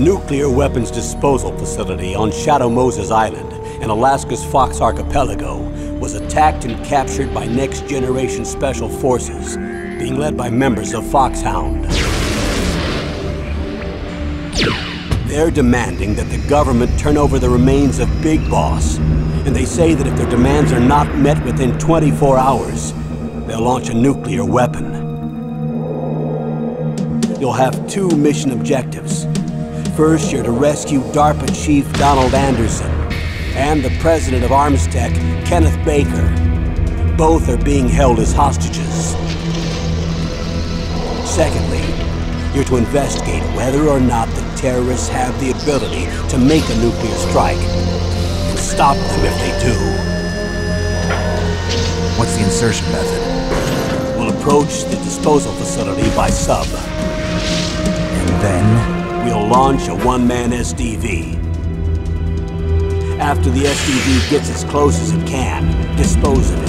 nuclear weapons disposal facility on Shadow Moses Island in Alaska's Fox Archipelago was attacked and captured by next-generation special forces, being led by members of Foxhound. They're demanding that the government turn over the remains of Big Boss, and they say that if their demands are not met within 24 hours, they'll launch a nuclear weapon. You'll have two mission objectives. First, you're to rescue DARPA Chief Donald Anderson and the President of Armstech, Kenneth Baker. Both are being held as hostages. Secondly, you're to investigate whether or not the terrorists have the ability to make a nuclear strike, and stop them if they do. What's the insertion method? We'll approach the disposal facility by sub. And then? We'll launch a one-man SDV. After the SDV gets as close as it can, dispose of it.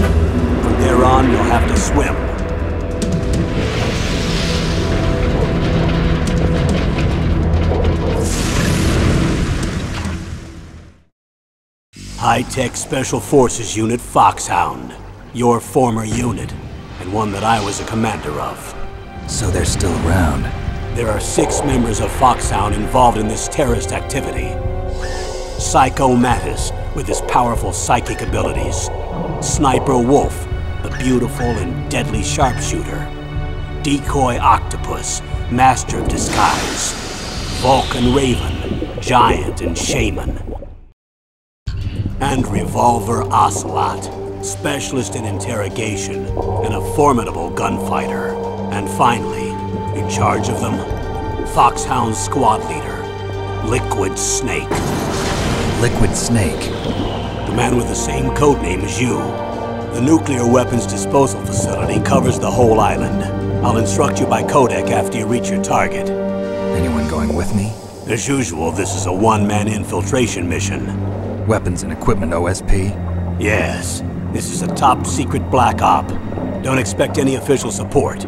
From there on, you'll have to swim. High-Tech Special Forces Unit Foxhound. Your former unit, and one that I was a commander of. So they're still around. There are 6 members of Foxhound involved in this terrorist activity. Psycho Mantis, with his powerful psychic abilities. Sniper Wolf, the beautiful and deadly sharpshooter. Decoy Octopus, master of disguise. Vulcan Raven, giant and shaman. And Revolver Ocelot, specialist in interrogation and a formidable gunfighter. And finally, in charge of them, Foxhound's squad leader, Liquid Snake. Liquid Snake? The man with the same codename as you. The nuclear weapons disposal facility covers the whole island. I'll instruct you by codec after you reach your target. Anyone going with me? As usual, this is a one-man infiltration mission. Weapons and equipment OSP? Yes. This is a top-secret black op. Don't expect any official support.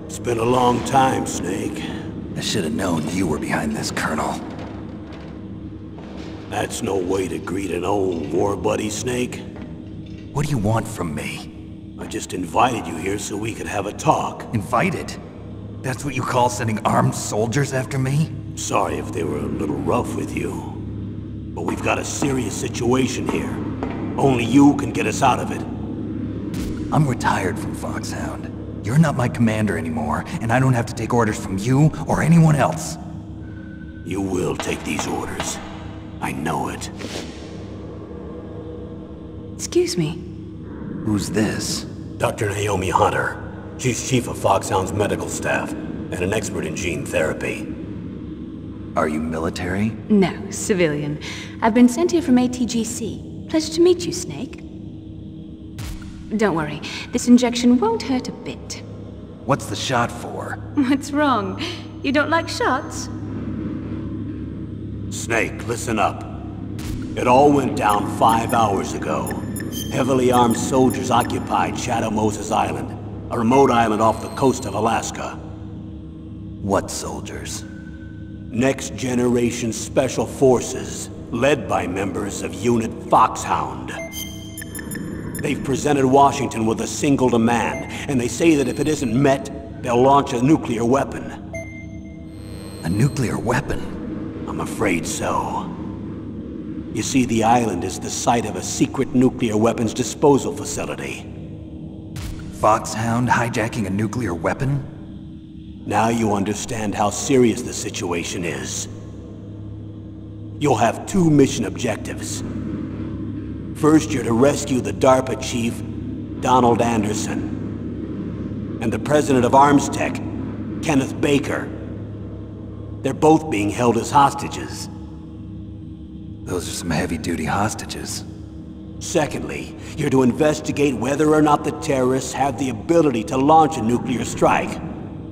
It's been a long time, Snake. I should have known you were behind this, Colonel. That's no way to greet an old war buddy, Snake. What do you want from me? I just invited you here so we could have a talk. Invited? That's what you call sending armed soldiers after me? Sorry if they were a little rough with you. But we've got a serious situation here. Only you can get us out of it. I'm retired from Foxhound. You're not my commander anymore, and I don't have to take orders from you or anyone else. You will take these orders. I know it. Excuse me. Who's this? Dr. Naomi Hunter. She's chief of Foxhound's medical staff, and an expert in gene therapy. Are you military? No, civilian. I've been sent here from ATGC. Pleasure to meet you, Snake. Don't worry, this injection won't hurt a bit. What's the shot for? What's wrong? You don't like shots? Snake, listen up. It all went down 5 hours ago. Heavily armed soldiers occupied Shadow Moses Island, a remote island off the coast of Alaska. What soldiers? Next Generation Special Forces, led by members of Unit Foxhound. They've presented Washington with a single demand, and they say that if it isn't met, they'll launch a nuclear weapon. A nuclear weapon? I'm afraid so. You see, the island is the site of a secret nuclear weapons disposal facility. Foxhound hijacking a nuclear weapon? Now you understand how serious the situation is. You'll have 2 mission objectives. First, you're to rescue the DARPA chief, Donald Anderson, and the president of Arms Tech, Kenneth Baker. They're both being held as hostages. Those are some heavy-duty hostages. Secondly, you're to investigate whether or not the terrorists have the ability to launch a nuclear strike,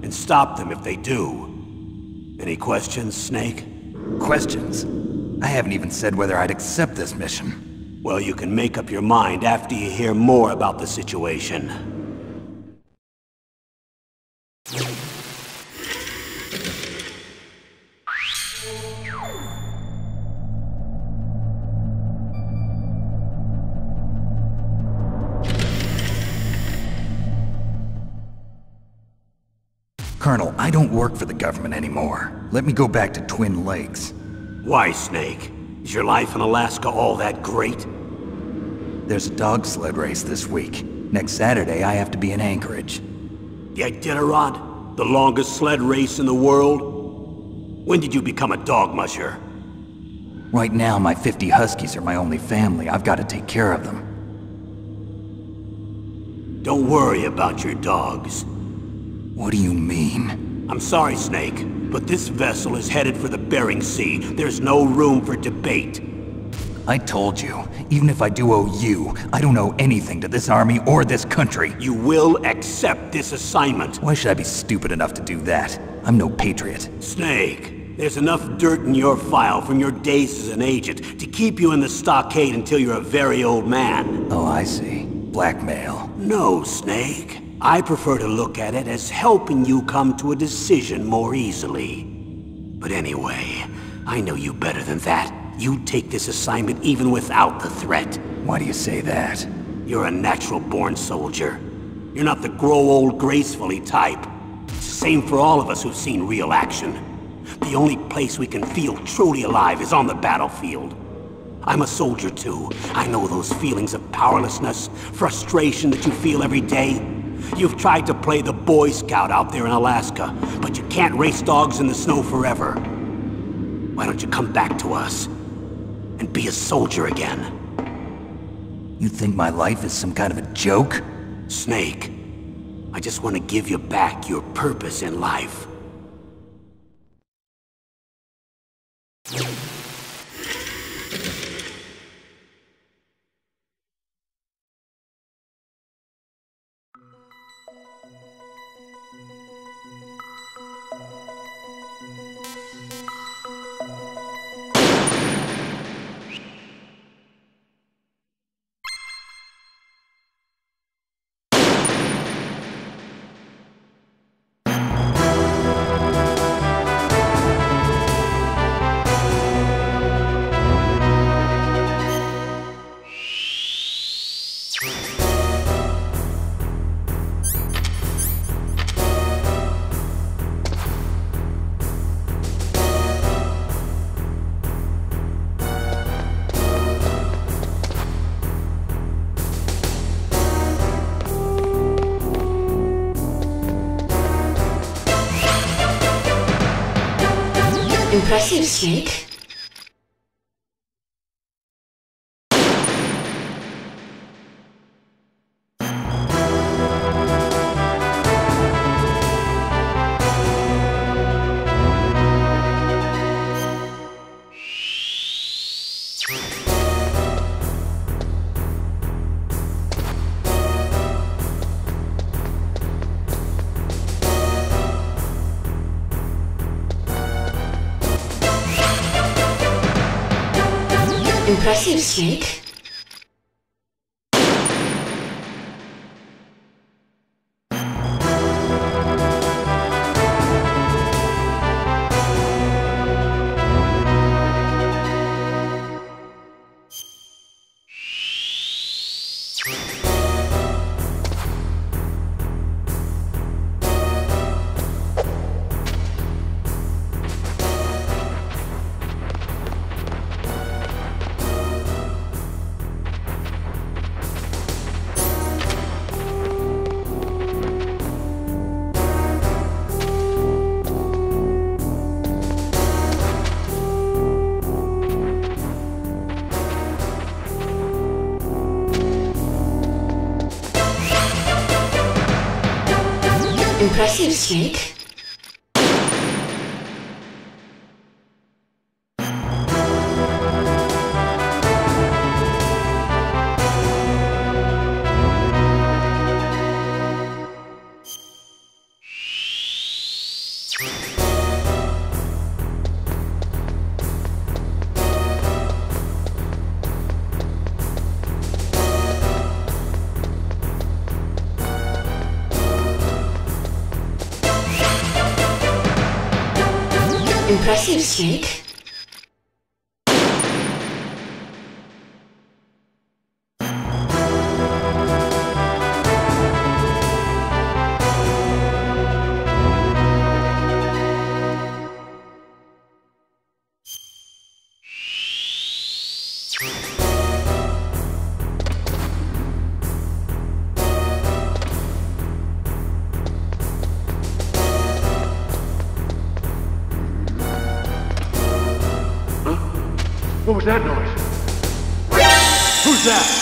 and stop them if they do. Any questions, Snake? Questions? I haven't even said whether I'd accept this mission. Well, you can make up your mind after you hear more about the situation. Colonel, I don't work for the government anymore. Let me go back to Twin Lakes. Why, Snake? Is your life in Alaska all that great? There's a dog sled race this week. Next Saturday, I have to be in Anchorage. The Iditarod? The longest sled race in the world? When did you become a dog musher? Right now, my 50 huskies are my only family. I've got to take care of them. Don't worry about your dogs. What do you mean? I'm sorry, Snake, but this vessel is headed for the Bering Sea. There's no room for debate. I told you, even if I do owe you, I don't owe anything to this army or this country. You will accept this assignment. Why should I be stupid enough to do that? I'm no patriot. Snake, there's enough dirt in your file from your days as an agent to keep you in the stockade until you're a very old man. Oh, I see. Blackmail. No, Snake. I prefer to look at it as helping you come to a decision more easily. But anyway, I know you better than that. You'd take this assignment even without the threat. Why do you say that? You're a natural-born soldier. You're not the grow old gracefully type. It's the same for all of us who've seen real action. The only place we can feel truly alive is on the battlefield. I'm a soldier too. I know those feelings of powerlessness, frustration that you feel every day. You've tried to play the Boy Scout out there in Alaska, but you can't race dogs in the snow forever. Why don't you come back to us and be a soldier again? You think my life is some kind of a joke? Snake, I just want to give you back your purpose in life. Impressive, Snake. Impressive, Snake. Impressive, Snake. Impressive, Snake. What was that noise? Who's that?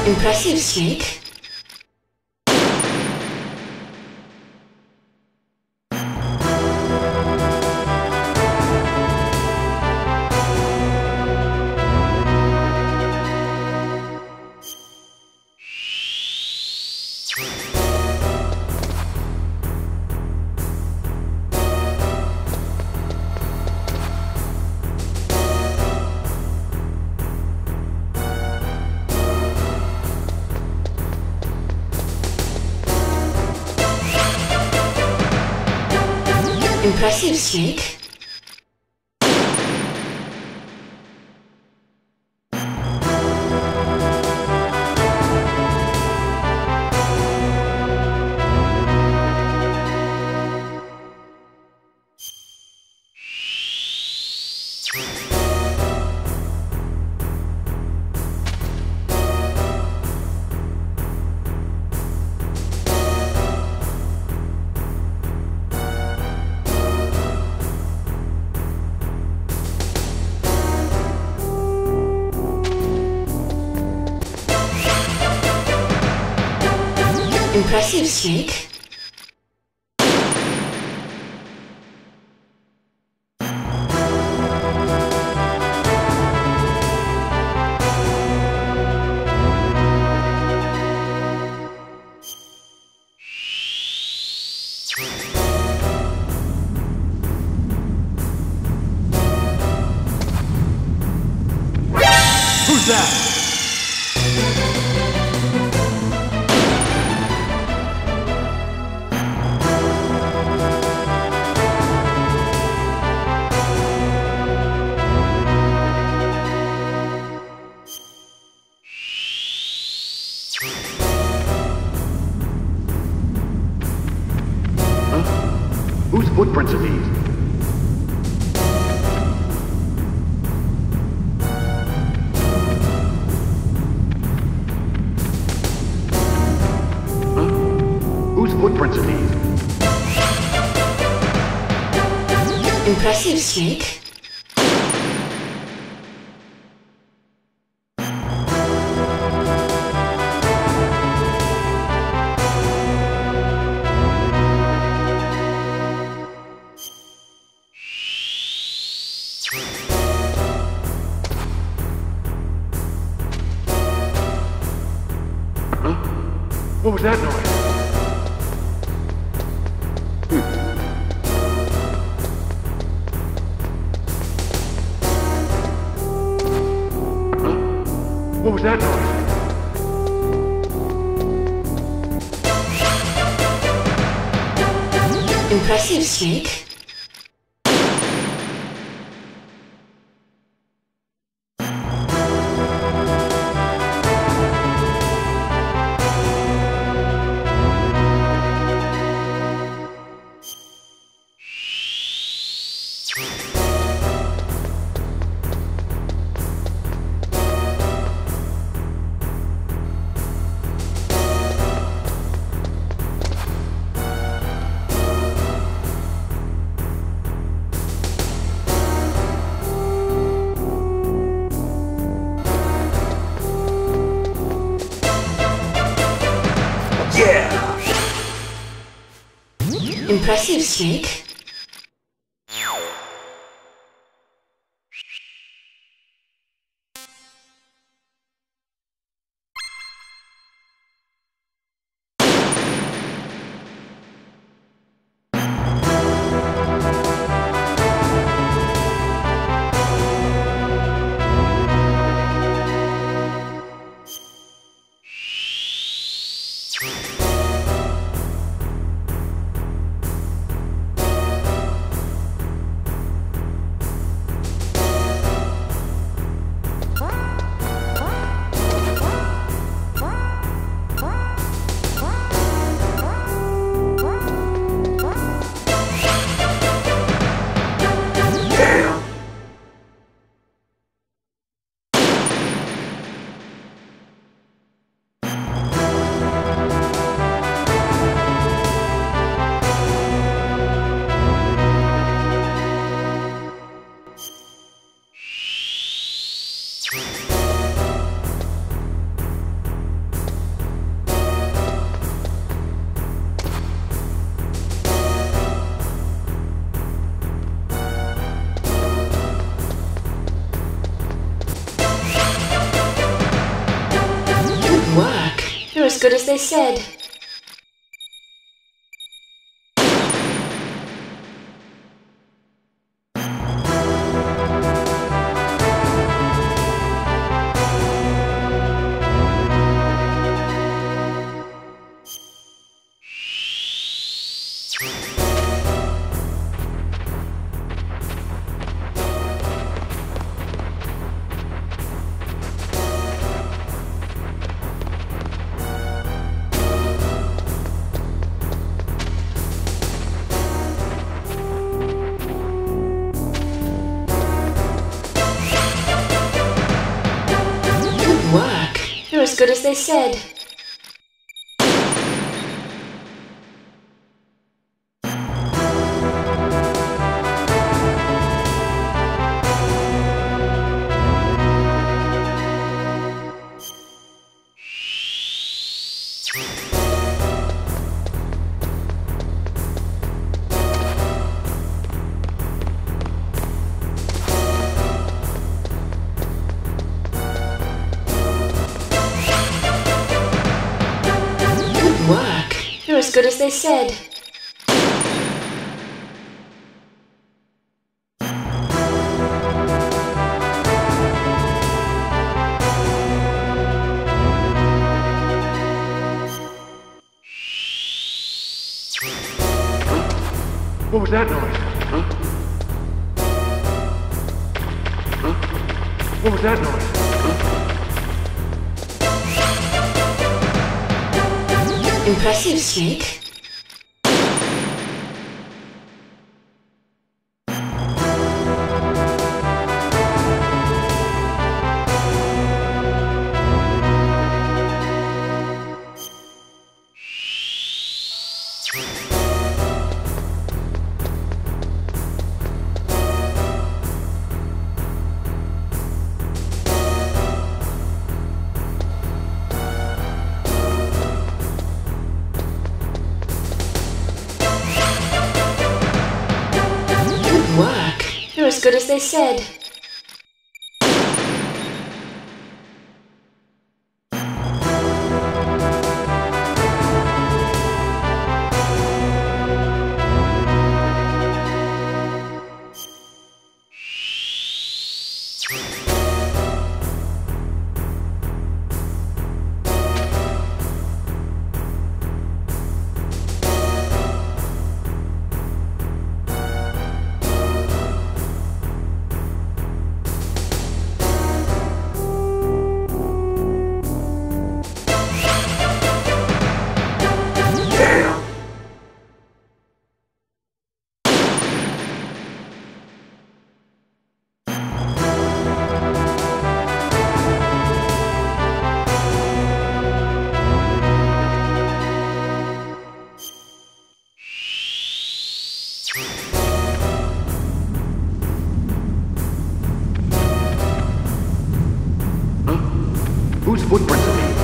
Impressive, Snake. Impressive, Snake. Impressive, Snake. Who's that? Whose footprints are these? Impressive, Snake. What was that noise? What was that noise? Impressive, Snake. Impressive, Snake. You're as good as they said. You're as good as they said. You're as good as they said. What was that noise? What was that noise? Impressive, Snake. good as they said. Whose footprints are these?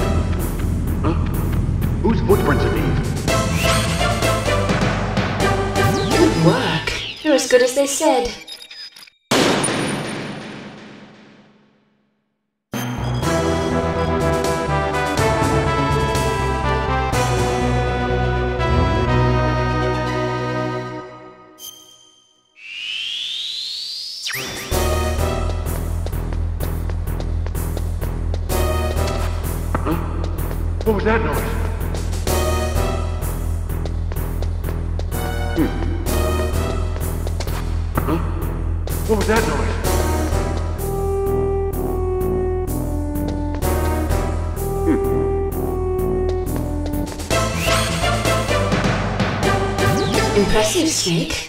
Huh? Whose footprints are these? Good work. You're as good as they said. What was that noise? Huh? What was that noise? Impressive, Snake.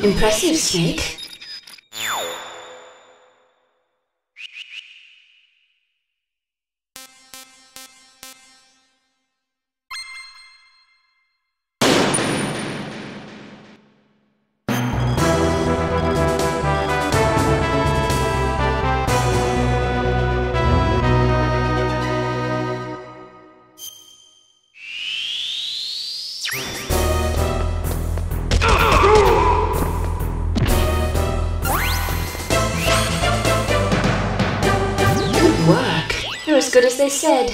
Impressive, Snake. You're as good as they said.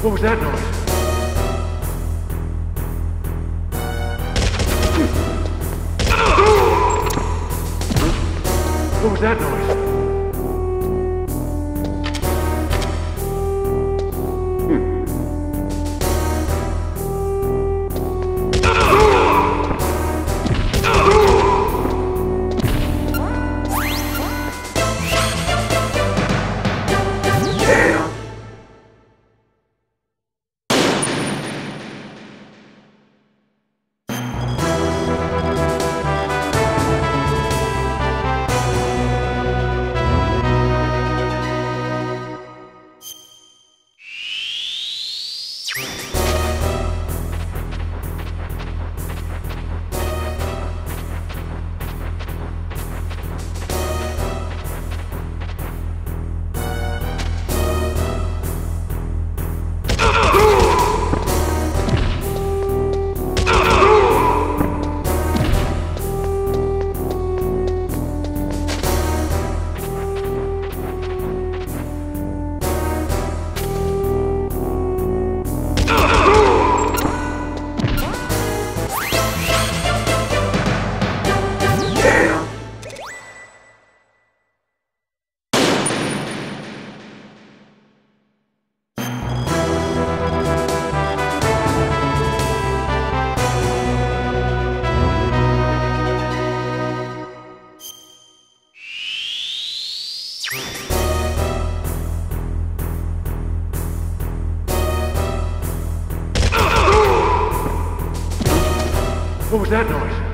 What was that noise? What was that noise? What was that noise?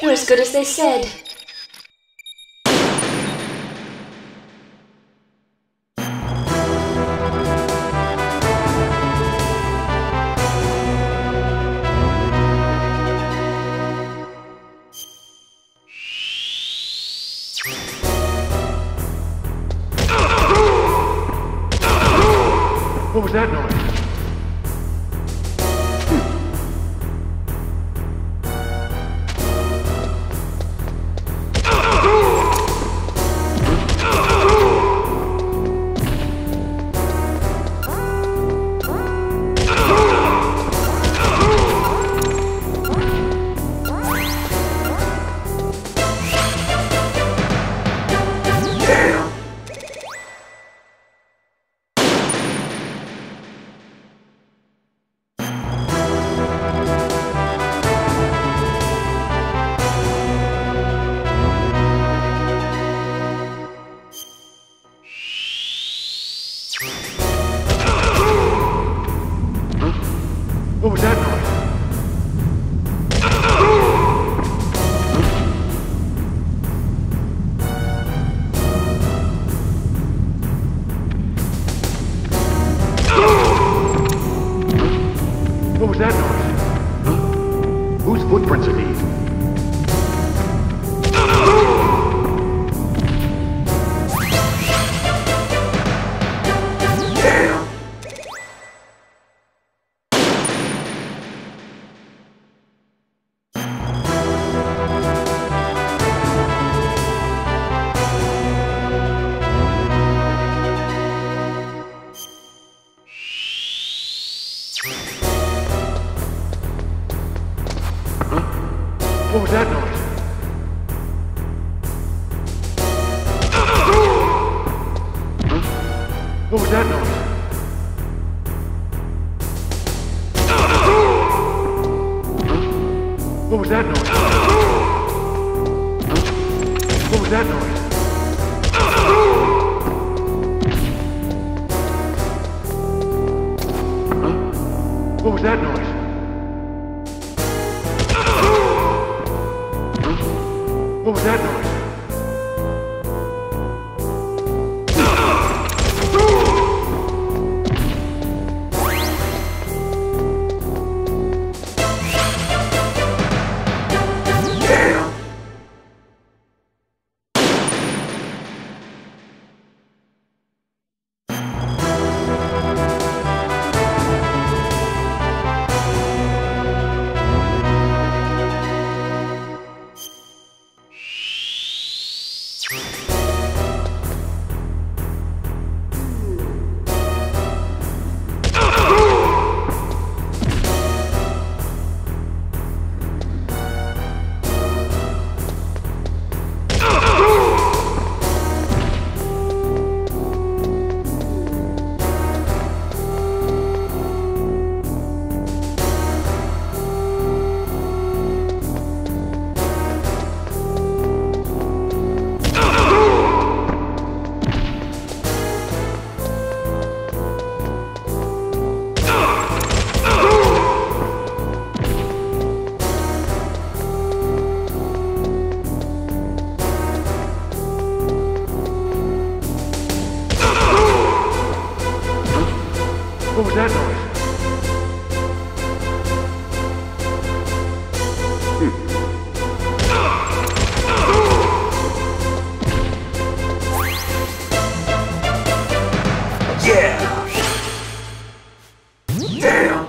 As good as they said. What was that noise? What was that noise? What was that noise? Whose footprints are these? What was that noise? What was that noise? What was that noise? What was that noise? What was that noise? What was that noise? What was that noise? Yeah! Damn!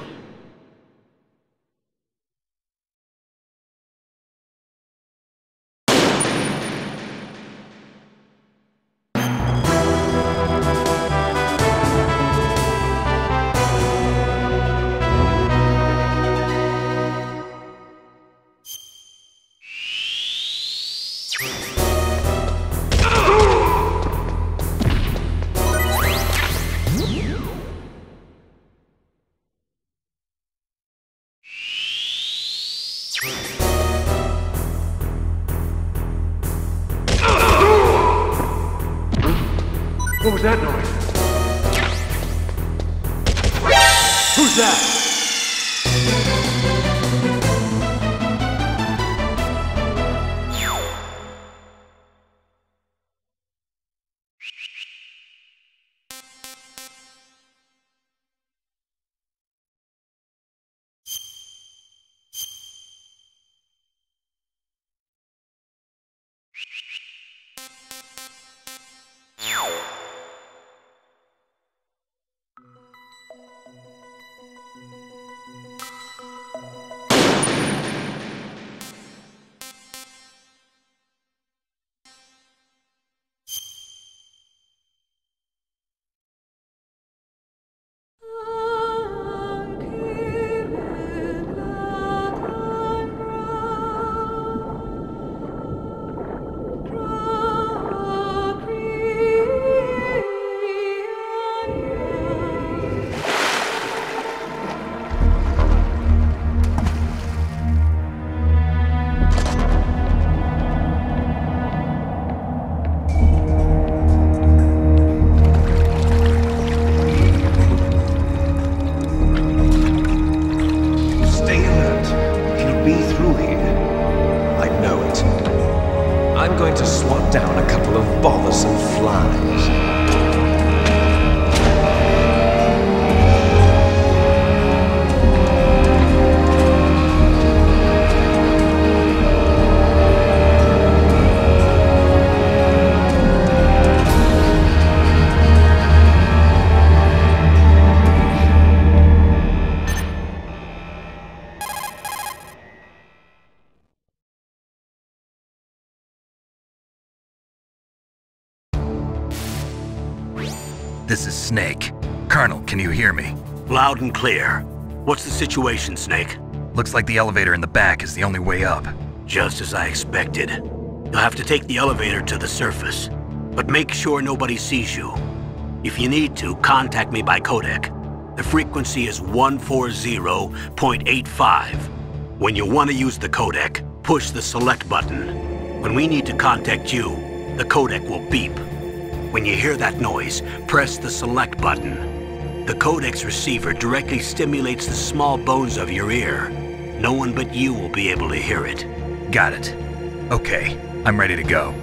What was that noise? Who's that? I'm going to swat down a couple of bothersome flies. This is Snake. Colonel, can you hear me? Loud and clear. What's the situation, Snake? Looks like the elevator in the back is the only way up. Just as I expected. You'll have to take the elevator to the surface, but make sure nobody sees you. If you need to, contact me by codec. The frequency is 140.85. When you want to use the codec, push the select button. When we need to contact you, the codec will beep. When you hear that noise, press the select button. The codec's receiver directly stimulates the small bones of your ear. No one but you will be able to hear it. Got it. Okay, I'm ready to go.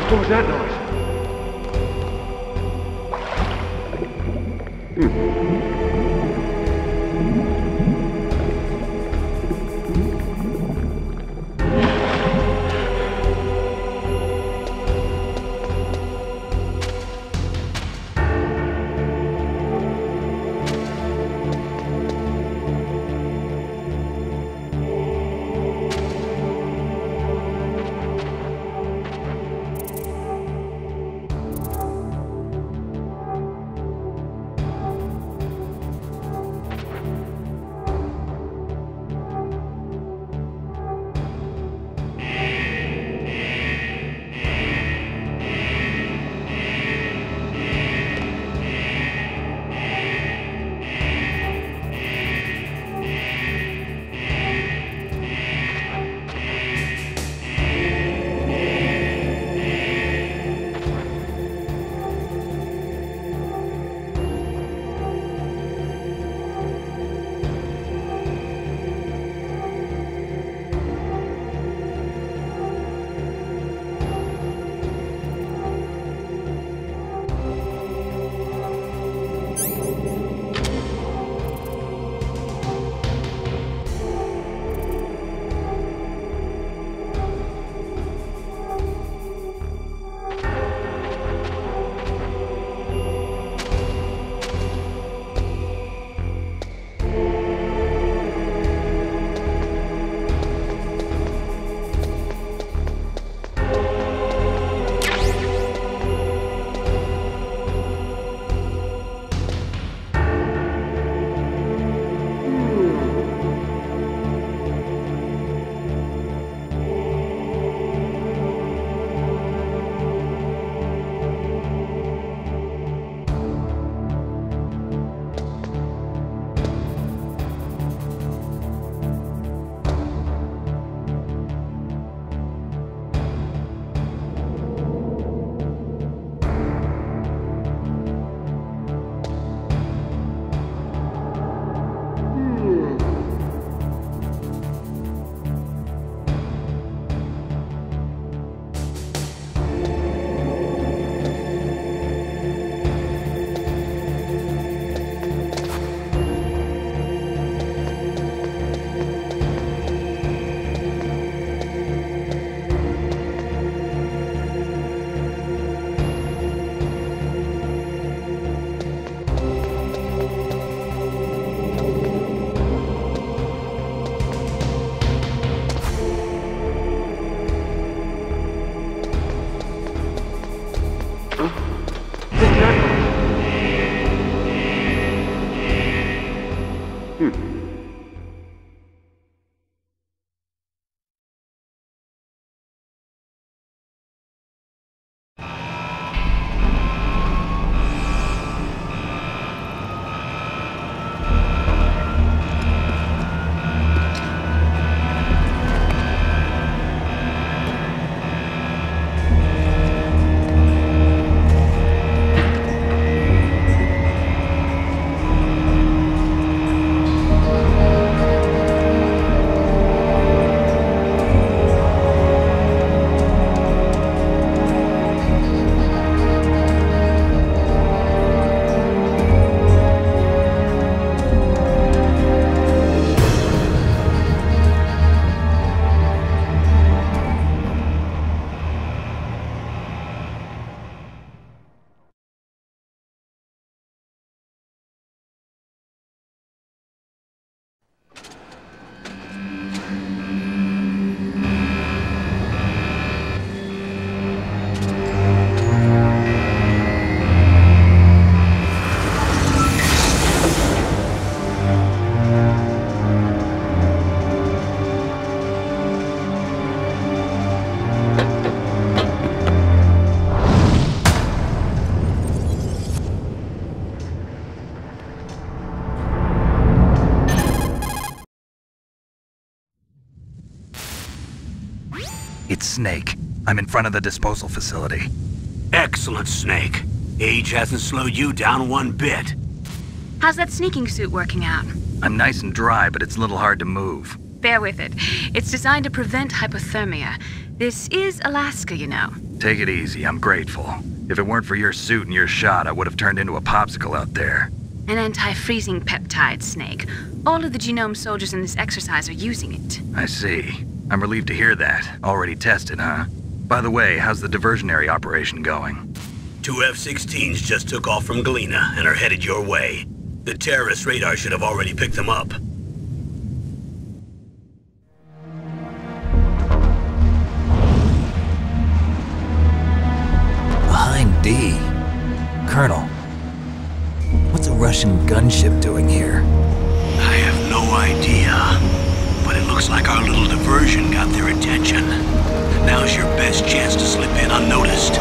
What was that noise? It's Snake. I'm in front of the disposal facility. Excellent, Snake. Age hasn't slowed you down one bit. How's that sneaking suit working out? I'm nice and dry, but it's a little hard to move. Bear with it. It's designed to prevent hypothermia. This is Alaska, you know. Take it easy, I'm grateful. If it weren't for your suit and your shot, I would have turned into a popsicle out there. An anti-freezing peptide, Snake. All of the genome soldiers in this exercise are using it. I see. I'm relieved to hear that. Already tested, huh? By the way, how's the diversionary operation going? 2 F-16s just took off from Galena and are headed your way. The terrorist radar should have already picked them up. Behind D. Colonel, what's a Russian gunship doing here? I have no idea, but it looks like our little diversion got their attention. Now's your best chance to slip in unnoticed.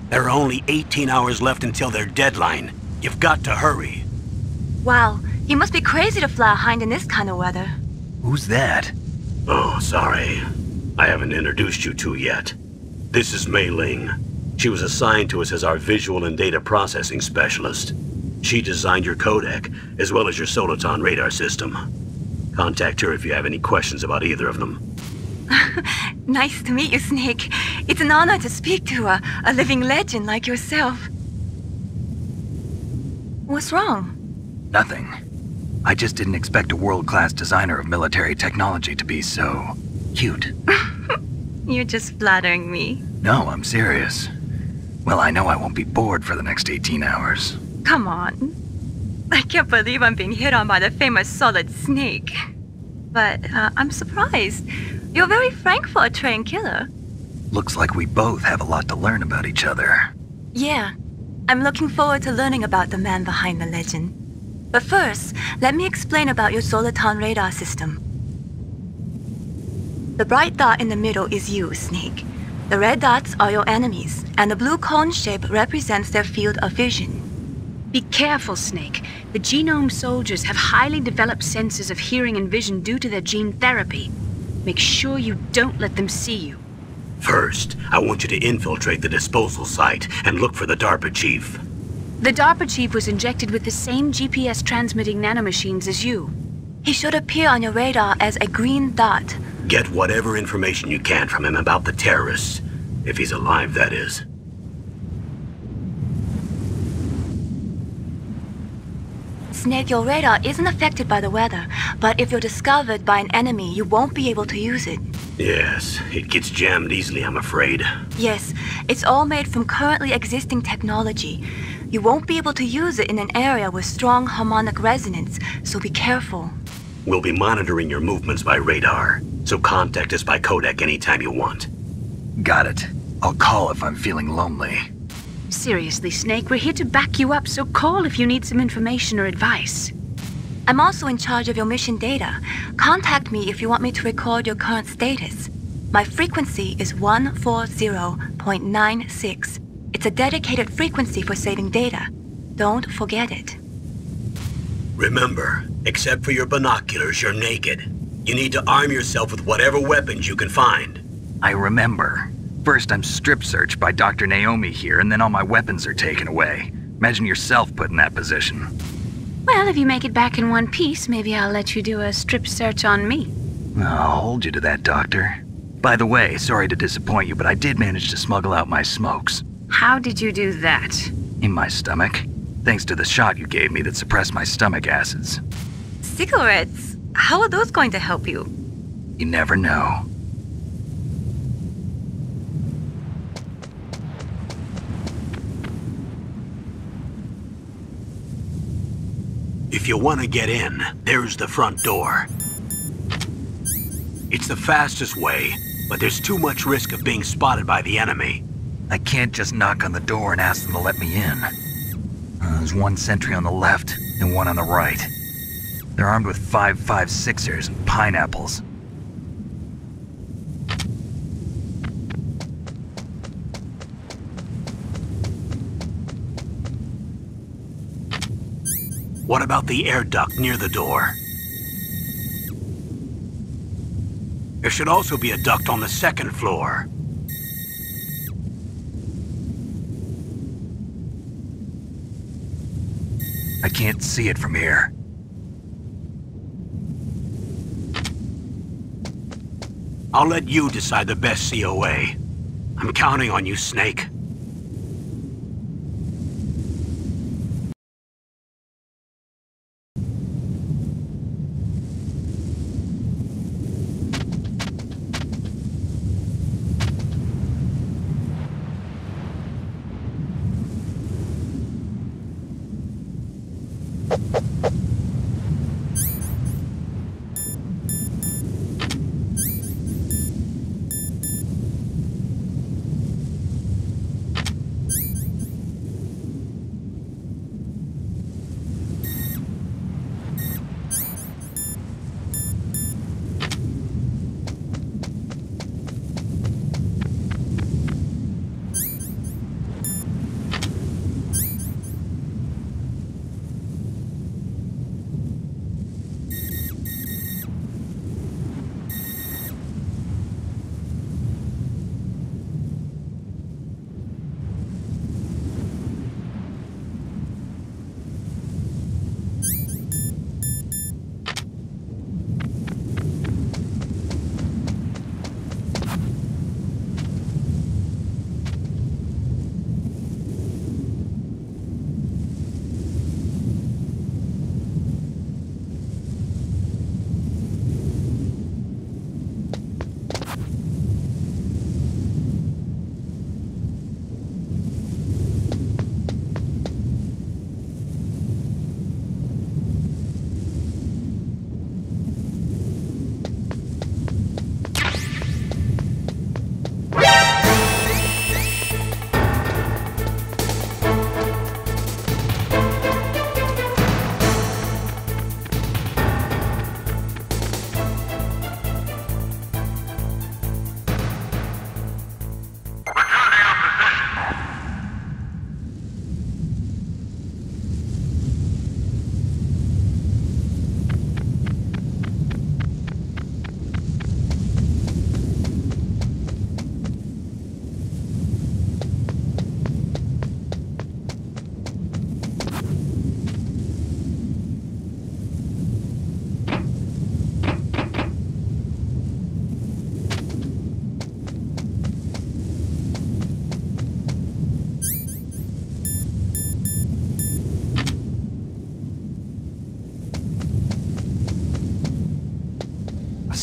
There are only 18 hours left until their deadline. You've got to hurry. Wow, you must be crazy to fly a Hind in this kind of weather. Who's that? Oh, sorry. I haven't introduced you to yet. This is Mei Ling. She was assigned to us as our visual and data processing specialist. She designed your codec, as well as your Soliton radar system. Contact her if you have any questions about either of them. Nice to meet you, Snake. It's an honor to speak to a living legend like yourself. What's wrong? Nothing. I just didn't expect a world-class designer of military technology to be so cute. You're just flattering me. No, I'm serious. Well, I know I won't be bored for the next 18 hours. Come on. I can't believe I'm being hit on by the famous Solid Snake. But I'm surprised. You're very frank for a trained killer. Looks like we both have a lot to learn about each other. Yeah. I'm looking forward to learning about the man behind the legend. But first, let me explain about your Soliton radar system. The bright dot in the middle is you, Snake. The red dots are your enemies, and the blue cone shape represents their field of vision. Be careful, Snake. The genome soldiers have highly developed senses of hearing and vision due to their gene therapy. Make sure you don't let them see you. First, I want you to infiltrate the disposal site and look for the DARPA chief. The DARPA chief was injected with the same GPS transmitting nanomachines as you. He should appear on your radar as a green dot. Get whatever information you can from him about the terrorists. If he's alive, that is. Snake, your radar isn't affected by the weather, but if you're discovered by an enemy, you won't be able to use it. Yes, it gets jammed easily, I'm afraid. Yes, it's all made from currently existing technology. You won't be able to use it in an area with strong harmonic resonance, so be careful. We'll be monitoring your movements by radar, so contact us by codec anytime you want. Got it. I'll call if I'm feeling lonely. Seriously, Snake, we're here to back you up, so call if you need some information or advice. I'm also in charge of your mission data. Contact me if you want me to record your current status. My frequency is 140.96. It's a dedicated frequency for saving data. Don't forget it. Remember, except for your binoculars, you're naked. You need to arm yourself with whatever weapons you can find. I remember. First, I'm strip searched by Dr. Naomi here, and then all my weapons are taken away. Imagine yourself put in that position. Well, if you make it back in one piece, maybe I'll let you do a strip search on me. I'll hold you to that, Doctor. By the way, sorry to disappoint you, but I did manage to smuggle out my smokes. How did you do that? In my stomach. Thanks to the shot you gave me that suppressed my stomach acids. Cigarettes? How are those going to help you? You never know. If you want to get in, there's the front door. It's the fastest way, but there's too much risk of being spotted by the enemy. I can't just knock on the door and ask them to let me in. There's one sentry on the left and one on the right. They're armed with 5.56ers and pineapples. What about the air duct near the door? There should also be a duct on the second floor. I can't see it from here. I'll let you decide the best COA. I'm counting on you, Snake.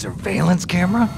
Surveillance camera?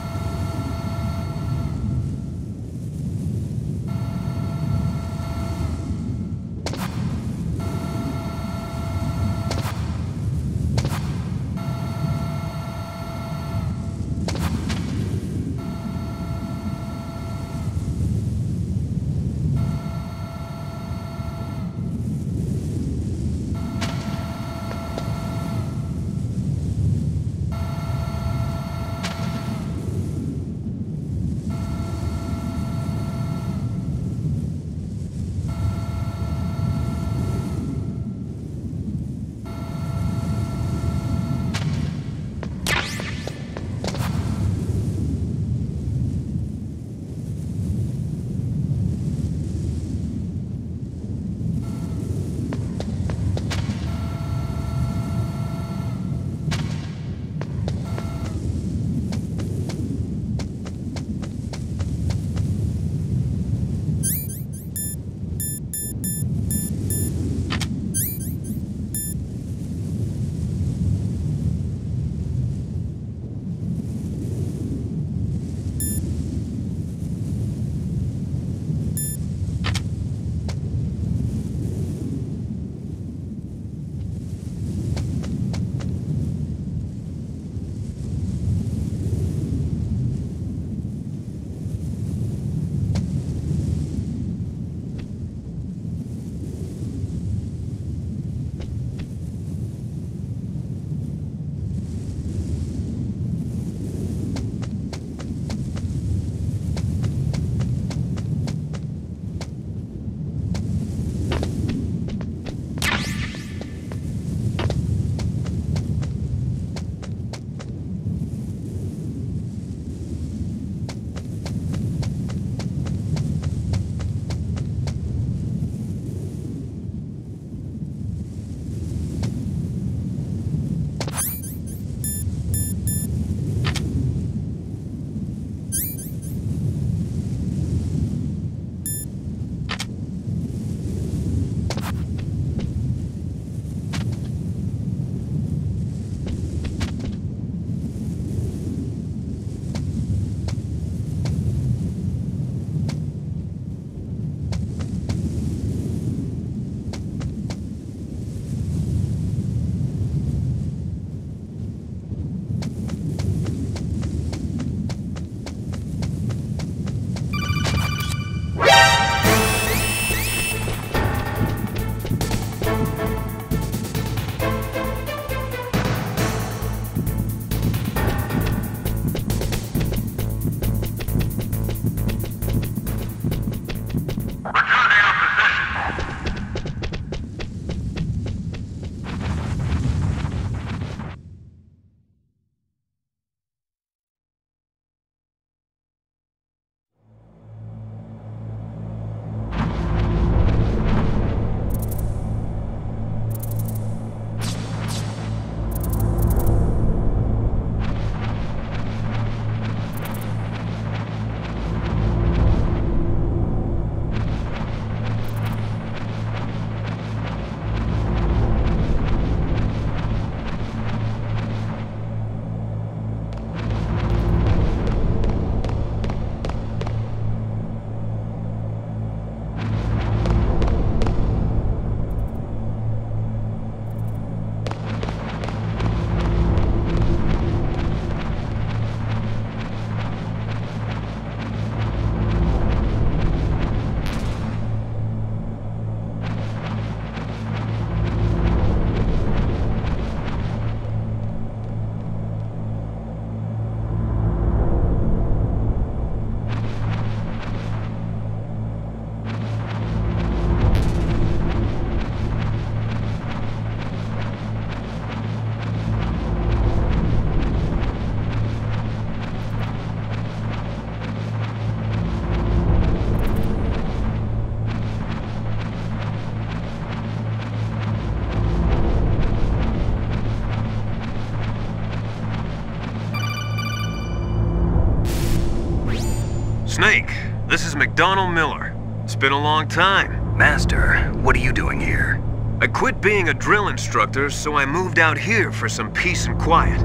Snake, this is McDonald Miller. It's been a long time. Master, what are you doing here? I quit being a drill instructor, so I moved out here for some peace and quiet.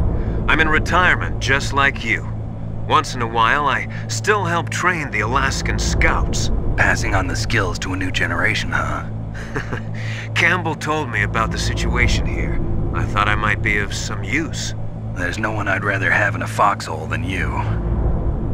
I'm in retirement, just like you. Once in a while, I still help train the Alaskan Scouts. Passing on the skills to a new generation, huh? Campbell told me about the situation here. I thought I might be of some use. There's no one I'd rather have in a foxhole than you.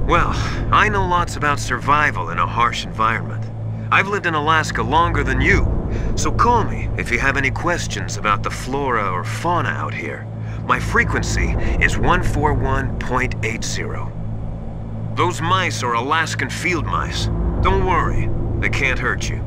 Well, I know lots about survival in a harsh environment. I've lived in Alaska longer than you, so call me if you have any questions about the flora or fauna out here. My frequency is 141.80. Those mice are Alaskan field mice. Don't worry, they can't hurt you.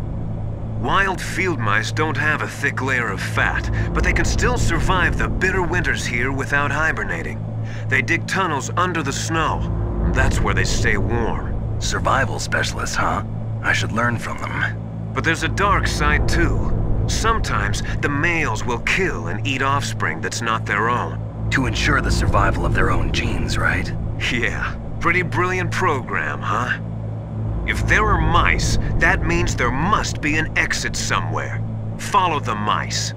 Wild field mice don't have a thick layer of fat, but they can still survive the bitter winters here without hibernating. They dig tunnels under the snow. That's where they stay warm. Survival specialists, huh? I should learn from them. But there's a dark side too. Sometimes the males will kill and eat offspring that's not their own. To ensure the survival of their own genes, right? Yeah, pretty brilliant program, huh? If there are mice, that means there must be an exit somewhere. Follow the mice.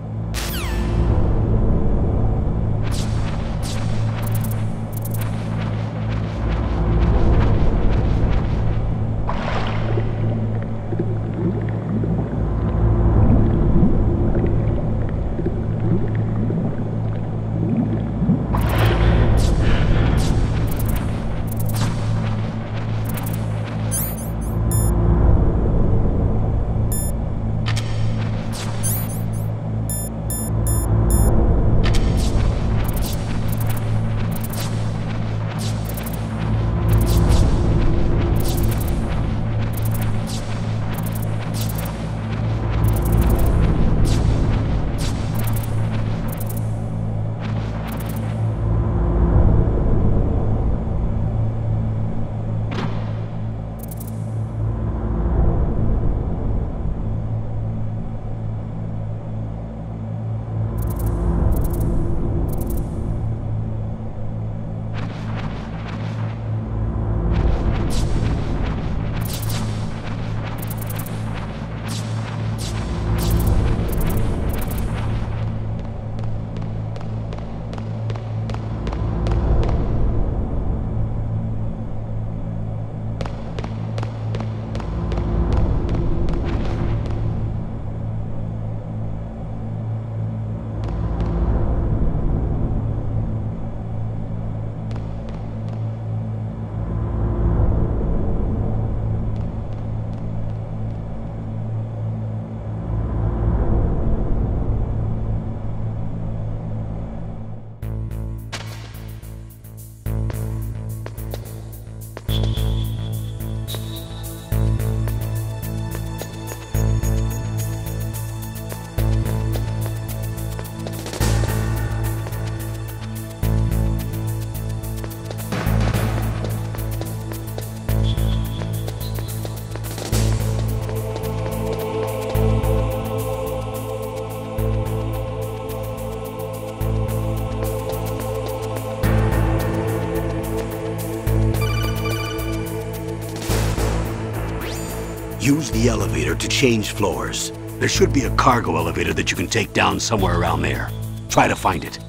Use the elevator to change floors. There should be a cargo elevator that you can take down somewhere around there. Try to find it.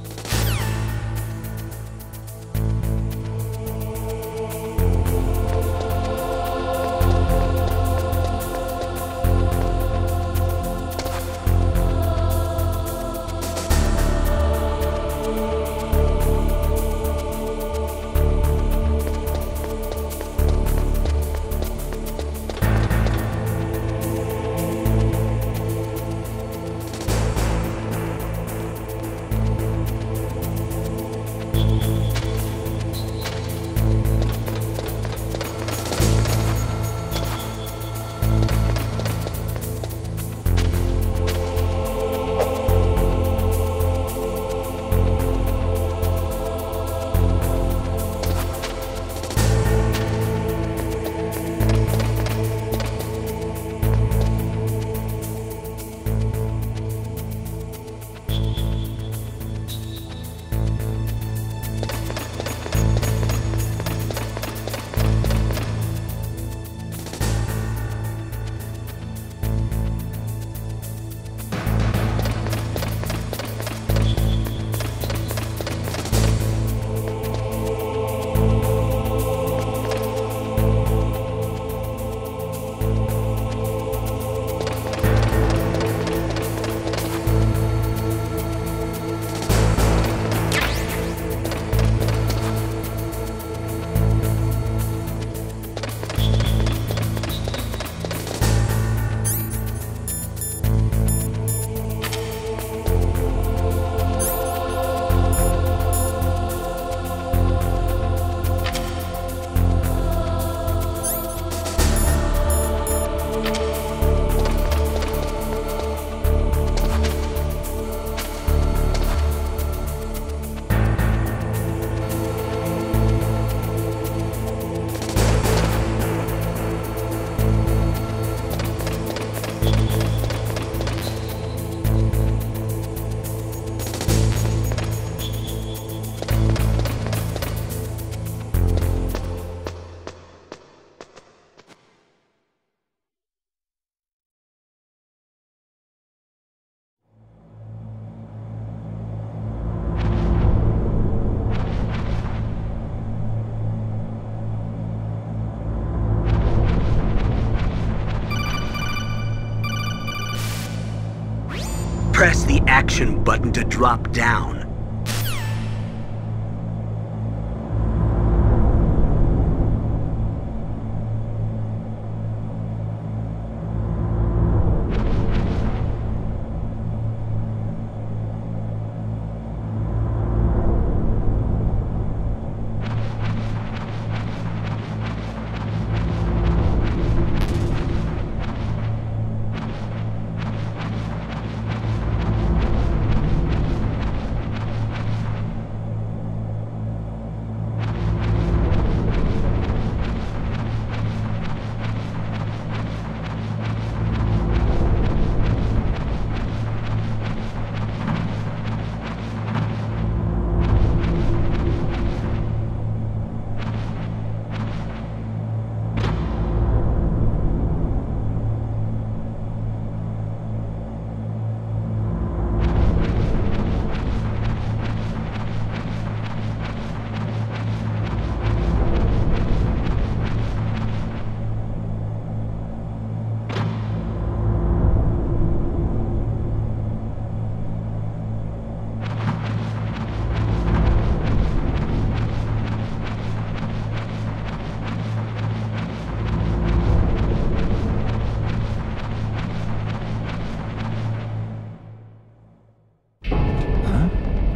Press the action button to drop down.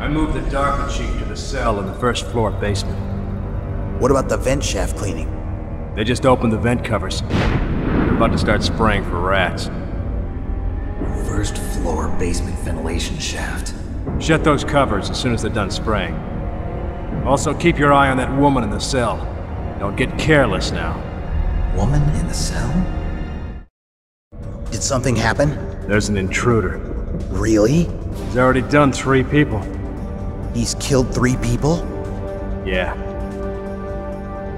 I moved the Darker Chief to the cell in the first floor basement. What about the vent shaft cleaning? They just opened the vent covers. They're about to start spraying for rats. First floor basement ventilation shaft. Shut those covers as soon as they're done spraying. Also, keep your eye on that woman in the cell. Don't get careless now. Woman in the cell? Did something happen? There's an intruder. Really? He's already done 3 people. He's killed 3 people? Yeah.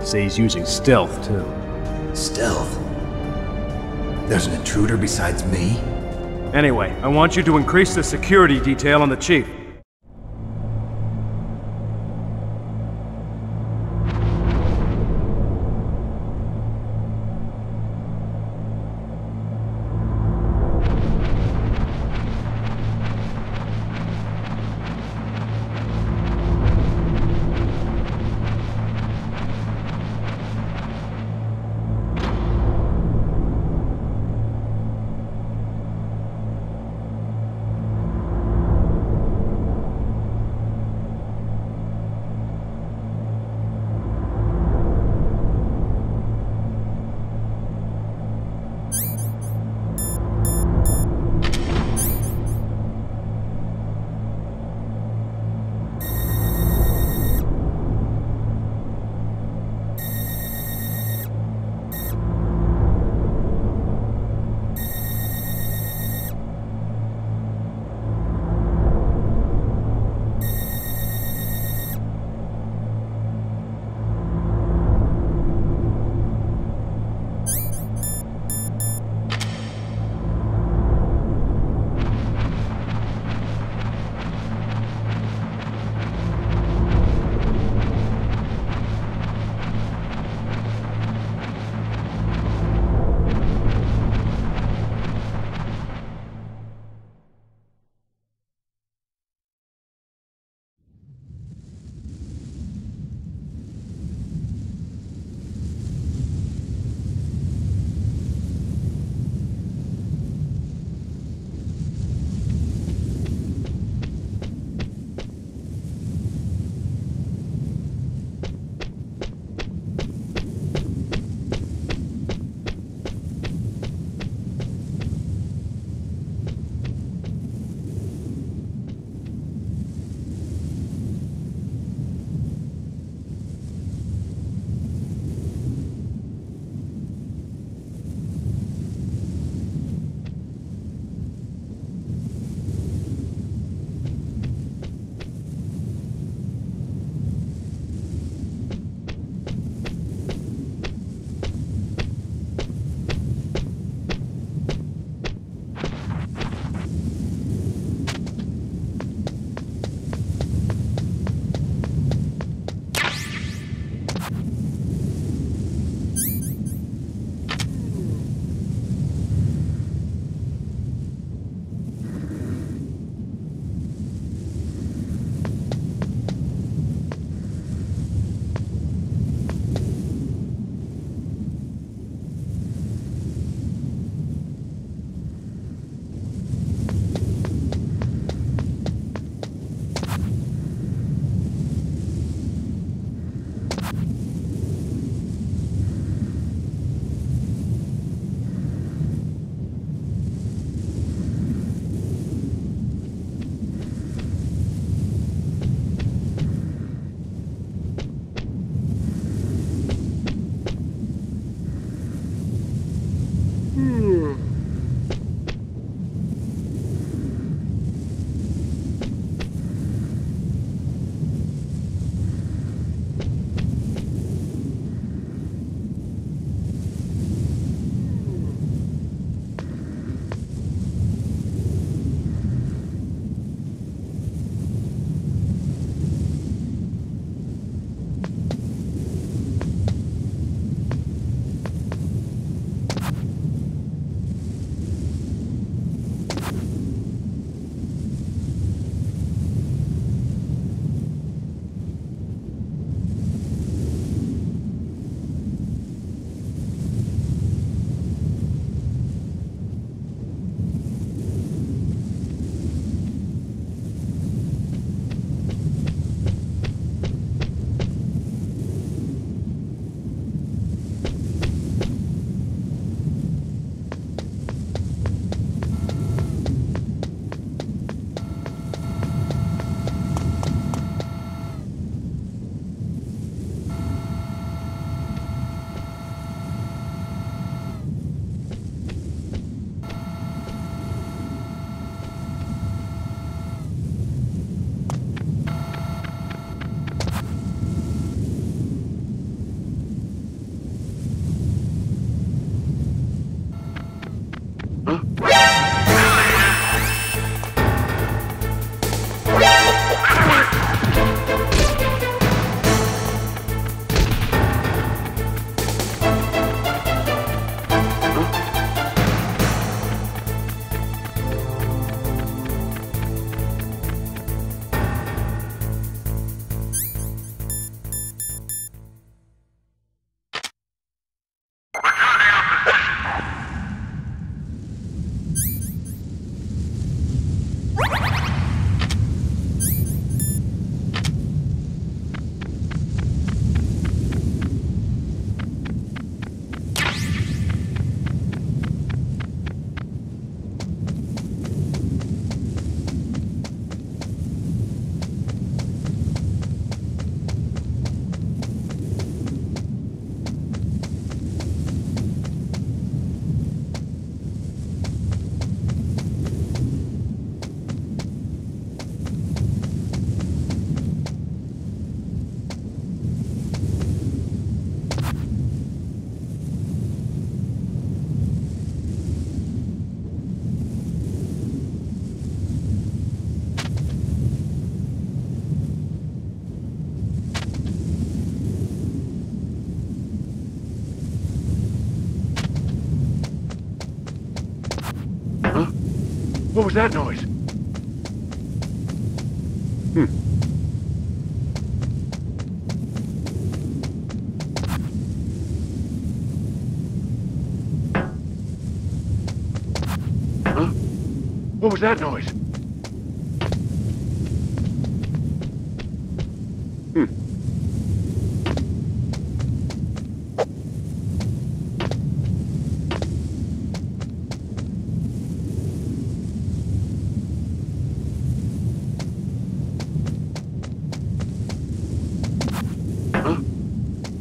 Say he's using stealth, too. Stealth? There's an intruder besides me? Anyway, I want you to increase the security detail on the Chief. What was that noise? Huh? What was that noise?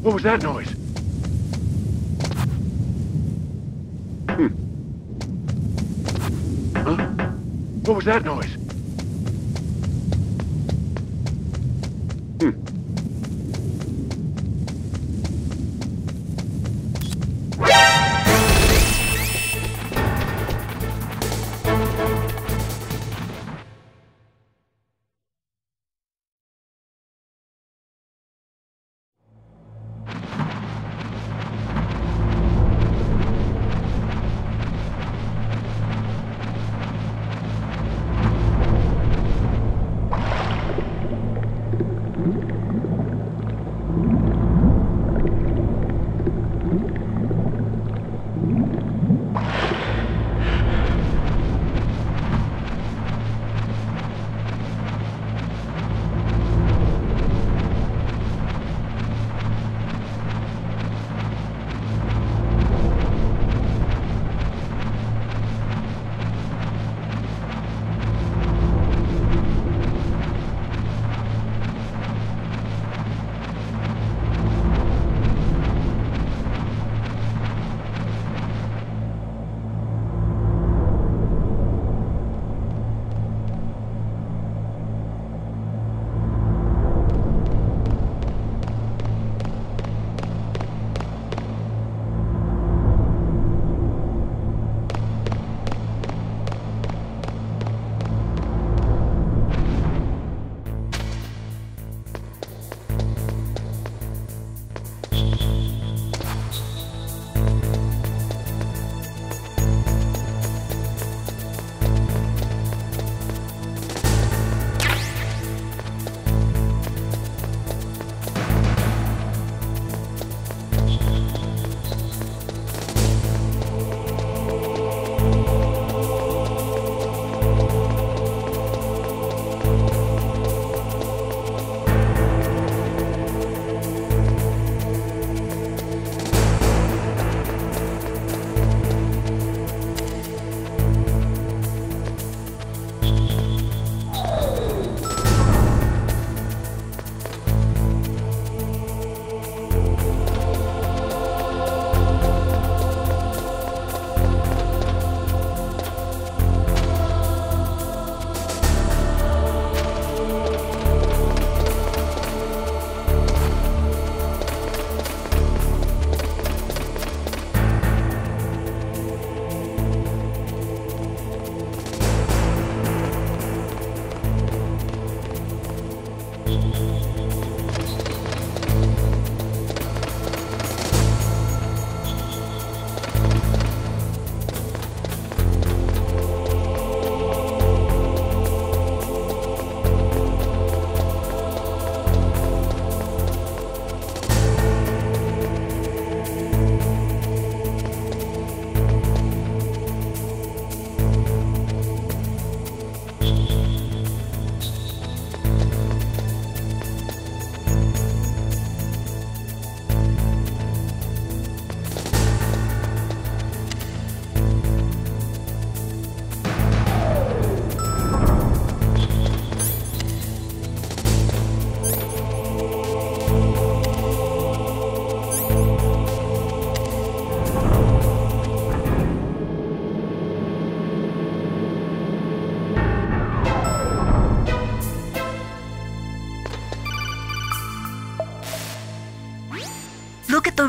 What was that noise? Huh? What was that noise?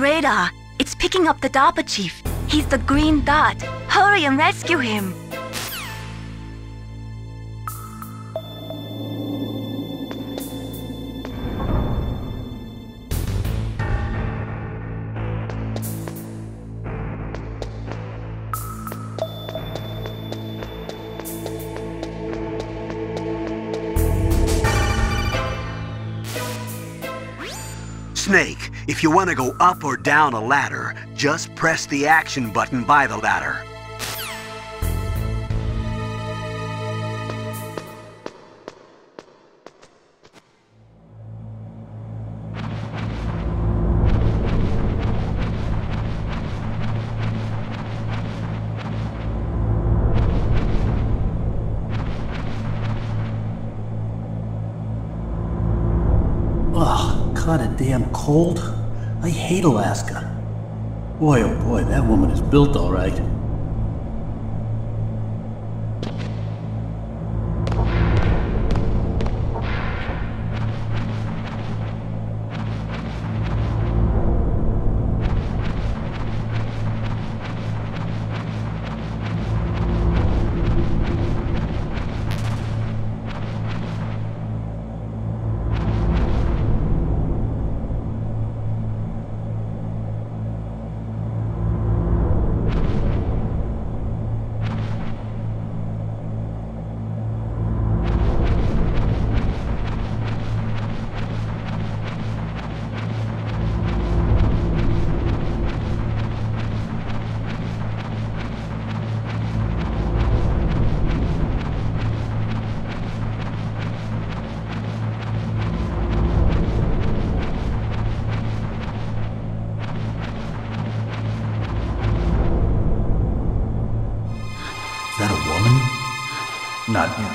radar. It's picking up the DARPA chief. He's the green dot. Hurry and rescue him. Snake, if you want to go up or down a ladder, just press the action button by the ladder. Kinda damn cold. I hate Alaska. Boy, oh boy, that woman is built all right. Is that a woman? Not him.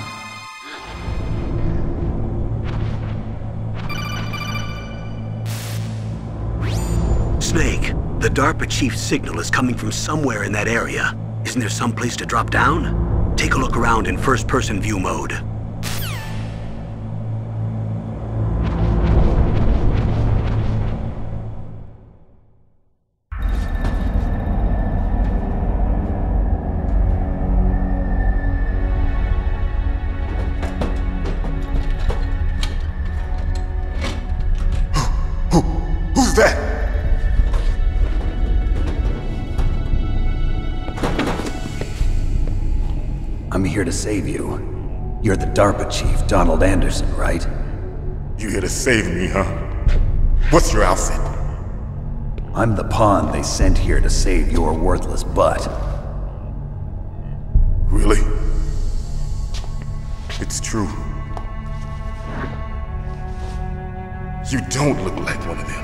Snake, the DARPA chief's signal is coming from somewhere in that area. Isn't there some place to drop down? Take a look around in first-person view mode. Who's that? I'm here to save you. You're the DARPA chief, Donald Anderson, right? You here to save me, huh? What's your outfit? I'm the pawn they sent here to save your worthless butt. Really? It's true. You don't look like one of them.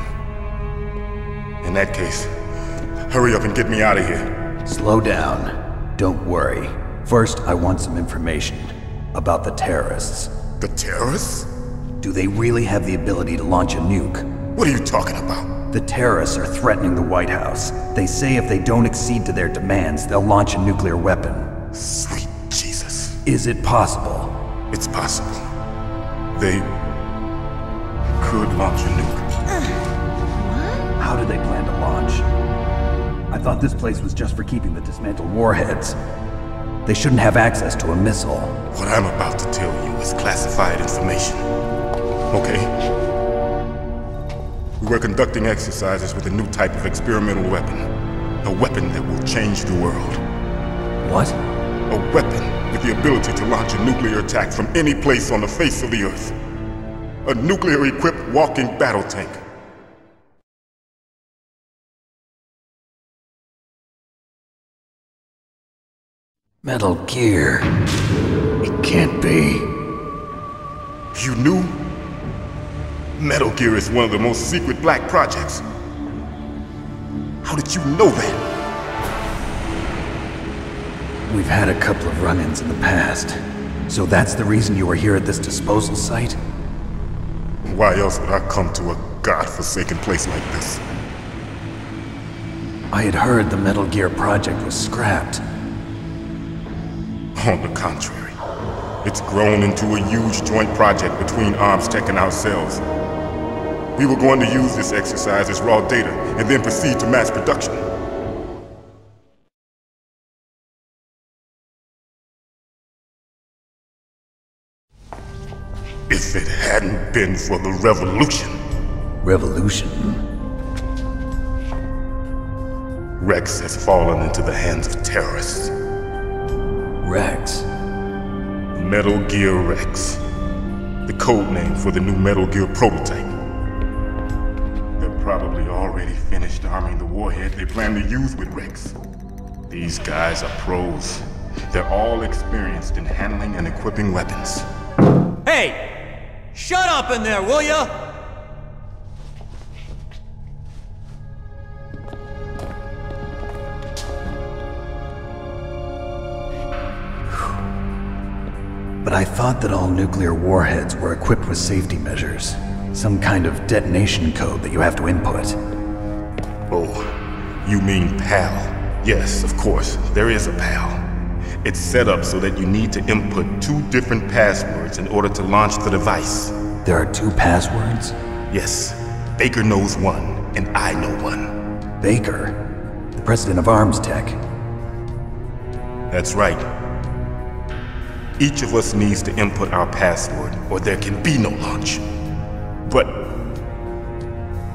In that case, hurry up and get me out of here. Slow down. Don't worry. First, I want some information about the terrorists. The terrorists? Do they really have the ability to launch a nuke? What are you talking about? The terrorists are threatening the White House. They say if they don't accede to their demands, they'll launch a nuclear weapon. Sweet Jesus. Is it possible? It's possible. They could launch a nuke. How do they plan to launch? I thought this place was just for keeping the dismantled warheads. They shouldn't have access to a missile. What I'm about to tell you is classified information. Okay? We were conducting exercises with a new type of experimental weapon. A weapon that will change the world. What? A weapon with the ability to launch a nuclear attack from any place on the face of the Earth. A nuclear-equipped walking battle tank. Metal Gear. It can't be. You knew? Metal Gear is one of the most secret black projects. How did you know that? We've had a couple of run-ins in the past. So that's the reason you were here at this disposal site? Why else would I come to a godforsaken place like this? I had heard the Metal Gear project was scrapped. On the contrary, it's grown into a huge joint project between Arms Tech and ourselves. We were going to use this exercise as raw data and then proceed to mass production. If it hadn't been for the revolution. Revolution? Rex has fallen into the hands of terrorists. Rex? Metal Gear Rex. The code name for the new Metal Gear prototype. They're probably already finished arming the warhead they plan to use with Rex. These guys are pros. They're all experienced in handling and equipping weapons. Hey! Shut up in there, will ya? But I thought that all nuclear warheads were equipped with safety measures. Some kind of detonation code that you have to input. Oh, you mean PAL? Yes, of course, there is a PAL. It's set up so that you need to input 2 different passwords in order to launch the device. There are 2 passwords? Yes. Baker knows one, and I know one. Baker? The president of Arms Tech? That's right. Each of us needs to input our password, or there can be no launch. But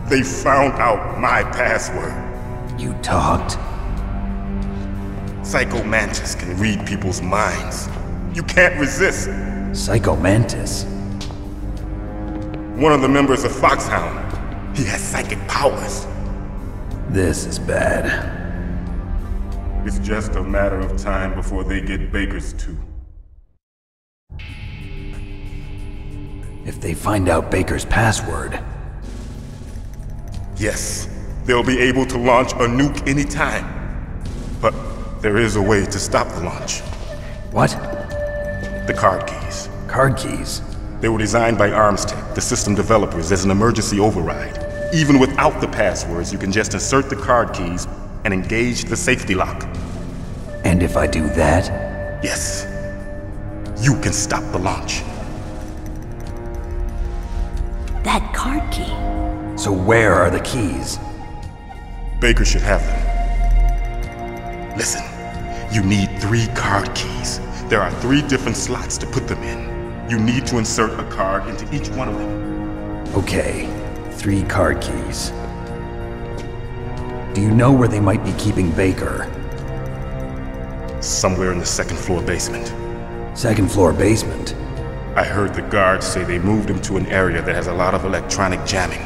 they found out my password. You talked? Psycho Mantis can read people's minds. You can't resist. Psycho Mantis? One of the members of Foxhound. He has psychic powers. This is bad. It's just a matter of time before they get Baker's too. If they find out Baker's password... Yes, they'll be able to launch a nuke anytime. But there is a way to stop the launch. What? The card keys. Card keys? They were designed by Arms Tech, the system developers, as an emergency override. Even without the passwords, you can just insert the card keys and engage the safety lock. And if I do that? Yes. You can stop the launch. That card key. So where are the keys? Baker should have them. Listen, you need 3 card keys. There are 3 different slots to put them in. You need to insert a card into each one of them. Okay, 3 card keys. Do you know where they might be keeping Baker? Somewhere in the 2nd floor basement. 2nd floor basement? I heard the guards say they moved him to an area that has a lot of electronic jamming.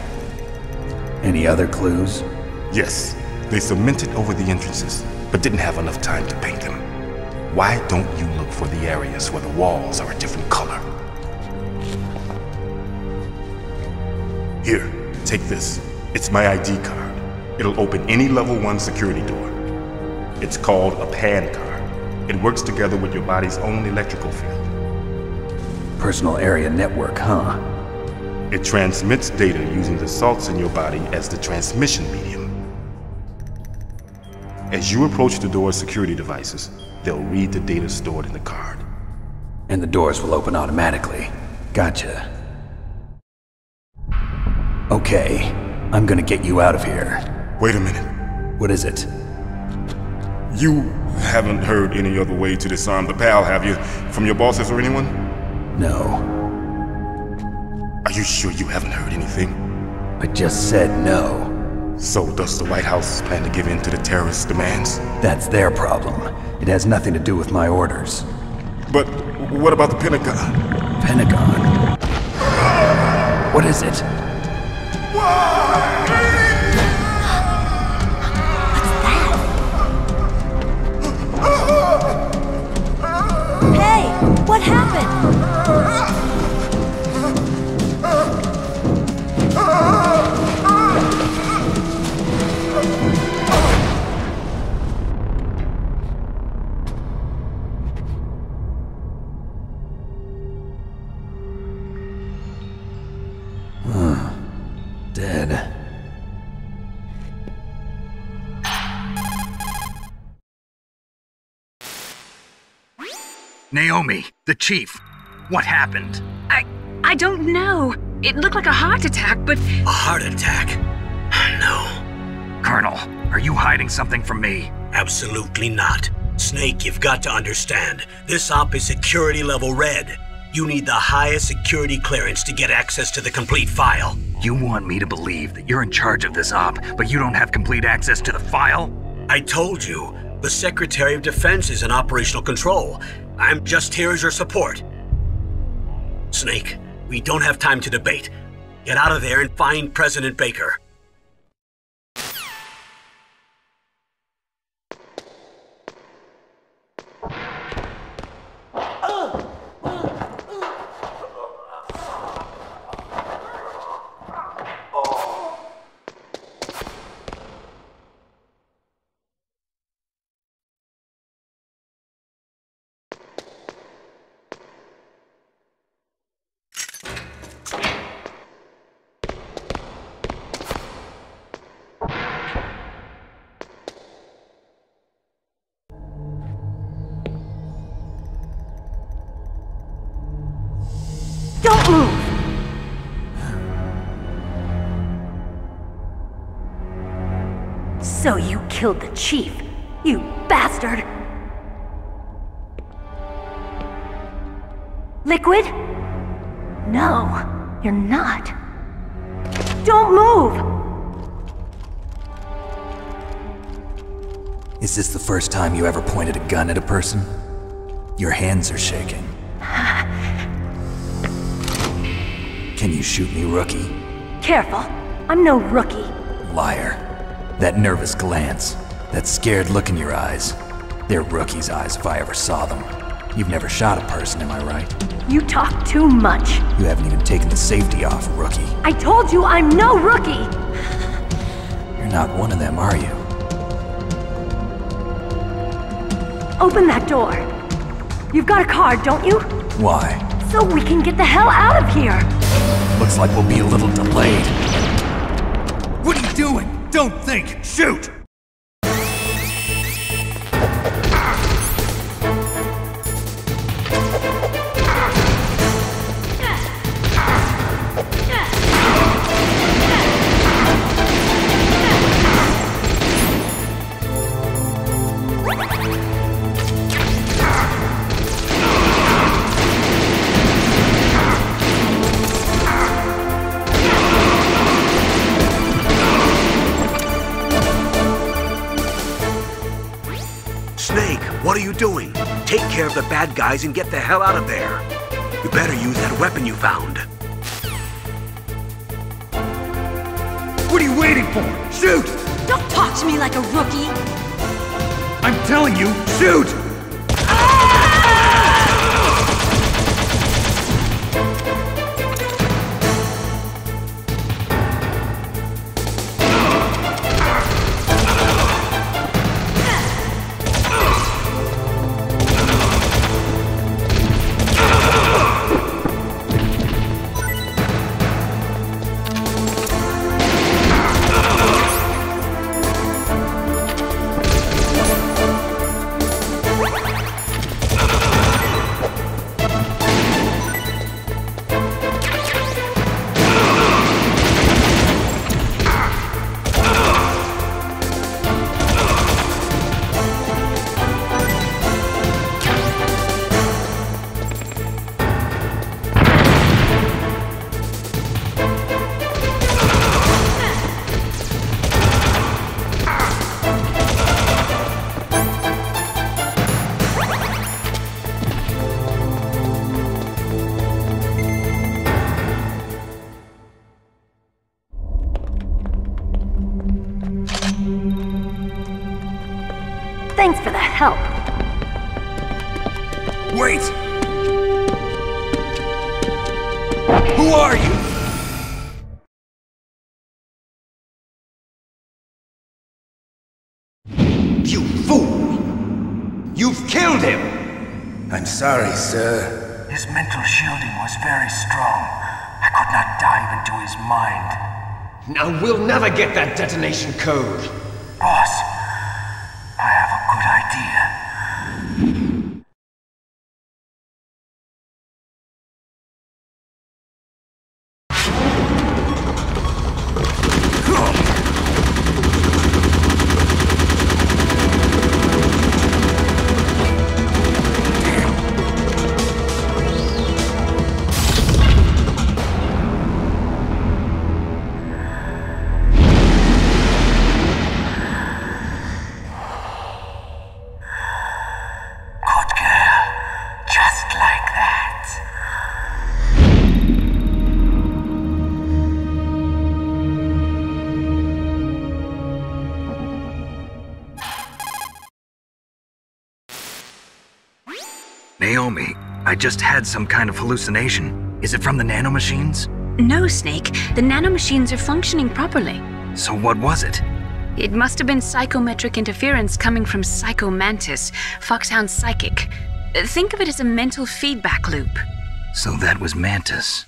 Any other clues? Yes, they cemented over the entrances, but didn't have enough time to paint them. Why don't you look for the areas where the walls are a different color? Here, take this. It's my ID card. It'll open any level 1 security door. It's called a PAN card. It works together with your body's own electrical field. Personal area network, huh? It transmits data using the salts in your body as the transmission medium. As you approach the door's security devices, they'll read the data stored in the card. And the doors will open automatically. Gotcha. Okay, I'm gonna get you out of here. Wait a minute. What is it? You haven't heard any other way to disarm the PAL, have you? From your bosses or anyone? No. Are you sure you haven't heard anything? I just said no. So does the White House plan to give in to the terrorists' demands? That's their problem. It has nothing to do with my orders. But what about the Pentagon? Pentagon? What is it? Hey, what happened? Dead. Naomi, the chief. What happened? I don't know. It looked like a heart attack, but... A heart attack? No. Colonel, are you hiding something from me? Absolutely not. Snake, you've got to understand. This op is security level red. You need the highest security clearance to get access to the complete file. You want me to believe that you're in charge of this op, but you don't have complete access to the file? I told you, the Secretary of Defense is in operational control. I'm just here as your support. Snake, we don't have time to debate. Get out of there and find President Baker. Don't move! So you killed the chief, you bastard! Liquid? No, you're not. Don't move! Is this the first time you ever pointed a gun at a person? Your hands are shaking. Can you shoot me, rookie? Careful, I'm no rookie. Liar. That nervous glance, that scared look in your eyes. They're rookie's eyes if I ever saw them. You've never shot a person, am I right? You talk too much. You haven't even taken the safety off, rookie. I told you I'm no rookie! You're not one of them, are you? Open that door. You've got a card, don't you? Why? So we can get the hell out of here! Looks like we'll be a little delayed. What are you doing? Don't think! Shoot! What are you doing? Take care of the bad guys and get the hell out of there. You better use that weapon you found. What are you waiting for? Shoot! Don't talk to me like a rookie! I'm telling you, shoot! Thanks for the help. Wait! Who are you? You fool! You've killed him! I'm sorry, sir. His mental shielding was very strong. I could not dive into his mind. Now we'll never get that detonation code. Boss, I have a good idea. Naomi, I just had some kind of hallucination. Is it from the nanomachines? No, Snake. The nanomachines are functioning properly. So what was it? It must have been psychometric interference coming from Psycho Mantis, Foxhound's psychic. Think of it as a mental feedback loop. So that was Mantis.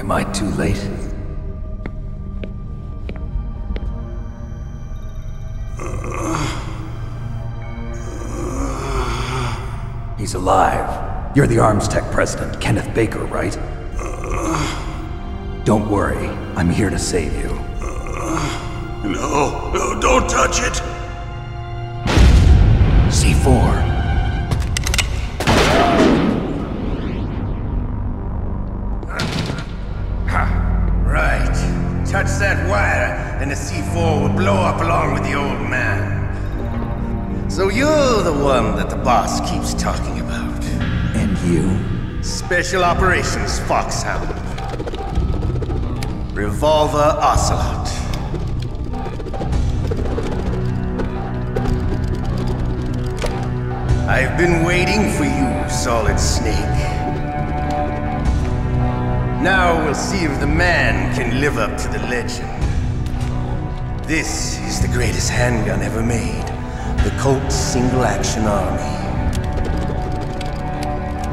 Am I too late? He's alive. You're the Arms Tech president, Kenneth Baker, right? Don't worry, I'm here to save you. No, don't touch it! C4. Right. Touch that wire, and the C4 will blow up along with the old man. So you're the one that the boss keeps talking about. And you? Special Operations Foxhound. Revolver Ocelot. I've been waiting for you, Solid Snake. Now we'll see if the man can live up to the legend. This is the greatest handgun ever made. The Colt Single Action Army.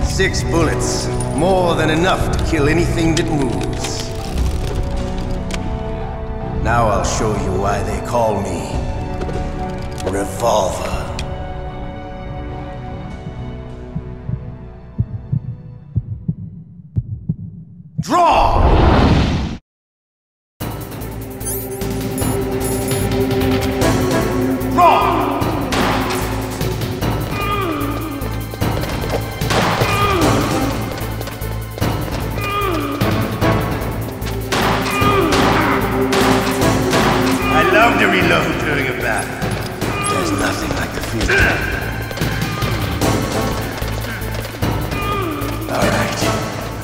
6 bullets, more than enough to kill anything that moves. Now I'll show you why they call me Revolver. Draw! To reload during a battle. There's nothing like the feeling. All right,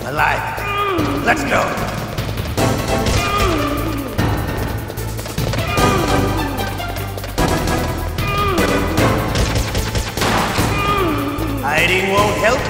I'm alive. Let's go. Hiding won't help you.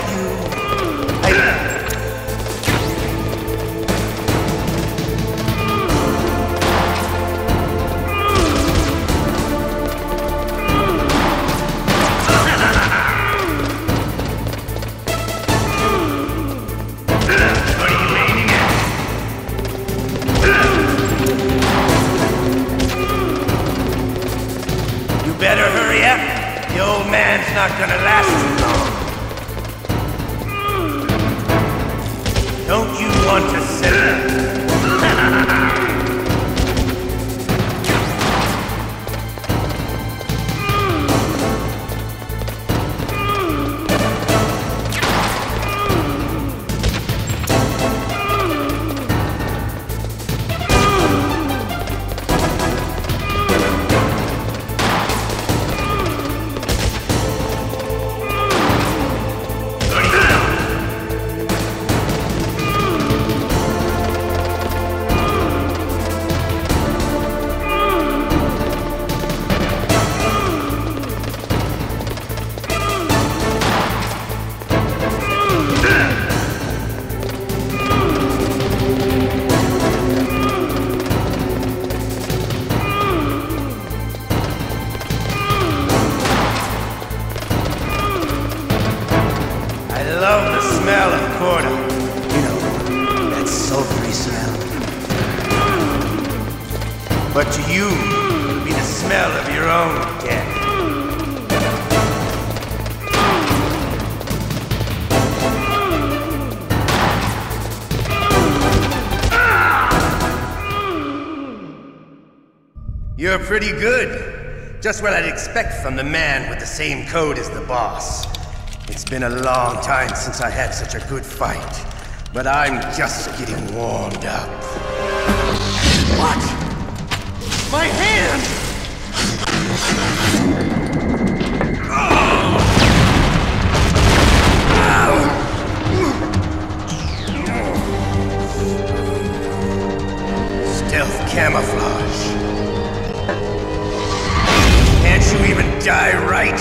Better hurry up. The old man's not gonna last too long. Don't you want to settle? But to you, it'll be the smell of your own death. You're pretty good. Just what I'd expect from the man with the same code as the boss. It's been a long time since I had such a good fight, but I'm just getting warmed up. What? My hand! Stealth camouflage. Can't you even die right?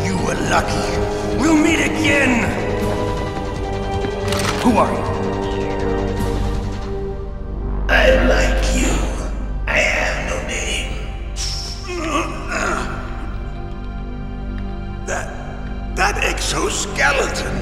You were lucky. We'll meet again! Who are you? I like you. I have no name. That exoskeleton.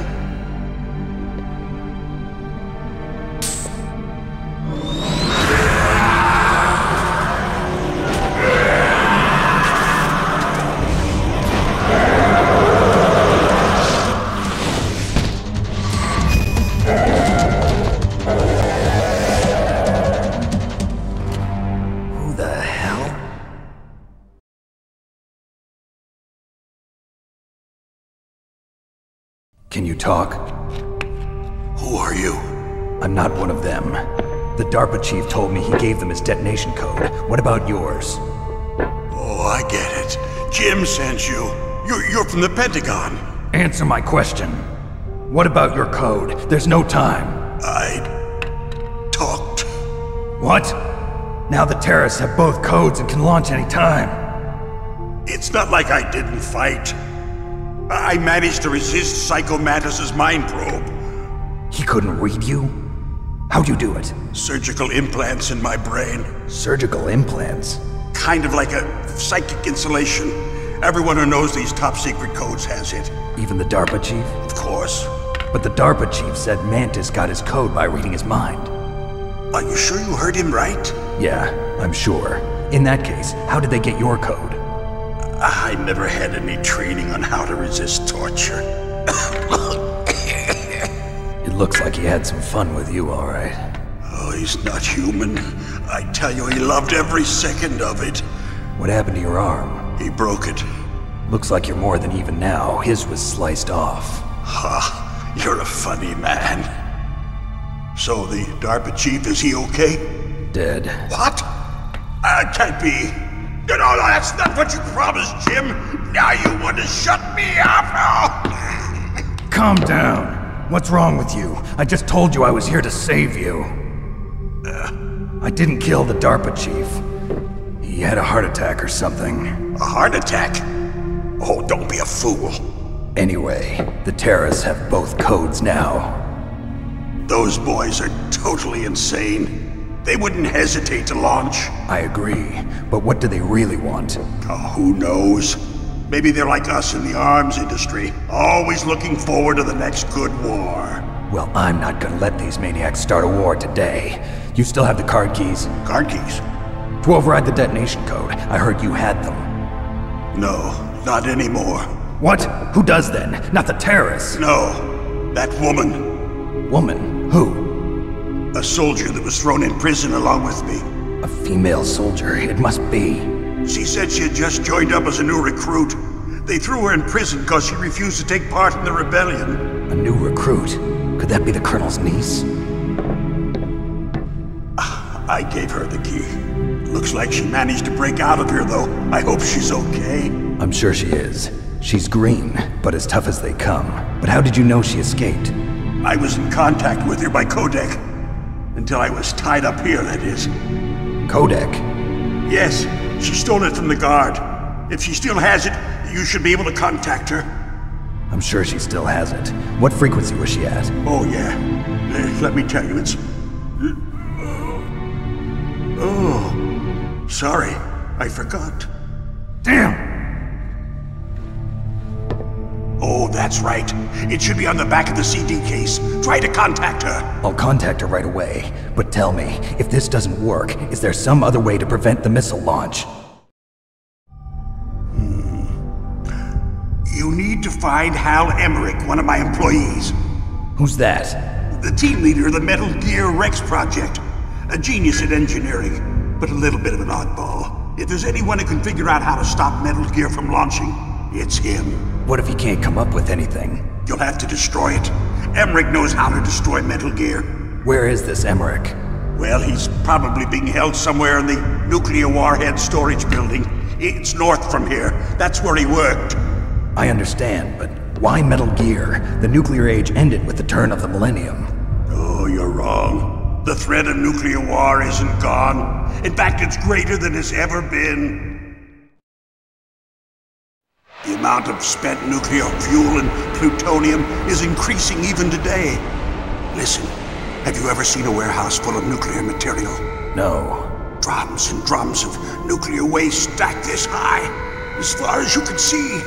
Can you talk? Who are you? I'm not one of them. The DARPA chief told me he gave them his detonation code. What about yours? Oh, I get it. Jim sent you. You're from the Pentagon. Answer my question. What about your code? There's no time. I talked. What? Now the terrorists have both codes and can launch any time. It's not like I didn't fight. I managed to resist Psycho Mantis' mind probe. He couldn't read you? How'd you do it? Surgical implants in my brain. Surgical implants? Kind of like a psychic insulation. Everyone who knows these top-secret codes has it. Even the DARPA chief? Of course. But the DARPA chief said Mantis got his code by reading his mind. Are you sure you heard him right? Yeah, I'm sure. In that case, how did they get your code? I never had any training on how to resist torture. It looks like he had some fun with you, all right. Oh, he's not human. I tell you, he loved every second of it. What happened to your arm? He broke it. Looks like you're more than even now. His was sliced off. Ha, you're a funny man. So the DARPA chief, is he okay? Dead. What? Can't be. No, that's not what you promised, Jim. Now you want to shut me up? Calm down. What's wrong with you? I just told you I was here to save you. I didn't kill the DARPA chief. He had a heart attack or something. A heart attack? Oh, don't be a fool. Anyway, the terrorists have both codes now. Those boys are totally insane. They wouldn't hesitate to launch. I agree, but what do they really want? Oh, who knows? Maybe they're like us in the arms industry, always looking forward to the next good war. Well, I'm not gonna let these maniacs start a war today. You still have the card keys? Card keys? To override the detonation code. I heard you had them. No, not anymore. What? Who does then? Not the terrorists? No, that woman. Woman? Who? A soldier that was thrown in prison along with me. A female soldier, it must be. She said she had just joined up as a new recruit. They threw her in prison because she refused to take part in the rebellion. A new recruit? Could that be the Colonel's niece? I gave her the key. Looks like she managed to break out of here, though. I hope she's okay. I'm sure she is. She's green, but as tough as they come. But how did you know she escaped? I was in contact with her by codec. Until I was tied up here, that is. Codec? Yes, she stole it from the guard. If she still has it, you should be able to contact her. I'm sure she still has it. What frequency was she at? Oh, yeah. Let me tell you, it's... Oh, sorry. I forgot. Damn! Oh, that's right. It should be on the back of the CD case. Try to contact her. I'll contact her right away. But tell me, if this doesn't work, is there some other way to prevent the missile launch? You need to find Hal Emmerich, one of my employees. Who's that? The team leader of the Metal Gear Rex project. A genius at engineering, but a little bit of an oddball. If there's anyone who can figure out how to stop Metal Gear from launching, it's him. What if he can't come up with anything? You'll have to destroy it. Emmerich knows how to destroy Metal Gear. Where is this Emmerich? Well, he's probably being held somewhere in the nuclear warhead storage building. It's north from here. That's where he worked. I understand, but why Metal Gear? The nuclear age ended with the turn of the millennium. Oh, you're wrong. The threat of nuclear war isn't gone. In fact, it's greater than it's ever been. The amount of spent nuclear fuel and plutonium is increasing even today. Listen, have you ever seen a warehouse full of nuclear material? No. Drums and drums of nuclear waste stacked this high, as far as you can see.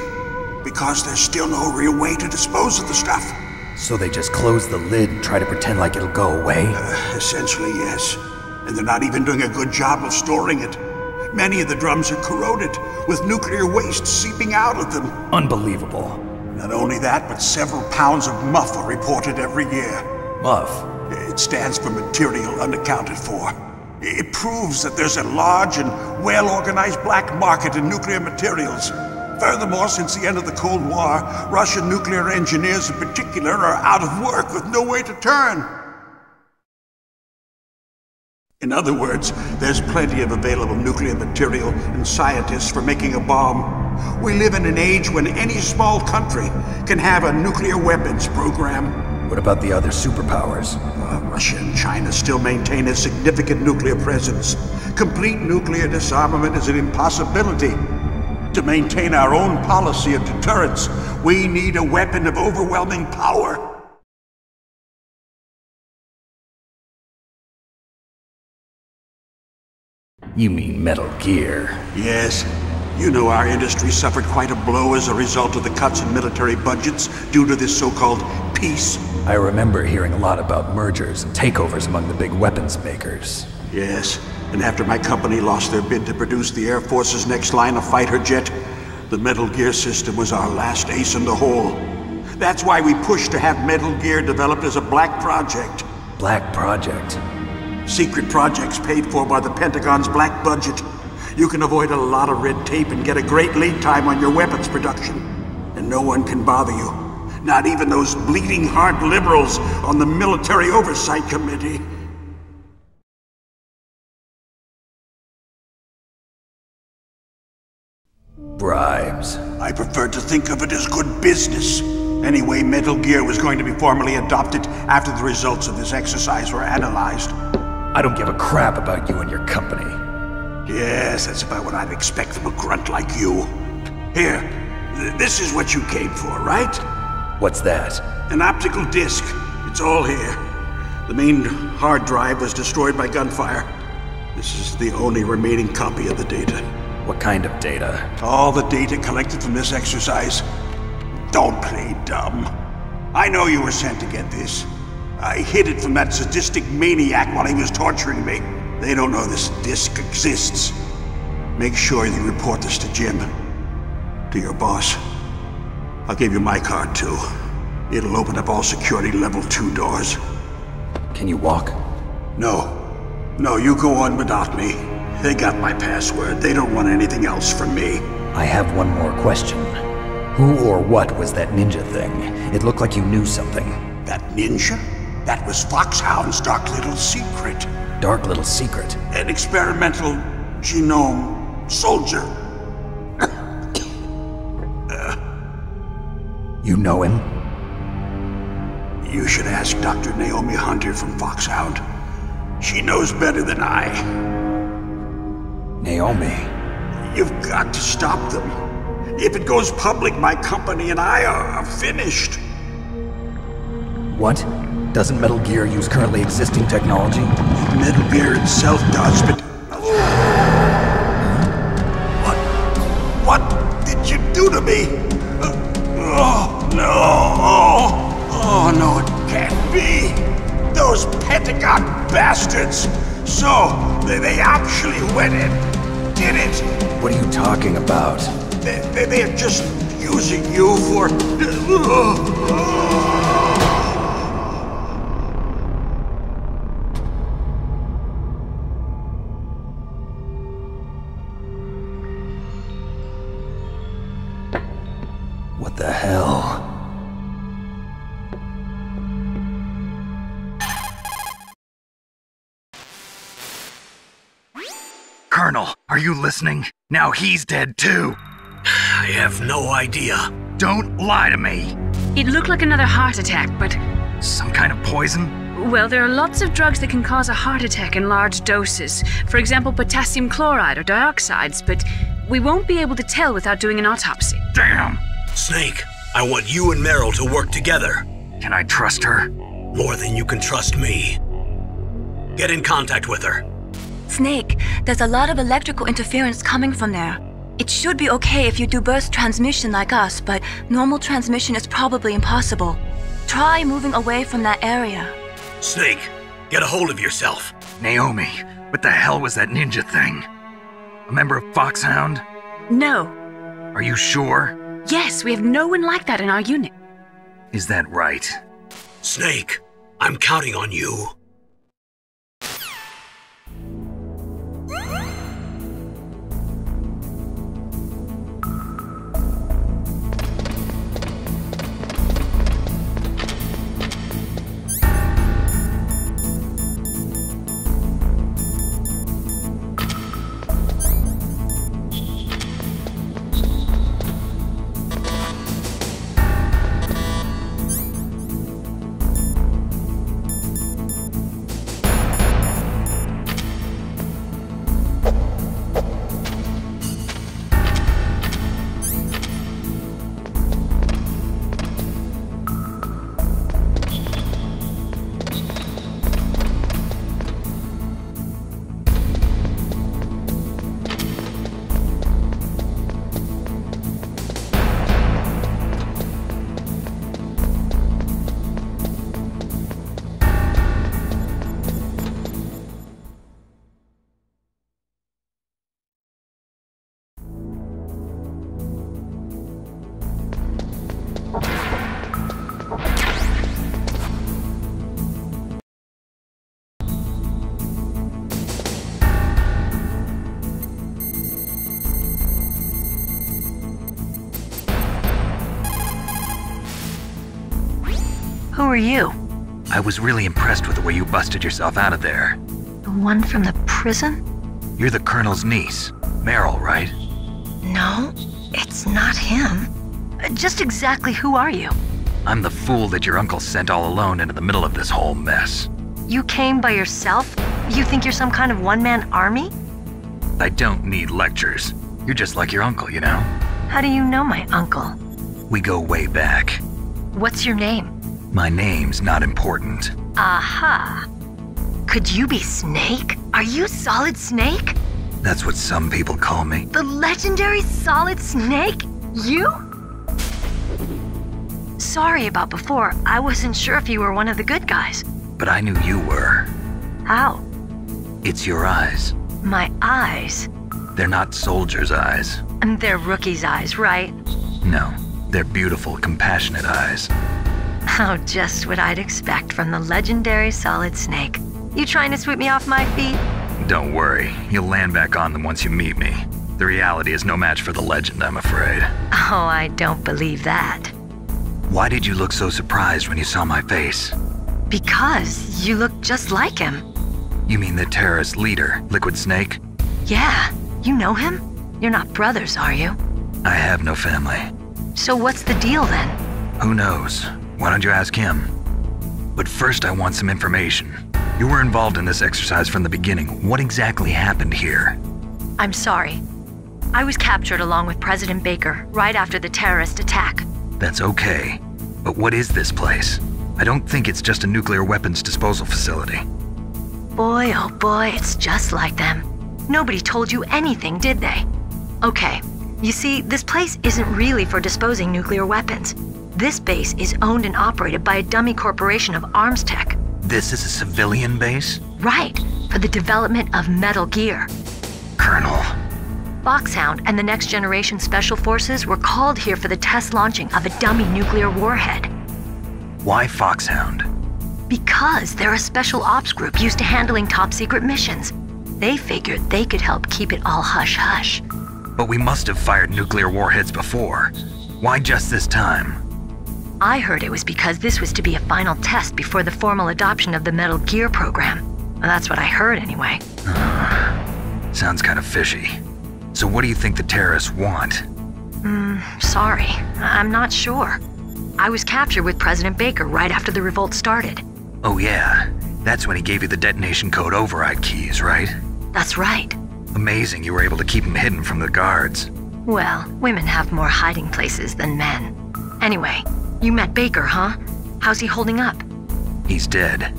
Because there's still no real way to dispose of the stuff. So they just close the lid and try to pretend like it'll go away? Essentially, yes. And they're not even doing a good job of storing it. Many of the drums are corroded, with nuclear waste seeping out of them. Unbelievable. Not only that, but several pounds of MUF are reported every year. MUF? It stands for material unaccounted for. It proves that there's a large and well-organized black market in nuclear materials. Furthermore, since the end of the Cold War, Russian nuclear engineers in particular are out of work with no way to turn. In other words, there's plenty of available nuclear material and scientists for making a bomb. We live in an age when any small country can have a nuclear weapons program. What about the other superpowers? Russia and China still maintain a significant nuclear presence. Complete nuclear disarmament is an impossibility. To maintain our own policy of deterrence, we need a weapon of overwhelming power. You mean Metal Gear? Yes. You know our industry suffered quite a blow as a result of the cuts in military budgets due to this so-called peace. I remember hearing a lot about mergers and takeovers among the big weapons makers. Yes, and after my company lost their bid to produce the Air Force's next line of fighter jet, the Metal Gear system was our last ace in the hole. That's why we pushed to have Metal Gear developed as a black project. Black project? Secret projects paid for by the Pentagon's black budget. You can avoid a lot of red tape and get a great lead time on your weapons production. And no one can bother you. Not even those bleeding heart liberals on the Military Oversight Committee. Bribes. I prefer to think of it as good business. Anyway, Metal Gear was going to be formally adopted after the results of this exercise were analyzed. I don't give a crap about you and your company. Yes, that's about what I'd expect from a grunt like you. Here, this is what you came for, right? What's that? An optical disc. It's all here. The main hard drive was destroyed by gunfire. This is the only remaining copy of the data. What kind of data? All the data collected from this exercise. Don't play dumb. I know you were sent to get this. I hid it from that sadistic maniac while he was torturing me. They don't know this disc exists. Make sure you report this to Jim. To your boss. I'll give you my card too. It'll open up all security level 2 doors. Can you walk? No. No, you go on without me. They got my password. They don't want anything else from me. I have one more question. Who or what was that ninja thing? It looked like you knew something. That ninja? That was Foxhound's dark little secret. Dark little secret? An experimental genome soldier. You know him? You should ask Dr. Naomi Hunter from Foxhound. She knows better than I. Naomi? You've got to stop them. If it goes public, my company and I are finished. What? Doesn't Metal Gear use currently existing technology? Metal Gear itself does, but... What did you do to me? Oh, no. Oh, no, it can't be. Those Pentagon bastards. So, they actually went in, did it. What are you talking about? They're just using you for... What the hell? Colonel, are you listening? Now he's dead too. I have no idea. Don't lie to me. It looked like another heart attack, but... Some kind of poison? Well, there are lots of drugs that can cause a heart attack in large doses. For example, potassium chloride or dioxides, but we won't be able to tell without doing an autopsy. Damn! Snake, I want you and Meryl to work together. Can I trust her? More than you can trust me. Get in contact with her. Snake, there's a lot of electrical interference coming from there. It should be okay if you do burst transmission like us, but normal transmission is probably impossible. Try moving away from that area. Snake, get a hold of yourself. Naomi, what the hell was that ninja thing? A member of Foxhound? No. Are you sure? Yes, we have no one like that in our unit. Is that right? Snake, I'm counting on you. are you? I was really impressed with the way you busted yourself out of there. The one from the prison? You're the Colonel's niece, Meryl, right? No, it's not him. Just exactly who are you? I'm the fool that your uncle sent all alone into the middle of this whole mess. You came by yourself? You think you're some kind of one-man army? I don't need lectures. You're just like your uncle, you know? How do you know my uncle? We go way back. What's your name? My name's not important. Aha. Could you be Snake? Are you Solid Snake? That's what some people call me. The legendary Solid Snake? You? Sorry about before. I wasn't sure if you were one of the good guys. But I knew you were. How? It's your eyes. My eyes? They're not soldiers' eyes. And they're rookies' eyes, right? No, they're beautiful, compassionate eyes. Oh, just what I'd expect from the legendary Solid Snake. You trying to sweep me off my feet? Don't worry, you'll land back on them once you meet me. The reality is no match for the legend, I'm afraid. Oh, I don't believe that. Why did you look so surprised when you saw my face? Because you look just like him. You mean the terrorist leader, Liquid Snake? Yeah, you know him? You're not brothers, are you? I have no family. So what's the deal then? Who knows? Why don't you ask him? But first I want some information. You were involved in this exercise from the beginning. What exactly happened here? I'm sorry. I was captured along with President Baker right after the terrorist attack. That's okay. But what is this place? I don't think it's just a nuclear weapons disposal facility. Boy, oh boy, it's just like them. Nobody told you anything, did they? Okay, you see, this place isn't really for disposing nuclear weapons. This base is owned and operated by a dummy corporation of arms tech. This is a civilian base? Right, for the development of Metal Gear. Colonel. Foxhound and the Next Generation Special Forces were called here for the test launching of a dummy nuclear warhead. Why Foxhound? Because they're a special ops group used to handling top-secret missions. They figured they could help keep it all hush-hush. But we must have fired nuclear warheads before. Why just this time? I heard it was because this was to be a final test before the formal adoption of the Metal Gear program. Well, that's what I heard anyway. Sounds kind of fishy. So what do you think the terrorists want? Sorry. I'm not sure. I was captured with President Baker right after the revolt started. Oh yeah, that's when he gave you the detonation code override keys, right? That's right. Amazing you were able to keep him hidden from the guards. Well, women have more hiding places than men. Anyway, you met Baker, huh? How's he holding up? He's dead.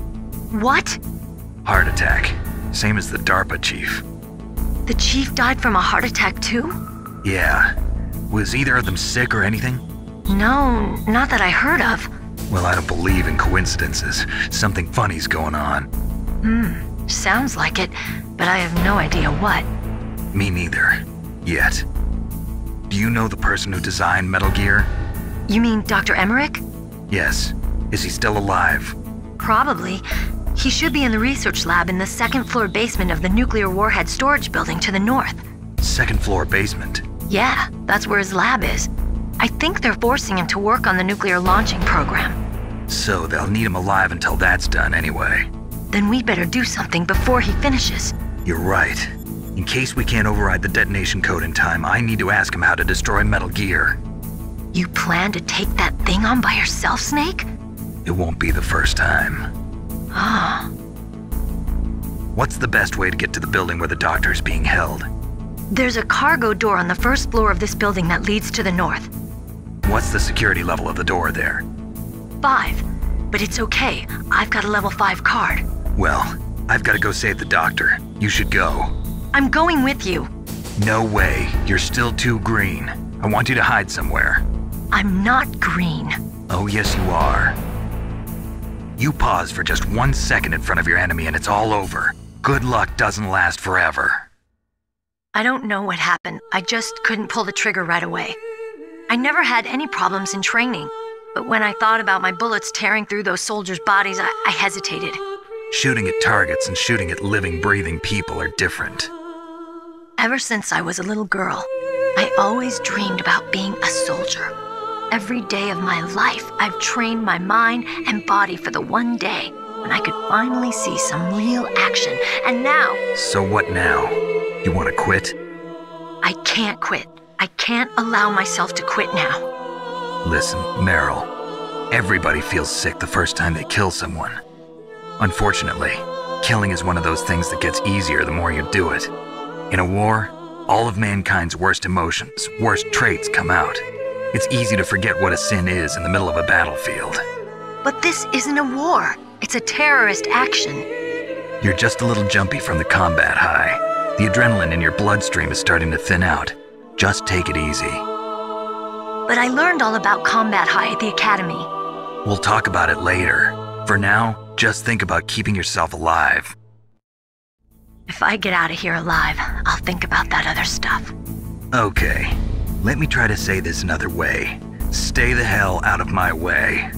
What? Heart attack. Same as the DARPA chief. The chief died from a heart attack too? Yeah. Was either of them sick or anything? No, not that I heard of. Well, I don't believe in coincidences. Something funny's going on. Sounds like it, but I have no idea what. Me neither. Yet. Do you know the person who designed Metal Gear? You mean Dr. Emmerich? Yes. Is he still alive? Probably. He should be in the research lab in the second-floor basement of the nuclear warhead storage building to the north. Second-floor basement? Yeah, that's where his lab is. I think they're forcing him to work on the nuclear launching program. So they'll need him alive until that's done anyway. Then we better do something before he finishes. You're right. In case we can't override the detonation code in time, I need to ask him how to destroy Metal Gear. You plan to take that thing on by yourself, Snake? It won't be the first time. Ah. What's the best way to get to the building where the doctor is being held? There's a cargo door on the first floor of this building that leads to the north. What's the security level of the door there? 5. But it's okay. I've got a level 5 card. Well, I've got to go save the doctor. You should go. I'm going with you. No way. You're still too green. I want you to hide somewhere. I'm not green. Oh, yes, you are. You pause for just 1 second in front of your enemy and it's all over. Good luck doesn't last forever. I don't know what happened. I just couldn't pull the trigger right away. I never had any problems in training, but when I thought about my bullets tearing through those soldiers' bodies, I hesitated. Shooting at targets and shooting at living, breathing people are different. Ever since I was a little girl, I always dreamed about being a soldier. Every day of my life, I've trained my mind and body for the one day when I could finally see some real action, and now... So what now? You want to quit? I can't quit. I can't allow myself to quit now. Listen, Meryl, everybody feels sick the first time they kill someone. Unfortunately, killing is one of those things that gets easier the more you do it. In a war, all of mankind's worst emotions, worst traits come out. It's easy to forget what a sin is in the middle of a battlefield. But this isn't a war. It's a terrorist action. You're just a little jumpy from the combat high. The adrenaline in your bloodstream is starting to thin out. Just take it easy. But I learned all about combat high at the academy. We'll talk about it later. For now, just think about keeping yourself alive. If I get out of here alive, I'll think about that other stuff. Okay, let me try to say this another way. Stay the hell out of my way.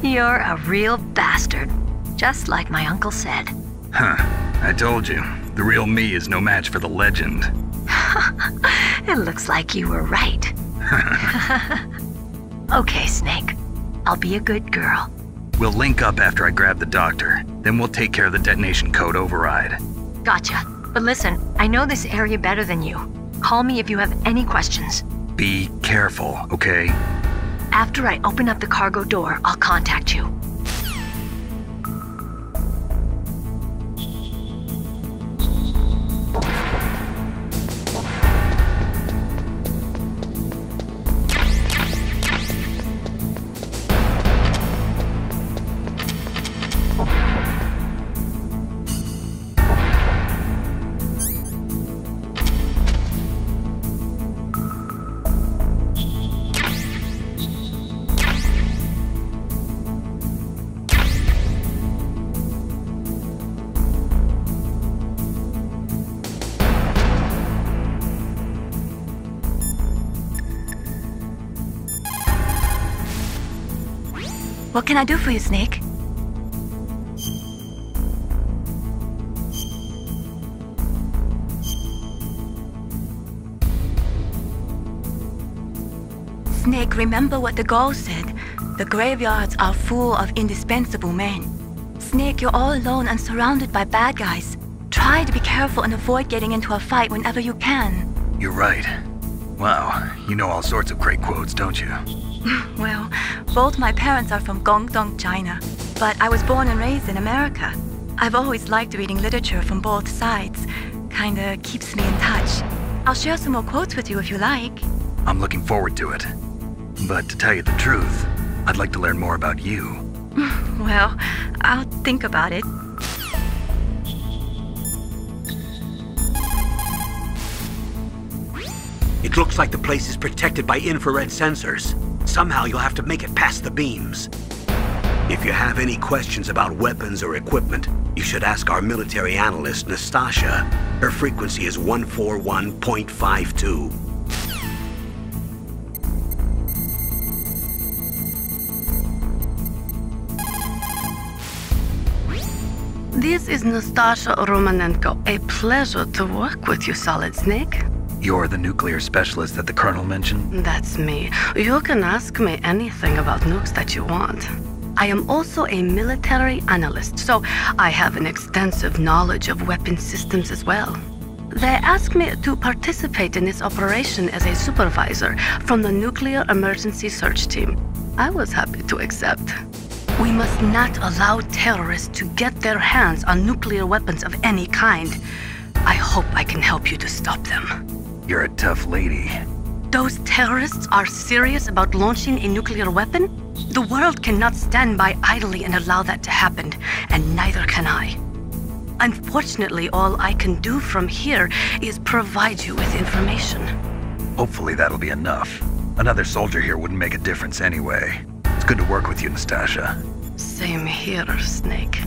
You're a real bastard, just like my uncle said. Huh, I told you, the real me is no match for the legend. It looks like you were right. Okay, Snake. I'll be a good girl. We'll link up after I grab the doctor. Then we'll take care of the detonation code override. Gotcha. But listen, I know this area better than you. Call me if you have any questions. Be careful, okay? After I open up the cargo door, I'll contact you. What can I do for you, Snake? Snake, remember what the Gauls said. The graveyards are full of indispensable men. Snake, you're all alone and surrounded by bad guys. Try to be careful and avoid getting into a fight whenever you can. You're right. Wow, you know all sorts of great quotes, don't you? Well, both my parents are from Guangdong, China, but I was born and raised in America. I've always liked reading literature from both sides. Kinda keeps me in touch. I'll share some more quotes with you if you like. I'm looking forward to it. But to tell you the truth, I'd like to learn more about you. Well, I'll think about it. It looks like the place is protected by infrared sensors. Somehow you'll have to make it past the beams. If you have any questions about weapons or equipment, you should ask our military analyst, Nastasha. Her frequency is 141.52. This is Nastasha Romanenko. A pleasure to work with you, Solid Snake. You're the nuclear specialist that the Colonel mentioned? That's me. You can ask me anything about nukes that you want. I am also a military analyst, so I have an extensive knowledge of weapon systems as well. They asked me to participate in this operation as a supervisor from the Nuclear Emergency Search Team. I was happy to accept. We must not allow terrorists to get their hands on nuclear weapons of any kind. I hope I can help you to stop them. You're a tough lady. Those terrorists are serious about launching a nuclear weapon? The world cannot stand by idly and allow that to happen, and neither can I. Unfortunately, all I can do from here is provide you with information. Hopefully that'll be enough. Another soldier here wouldn't make a difference anyway. It's good to work with you, Nastasha. Same here, Snake.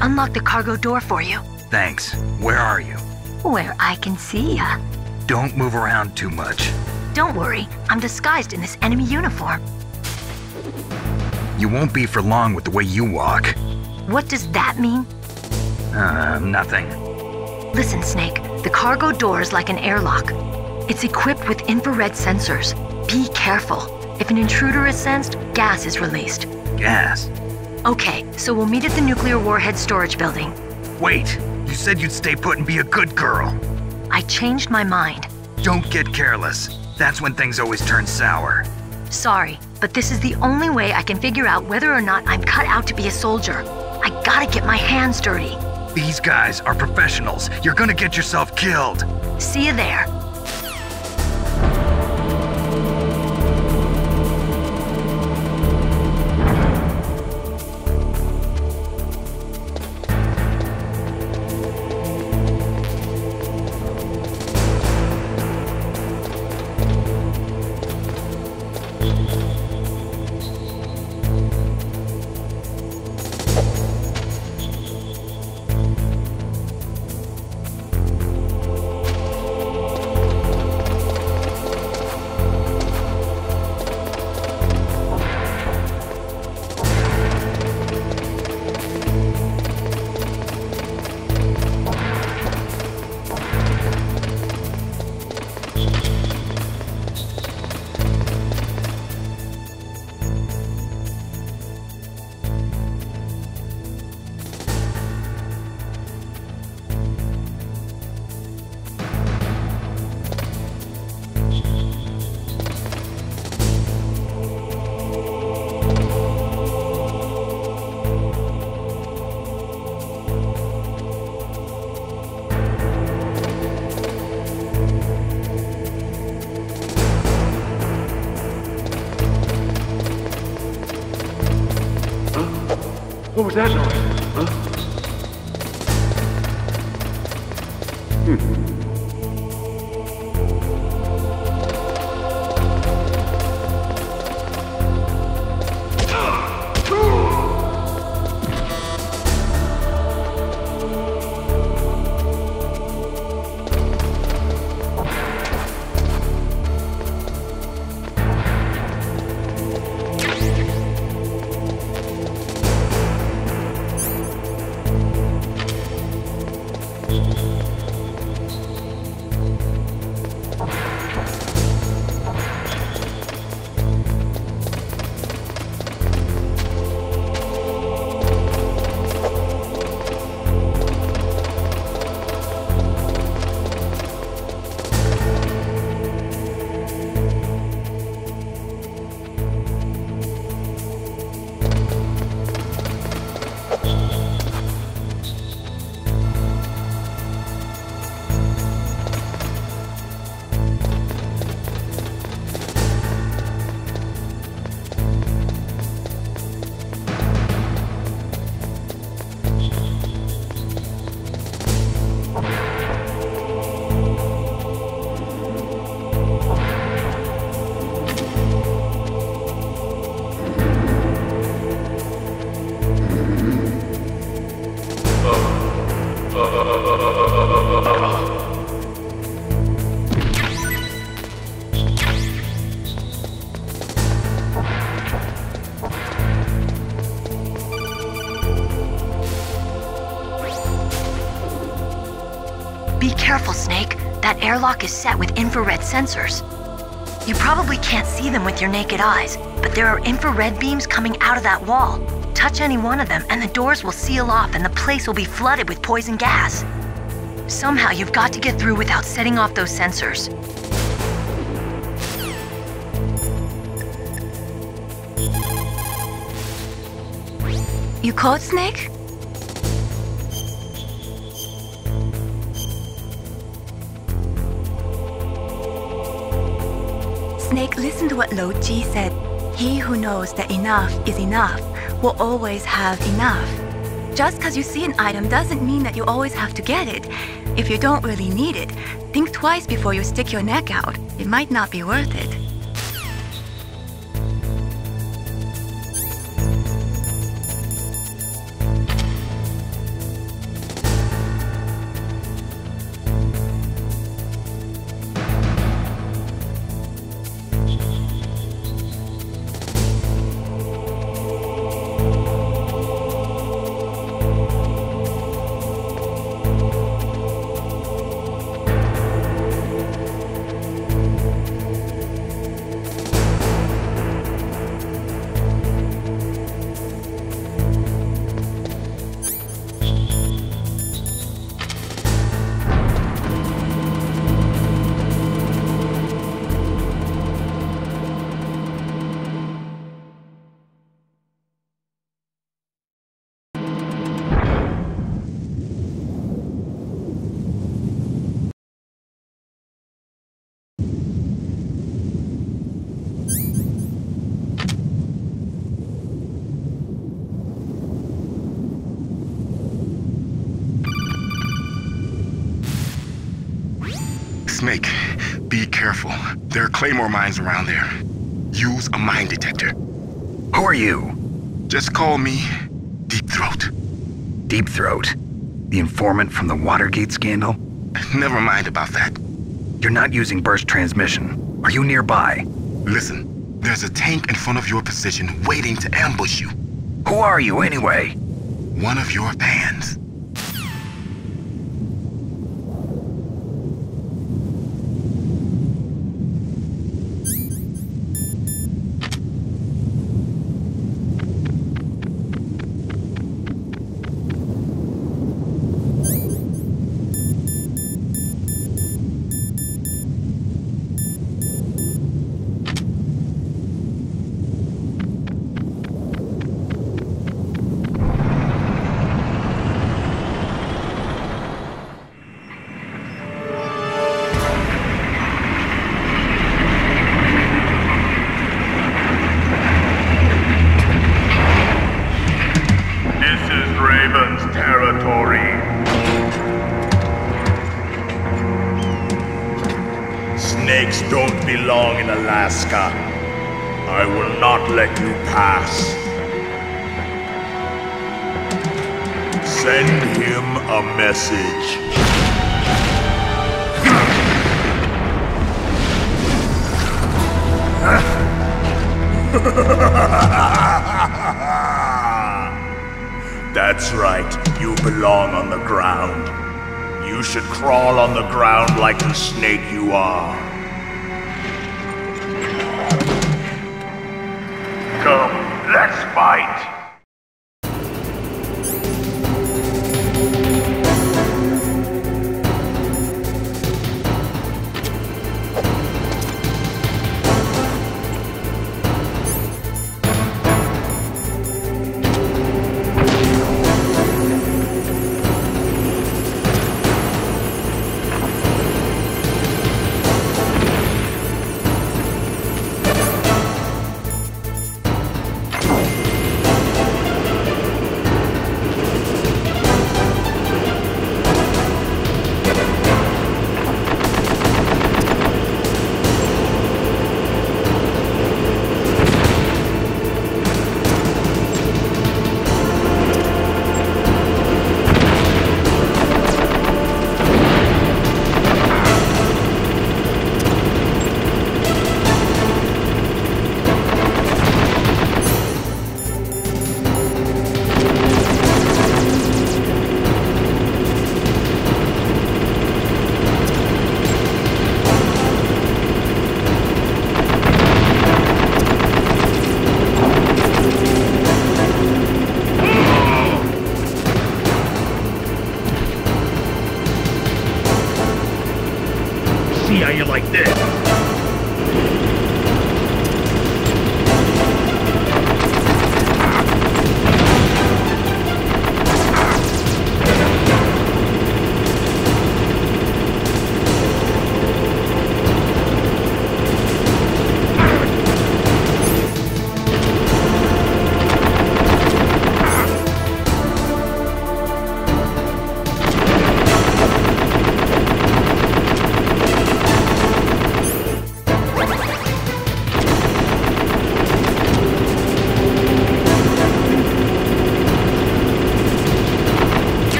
I unlocked the cargo door for you. Thanks. Where are you? Where I can see ya. Don't move around too much. Don't worry, I'm disguised in this enemy uniform. You won't be for long with the way you walk. What does that mean? Nothing. Listen, Snake, the cargo door is like an airlock. It's equipped with infrared sensors. Be careful. If an intruder is sensed, gas is released. Gas? Okay, so we'll meet at the nuclear warhead storage building. Wait, you said you'd stay put and be a good girl. I changed my mind. Don't get careless. That's when things always turn sour. Sorry, but this is the only way I can figure out whether or not I'm cut out to be a soldier. I gotta get my hands dirty. These guys are professionals. You're gonna get yourself killed. See you there. What was that noise? Huh? Be careful, Snake. That airlock is set with infrared sensors. You probably can't see them with your naked eyes, but there are infrared beams coming out of that wall. Touch any one of them and the doors will seal off and the place will be flooded with poison gas. Somehow you've got to get through without setting off those sensors. You called, Snake? Snake, listen to what Lo Ji said. He who knows that enough is enough will always have enough. Just because you see an item doesn't mean that you always have to get it. If you don't really need it, think twice before you stick your neck out. It might not be worth it. Snake, be careful. There are claymore mines around there. Use a mine detector. Who are you? Just call me Deep Throat. Deep Throat? The informant from the Watergate scandal? Never mind about that. You're not using burst transmission. Are you nearby? Listen, there's a tank in front of your position waiting to ambush you. Who are you anyway? One of your fans. Snakes don't belong in Alaska. I will not let you pass. Send him a message. That's right, you belong on the ground. You should crawl on the ground like the snake you are. Come, let's fight!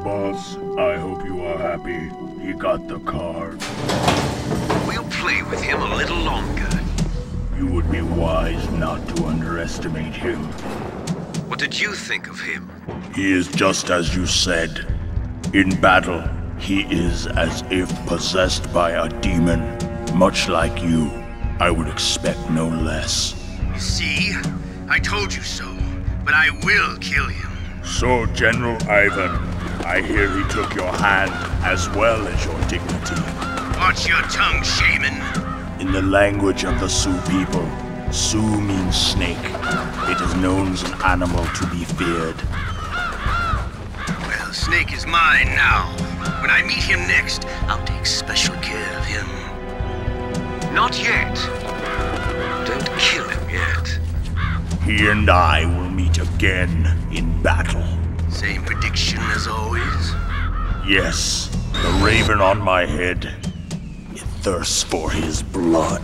Boss, I hope you are happy. He got the card. We'll play with him a little longer. You would be wise not to underestimate him. What did you think of him? He is just as you said. In battle, he is as if possessed by a demon. Much like you, I would expect no less. See? I told you so, but I will kill him. So, General Ivan, I hear he took your hand as well as your dignity. Watch your tongue, shaman. In the language of the Sioux people, Sioux means snake. It is known as an animal to be feared. Well, Snake is mine now. When I meet him next, I'll take special care of him. Not yet. Don't kill him yet. He and I will meet again in battle. Same prediction as always? Yes, the raven on my head. It thirsts for his blood.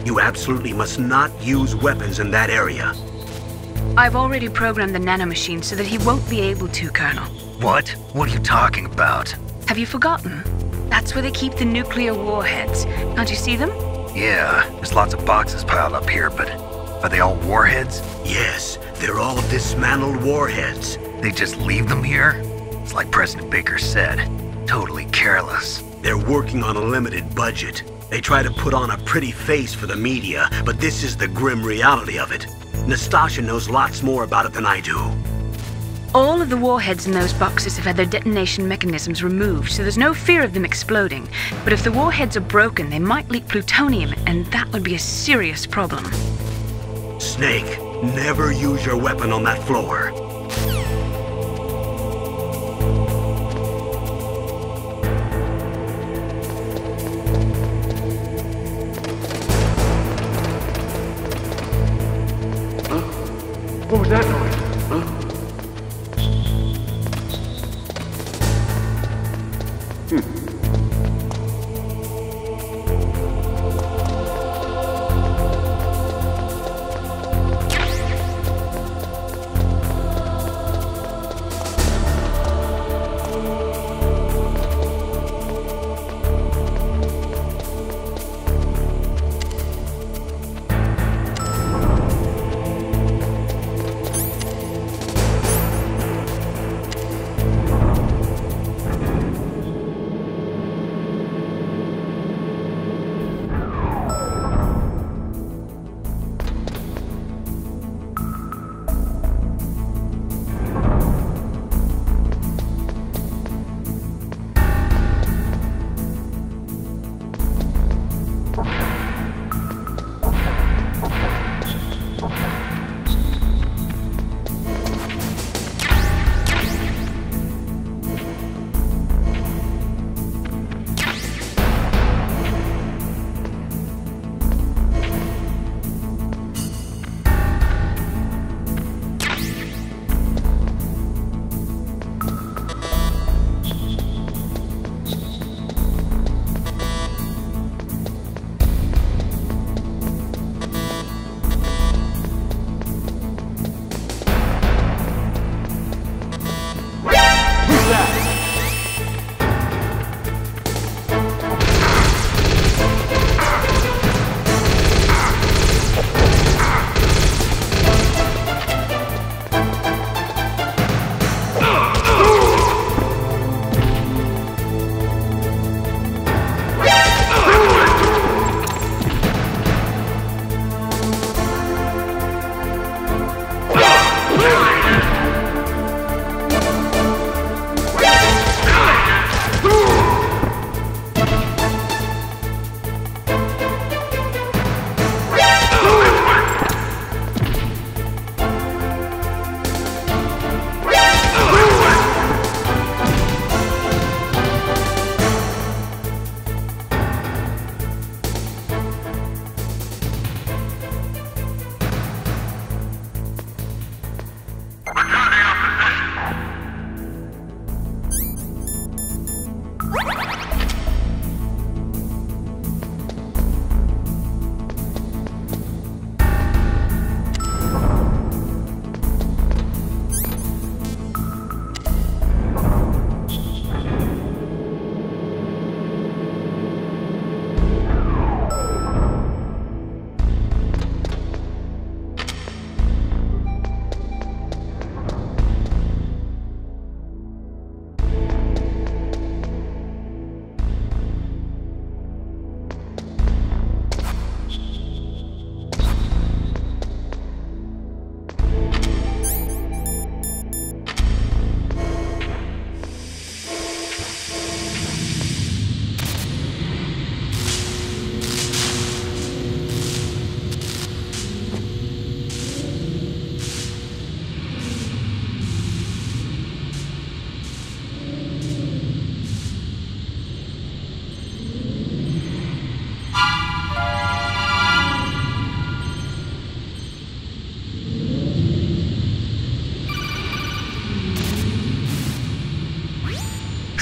You absolutely must not use weapons in that area. I've already programmed the nanomachine so that he won't be able to, Colonel. What? What are you talking about? Have you forgotten? That's where they keep the nuclear warheads. Can't you see them? Yeah, there's lots of boxes piled up here, but are they all warheads? Yes, they're all dismantled warheads. They just leave them here? It's like President Baker said, totally careless. They're working on a limited budget. They try to put on a pretty face for the media, but this is the grim reality of it. Nastasha knows lots more about it than I do. All of the warheads in those boxes have had their detonation mechanisms removed, so there's no fear of them exploding. But if the warheads are broken, they might leak plutonium, and that would be a serious problem. Snake, never use your weapon on that floor. What was that noise?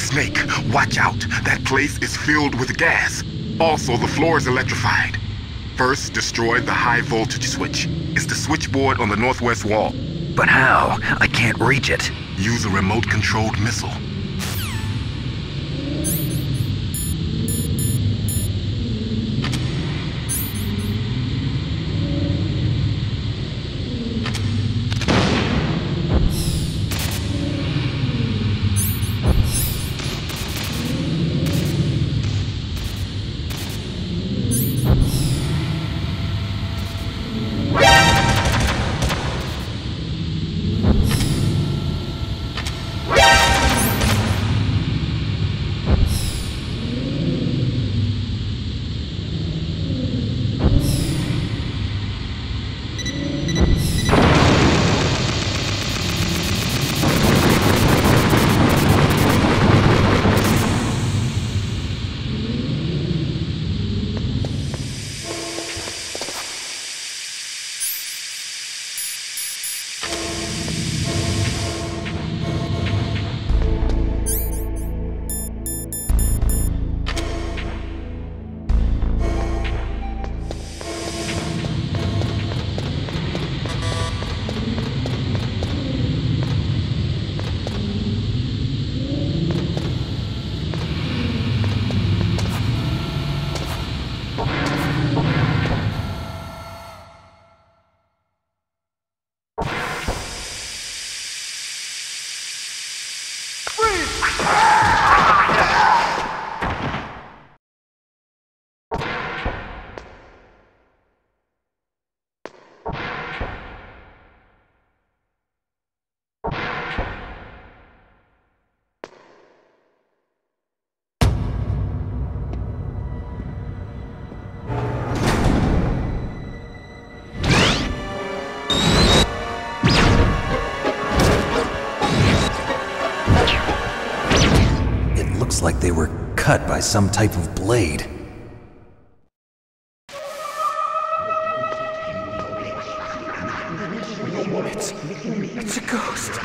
Snake, watch out. That place is filled with gas. Also, the floor is electrified. First, destroy the high voltage switch. It's the switchboard on the northwest wall. But how? I can't reach it. Use a remote-controlled missile. Like they were cut by some type of blade. It's a ghost.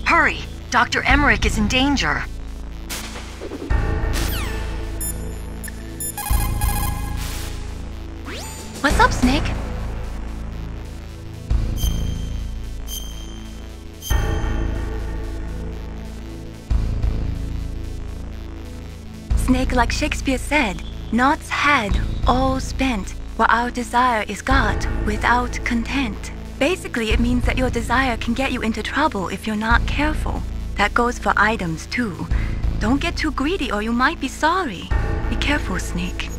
Hurry! Dr. Emmerich is in danger. What's up, Snake? Snake, like Shakespeare said, naught's had, all spent, while our desire is got without content. Basically, it means that your desire can get you into trouble if you're not careful. That goes for items, too. Don't get too greedy or you might be sorry. Be careful, Snake.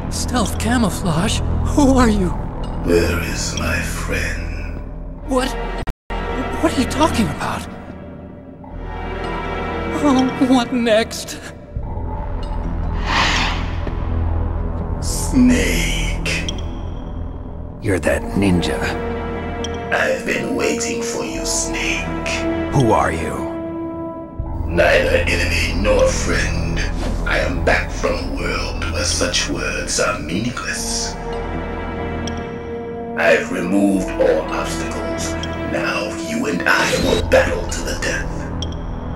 Stealth camouflage? Who are you? Where is my friend? What are you talking about? Oh, what next? Snake. You're that ninja. I've been waiting for you, Snake. Who are you? Neither enemy nor friend. I am back from a world where However, such words are meaningless. I've removed all obstacles. Now you and I will battle to the death.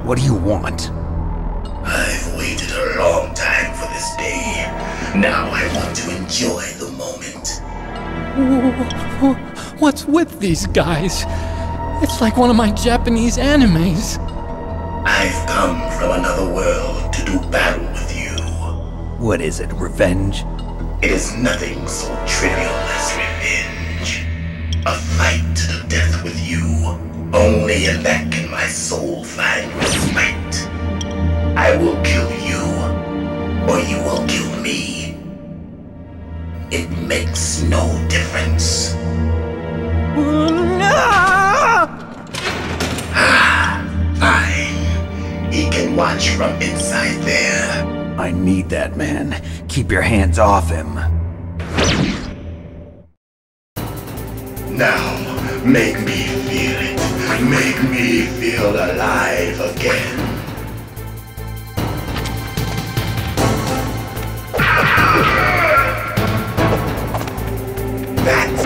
What do you want? I've waited a long time for this day. Now I want to enjoy the moment. What's with these guys? It's like one of my Japanese animes. I've come from another world to do battle with you. What is it, revenge? It is nothing so trivial as revenge. A fight to the death with you. Only in that can my soul find respite. I will kill you, or you will kill me. It makes no difference. Fine. He can watch from inside there. I need that man. Keep your hands off him. Now, make me feel it. Make me feel alive again. That's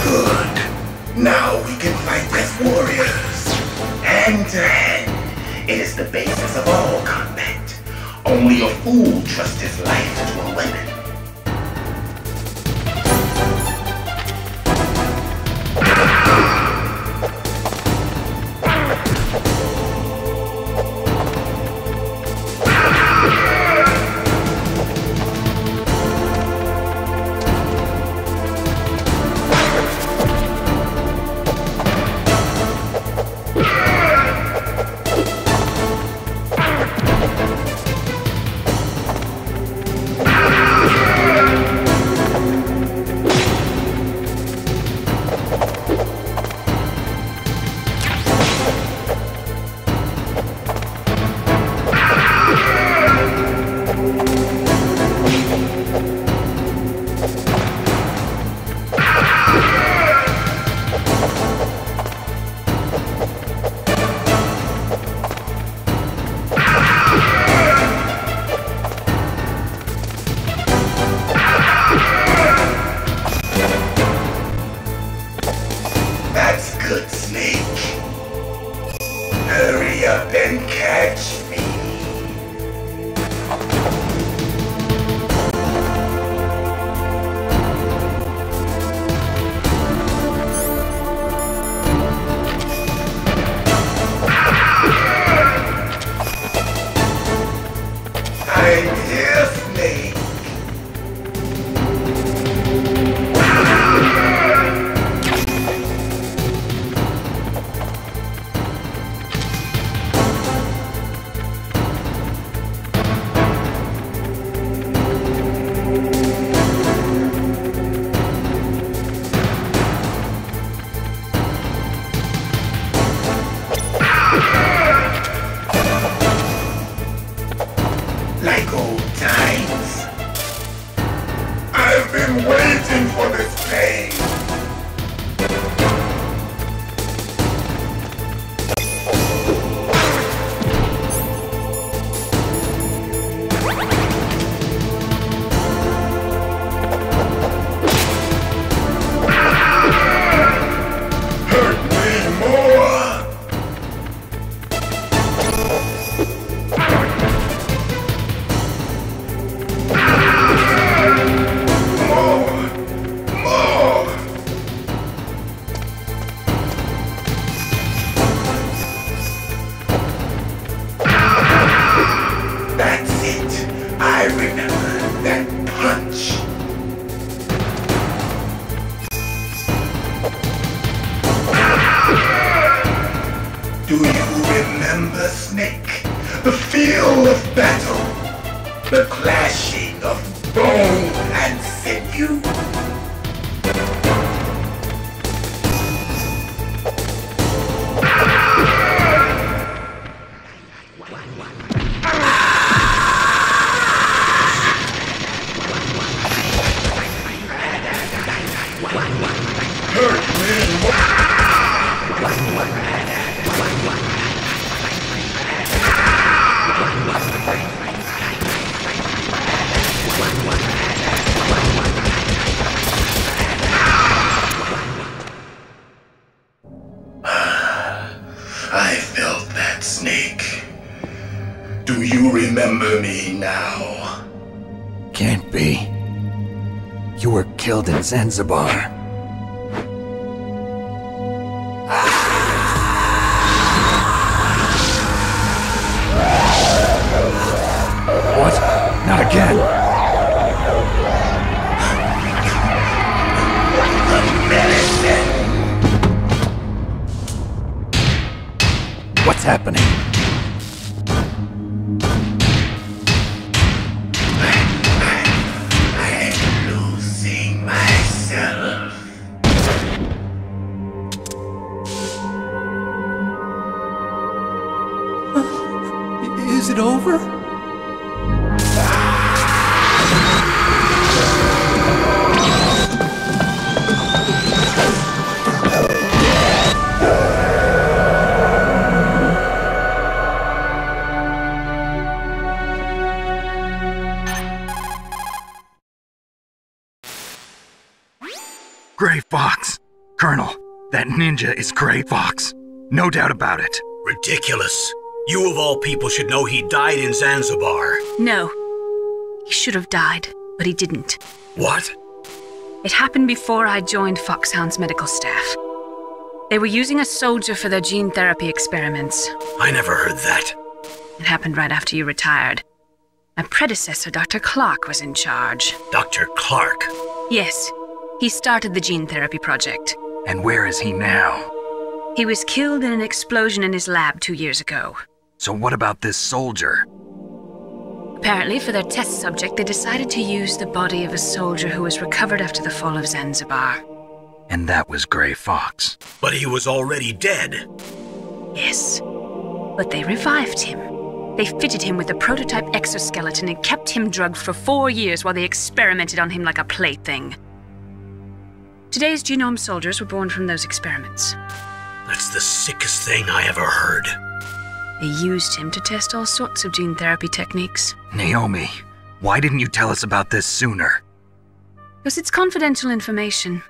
good. Now we can fight as warriors. Hand to hand. It is the basis of all combat. Only a fool trusts his life to a weapon. Do you remember me now? Can't be. You were killed in Zanzibar. What? Not again! What's happening? I'm losing myself. Is it over? Gray Fox! Colonel, that ninja is Gray Fox. No doubt about it. Ridiculous. You of all people should know he died in Zanzibar. No. He should have died, but he didn't. What? It happened before I joined Foxhound's medical staff. They were using a soldier for their gene therapy experiments. I never heard that. It happened right after you retired. My predecessor, Dr. Clark, was in charge. Dr. Clark? Yes. He started the gene therapy project. And where is he now? He was killed in an explosion in his lab 2 years ago. So what about this soldier? Apparently, for their test subject, they decided to use the body of a soldier who was recovered after the fall of Zanzibar. And that was Gray Fox. But he was already dead. Yes. But they revived him. They fitted him with a prototype exoskeleton and kept him drugged for 4 years while they experimented on him like a plaything. Today's genome soldiers were born from those experiments. That's the sickest thing I ever heard. They used him to test all sorts of gene therapy techniques. Naomi, why didn't you tell us about this sooner? Because it's confidential information.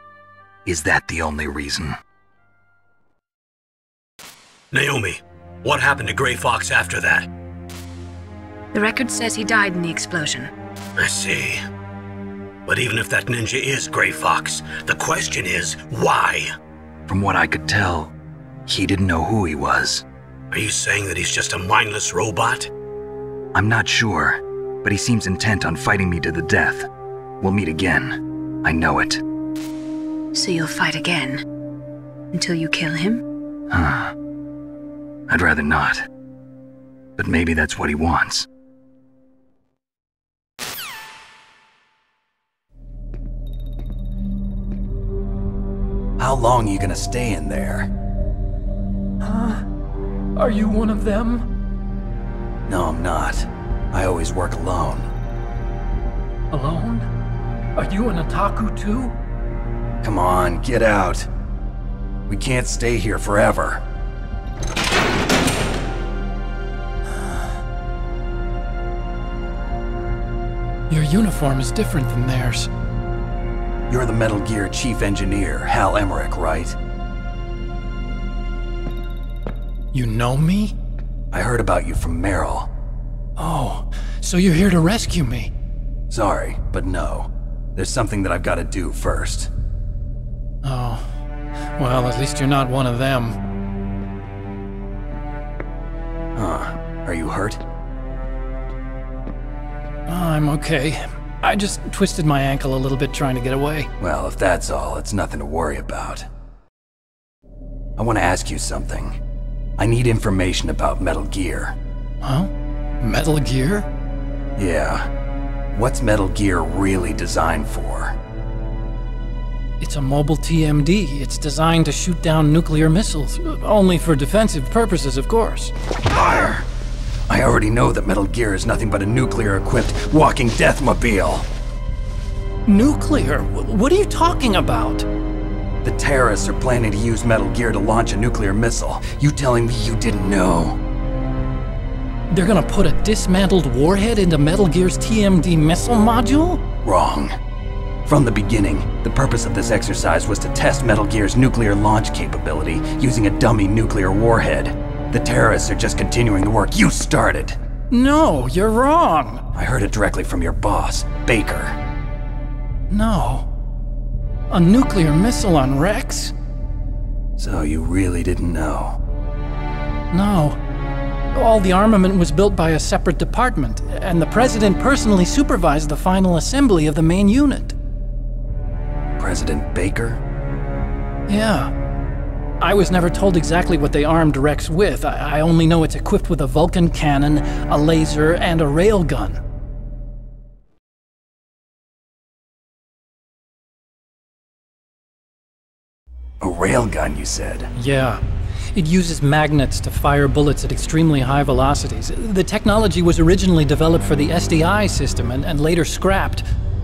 Is that the only reason? Naomi, what happened to Gray Fox after that? The record says he died in the explosion. I see. But even if that ninja is Gray Fox, the question is, why? From what I could tell, he didn't know who he was. Are you saying that he's just a mindless robot? I'm not sure, but he seems intent on fighting me to the death. We'll meet again. I know it. So you'll fight again? Until you kill him? I'd rather not. But maybe that's what he wants. How long are you gonna stay in there? Are you one of them? No, I'm not. I always work alone. Alone? Are you an otaku too? Come on, get out. We can't stay here forever. Your uniform is different than theirs. You're the Metal Gear Chief Engineer, Hal Emmerich, right? You know me? I heard about you from Meryl. Oh, so you're here to rescue me? Sorry, but no. There's something that I've got to do first. Oh, well, at least you're not one of them. Huh. Are you hurt? I'm okay. I just twisted my ankle a little bit trying to get away. Well, if that's all, it's nothing to worry about. I want to ask you something. I need information about Metal Gear. Huh? Metal Gear? Yeah. What's Metal Gear really designed for? It's a mobile TMD. It's designed to shoot down nuclear missiles. Only for defensive purposes, of course. Liar! I already know that Metal Gear is nothing but a nuclear-equipped walking deathmobile. Nuclear? What are you talking about? The terrorists are planning to use Metal Gear to launch a nuclear missile. You telling me you didn't know? They're gonna put a dismantled warhead into Metal Gear's TMD missile module? Wrong. From the beginning, the purpose of this exercise was to test Metal Gear's nuclear launch capability using a dummy nuclear warhead. The terrorists are just continuing the work you started. No, you're wrong. I heard it directly from your boss, Baker. No. A nuclear missile on Rex? So you really didn't know? No. All the armament was built by a separate department, and the President personally supervised the final assembly of the main unit. President Baker? Yeah. I was never told exactly what they armed Rex with. I only know it's equipped with a Vulcan cannon, a laser, and a railgun. A railgun, you said? Yeah. It uses magnets to fire bullets at extremely high velocities. The technology was originally developed for the SDI system and later scrapped.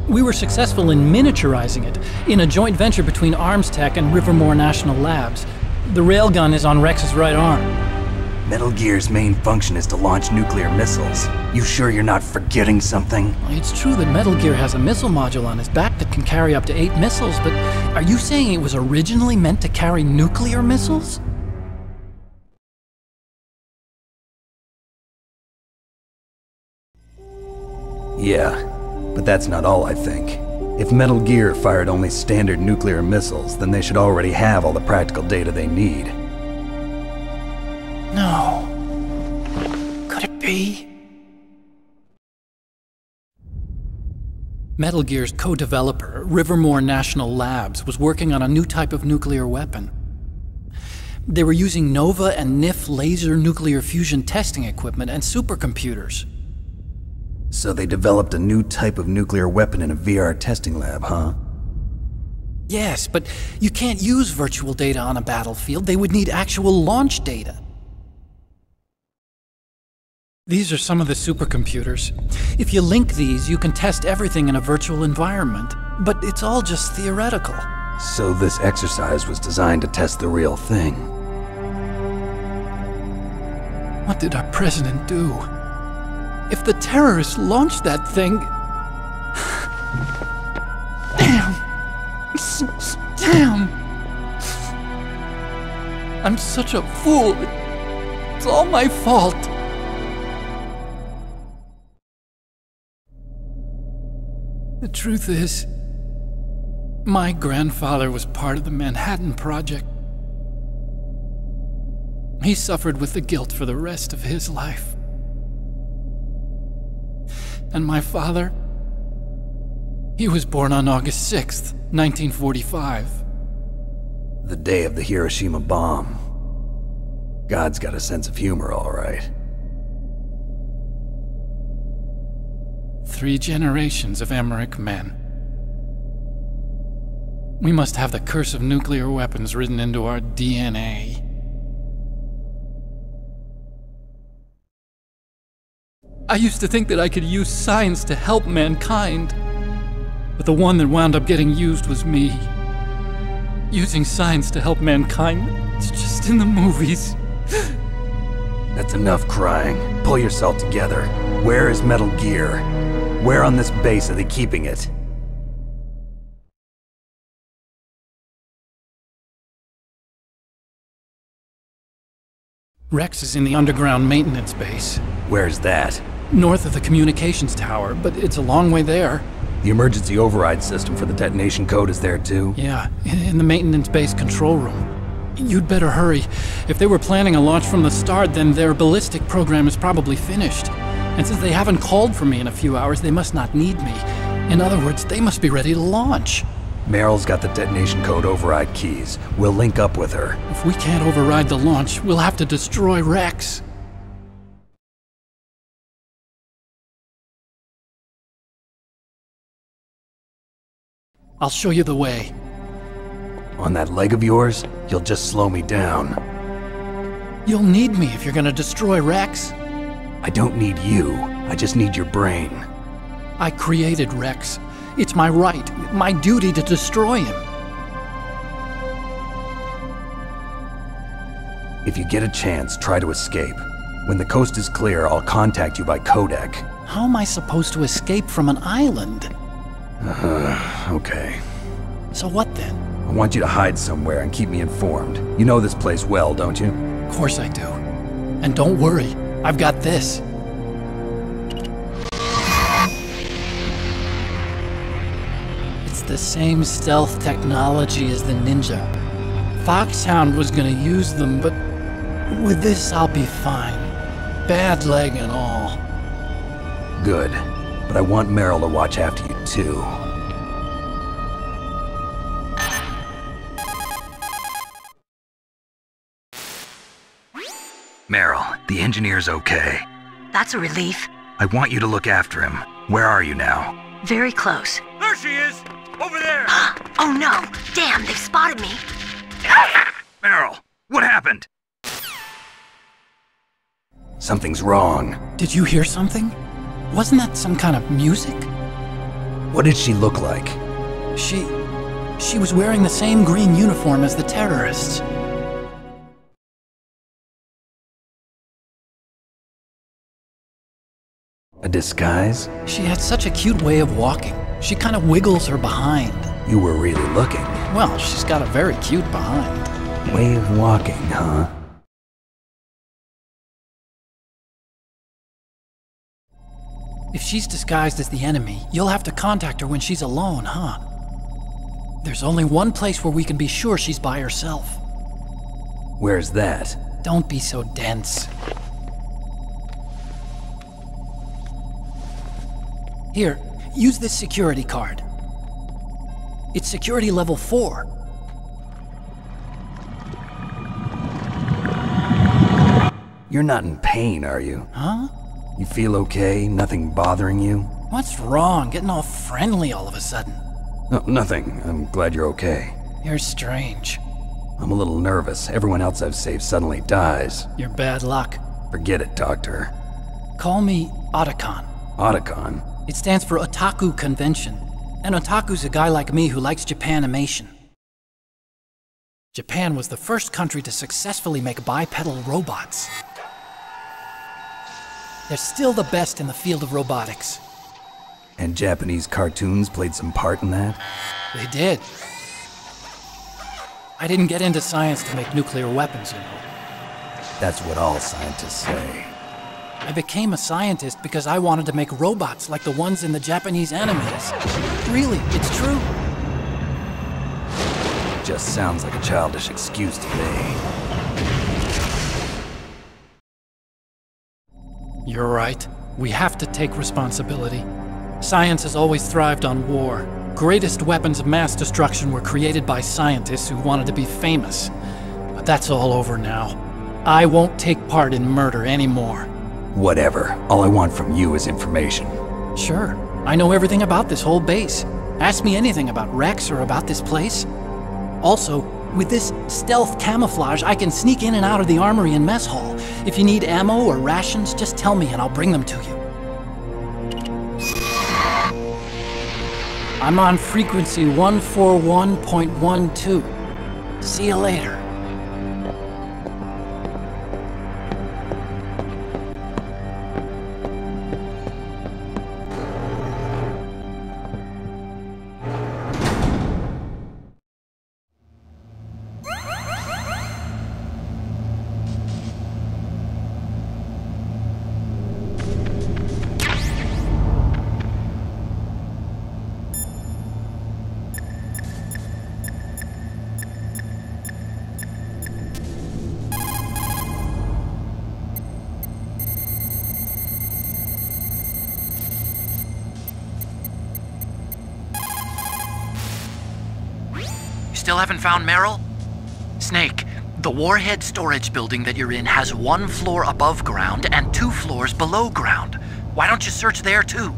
We were successful in miniaturizing it, in a joint venture between Armstech and Rivermore National Labs. The railgun is on Rex's right arm. Metal Gear's main function is to launch nuclear missiles. You sure you're not forgetting something? It's true that Metal Gear has a missile module on his back that can carry up to 8 missiles, but are you saying it was originally meant to carry nuclear missiles? Yeah, but that's not all I think. If Metal Gear fired only standard nuclear missiles, then they should already have all the practical data they need. No. Could it be? Metal Gear's co-developer, Rivermore National Labs, was working on a new type of nuclear weapon. They were using NOVA and NIF laser nuclear fusion testing equipment and supercomputers. So they developed a new type of nuclear weapon in a VR testing lab, huh? Yes, but you can't use virtual data on a battlefield. They would need actual launch data. These are some of the supercomputers. If you link these, you can test everything in a virtual environment. But it's all just theoretical. So this exercise was designed to test the real thing. What did our president do? If the terrorists launched that thing... Damn! Damn! I'm such a fool. It's all my fault. The truth is, my grandfather was part of the Manhattan Project. He suffered with the guilt for the rest of his life. And my father, he was born on August 6th, 1945. The day of the Hiroshima bomb. God's got a sense of humor, all right. 3 generations of Emmerich men. We must have the curse of nuclear weapons written into our DNA. I used to think that I could use science to help mankind, but the one that wound up getting used was me. Using science to help mankind, it's just in the movies. That's enough crying. Pull yourself together. Where is Metal Gear? Where on this base are they keeping it? Rex is in the underground maintenance base. Where's that? North of the communications tower, but it's a long way there. The emergency override system for the detonation code is there too? Yeah, in the maintenance base control room. You'd better hurry. If they were planning a launch from the start, then their ballistic program is probably finished. And since they haven't called for me in a few hours, they must not need me. In other words, they must be ready to launch. Meryl's got the detonation code override keys. We'll link up with her. If we can't override the launch, we'll have to destroy Rex. I'll show you the way. On that leg of yours, you'll just slow me down. You'll need me if you're gonna destroy Rex. I don't need you. I just need your brain. I created Rex. It's my right, my duty to destroy him. If you get a chance, try to escape. When the coast is clear, I'll contact you by codec. How am I supposed to escape from an island? Okay. So what then? I want you to hide somewhere and keep me informed. You know this place well, don't you? Of course I do. And don't worry, I've got this. the same stealth technology as the Ninja. Foxhound was gonna use them, but with this I'll be fine. Bad leg and all. Good. But I want Meryl to watch after you, too. Meryl, the engineer's okay. That's a relief. I want you to look after him. Where are you now? Very close. There she is! Over there! Oh no! Damn, they've spotted me! Meryl, what happened? Something's wrong. Did you hear something? Wasn't that some kind of music? What did she look like? She was wearing the same green uniform as the terrorists. A disguise? She had such a cute way of walking. She kind of wiggles her behind. You were really looking. Well, she's got a very cute behind. Way of walking, huh? If she's disguised as the enemy, you'll have to contact her when she's alone, huh? There's only one place where we can be sure she's by herself. Where's that? Don't be so dense. Here, use this security card. It's security level 4. You're not in pain, are you? Huh? You feel okay? Nothing bothering you? What's wrong? Getting all friendly all of a sudden. No, nothing. I'm glad you're okay. You're strange. I'm a little nervous. Everyone else I've saved suddenly dies. You're bad luck. Forget it, Doctor. Call me Otacon. Otacon? It stands for Otaku Convention. An otaku's a guy like me who likes Japanimation. Japan was the first country to successfully make bipedal robots. They're still the best in the field of robotics. And Japanese cartoons played some part in that? They did. I didn't get into science to make nuclear weapons, you know. That's what all scientists say. I became a scientist because I wanted to make robots like the ones in the Japanese animes. Really, it's true. Just sounds like a childish excuse to me. You're right. We have to take responsibility. Science has always thrived on war. Greatest weapons of mass destruction were created by scientists who wanted to be famous. But that's all over now. I won't take part in murder anymore. Whatever. All I want from you is information. Sure. I know everything about this whole base. Ask me anything about Rex or about this place. Also, with this stealth camouflage, I can sneak in and out of the armory and mess hall. If you need ammo or rations, just tell me and I'll bring them to you. I'm on frequency 141.12. See you later. Still haven't found Meryl? Snake, the warhead storage building that you're in has 1 floor above ground and 2 floors below ground. Why don't you search there too?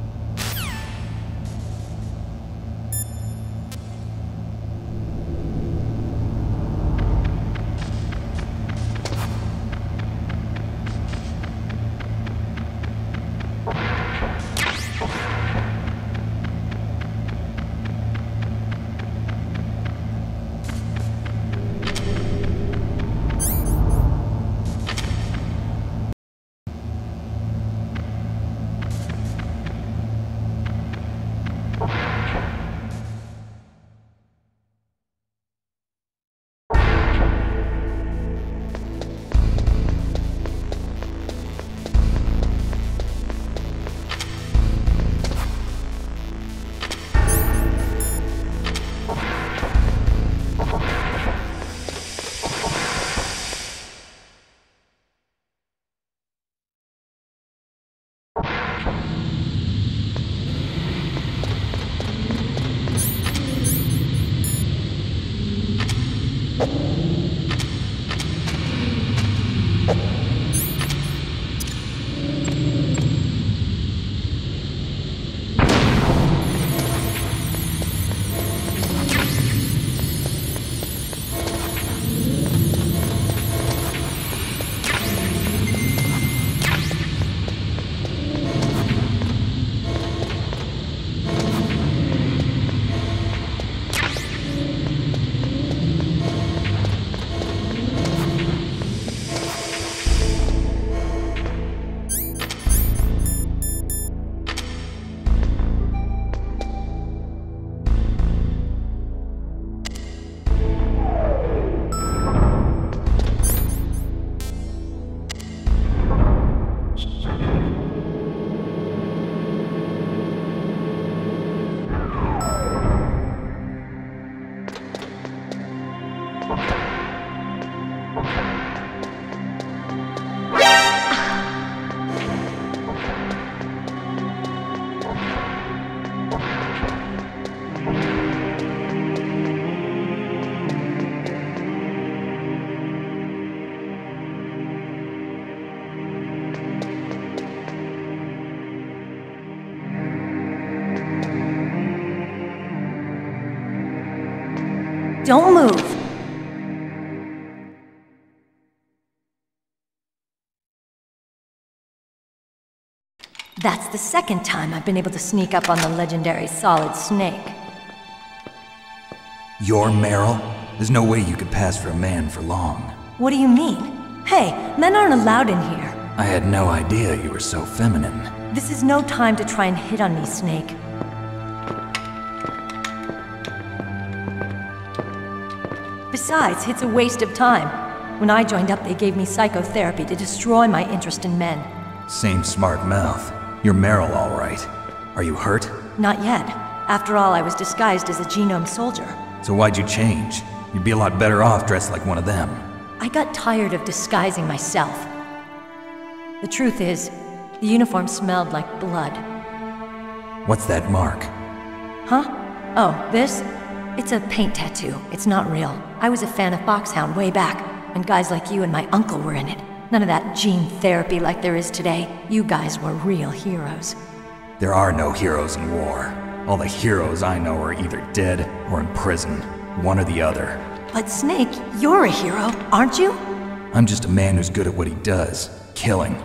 Don't move. That's the second time I've been able to sneak up on the legendary Solid Snake. You're Meryl? There's no way you could pass for a man for long. What do you mean? Hey, men aren't allowed in here. I had no idea you were so feminine. This is no time to try and hit on me, Snake. Besides, it's a waste of time. When I joined up, they gave me psychotherapy to destroy my interest in men. Same smart mouth. You're Meryl, all right. Are you hurt? Not yet. After all, I was disguised as a genome soldier. So why'd you change? You'd be a lot better off dressed like one of them. I got tired of disguising myself. The truth is, the uniform smelled like blood. What's that mark? Huh? Oh, this? It's a paint tattoo. It's not real. I was a fan of Foxhound way back, when guys like you and my uncle were in it. None of that gene therapy like there is today. You guys were real heroes. There are no heroes in war. All the heroes I know are either dead or in prison. One or the other. But Snake, you're a hero, aren't you? I'm just a man who's good at what he does. Killing.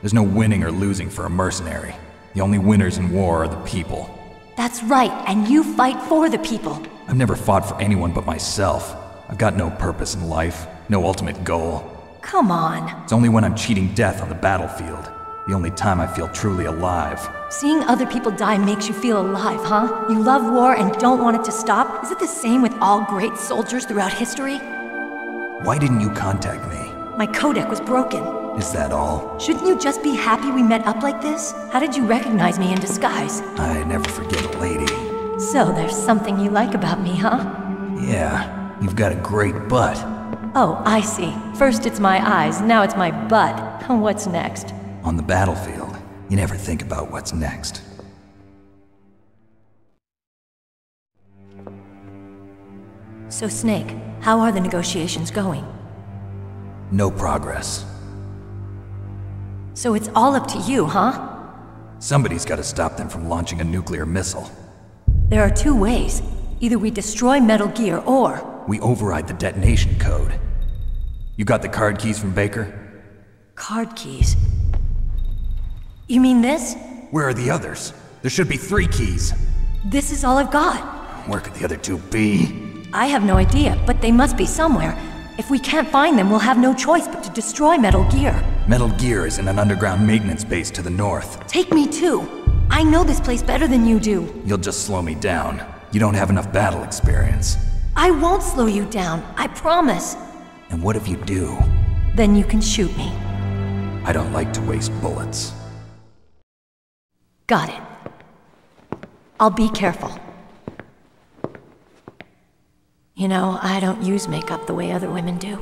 There's no winning or losing for a mercenary. The only winners in war are the people. That's right, and you fight for the people. I've never fought for anyone but myself. I've got no purpose in life, no ultimate goal. Come on. It's only when I'm cheating death on the battlefield. The only time I feel truly alive. Seeing other people die makes you feel alive, huh? You love war and don't want it to stop? Is it the same with all great soldiers throughout history? Why didn't you contact me? My codec was broken. Is that all? Shouldn't you just be happy we met up like this? How did you recognize me in disguise? I never forget a lady. So there's something you like about me, huh? Yeah, you've got a great butt. Oh, I see. First it's my eyes, now it's my butt. What's next? On the battlefield, you never think about what's next. So Snake, how are the negotiations going? No progress. So it's all up to you, huh? Somebody's got to stop them from launching a nuclear missile. There are two ways. Either we destroy Metal Gear, or... we override the detonation code. You got the card keys from Baker? Card keys? You mean this? Where are the others? There should be 3 keys. This is all I've got. Where could the other 2 be? I have no idea, but they must be somewhere. If we can't find them, we'll have no choice but to destroy Metal Gear. Metal Gear is in an underground maintenance base to the north. Take me too. I know this place better than you do. You'll just slow me down. You don't have enough battle experience. I won't slow you down, I promise. And what if you do? Then you can shoot me. I don't like to waste bullets. Got it. I'll be careful. You know, I don't use makeup the way other women do.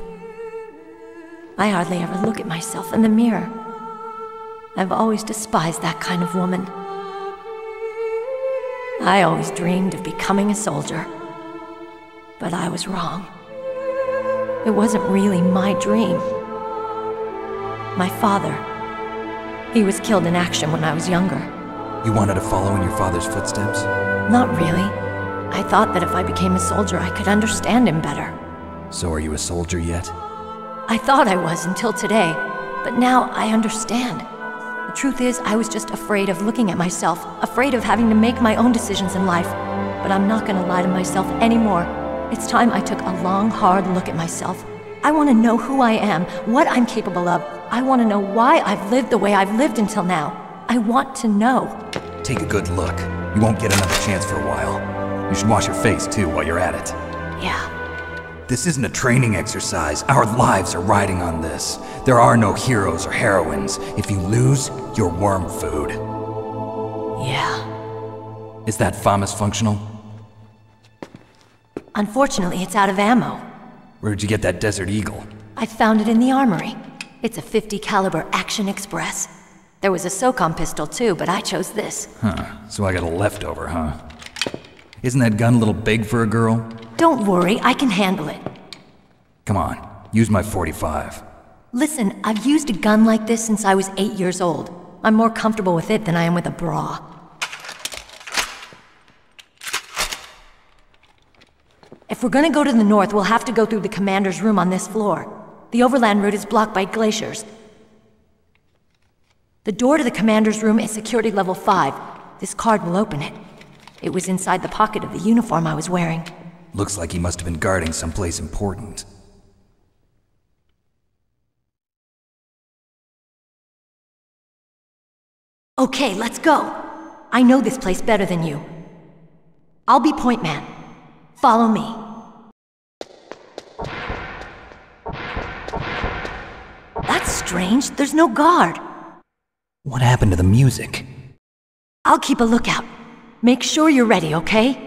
I hardly ever look at myself in the mirror. I've always despised that kind of woman. I always dreamed of becoming a soldier. But I was wrong. It wasn't really my dream. My father, he was killed in action when I was younger. You wanted to follow in your father's footsteps? Not really. I thought that if I became a soldier, I could understand him better. So are you a soldier yet? I thought I was until today, but now I understand. The truth is, I was just afraid of looking at myself, afraid of having to make my own decisions in life. But I'm not gonna lie to myself anymore. It's time I took a long, hard look at myself. I want to know who I am, what I'm capable of. I want to know why I've lived the way I've lived until now. I want to know. Take a good look. You won't get another chance for a while. You should wash your face, too, while you're at it. Yeah. This isn't a training exercise. Our lives are riding on this. There are no heroes or heroines. If you lose, you're worm food. Yeah. Is that FAMAS functional? Unfortunately, it's out of ammo. Where'd you get that Desert Eagle? I found it in the armory. It's a .50 caliber Action Express. There was a SOCOM pistol too, but I chose this. Huh, so I got a leftover, huh? Isn't that gun a little big for a girl? Don't worry, I can handle it. Come on, use my .45. Listen, I've used a gun like this since I was 8 years old. I'm more comfortable with it than I am with a bra. If we're gonna go to the north, we'll have to go through the commander's room on this floor. The overland route is blocked by glaciers. The door to the commander's room is security level 5. This card will open it. It was inside the pocket of the uniform I was wearing. Looks like he must have been guarding someplace important. Okay, let's go. I know this place better than you. I'll be point man. Follow me. That's strange. There's no guard. What happened to the music? I'll keep a lookout. Make sure you're ready, okay?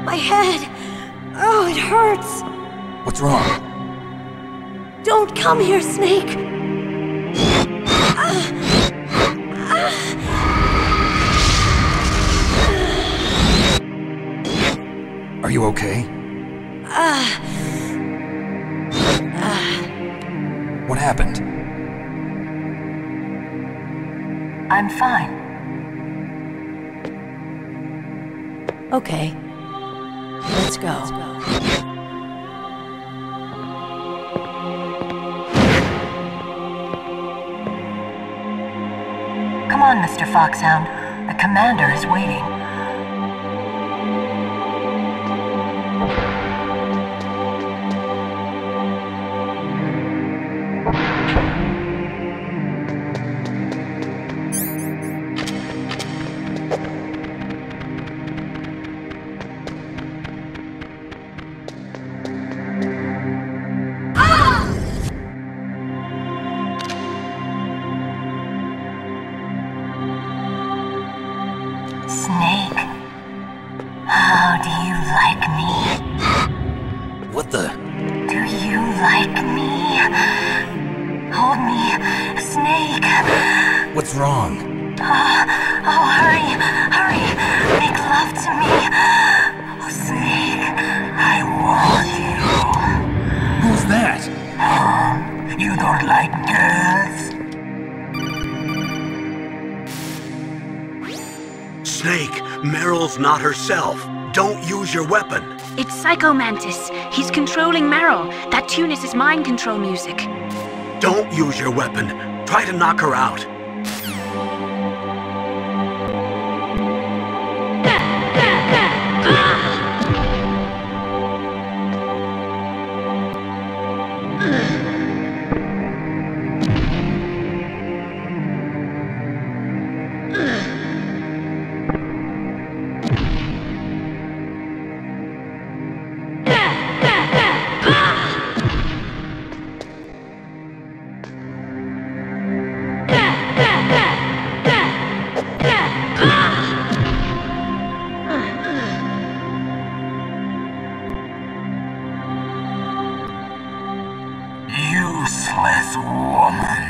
My head! Oh, it hurts! What's wrong? Don't come here, Snake! Are you okay? What happened? I'm fine. Okay. Let's go. Come on, Mr. Foxhound. The commander is waiting. Snake, how do you like me? What the? Do you like me? Hold me, Snake. What's wrong? Oh, hurry, hurry. Make love to me. Oh, Snake, I want you. Who's that? Oh, you don't like girls? Snake, Meryl's not herself. Don't use your weapon. It's Psycho Mantis. He's controlling Meryl. That tune is his mind control music. Don't use your weapon. Try to knock her out. Useless woman.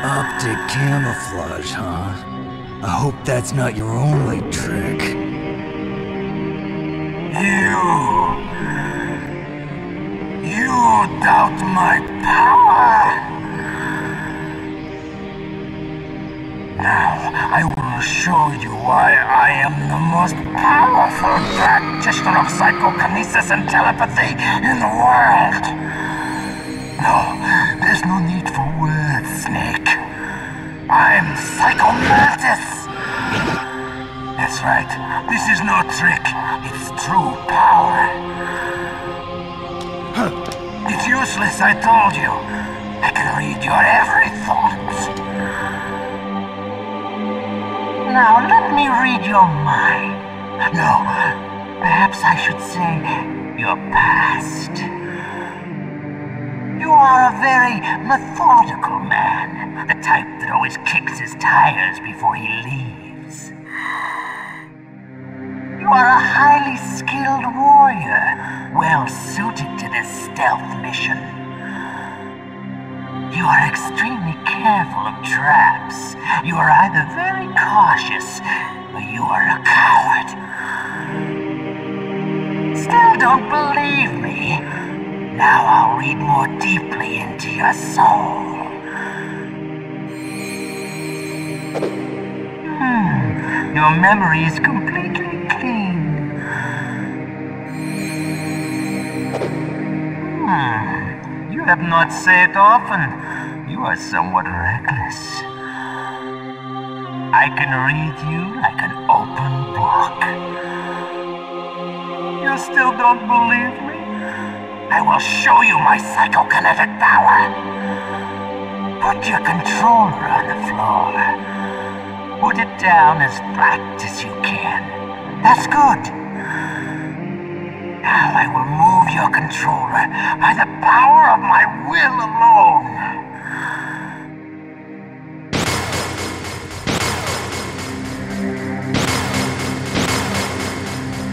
Optic camouflage, huh? I hope that's not your only trick. You doubt my power? Now, I will show you why I am the most powerful practitioner of psychokinesis and telepathy in the world. No, there's no need for words, Snake. I'm Mantis. That's right. This is no trick. It's true power. It's useless, I told you. I can read your every thought. Now, let me read your mind. No, perhaps I should say your past. You are a very methodical man, the type that always kicks his tires before he leaves. You are a highly skilled warrior, well suited to this stealth mission. You are extremely careful of traps. You are either very cautious, or you are a coward. Still don't believe me? Now I'll read more deeply into your soul. Your memory is completely clean. You have not said often. You are somewhat reckless. I can read you like an open book. You still don't believe me? I will show you my psychokinetic power. Put your controller on the floor. Put it down as flat as you can. That's good. Now I will move your controller by the power of my will alone.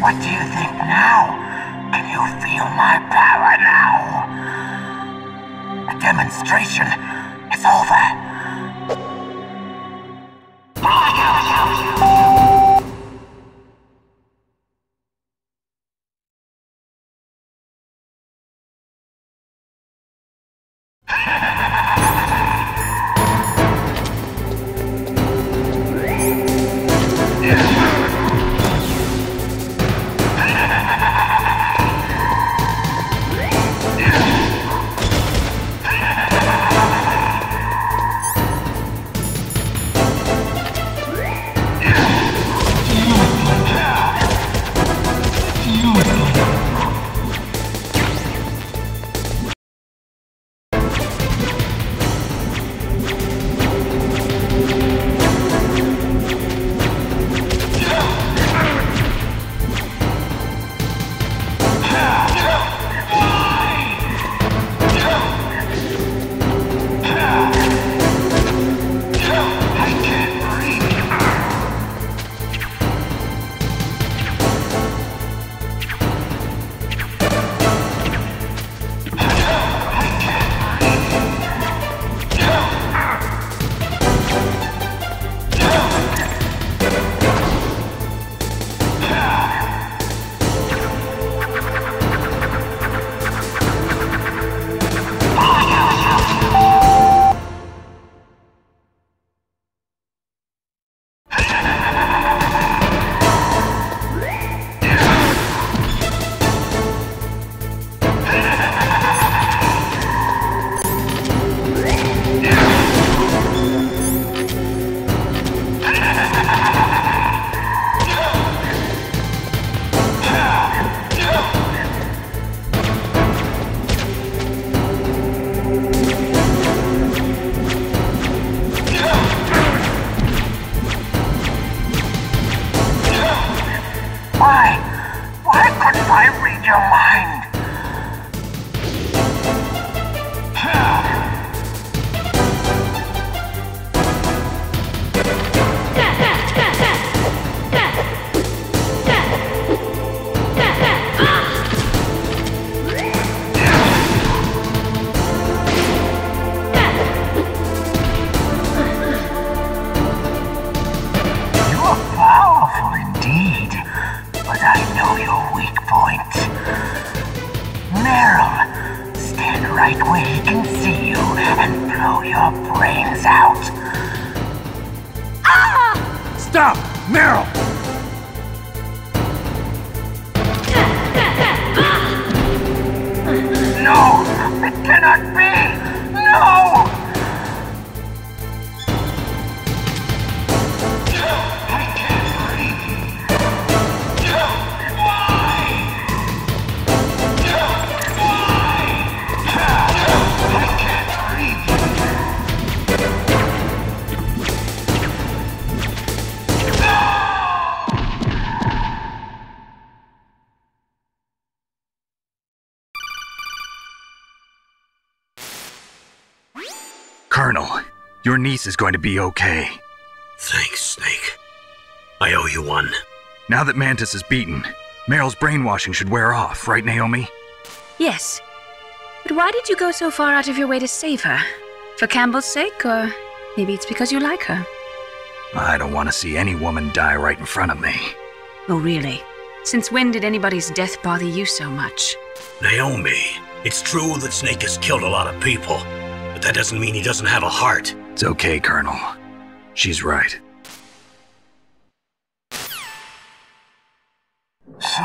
What do you think now? Can you feel my power now? The demonstration is over. right where he can see you and blow your brains out. Ah! Stop! Meryl! No! It cannot be! No! Colonel, your niece is going to be okay. Thanks, Snake. I owe you one. Now that Mantis is beaten, Meryl's brainwashing should wear off, right, Naomi? Yes. But why did you go so far out of your way to save her? For Campbell's sake, or maybe it's because you like her? I don't want to see any woman die right in front of me. Oh, really? Since when did anybody's death bother you so much? Naomi, it's true that Snake has killed a lot of people, but that doesn't mean he doesn't have a heart. It's okay, Colonel. She's right. So,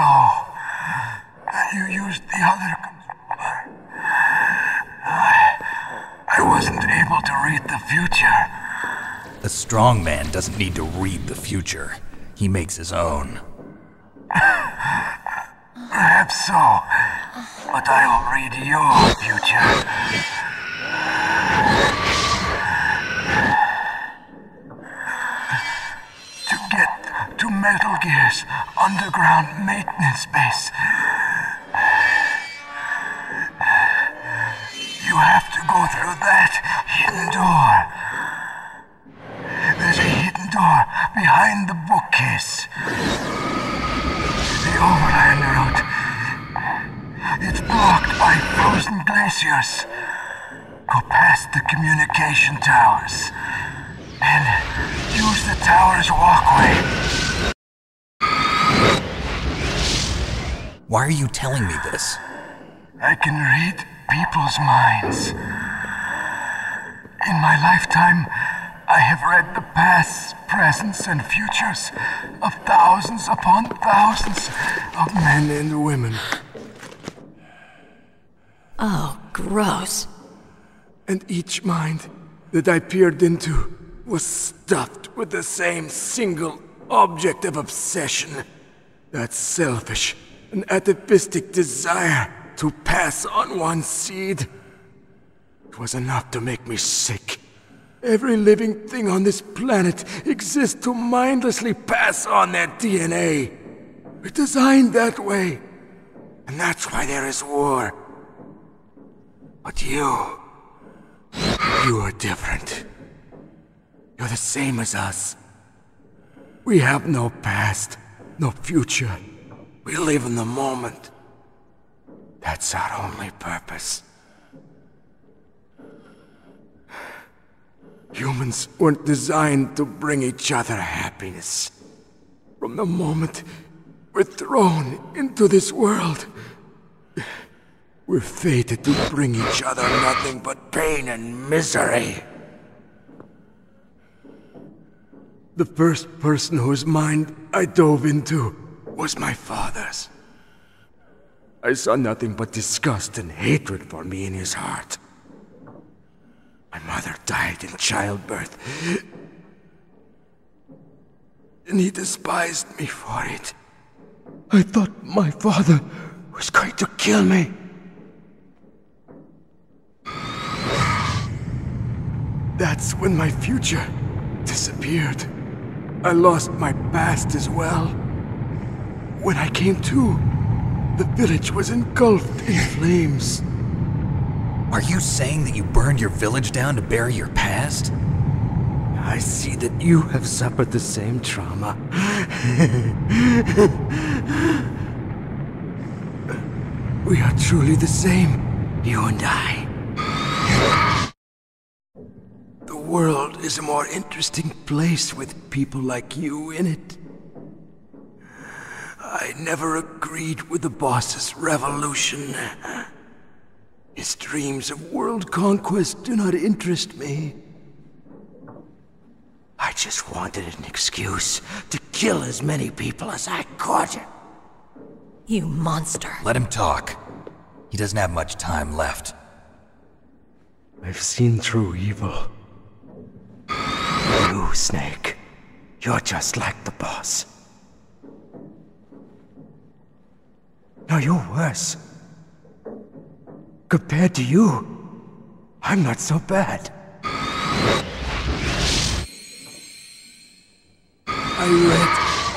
you used the other... I wasn't able to read the future. A strong man doesn't need to read the future. He makes his own. Perhaps so, but I'll read your future. To get to Metal Gear's underground maintenance base, you have to go through that hidden door. There's a hidden door behind the bookcase. The overland route. It's blocked by frozen glaciers. Go past the communication towers and use the tower's walkway. Why are you telling me this? I can read people's minds. In my lifetime, I have read the pasts, presents, and futures of thousands upon thousands of men and women. Oh, gross. And each mind that I peered into was stuffed with the same single object of obsession. That selfish and atavistic desire to pass on one's seed. It was enough to make me sick. Every living thing on this planet exists to mindlessly pass on their DNA. We're designed that way. And that's why there is war. But you are different. You're the same as us. We have no past, no future. We live in the moment. That's our only purpose. Humans weren't designed to bring each other happiness. From the moment we're thrown into this world, we're fated to bring each other nothing but pain and misery. The first person whose mind I dove into was my father's. I saw nothing but disgust and hatred for me in his heart. My mother died in childbirth, and he despised me for it. I thought my father was going to kill me. That's when my future disappeared. I lost my past as well. When I came to, the village was engulfed in flames. Are you saying that you burned your village down to bury your past? I see that you have suffered the same trauma. We are truly the same, you and I. The world is a more interesting place with people like you in it. I never agreed with the boss's revolution. His dreams of world conquest do not interest me. I just wanted an excuse to kill as many people as I could. You monster. Let him talk. He doesn't have much time left. I've seen through evil. You, Snake. You're just like the boss. No, you're worse. Compared to you, I'm not so bad. I read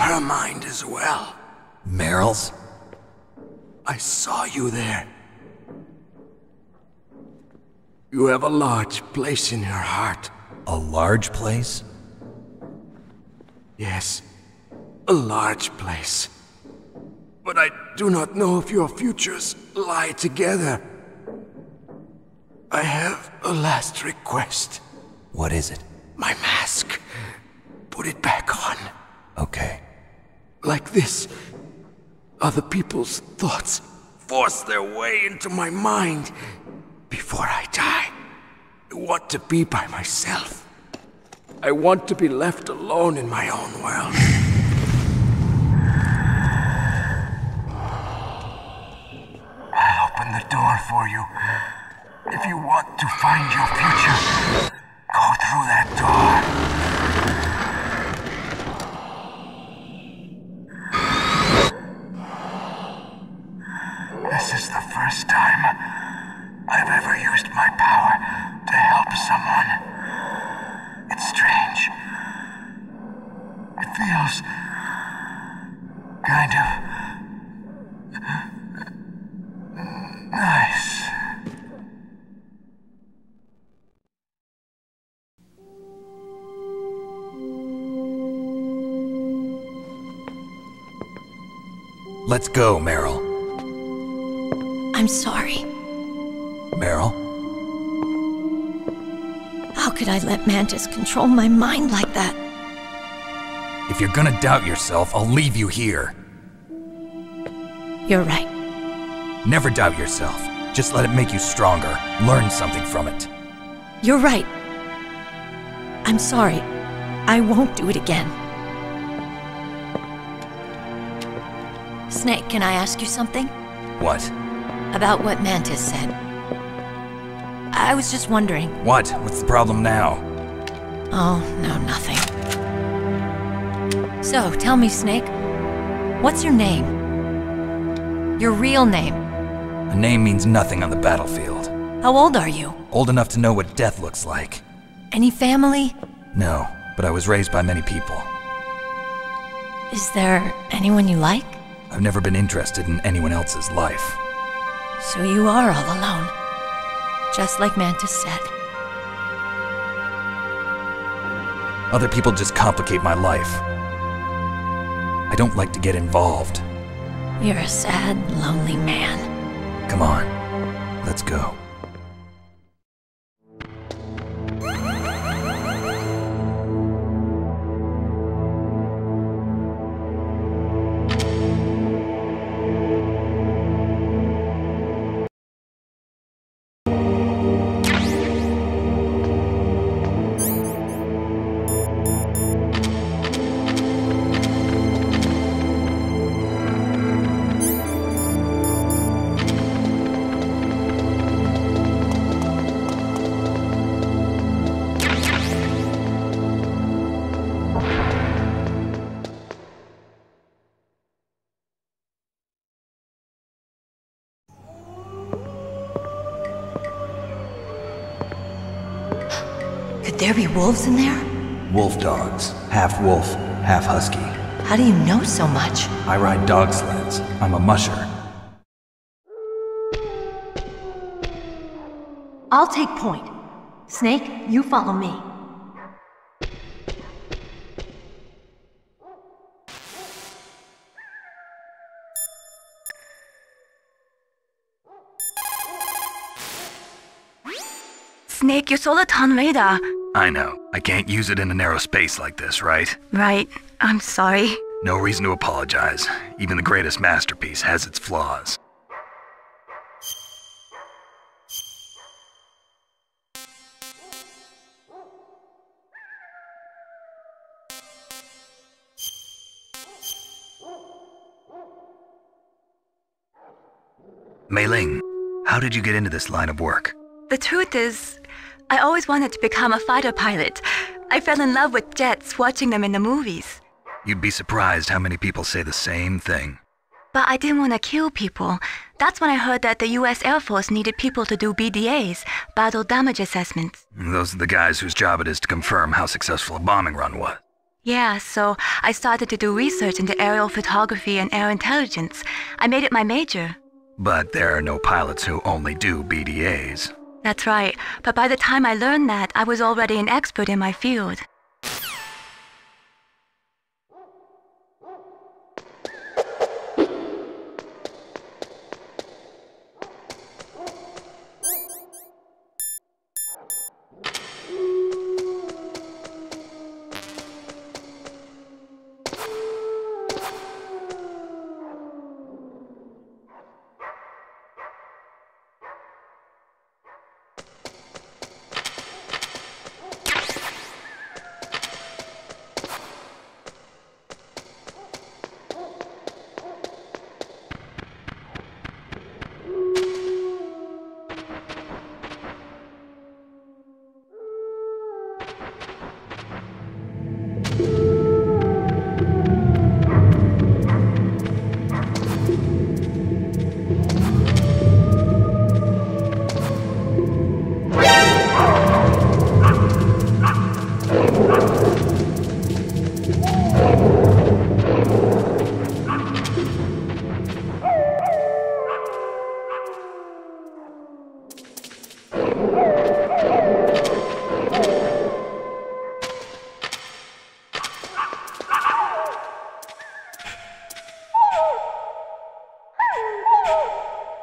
her mind as well. Meryl's? I saw you there. You have a large place in her heart. A large place? Yes, a large place. But I do not know if your futures lie together. I have a last request. What is it? My mask. Put it back on. Okay. Like this, other people's thoughts force their way into my mind. Before I die, I want to be by myself. I want to be left alone in my own world. I'll open the door for you. If you want to find your future, go through that door. This is the first time I've ever used my power to help someone. It's strange. It feels kind of nice. Let's go, Meryl. I'm sorry. Meryl? How could I let Mantis control my mind like that? If you're gonna doubt yourself, I'll leave you here. You're right. Never doubt yourself. Just let it make you stronger. Learn something from it. You're right. I'm sorry. I won't do it again. Snake, can I ask you something? What? About what Mantis said. I was just wondering. What? What's the problem now? Oh, no, nothing. So, tell me, Snake. What's your name? Your real name? A name means nothing on the battlefield. How old are you? Old enough to know what death looks like. Any family? No, but I was raised by many people. Is there anyone you like? I've never been interested in anyone else's life. So you are all alone. Just like Mantis said. Other people just complicate my life. I don't like to get involved. You're a sad, lonely man. Come on, let's go. Could there be wolves in there? Wolf dogs. Half wolf, half husky. How do you know so much? I ride dog sleds. I'm a musher. I'll take point. Snake, you follow me. Snake, your Soliton radar. I know. I can't use it in a narrow space like this, right? Right. I'm sorry. No reason to apologize. Even the greatest masterpiece has its flaws. Mei Ling, how did you get into this line of work? The truth is, I always wanted to become a fighter pilot. I fell in love with jets watching them in the movies. You'd be surprised how many people say the same thing. But I didn't want to kill people. That's when I heard that the US Air Force needed people to do BDAs, battle damage assessments. Those are the guys whose job it is to confirm how successful a bombing run was. Yeah, so I started to do research into aerial photography and air intelligence. I made it my major. But there are no pilots who only do BDAs. That's right, but by the time I learned that, I was already an expert in my field.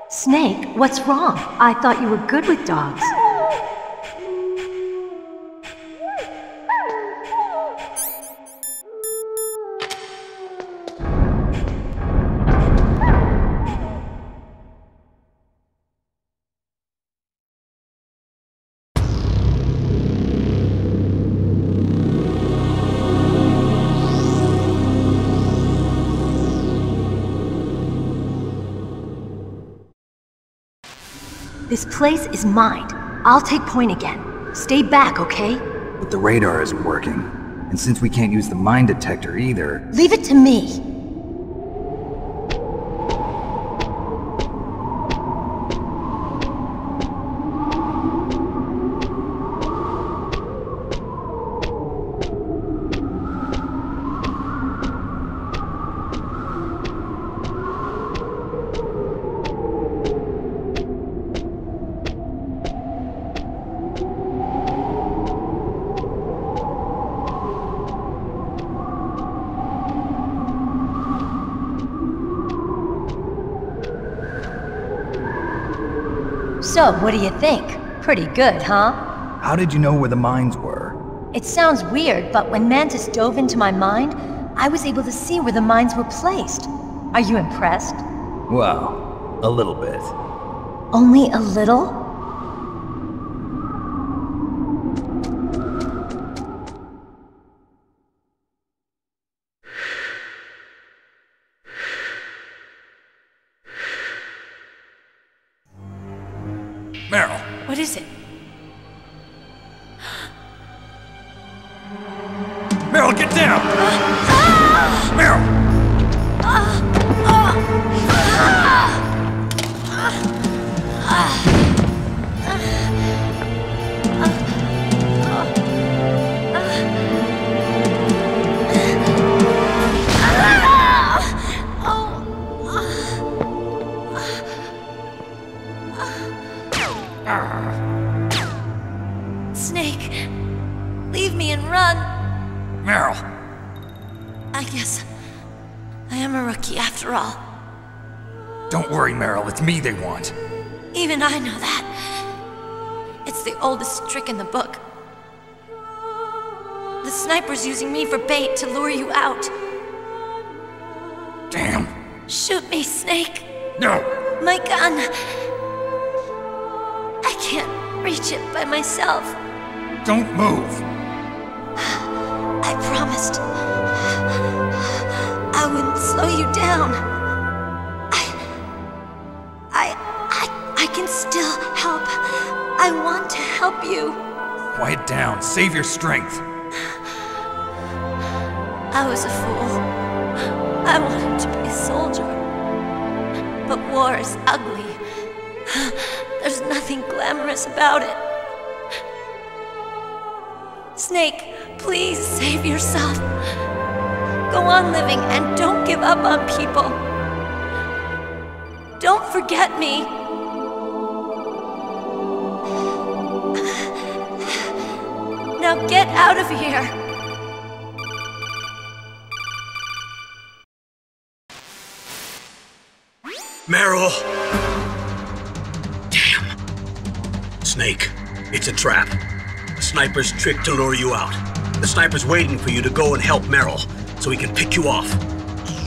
Snake, what's wrong? I thought you were good with dogs. This place is mine. I'll take point again. Stay back, okay? But the radar isn't working. And since we can't use the mine detector either... Leave it to me. So, what do you think? Pretty good, huh? How did you know where the mines were? It sounds weird, but when Mantis dove into my mind, I was able to see where the mines were placed. Are you impressed? Well, a little bit. Only a little? Meryl! What is it? Meryl, get down! Meryl! Snake, leave me and run. Meryl! I guess I am a rookie after all. Don't worry, Meryl. It's me they want. Even I know that. It's the oldest trick in the book. The sniper's using me for bait to lure you out. Damn. Shoot me, Snake. No. My gun. I can't reach it by myself. Don't move. I promised. I wouldn't slow you down. I can still help. I want to help you. Quiet down. Save your strength. I was a fool. I wanted to be a soldier. But war is ugly. There's nothing glamorous about it. Snake, please save yourself. Go on living and don't give up on people. Don't forget me. Now get out of here. Meryl! Damn. Snake, it's a trap. The sniper's trick to lure you out. The sniper's waiting for you to go and help Meryl, so he can pick you off.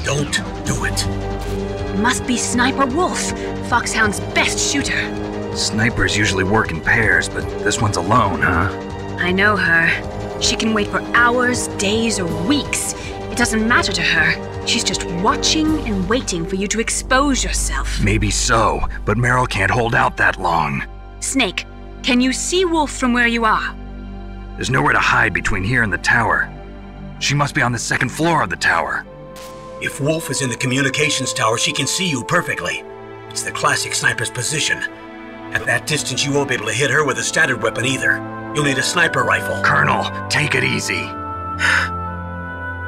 Don't do it. It must be Sniper Wolf, Foxhound's best shooter. Snipers usually work in pairs, but this one's alone, huh? I know her. She can wait for hours, days, or weeks. It doesn't matter to her. She's just watching and waiting for you to expose yourself. Maybe so, but Meryl can't hold out that long. Snake, can you see Wolf from where you are? There's nowhere to hide between here and the tower. She must be on the second floor of the tower. If Wolf is in the communications tower, she can see you perfectly. It's the classic sniper's position. At that distance, you won't be able to hit her with a standard weapon either. You'll need a sniper rifle. Colonel, take it easy.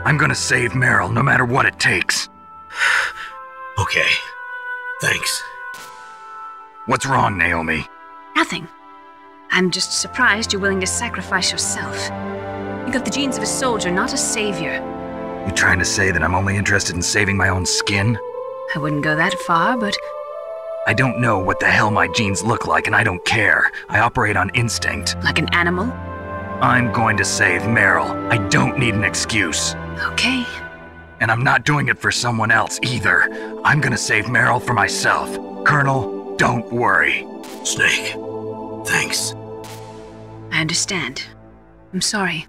I'm gonna save Meryl, no matter what it takes. Okay. Thanks. What's wrong, Naomi? Nothing. I'm just surprised you're willing to sacrifice yourself. You got the genes of a soldier, not a savior. You trying to say that I'm only interested in saving my own skin? I wouldn't go that far, but... I don't know what the hell my genes look like, and I don't care. I operate on instinct. Like an animal? I'm going to save Meryl. I don't need an excuse. Okay. And I'm not doing it for someone else either. I'm gonna save Meryl for myself. Colonel, don't worry. Snake, thanks. I understand. I'm sorry.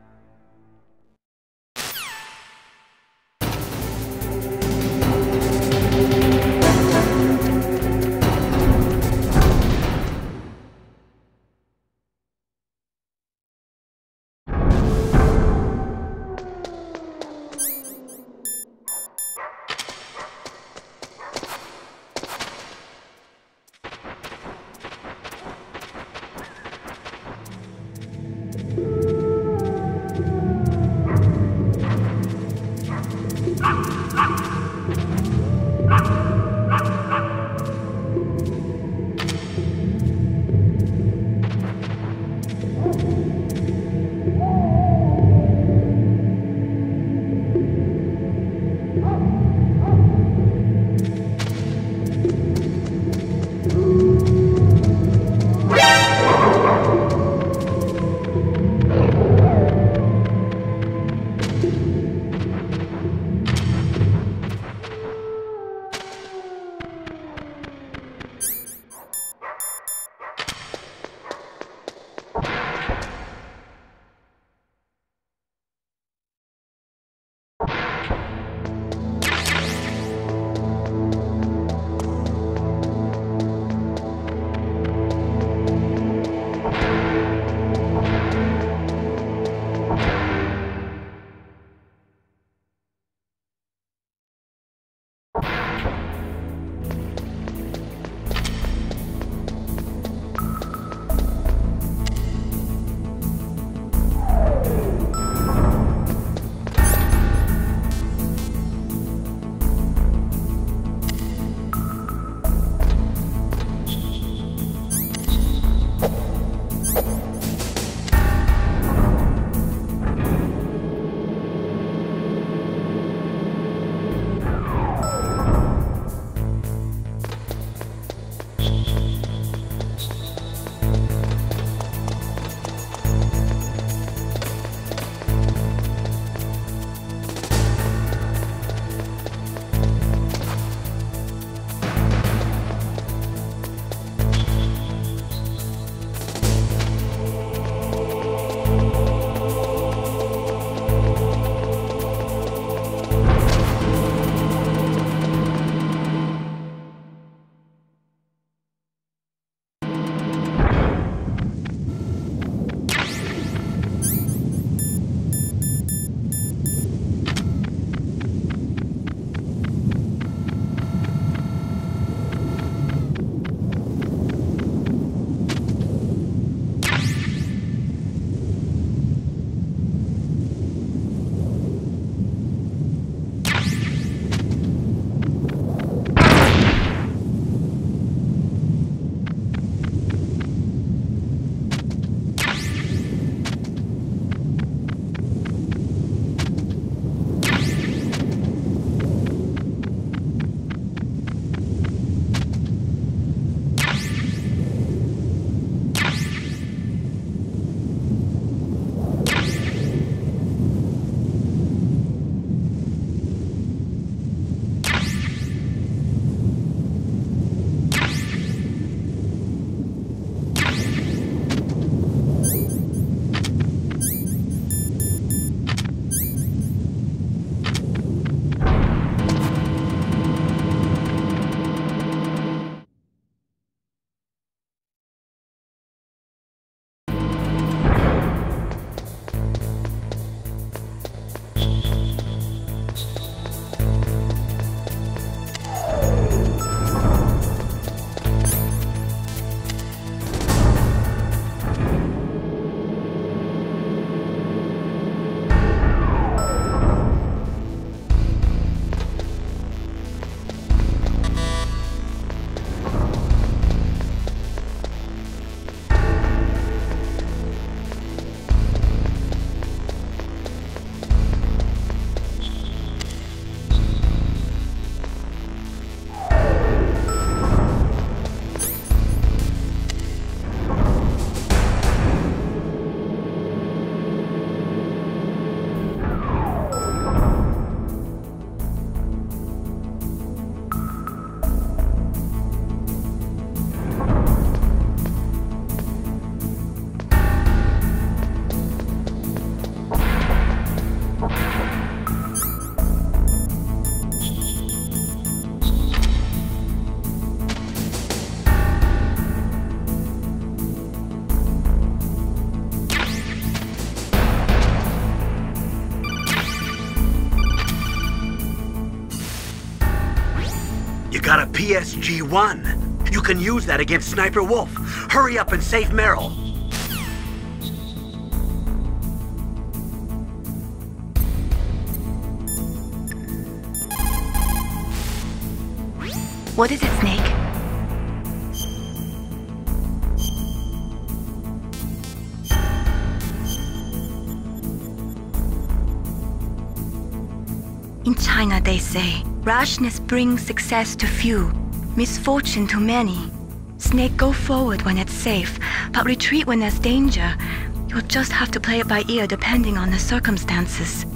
PSG-1. You can use that against Sniper Wolf. Hurry up and save Meryl. What is it, Snake? In China, they say, rashness brings success to few, misfortune to many. Snake, go forward when it's safe, but retreat when there's danger. You'll just have to play it by ear depending on the circumstances.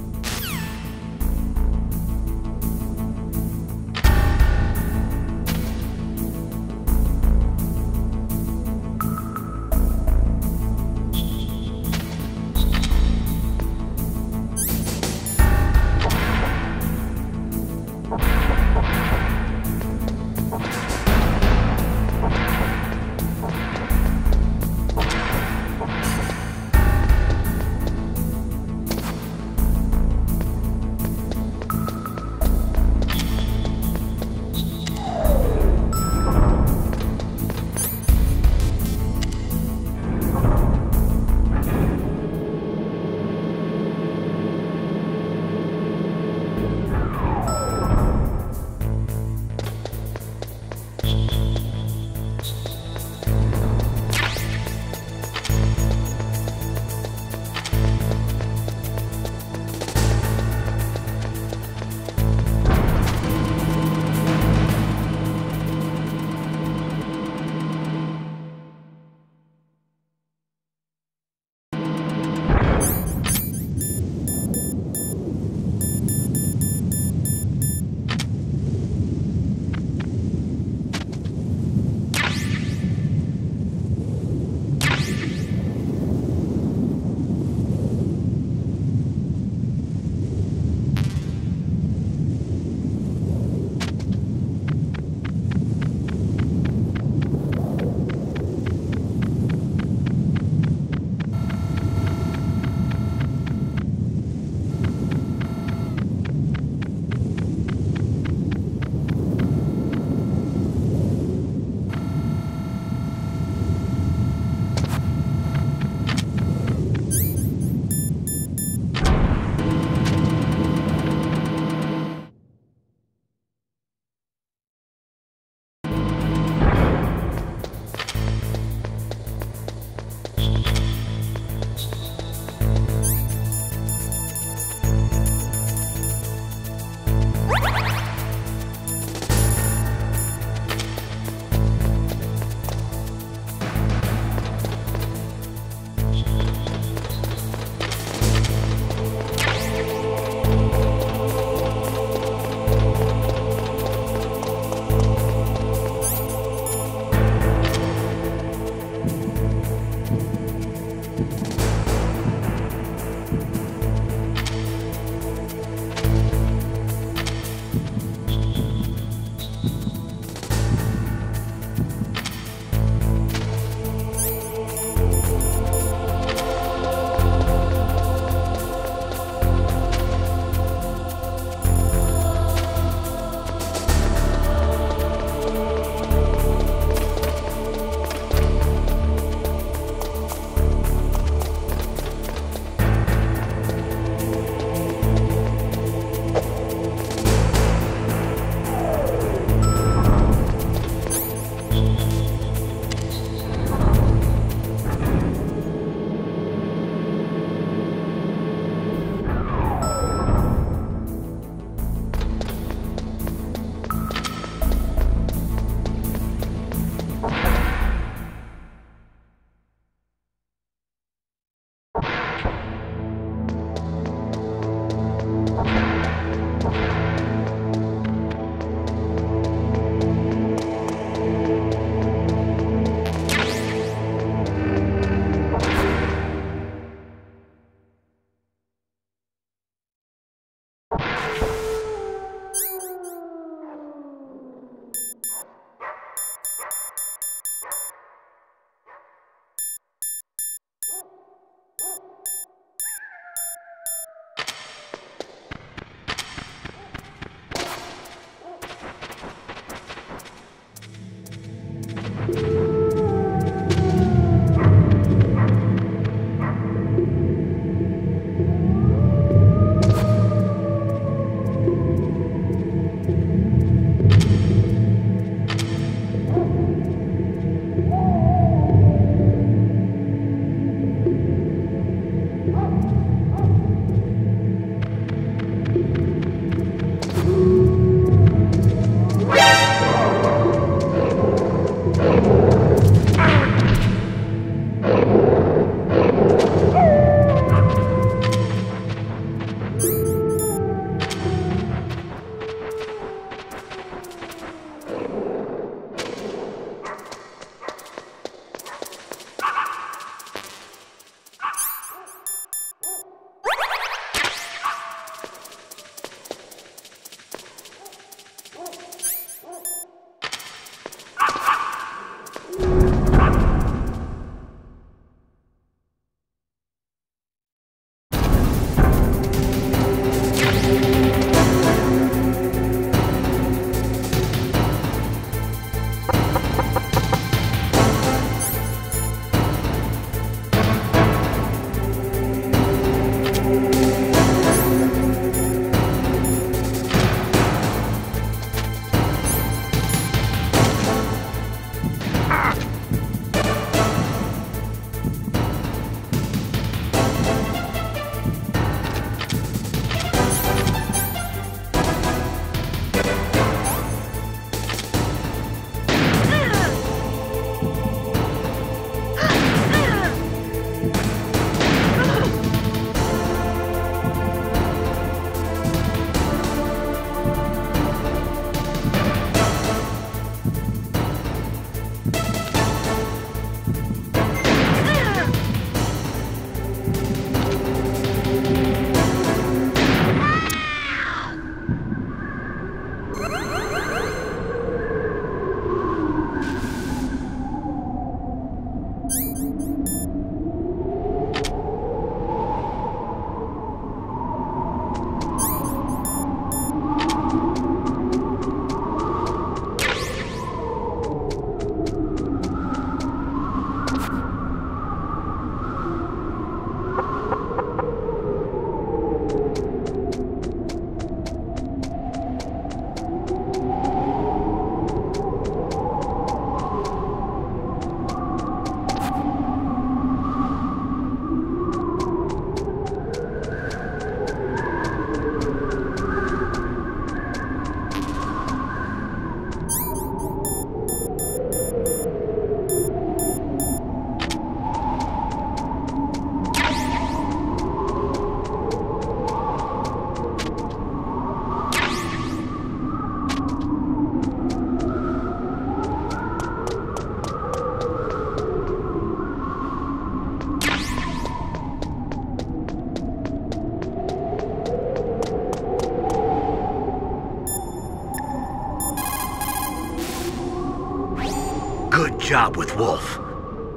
job with Wolf.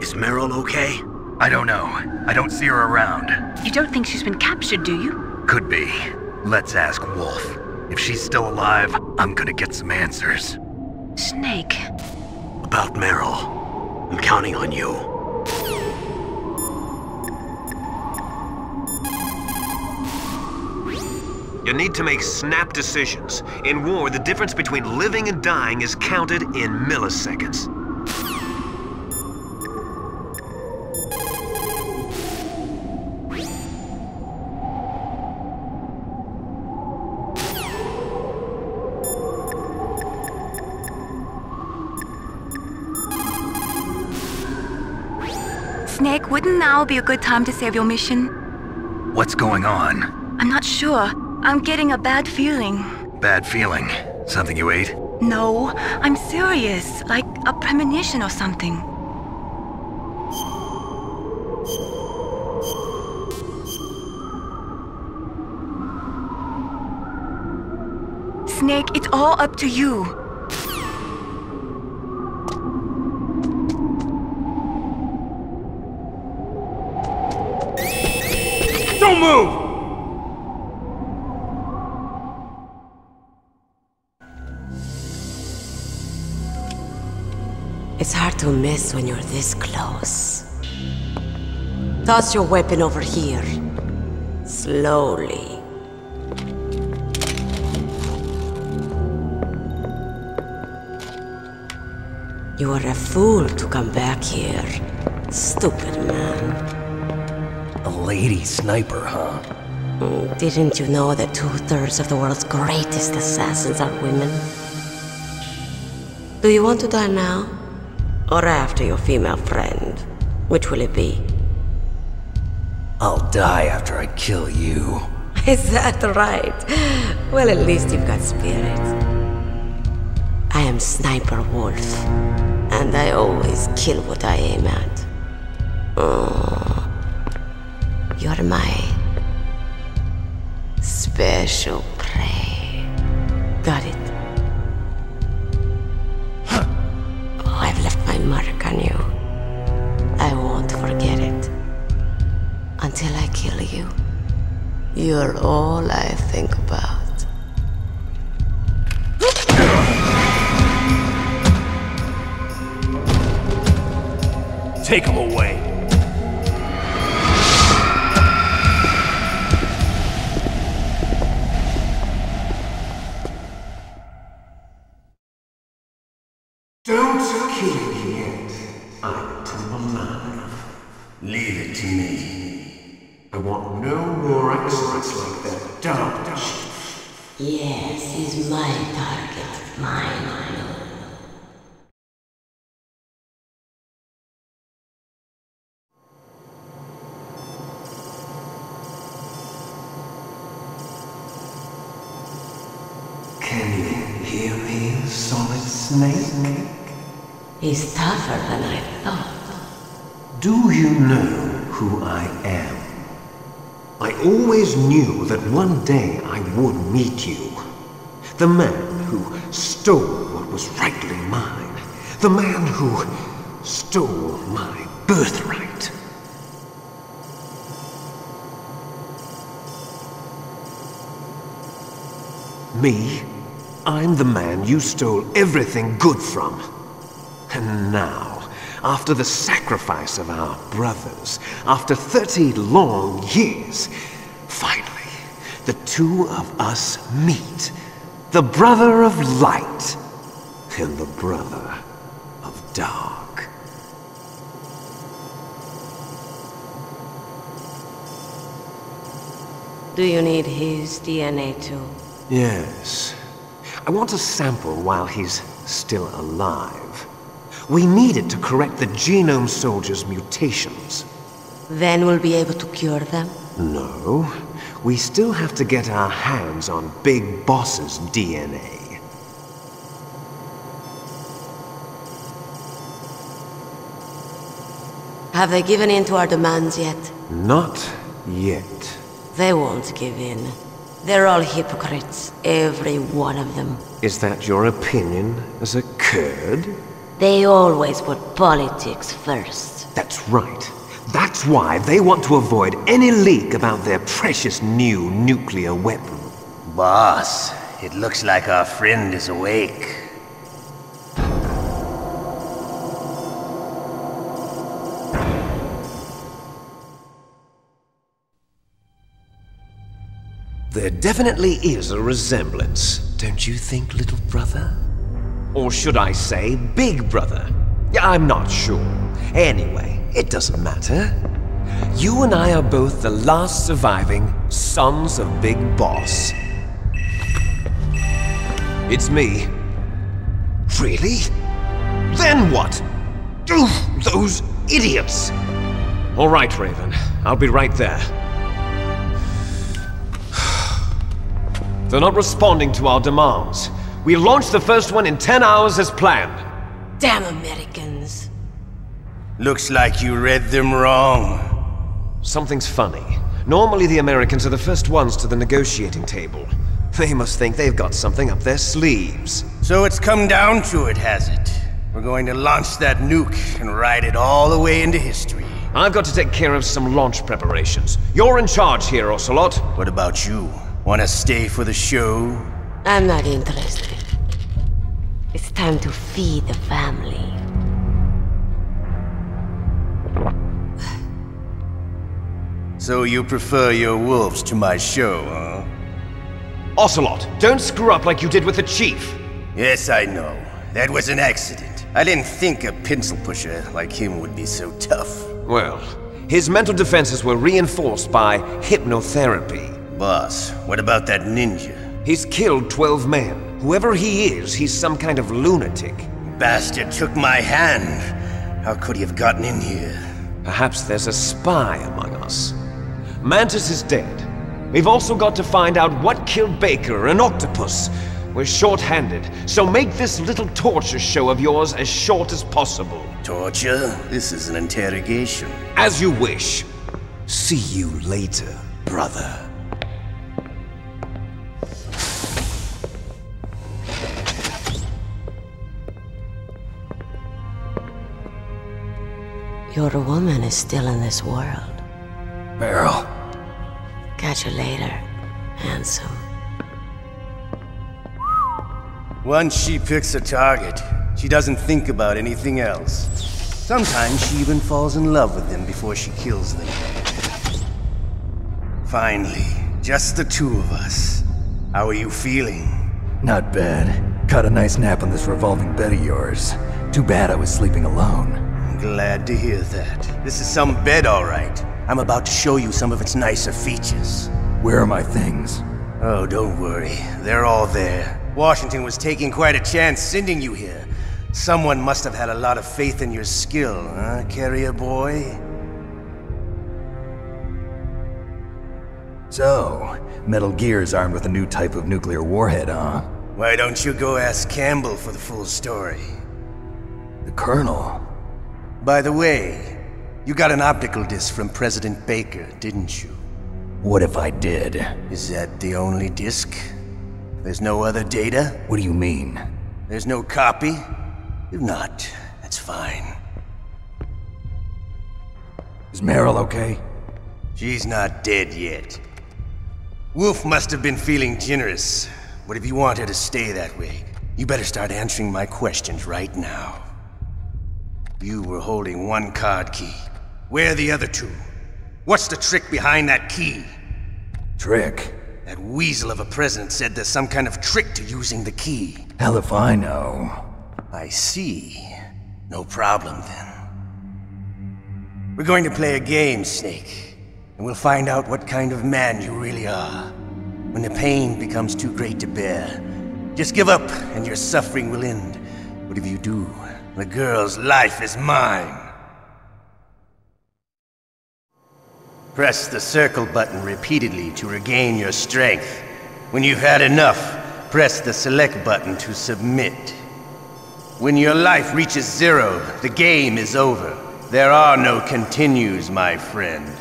Is Meryl okay? I don't know. I don't see her around. You don't think she's been captured, do you? Could be. Let's ask Wolf. If she's still alive, I'm gonna get some answers. Snake. About Meryl. I'm counting on you. You need to make snap decisions. In war, the difference between living and dying is counted in milliseconds. Snake, wouldn't now be a good time to save your mission? What's going on? I'm not sure. I'm getting a bad feeling. Bad feeling? Something you ate? No, I'm serious. Like a premonition or something. Snake, it's all up to you. Don't move! It's hard to miss when you're this close. Toss your weapon over here. Slowly. You are a fool to come back here. Stupid man. A lady sniper, huh? Didn't you know that 2/3 of the world's greatest assassins are women? Do you want to die now? Or after your female friend? Which will it be? I'll die after I kill you. Is that right? Well, at least you've got spirit. I am Sniper Wolf, and I always kill what I aim at. Oh, you're my special prey. Got it? Oh, I've left my mark on you. I won't forget it. Until I kill you. You're all I think about. Take him away. Don't kill me yet. I'm too alive. Leave it to me. I want no more accidents like that dark. Yes, he's my target. Mine. Can you hear me, Solid Snake? He's tougher than I thought. Do you know who I am? I always knew that one day I would meet you. The man who stole what was rightly mine. The man who stole my birthright. Me? I'm the man you stole everything good from. And now, after the sacrifice of our brothers, after 30 long years, finally, the two of us meet. The brother of light and the brother of dark. Do you need his DNA too? Yes. I want a sample while he's still alive. We need it to correct the Genome Soldier's mutations. Then we'll be able to cure them? No. We still have to get our hands on Big Boss's DNA. Have they given in to our demands yet? Not yet. They won't give in. They're all hypocrites, every one of them. Is that your opinion as a Kurd? They always put politics first. That's right. That's why they want to avoid any leak about their precious new nuclear weapon. Boss, it looks like our friend is awake. There definitely is a resemblance, don't you think, little brother? Or should I say, big brother? Yeah, I'm not sure. Anyway, it doesn't matter. You and I are both the last surviving sons of Big Boss. It's me. Really? Then what? Oof, those idiots! All right, Raven. I'll be right there. They're not responding to our demands. We launched the first one in 10 hours as planned. Damn Americans. Looks like you read them wrong. Something's funny. Normally the Americans are the first ones to the negotiating table. They must think they've got something up their sleeves. So it's come down to it, has it? We're going to launch that nuke and ride it all the way into history. I've got to take care of some launch preparations. You're in charge here, Ocelot. What about you? Wanna stay for the show? I'm not interested. It's time to feed the family. So you prefer your wolves to my show, huh? Ocelot, don't screw up like you did with the chief. Yes, I know. That was an accident. I didn't think a pencil pusher like him would be so tough. Well, his mental defenses were reinforced by hypnotherapy. Boss, what about that ninja? He's killed 12 men. Whoever he is, he's some kind of lunatic. Bastard took my hand. How could he have gotten in here? Perhaps there's a spy among us. Mantis is dead. We've also got to find out what killed Baker and Octopus. We're short-handed, so make this little torture show of yours as short as possible. Torture? This is an interrogation. As you wish. See you later, brother. Your woman is still in this world. Meryl. Catch you later, handsome. Once she picks a target, she doesn't think about anything else. Sometimes she even falls in love with them before she kills them. Finally, just the two of us. How are you feeling? Not bad. Caught a nice nap on this revolving bed of yours. Too bad I was sleeping alone. Glad to hear that. This is some bed, all right. I'm about to show you some of its nicer features. Where are my things? Oh, don't worry. They're all there. Washington was taking quite a chance sending you here. Someone must have had a lot of faith in your skill, huh, carrier boy? So, Metal Gear's armed with a new type of nuclear warhead, huh? Why don't you go ask Campbell for the full story? The Colonel? By the way, you got an optical disc from President Baker, didn't you? What if I did? Is that the only disc? There's no other data? What do you mean? There's no copy? If not, that's fine. Is Meryl okay? She's not dead yet. Wolf must have been feeling generous. But if you want her to stay that way, you better start answering my questions right now. You were holding one card key. Where are the other two? What's the trick behind that key? Trick? That weasel of a president said there's some kind of trick to using the key. Hell if I know. I see. No problem then. We're going to play a game, Snake. And we'll find out what kind of man you really are. When the pain becomes too great to bear, just give up and your suffering will end. But if you do, the girl's life is mine. Press the circle button repeatedly to regain your strength. When you've had enough, press the select button to submit. When your life reaches 0, the game is over. There are no continues, my friend.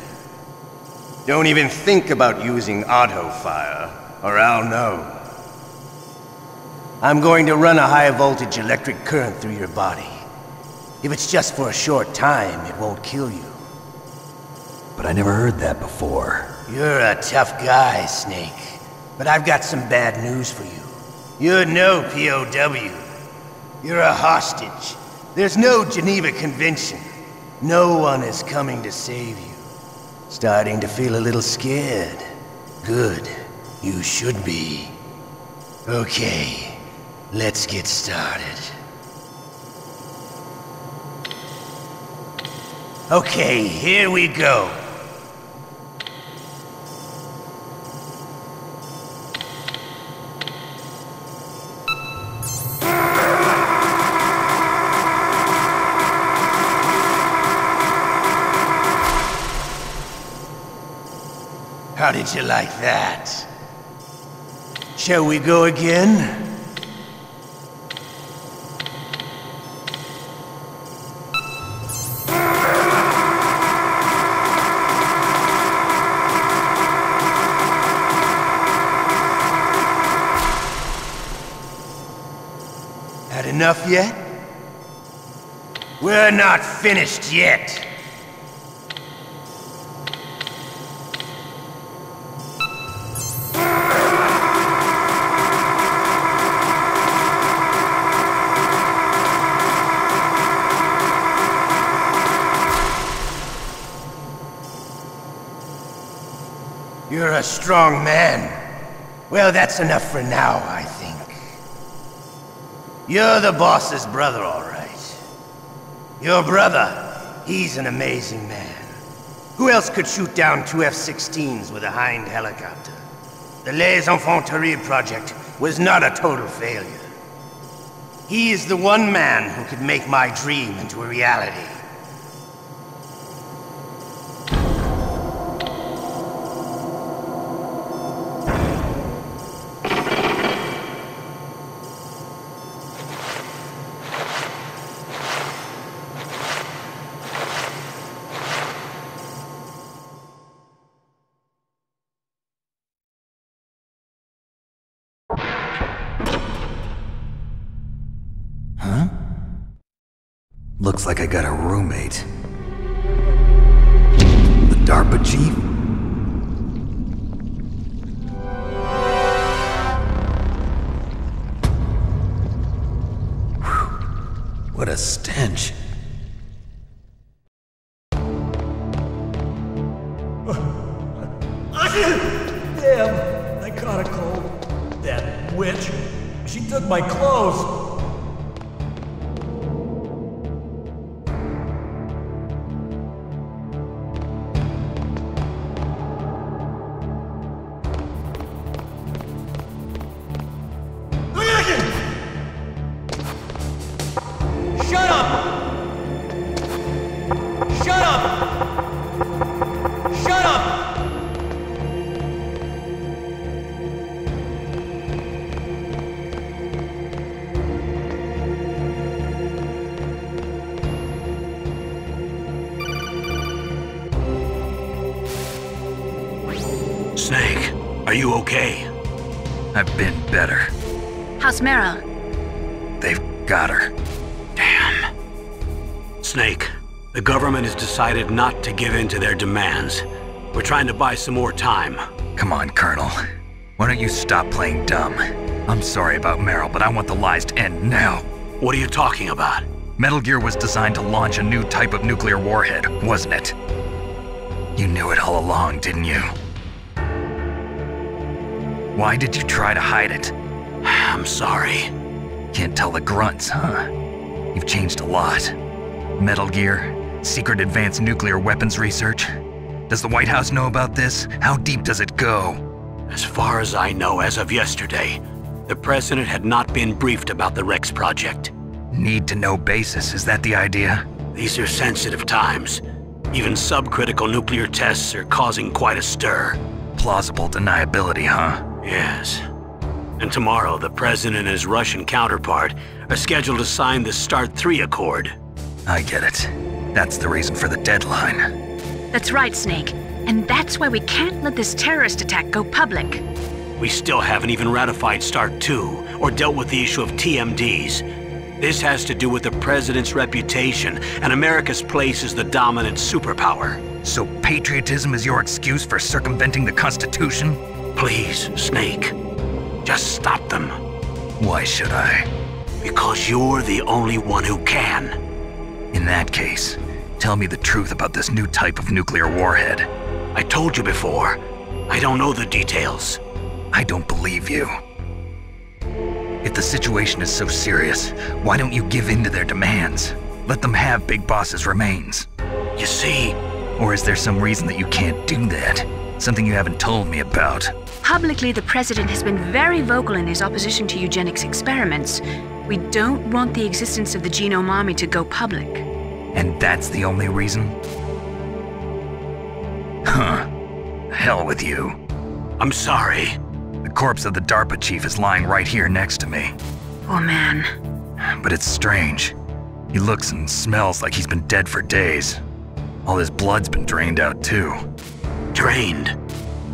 Don't even think about using auto-fire, or I'll know. I'm going to run a high-voltage electric current through your body. If it's just for a short time, it won't kill you. But I never heard that before. You're a tough guy, Snake. But I've got some bad news for you. You're no POW. You're a hostage. There's no Geneva Convention. No one is coming to save you. Starting to feel a little scared. Good. You should be. Okay, let's get started. Okay, here we go. How did you like that? Shall we go again? Had enough yet? We're not finished yet. You're a strong man. Well, that's enough for now, I think. You're the boss's brother, all right. Your brother, he's an amazing man. Who else could shoot down 2 F-16s with a Hind helicopter? The Les Infanteries project was not a total failure. He is the one man who could make my dream into a reality. Looks like I got a roommate. The DARPA chief? Whew. What a stench. Damn, I caught a cold. That witch. She took my clothes. Snake, are you okay? I've been better. How's Meryl? They've got her. Damn. Snake, the government has decided not to give in to their demands. We're trying to buy some more time. Come on, Colonel. Why don't you stop playing dumb? I'm sorry about Meryl, but I want the lies to end now. What are you talking about? Metal Gear was designed to launch a new type of nuclear warhead, wasn't it? You knew it all along, didn't you? Why did you try to hide it? I'm sorry. Can't tell the grunts, huh? You've changed a lot. Metal Gear, secret advanced nuclear weapons research. Does the White House know about this? How deep does it go? As far as I know, as of yesterday, the President had not been briefed about the Rex project. Need-to-know basis, is that the idea? These are sensitive times. Even subcritical nuclear tests are causing quite a stir. Plausible deniability, huh? Yes. And tomorrow, the President and his Russian counterpart are scheduled to sign the START 3 Accord. I get it. That's the reason for the deadline. That's right, Snake. And that's why we can't let this terrorist attack go public. We still haven't even ratified START 2 or dealt with the issue of TMDs. This has to do with the President's reputation and America's place as the dominant superpower. So patriotism is your excuse for circumventing the Constitution? Please, Snake. Just stop them. Why should I? Because you're the only one who can. In that case, tell me the truth about this new type of nuclear warhead. I told you before. I don't know the details. I don't believe you. If the situation is so serious, why don't you give in to their demands? Let them have Big Boss's remains. You see... Or is there some reason that you can't do that? Something you haven't told me about? Publicly, the President has been very vocal in his opposition to eugenics experiments. We don't want the existence of the Genome Army to go public. And that's the only reason? Huh. Hell with you. I'm sorry. The corpse of the DARPA chief is lying right here next to me. Oh man. But it's strange. He looks and smells like he's been dead for days. All his blood's been drained out too. Drained?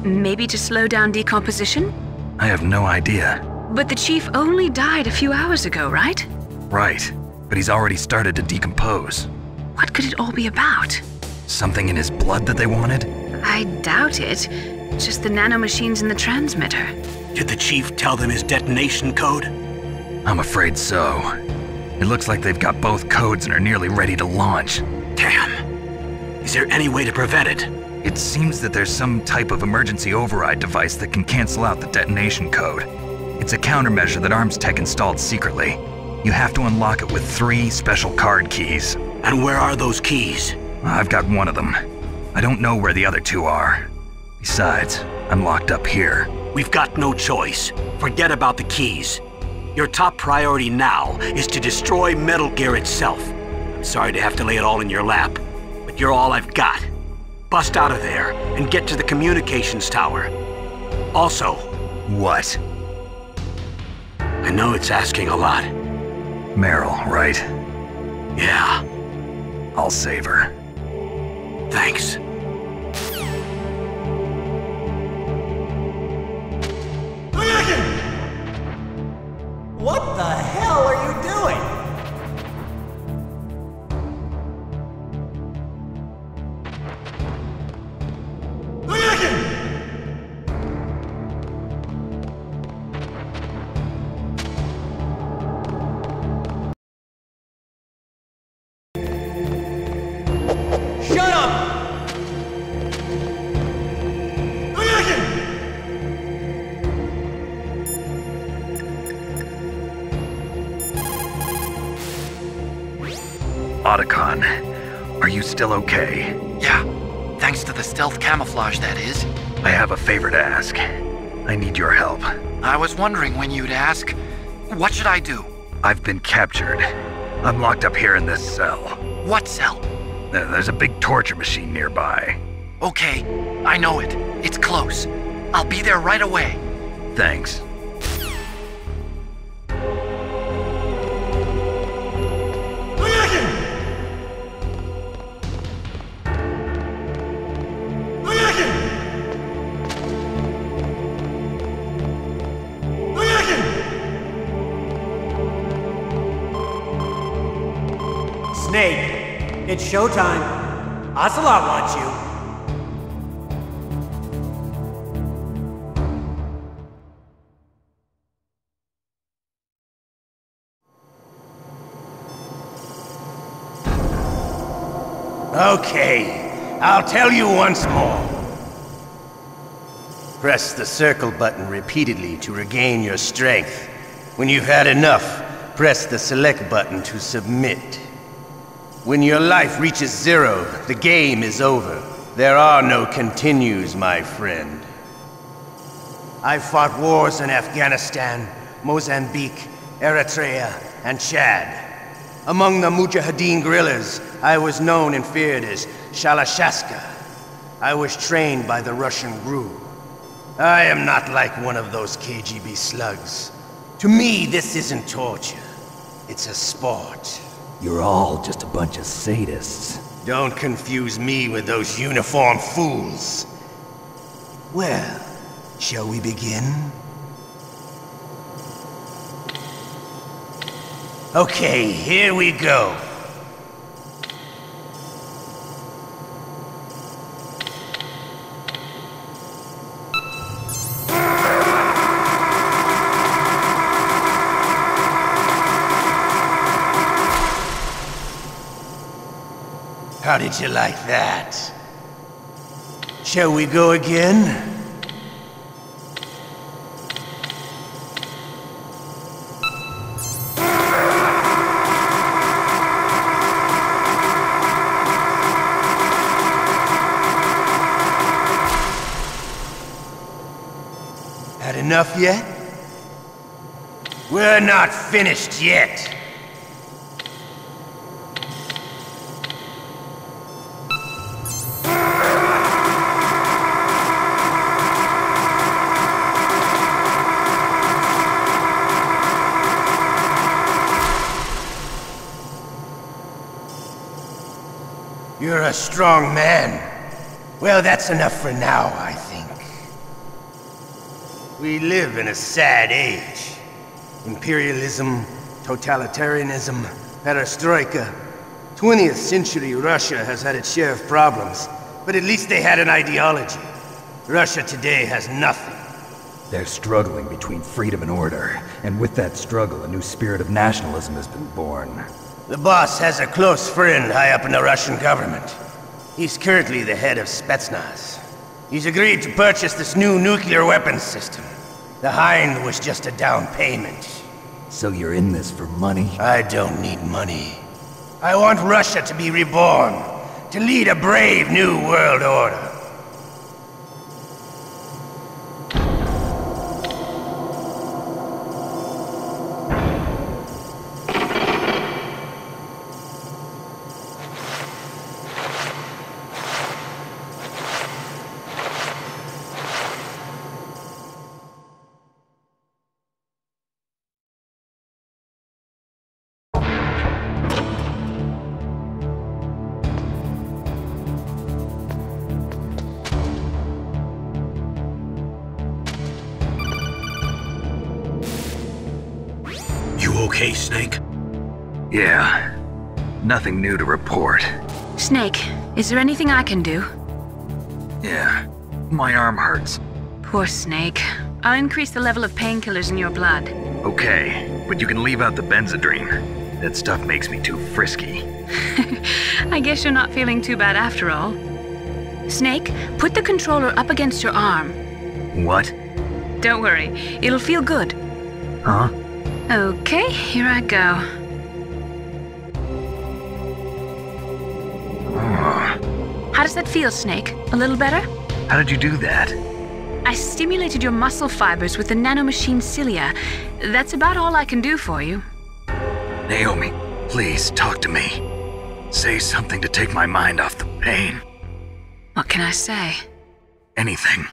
Maybe to slow down decomposition? I have no idea. But the chief only died a few hours ago, right? Right, but he's already started to decompose. What could it all be about? Something in his blood that they wanted? I doubt it. Just the nanomachines in the transmitter. Did the chief tell them his detonation code? I'm afraid so. It looks like they've got both codes and are nearly ready to launch. Damn. Is there any way to prevent it? It seems that there's some type of emergency override device that can cancel out the detonation code. It's a countermeasure that Arms Tech installed secretly. You have to unlock it with 3 special card keys. And where are those keys? I've got one of them. I don't know where the other 2 are. Besides, I'm locked up here. We've got no choice. Forget about the keys. Your top priority now is to destroy Metal Gear itself. I'm sorry to have to lay it all in your lap, but you're all I've got. Bust out of there and get to the communications tower. Also... What? I know it's asking a lot. Meryl, right? Yeah. I'll save her. Thanks. What the hell are you doing? Shut up! Otacon, are you still okay? Yeah, thanks to the stealth camouflage, that is. I have a favor to ask. I need your help. I was wondering when you'd ask. What should I do? I've been captured. I'm locked up here in this cell. What cell? There's a big torture machine nearby. Okay, I know it. It's close. I'll be there right away. Thanks. Snake, it's showtime. Ocelot wants you. Okay, I'll tell you once more. Press the circle button repeatedly to regain your strength. When you've had enough, press the select button to submit. When your life reaches 0, the game is over. There are no continues, my friend. I've fought wars in Afghanistan, Mozambique, Eritrea, and Chad. Among the Mujahideen guerrillas, I was known and feared as Shalashaska. I was trained by the Russian GRU. I am not like one of those KGB slugs. To me, this isn't torture. It's a sport. You're all just a bunch of sadists. Don't confuse me with those uniformed fools. Well, shall we begin? Okay, here we go. How did you like that? Shall we go again? Had enough yet? We're not finished yet. You're a strong man. Well, that's enough for now, I think. We live in a sad age. Imperialism, totalitarianism, perestroika. 20th century Russia has had its share of problems, but at least they had an ideology. Russia today has nothing. They're struggling between freedom and order, and with that struggle, a new spirit of nationalism has been born. The boss has a close friend high up in the Russian government. He's currently the head of Spetsnaz. He's agreed to purchase this new nuclear weapons system. The Hind was just a down payment. So you're in this for money? I don't need money. I want Russia to be reborn, to lead a brave new world order. Okay, Snake? Yeah. Nothing new to report. Snake, is there anything I can do? Yeah. My arm hurts. Poor Snake. I'll increase the level of painkillers in your blood. Okay, but you can leave out the Benzedrine. That stuff makes me too frisky. I guess you're not feeling too bad after all. Snake, put the controller up against your arm. What? Don't worry, it'll feel good. Huh? Okay, here I go. How does that feel, Snake? A little better? How did you do that? I stimulated your muscle fibers with the nanomachine cilia. That's about all I can do for you. Naomi, please talk to me. Say something to take my mind off the pain. What can I say? Anything.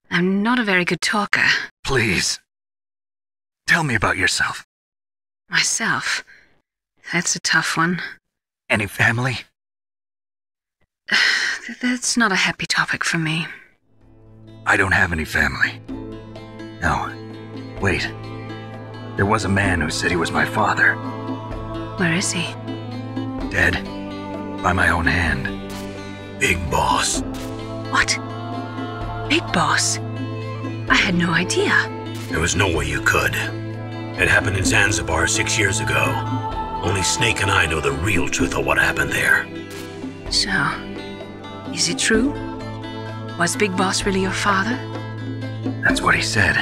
I'm not a very good talker. Please. Tell me about yourself. Myself? That's a tough one. Any family? That's not a happy topic for me. I don't have any family. No. Wait. There was a man who said he was my father. Where is he? Dead. By my own hand. Big Boss. What? Big Boss? I had no idea. There was no way you could. It happened in Zanzibar 6 years ago. Only Snake and I know the real truth of what happened there. So, is it true? Was Big Boss really your father? That's what he said.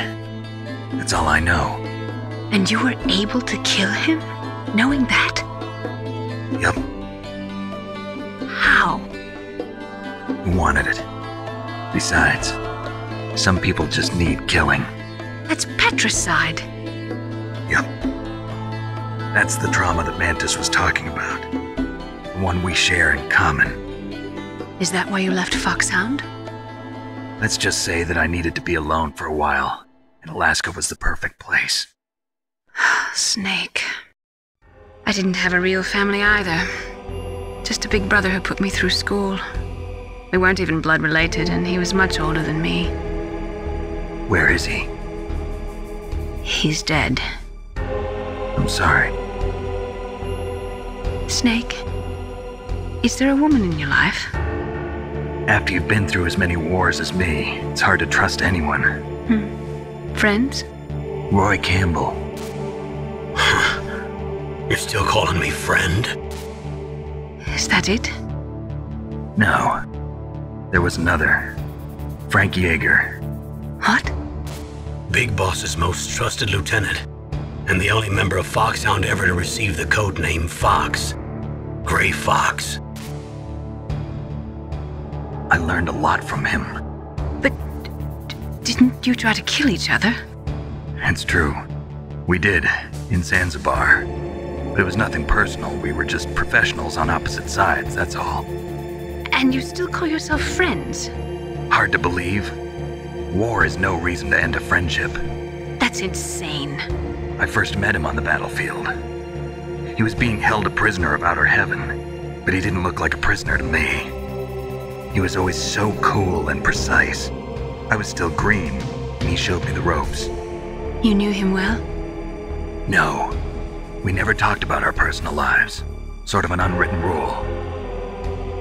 That's all I know. And you were able to kill him, knowing that? Yep. How? He wanted it. Besides, some people just need killing. That's patricide. Yep. That's the trauma that Mantis was talking about. The one we share in common. Is that why you left Foxhound? Let's just say that I needed to be alone for a while, and Alaska was the perfect place. Snake. I didn't have a real family either. Just a big brother who put me through school. We weren't even blood related, and he was much older than me. Where is he? He's dead. I'm sorry. Snake, is there a woman in your life? After you've been through as many wars as me, it's hard to trust anyone. Friends? Roy Campbell. You're still calling me friend? Is that it? No. There was another. Frank Yeager. What? Big Boss's most trusted lieutenant, and the only member of Foxhound ever to receive the code name Fox. Gray Fox. I learned a lot from him. But didn't you try to kill each other? It's true. We did, in Zanzibar. But it was nothing personal. We were just professionals on opposite sides, that's all. And you still call yourself friends? Hard to believe. War is no reason to end a friendship. That's insane. I first met him on the battlefield. He was being held a prisoner of outer heaven, but he didn't look like a prisoner to me. He was always so cool and precise. I was still green, and he showed me the ropes. You knew him well? No. We never talked about our personal lives. Sort of an unwritten rule.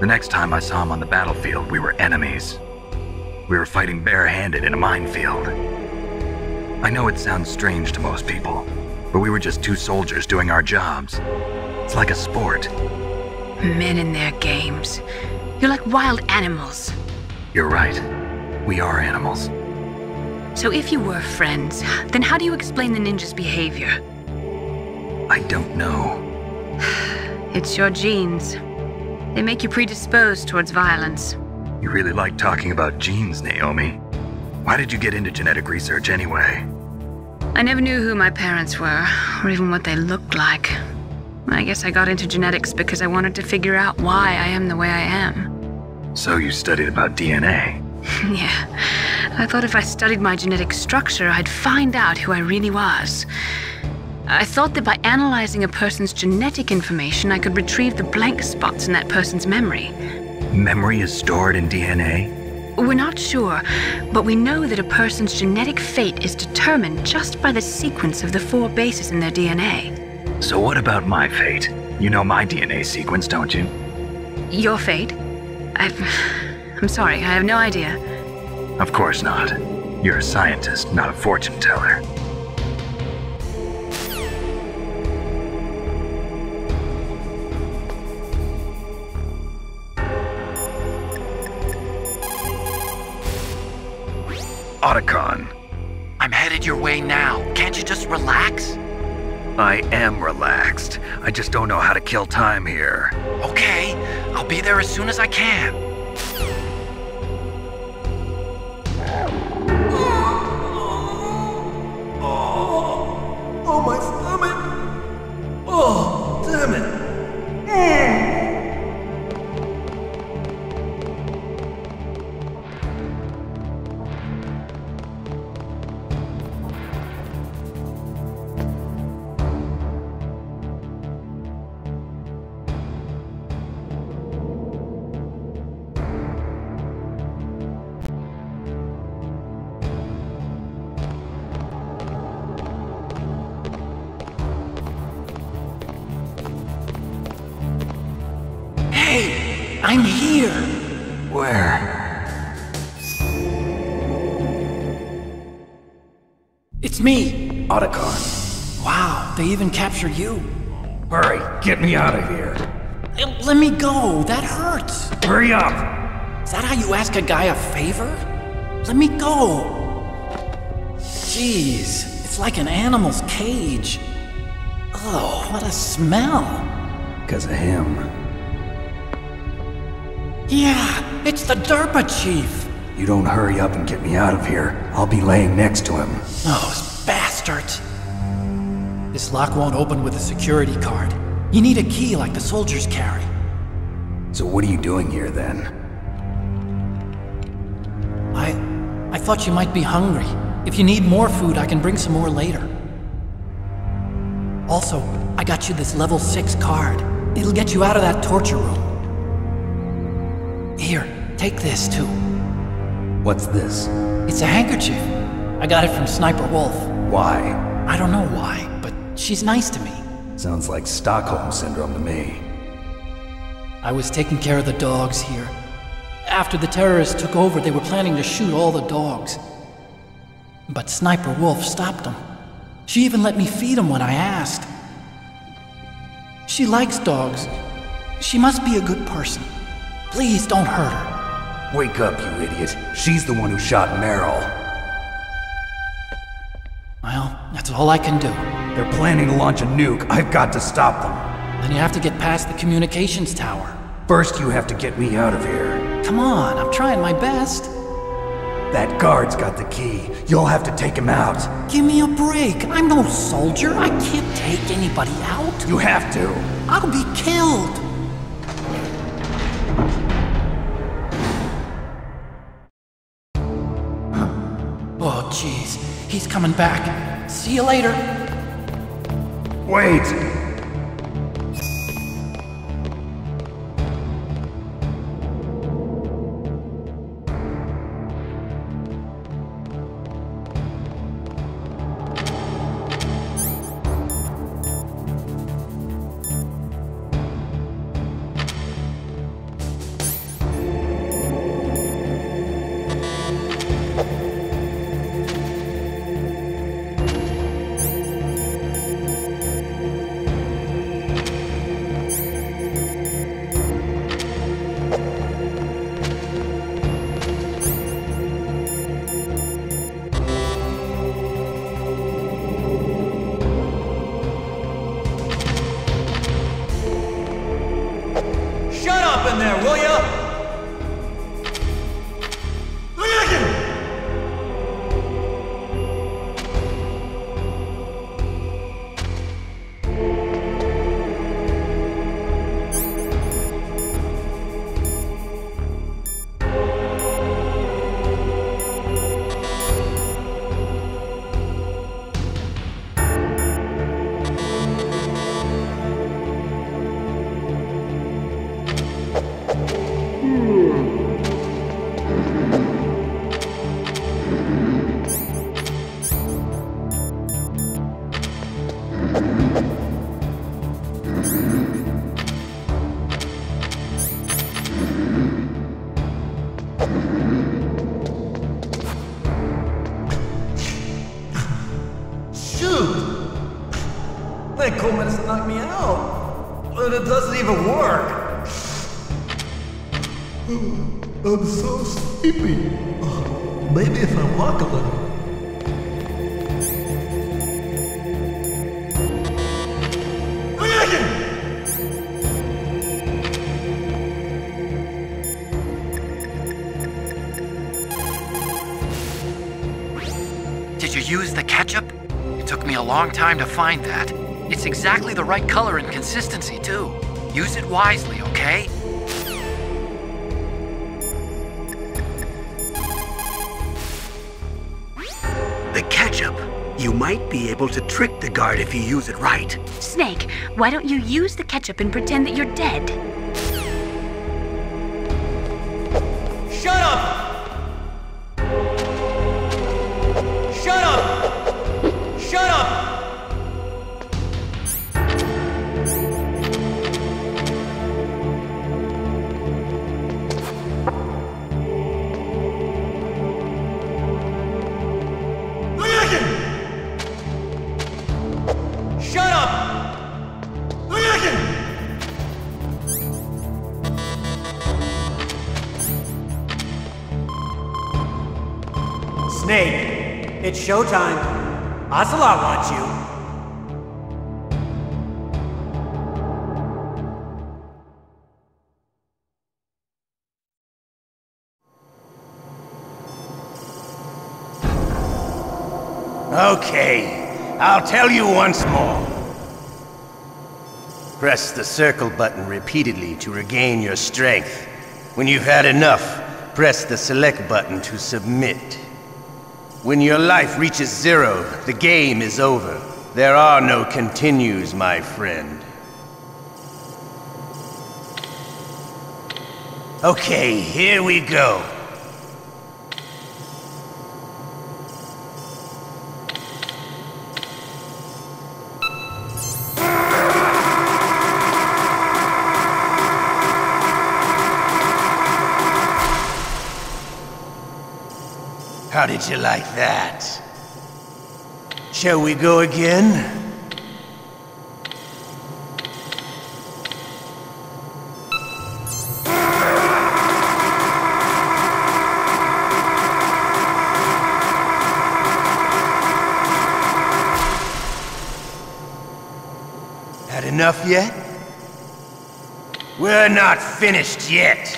The next time I saw him on the battlefield, we were enemies. We were fighting barehanded in a minefield. I know it sounds strange to most people, but we were just two soldiers doing our jobs. It's like a sport. Men and their games. You're like wild animals. You're right. We are animals. So if you were friends, then how do you explain the ninja's behavior? I don't know. It's your genes. They make you predisposed towards violence. You really like talking about genes, Naomi. Why did you get into genetic research anyway? I never knew who my parents were, or even what they looked like. I guess I got into genetics because I wanted to figure out why I am the way I am. So you studied about DNA? Yeah. I thought if I studied my genetic structure, I'd find out who I really was. I thought that by analyzing a person's genetic information, I could retrieve the blank spots in that person's memory. Memory is stored in DNA? We're not sure, but we know that a person's genetic fate is determined just by the sequence of the 4 bases in their DNA. So what about my fate? You know my DNA sequence, don't you? Your fate? I'm sorry, I have no idea. Of course not. You're a scientist, not a fortune teller. Otacon. I'm headed your way now. Can't you just relax? I am relaxed. I just don't know how to kill time here. Okay, I'll be there as soon as I can. Oh, my stomach! Oh, damn it! I'm here! Where? It's me! Otacon. Wow, they even captured you. Hurry, get me out of here. Let me go, that hurts. Hurry up! Is that how you ask a guy a favor? Let me go. Jeez, it's like an animal's cage. Oh, what a smell. Because of him. Yeah, it's the Derpa Chief! You don't hurry up and get me out of here, I'll be laying next to him. Those bastards! This lock won't open with a security card. You need a key like the soldiers carry. So what are you doing here then? I thought you might be hungry. If you need more food, I can bring some more later. Also, I got you this level 6 card. It'll get you out of that torture room. Here, take this, too. What's this? It's a handkerchief. I got it from Sniper Wolf. Why? I don't know why, but She's nice to me. Sounds like Stockholm Syndrome to me. I was taking care of the dogs here. After the terrorists took over, they were planning to shoot all the dogs. But Sniper Wolf stopped them. She even let me feed them when I asked. She likes dogs. She must be a good person. Please don't hurt her. Wake up, you idiot. She's the one who shot Meryl. Well, that's all I can do. They're planning to launch a nuke. I've got to stop them. Then you have to get past the communications tower. First, you have to get me out of here. Come on, I'm trying my best. That guard's got the key. You'll have to take him out. Give me a break. I'm no soldier. I can't take anybody out. You have to. I'll be killed. Oh, jeez. He's coming back. See you later. Wait! I'm so sleepy. Maybe if I walk a little. Did you use the ketchup? It took me a long time to find that. It's exactly the right color and consistency, too. Use it wisely, okay? The ketchup. You might be able to trick the guard if you use it right. Snake, why don't you use the ketchup and pretend that you're dead? Shut up! Shut up! Shut up! Snake, it's showtime. Ocelot wants you. Okay, I'll tell you once more. Press the circle button repeatedly to regain your strength. When you've had enough, press the select button to submit. When your life reaches 0, the game is over. There are no continues, my friend. Okay, here we go. How did you like that? Shall we go again? Had enough yet? We're not finished yet.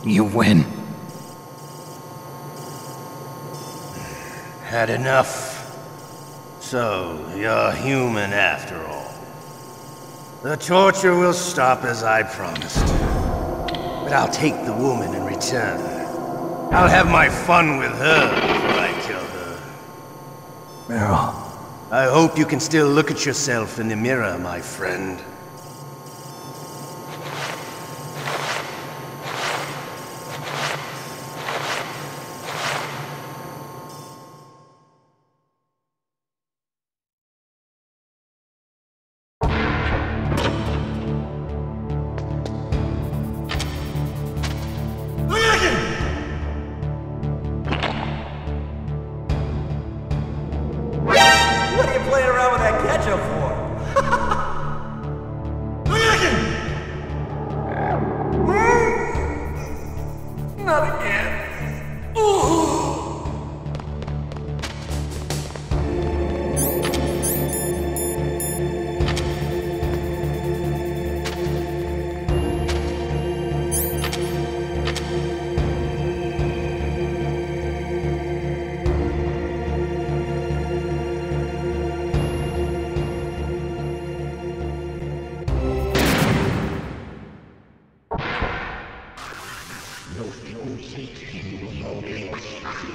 You win. Had enough. So, you're human after all. The torture will stop as I promised. But I'll take the woman in return. I'll have my fun with her before I kill her. Meryl. I hope you can still look at yourself in the mirror, my friend.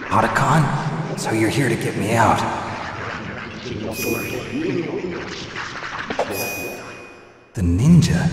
Otacon? So you're here to get me out. The ninja?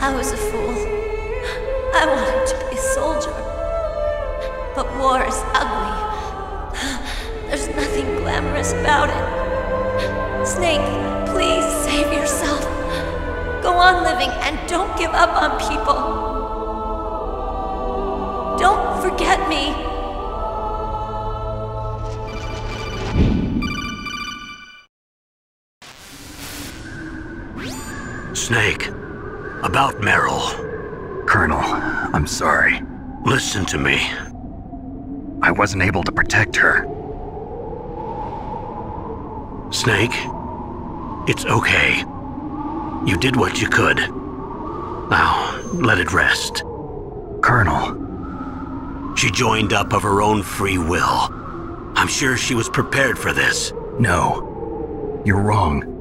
I was a fool. I wanted to be a soldier. But war is ugly. There's nothing glamorous about it. Snake, please save yourself. Go on living and don't give up on people. Don't forget me. Snake, about Meryl. Colonel, I'm sorry. Listen to me. I wasn't able to protect her. Snake, it's okay. You did what you could. Now, let it rest. Colonel. She joined up of her own free will. I'm sure she was prepared for this. No. You're wrong.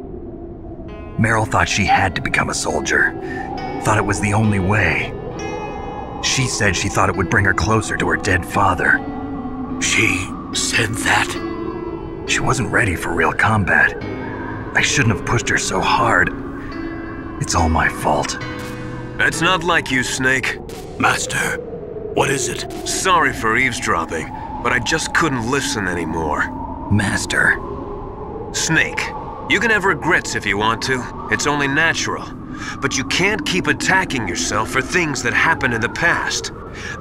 Meryl thought she had to become a soldier. Thought it was the only way. She said she thought it would bring her closer to her dead father. She said that? She wasn't ready for real combat. I shouldn't have pushed her so hard. It's all my fault. That's not like you, Snake. Master, what is it? Sorry for eavesdropping, but I just couldn't listen anymore. Master. Snake, you can have regrets if you want to. It's only natural. But you can't keep attacking yourself for things that happened in the past.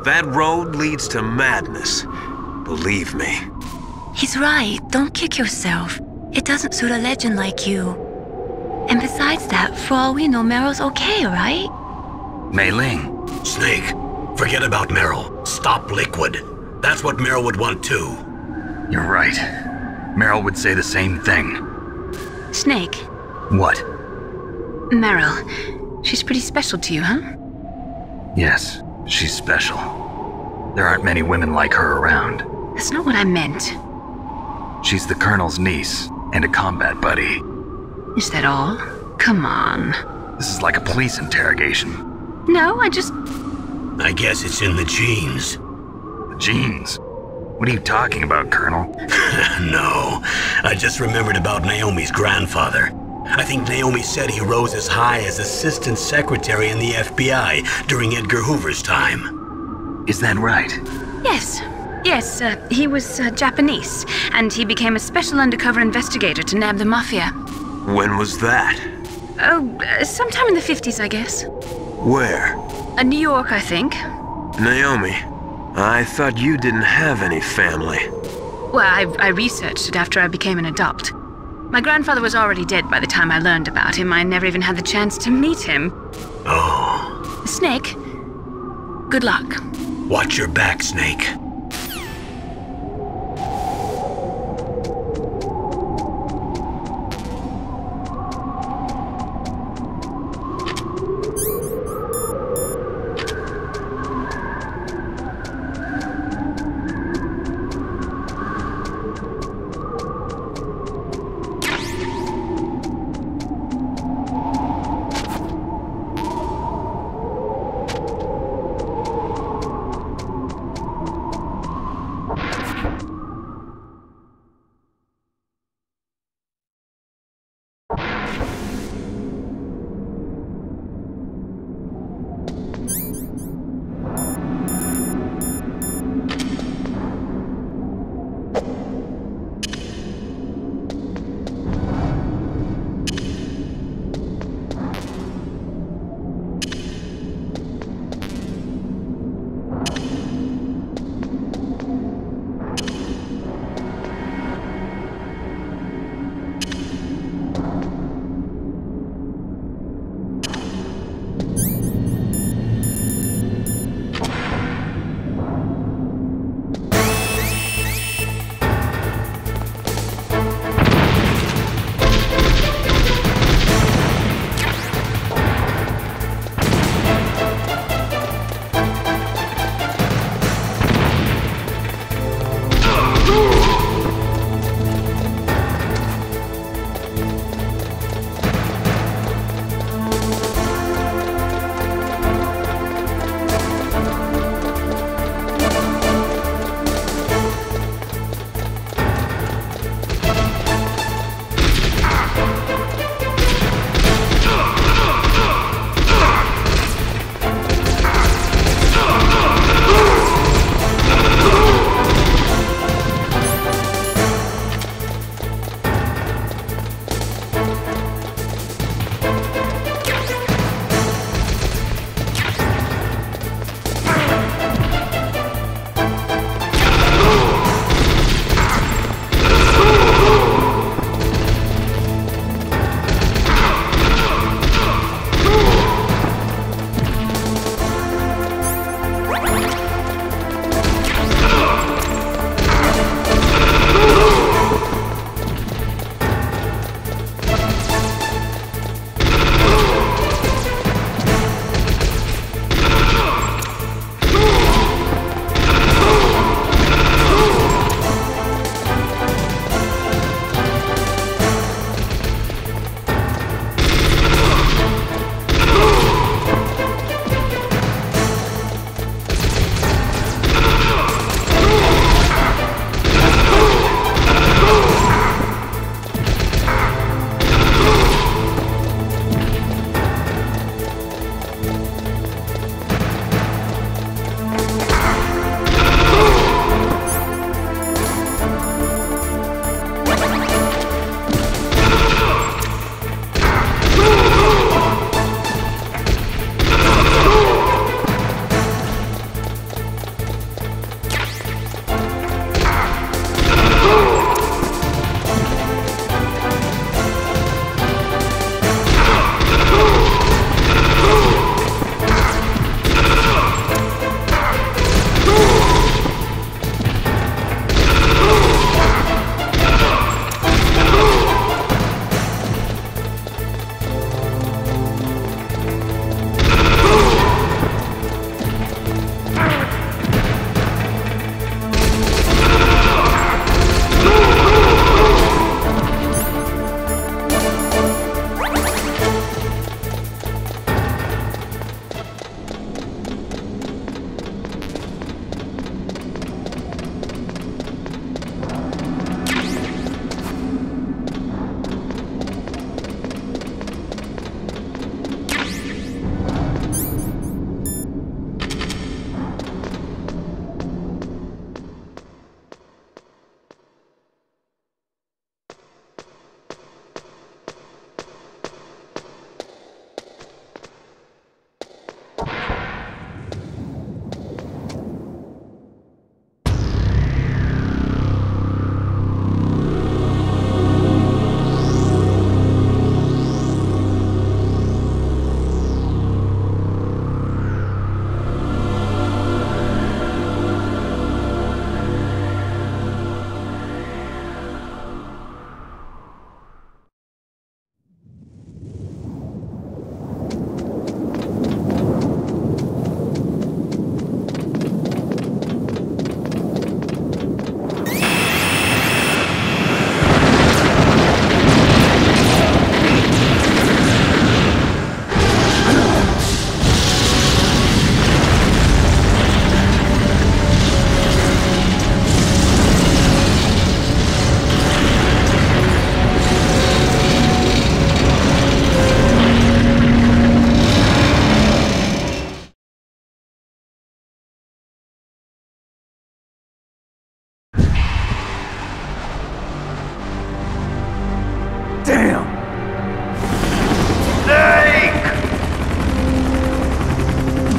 That road leads to madness. Believe me. He's right. Don't kick yourself. It doesn't suit a legend like you. And besides that, for all we know, Meryl's okay, right? Mei Ling. Snake, forget about Meryl. Stop Liquid. That's what Meryl would want too. You're right. Meryl would say the same thing. Snake. What? Meryl. She's pretty special to you, huh? Yes, she's special. There aren't many women like her around. That's not what I meant. She's the Colonel's niece and a combat buddy. Is that all? Come on. This is like a police interrogation. No, I guess it's in the genes. The genes? What are you talking about, Colonel? No, I just remembered about Naomi's grandfather. I think Naomi said he rose as high as assistant secretary in the FBI during Edgar Hoover's time. Is that right? Yes. Yes, he was Japanese, and he became a special undercover investigator to nab the mafia. When was that? Oh, sometime in the 50s, I guess. Where? New York, I think. Naomi, I thought you didn't have any family. Well, I researched it after I became an adult. My grandfather was already dead by the time I learned about him. I never even had the chance to meet him. Oh. Snake, good luck. Watch your back, Snake.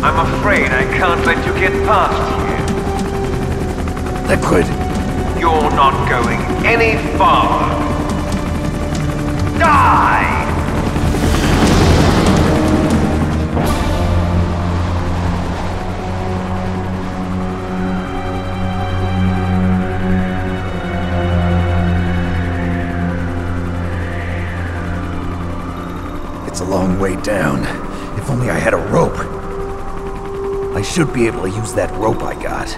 I'm afraid I can't let you get past here. Liquid! You're not going any farther. Die! It's a long way down. If only I had a rope. I should be able to use that rope I got.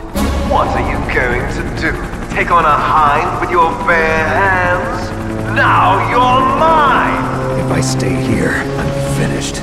What are you going to do? Take on a hind with your bare hands? Now you're mine! If I stay here, I'm finished.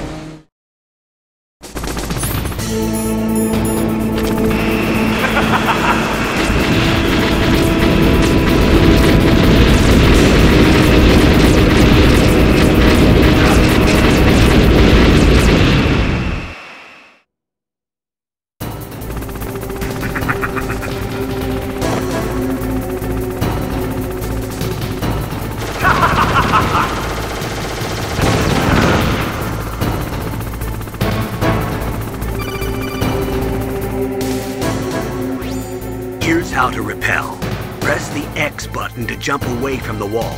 Here's how to repel. Press the X button to jump away from the wall.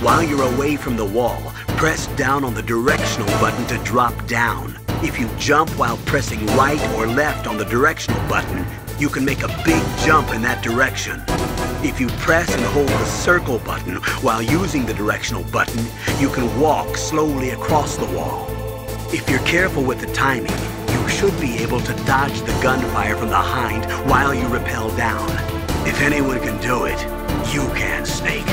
While you're away from the wall, press down on the directional button to drop down. If you jump while pressing right or left on the directional button, you can make a big jump in that direction. If you press and hold the circle button while using the directional button, you can walk slowly across the wall. If you're careful with the timing, you should be able to dodge the gunfire from the Hind while you rappel down. If anyone can do it, you can, Snake.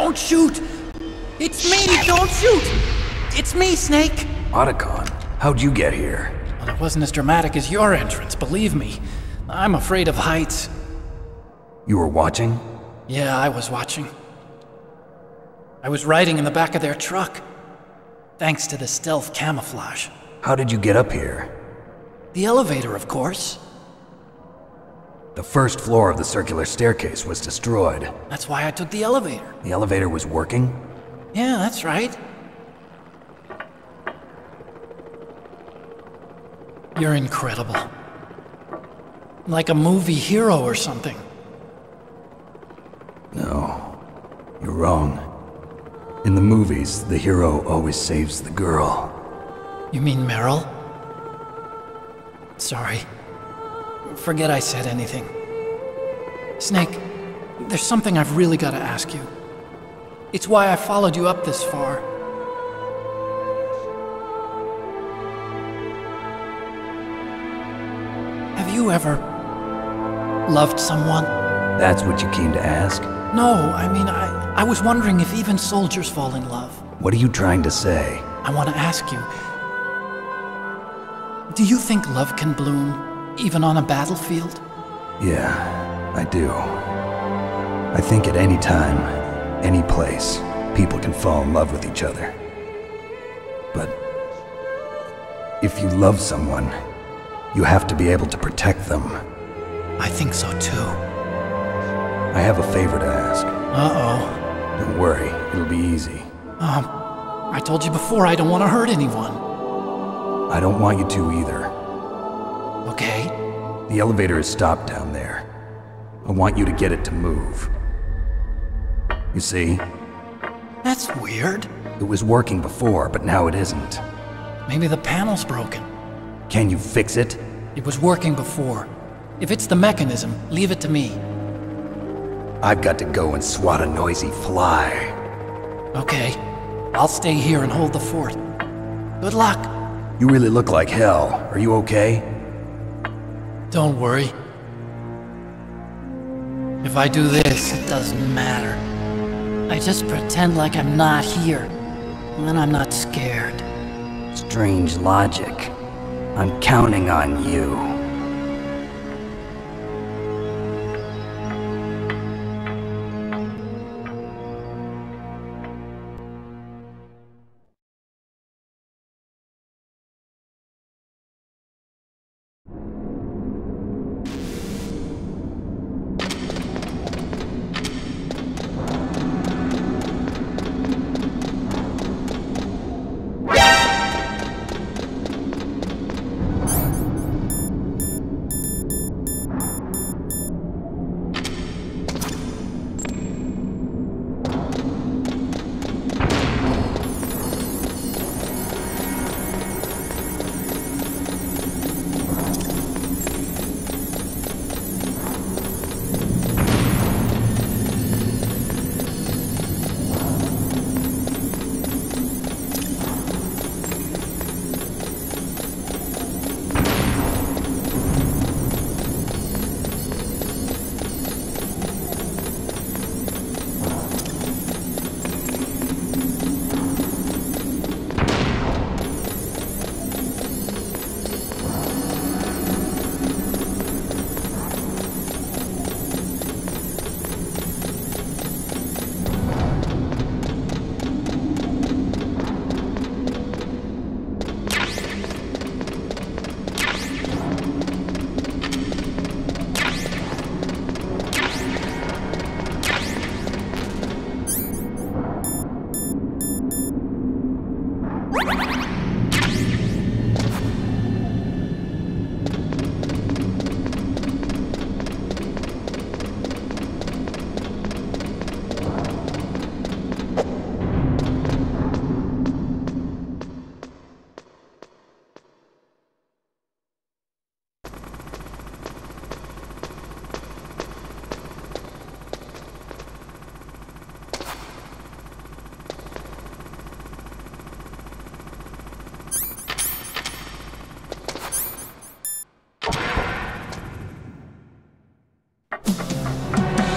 Don't shoot! It's me! Don't shoot! It's me, Snake! Otacon, how'd you get here? Well, it wasn't as dramatic as your entrance, believe me. I'm afraid of heights. You were watching? Yeah, I was watching. I was riding in the back of their truck. Thanks to the stealth camouflage. How did you get up here? The elevator, of course. The first floor of the circular staircase was destroyed. That's why I took the elevator. The elevator was working? Yeah, that's right. You're incredible. Like a movie hero or something. No, you're wrong. In the movies, the hero always saves the girl. You mean Meryl? Sorry. Forget I said anything. Snake, there's something I've really got to ask you. It's why I followed you up this far. Have you ever loved someone? That's what you came to ask? No, I mean, I was wondering if even soldiers fall in love. What are you trying to say? I want to ask you, do you think love can bloom, even on a battlefield? Yeah, I do. I think at any time, any place, people can fall in love with each other. But if you love someone, you have to be able to protect them. I think so too. I have a favor to ask. Uh-oh. Don't worry, it'll be easy. I told you before I don't want to hurt anyone. I don't want you to either. Okay. The elevator is stopped down there. I want you to get it to move. You see? That's weird. It was working before, but now it isn't. Maybe the panel's broken. Can you fix it? It was working before. If it's the mechanism, leave it to me. I've got to go and swat a noisy fly. Okay. I'll stay here and hold the fort. Good luck. You really look like hell. Are you okay? Don't worry. If I do this, it doesn't matter. I just pretend like I'm not here. And then I'm not scared. Strange logic. I'm counting on you.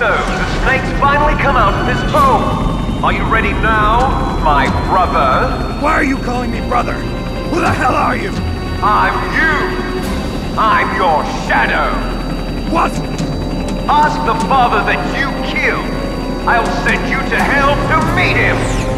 So, the snake's finally come out of his home! Are you ready now, my brother? Why are you calling me brother? Who the hell are you? I'm you! I'm your shadow! What? Ask the father that you killed! I'll send you to hell to meet him!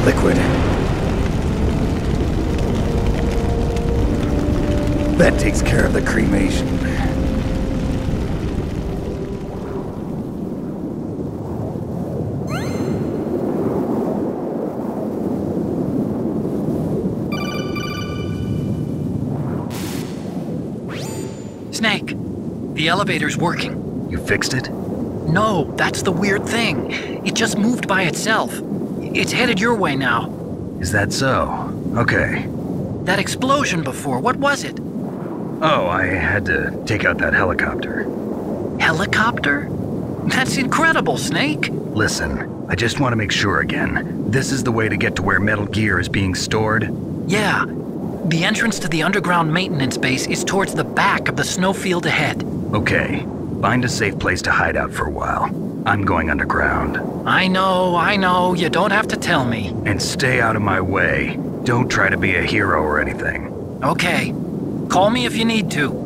Liquid. That takes care of the cremation. Snake, the elevator's working. You fixed it? No, that's the weird thing. It just moved by itself. It's headed your way now. Is that so? Okay. That explosion before, what was it? Oh, I had to take out that helicopter. Helicopter? That's incredible, Snake. Listen, I just want to make sure again. This is the way to get to where Metal Gear is being stored? Yeah. The entrance to the underground maintenance base is towards the back of the snowfield ahead. Okay. Find a safe place to hide out for a while. I'm going underground. I know. You don't have to tell me. And stay out of my way. Don't try to be a hero or anything. Okay. Call me if you need to.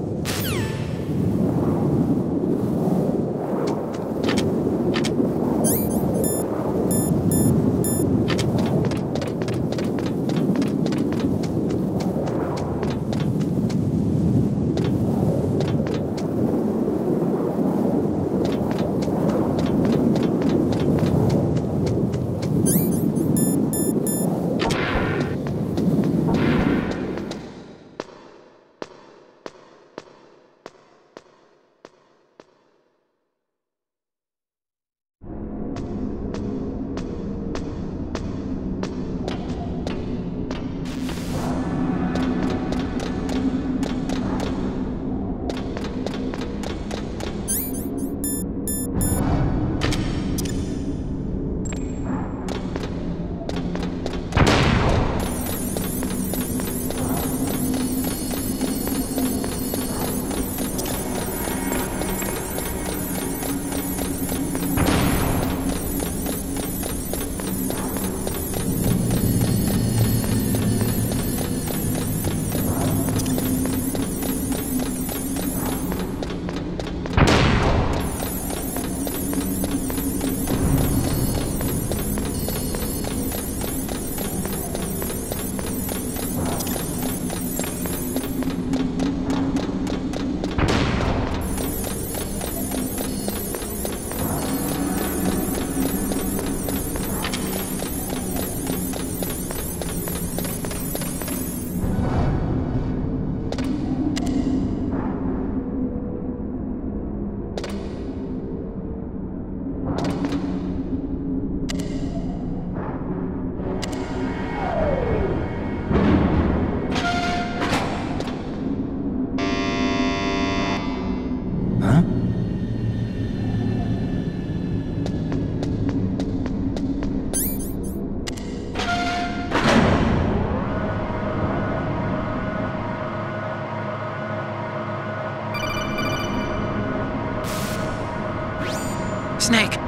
Snake,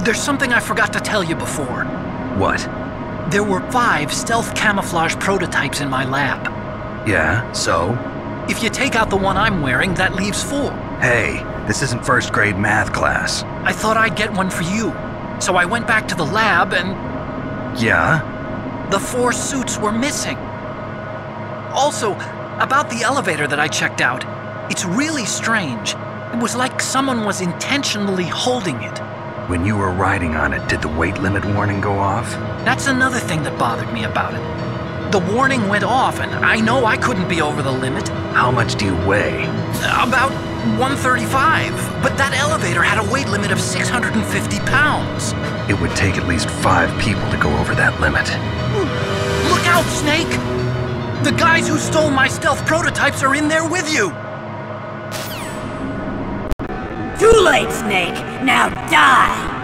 there's something I forgot to tell you before. What? There were 5 stealth camouflage prototypes in my lab. Yeah, so? If you take out the one I'm wearing, that leaves 4. Hey, this isn't first grade math class. I thought I'd get one for you. So I went back to the lab and... Yeah? The 4 suits were missing. Also, about the elevator that I checked out, it's really strange. It was like someone was intentionally holding it. When you were riding on it, did the weight limit warning go off? That's another thing that bothered me about it. The warning went off, and I know I couldn't be over the limit. How much do you weigh? About 135, but that elevator had a weight limit of 650 pounds. It would take at least 5 people to go over that limit. Look out, Snake! The guys who stole my stealth prototypes are in there with you! Too late, Snake! Now die!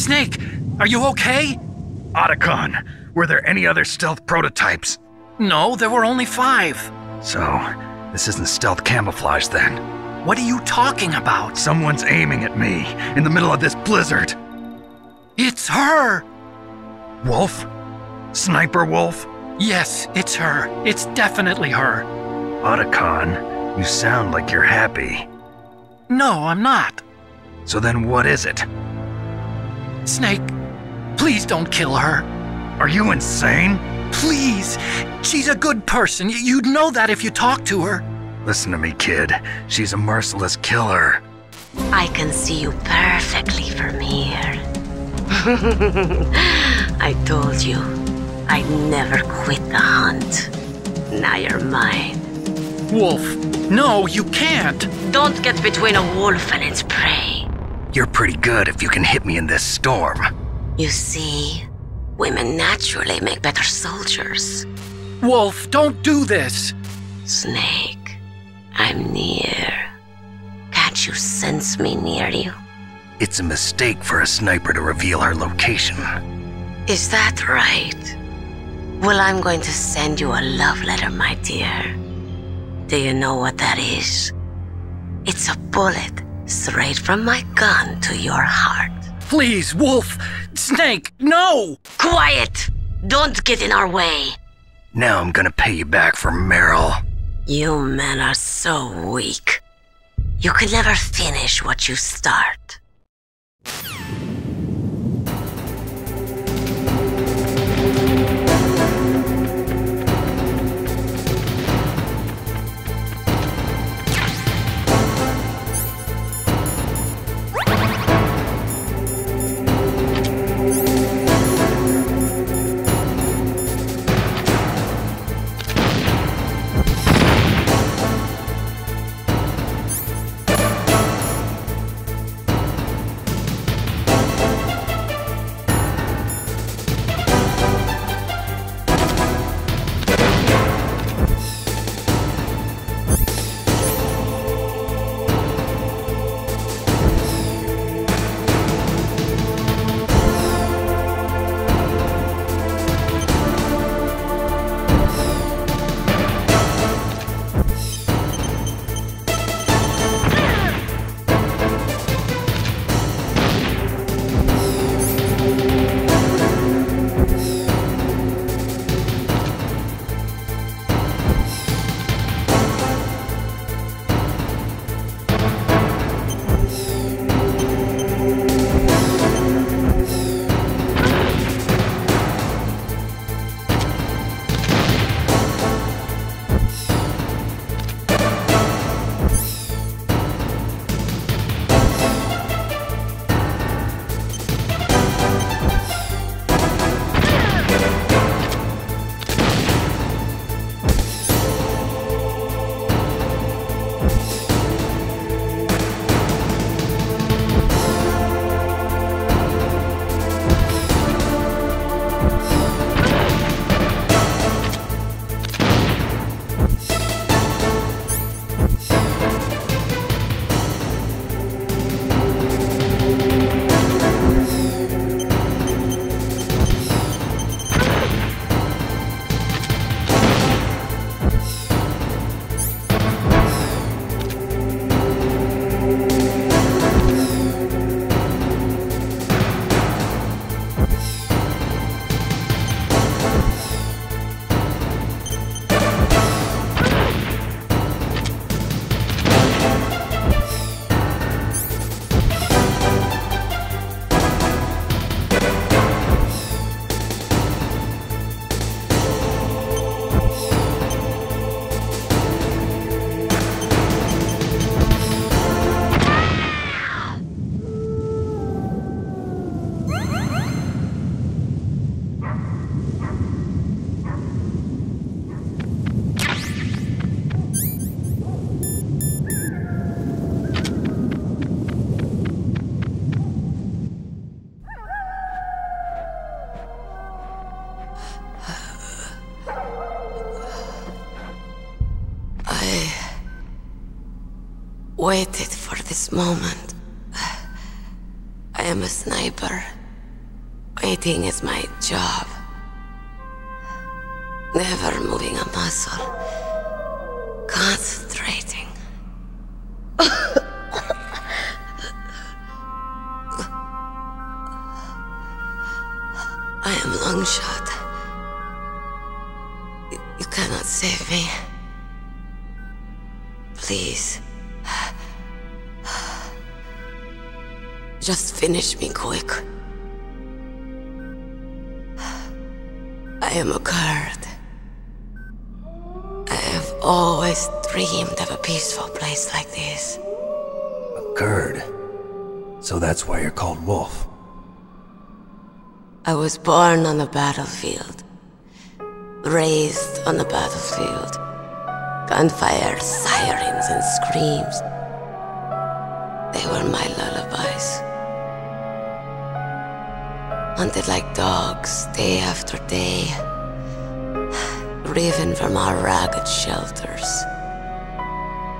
Snake, are you okay? Otacon, were there any other stealth prototypes? No, there were only 5. So, this isn't stealth camouflage then? What are you talking about? Someone's aiming at me, in the middle of this blizzard. It's her! Wolf? Sniper Wolf? Yes, it's her. It's definitely her. Otacon, you sound like you're happy. No, I'm not. So then what is it? Snake, please don't kill her. Are you insane? Please! She's a good person. You'd know that if you talked to her. Listen to me, kid. She's a merciless killer. I can see you perfectly from here. I told you, I'd never quit the hunt. Now you're mine. Wolf, no, you can't. Don't get between a wolf and its prey. You're pretty good if you can hit me in this storm. You see, women naturally make better soldiers. Wolf, don't do this. Snake, I'm near. Can't you sense me near you? It's a mistake for a sniper to reveal her location. Is that right? Well, I'm going to send you a love letter, my dear. Do you know what that is? It's a bullet straight from my gun to your heart. Please, Wolf! Snake, no! Quiet! Don't get in our way. Now I'm gonna pay you back for Meryl. You men are so weak. You can never finish what you start. Waited for this moment. I am a sniper, Waiting is my job. Never moving a muscle. Concentrating. I am Longshot. You cannot save me. Please. Just finish me quick. I am a Kurd. I have always dreamed of a peaceful place like this. A Kurd? So that's why you're called Wolf. I was born on the battlefield. Raised on the battlefield. Gunfire, sirens, and screams. They were my lullabies. Hunted like dogs, day after day. Driven from our ragged shelters.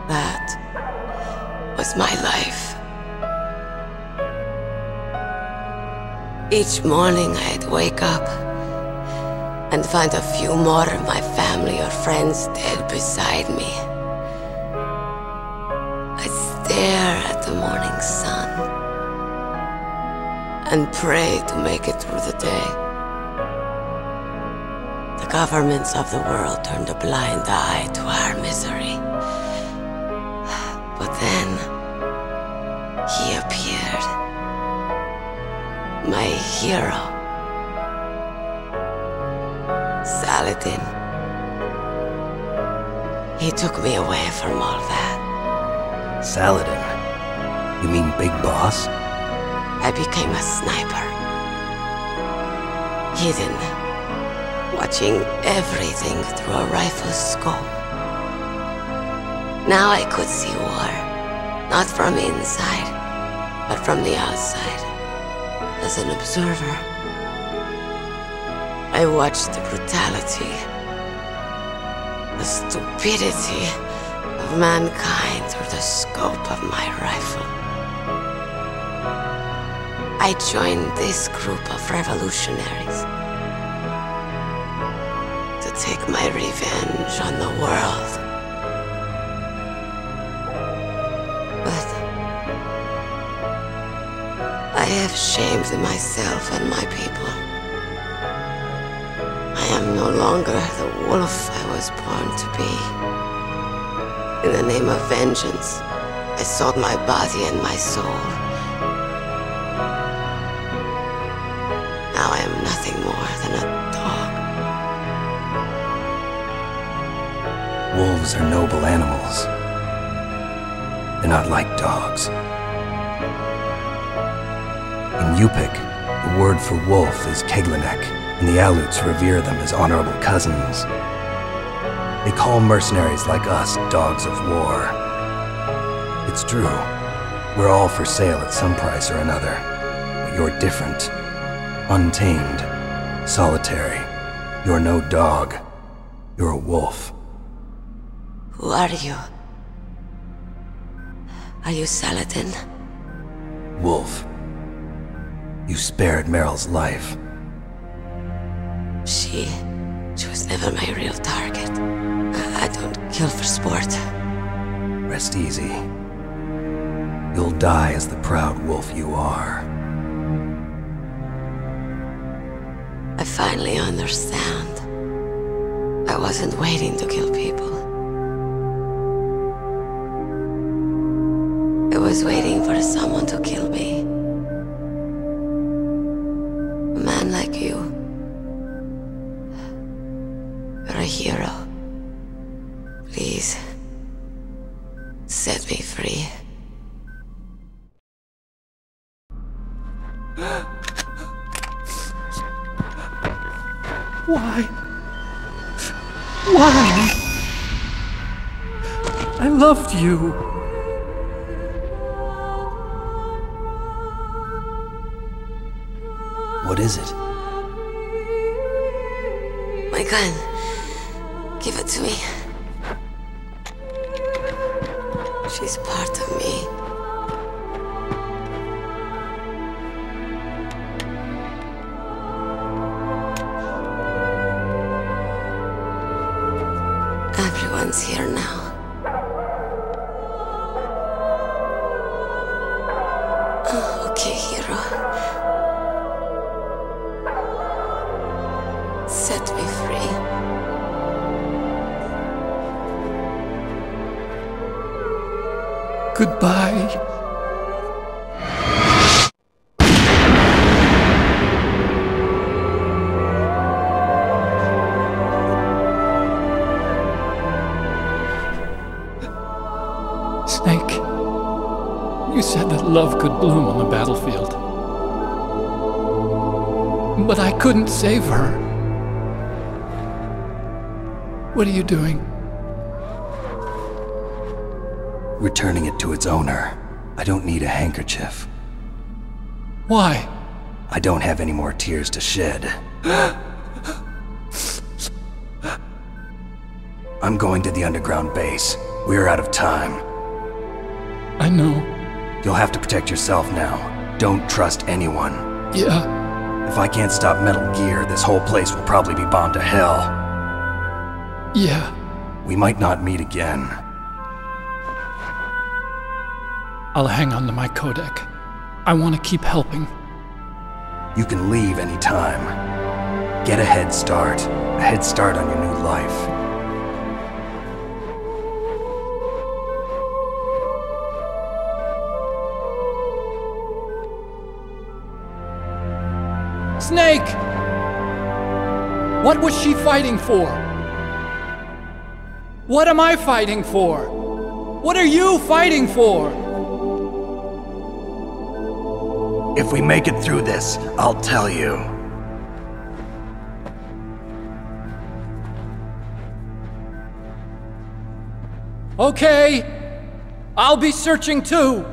That was my life. Each morning I'd wake up and find a few more of my family or friends dead beside me. I'd stare at the morning sun and pray to make it through the day. The governments of the world turned a blind eye to our misery. But then, he appeared. My hero. Saladin. He took me away from all that. Saladin? You mean Big Boss? I became a sniper. Hidden. Watching everything through a rifle's scope. Now I could see war. Not from inside, but from the outside. As an observer. I watched the brutality, the stupidity of mankind through the scope of my rifle. I joined this group of revolutionaries to take my revenge on the world. But I have shamed myself and my people. I am no longer the wolf I was born to be. In the name of vengeance, I sold my body and my soul. Now I am nothing more than a dog. Wolves are noble animals. They're not like dogs. In Yupik, the word for wolf is Keglanek, and the Aleuts revere them as honorable cousins. They call mercenaries like us dogs of war. It's true, we're all for sale at some price or another, but you're different. Untamed, solitary. You're no dog. You're a wolf. Who are you? Are you Saladin? Wolf. You spared Meryl's life. She was never my real target. I don't kill for sport. Rest easy. You'll die as the proud wolf you are. I finally understand. I wasn't waiting to kill people. I was waiting for someone to kill me. A man like you. You're a hero. Please, set me free. Why? Why? I loved you. What is it? My gun. Give it to me. She's part of me. Okay, hero. Set me free. Goodbye. Snake, you said that love could bloom on the battlefield. But I couldn't save her. What are you doing? Returning it to its owner. I don't need a handkerchief. Why? I don't have any more tears to shed. I'm going to the underground base. We're out of time. I know. You'll have to protect yourself now. Don't trust anyone. Yeah. If I can't stop Metal Gear, this whole place will probably be bombed to hell. Yeah. We might not meet again. I'll hang on to my codec. I want to keep helping. You can leave anytime. Get a head start. A head start on your new life. Snake! What was she fighting for? What am I fighting for? What are you fighting for? If we make it through this, I'll tell you. Okay. I'll be searching too.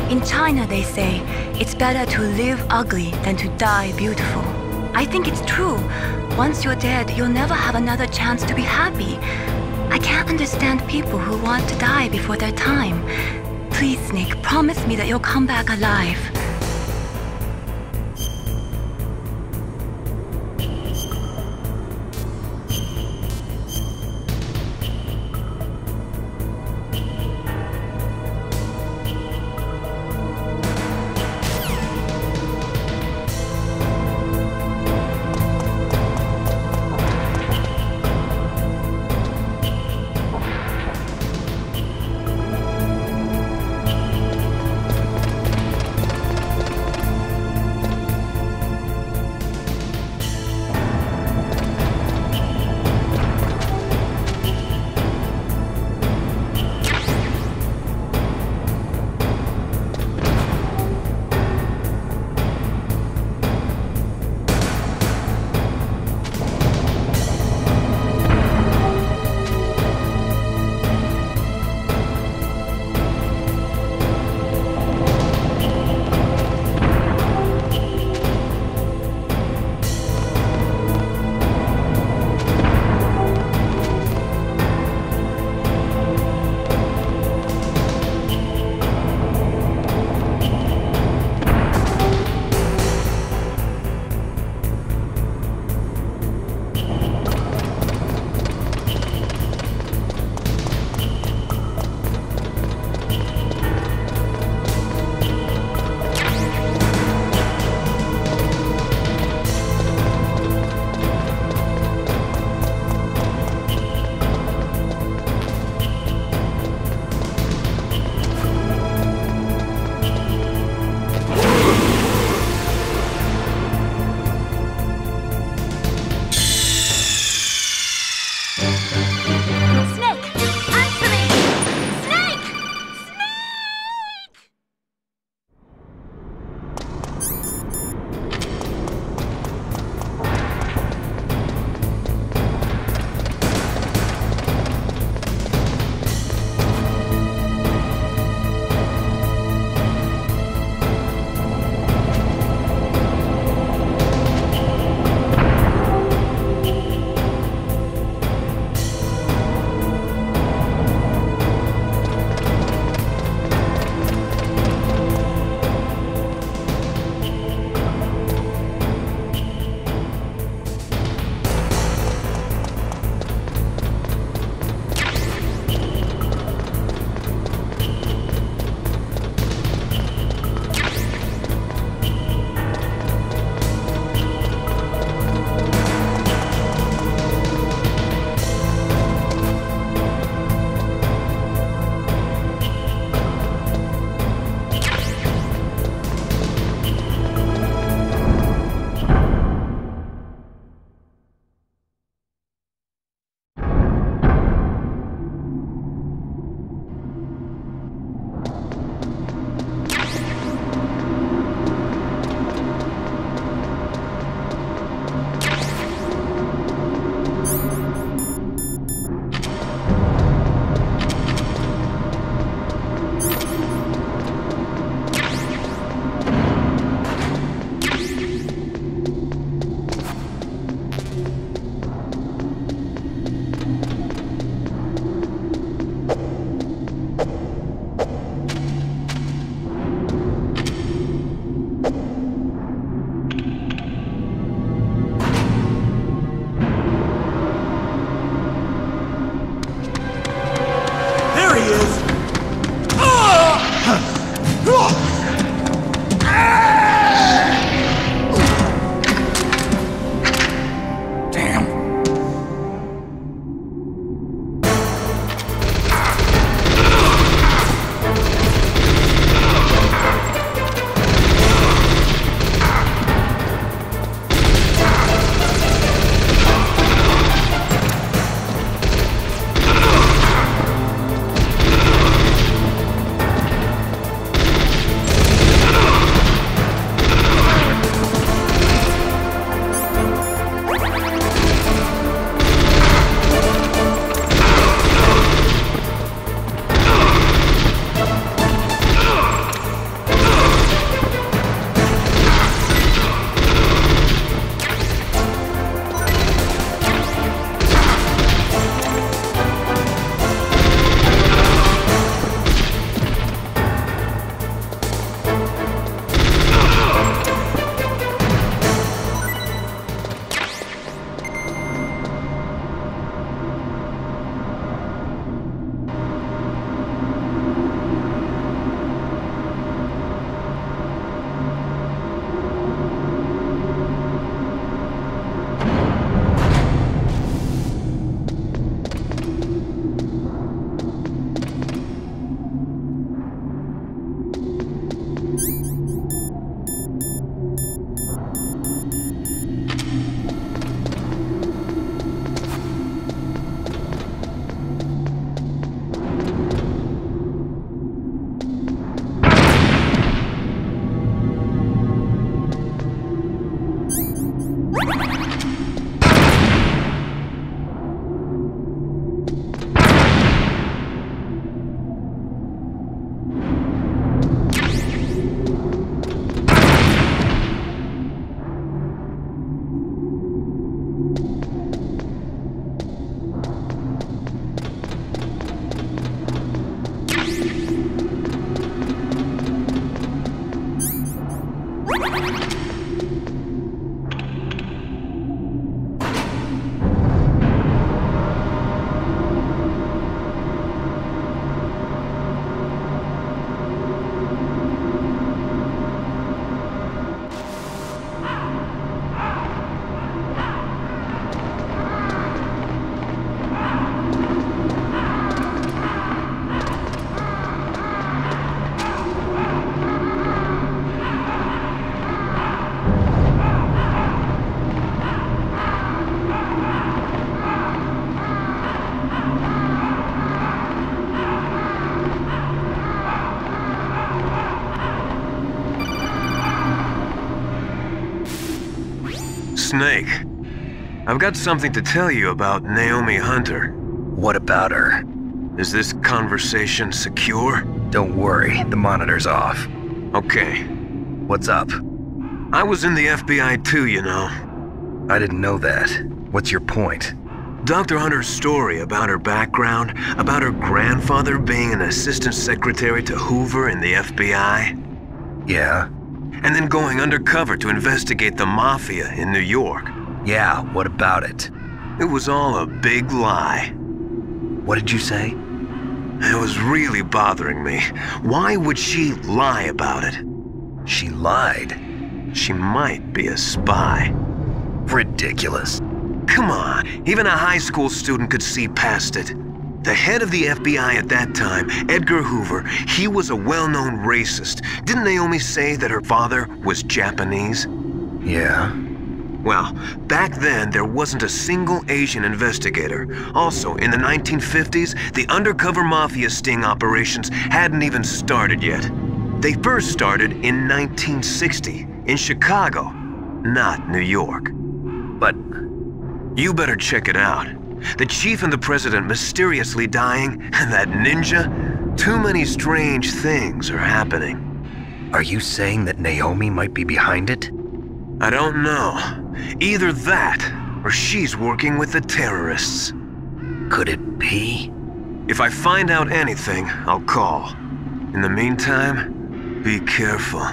In China, they say, it's better to live ugly than to die beautiful. I think it's true. Once you're dead, you'll never have another chance to be happy. I can't understand people who want to die before their time. Please, Snake, promise me that you'll come back alive. Snake, I've got something to tell you about Naomi Hunter. What about her? Is this conversation secure? Don't worry, the monitor's off. Okay. What's up? I was in the FBI too, you know. I didn't know that. What's your point? Dr. Hunter's story about her background, about her grandfather being an assistant secretary to Hoover in the FBI. Yeah? And then going undercover to investigate the Mafia in New York. Yeah, what about it? It was all a big lie. What did you say? It was really bothering me. Why would she lie about it? She lied? She might be a spy. Ridiculous. Come on, even a high school student could see past it. The head of the FBI at that time, Edgar Hoover, he was a well-known racist. Didn't Naomi say that her father was Japanese? Yeah. Well, back then, there wasn't a single Asian investigator. Also, in the 1950s, the undercover mafia sting operations hadn't even started yet. They first started in 1960, in Chicago, not New York. But you better check it out. The chief and the president mysteriously dying, and that ninja? Too many strange things are happening. Are you saying that Naomi might be behind it? I don't know. Either that, or she's working with the terrorists. Could it be? If I find out anything, I'll call. In the meantime, be careful.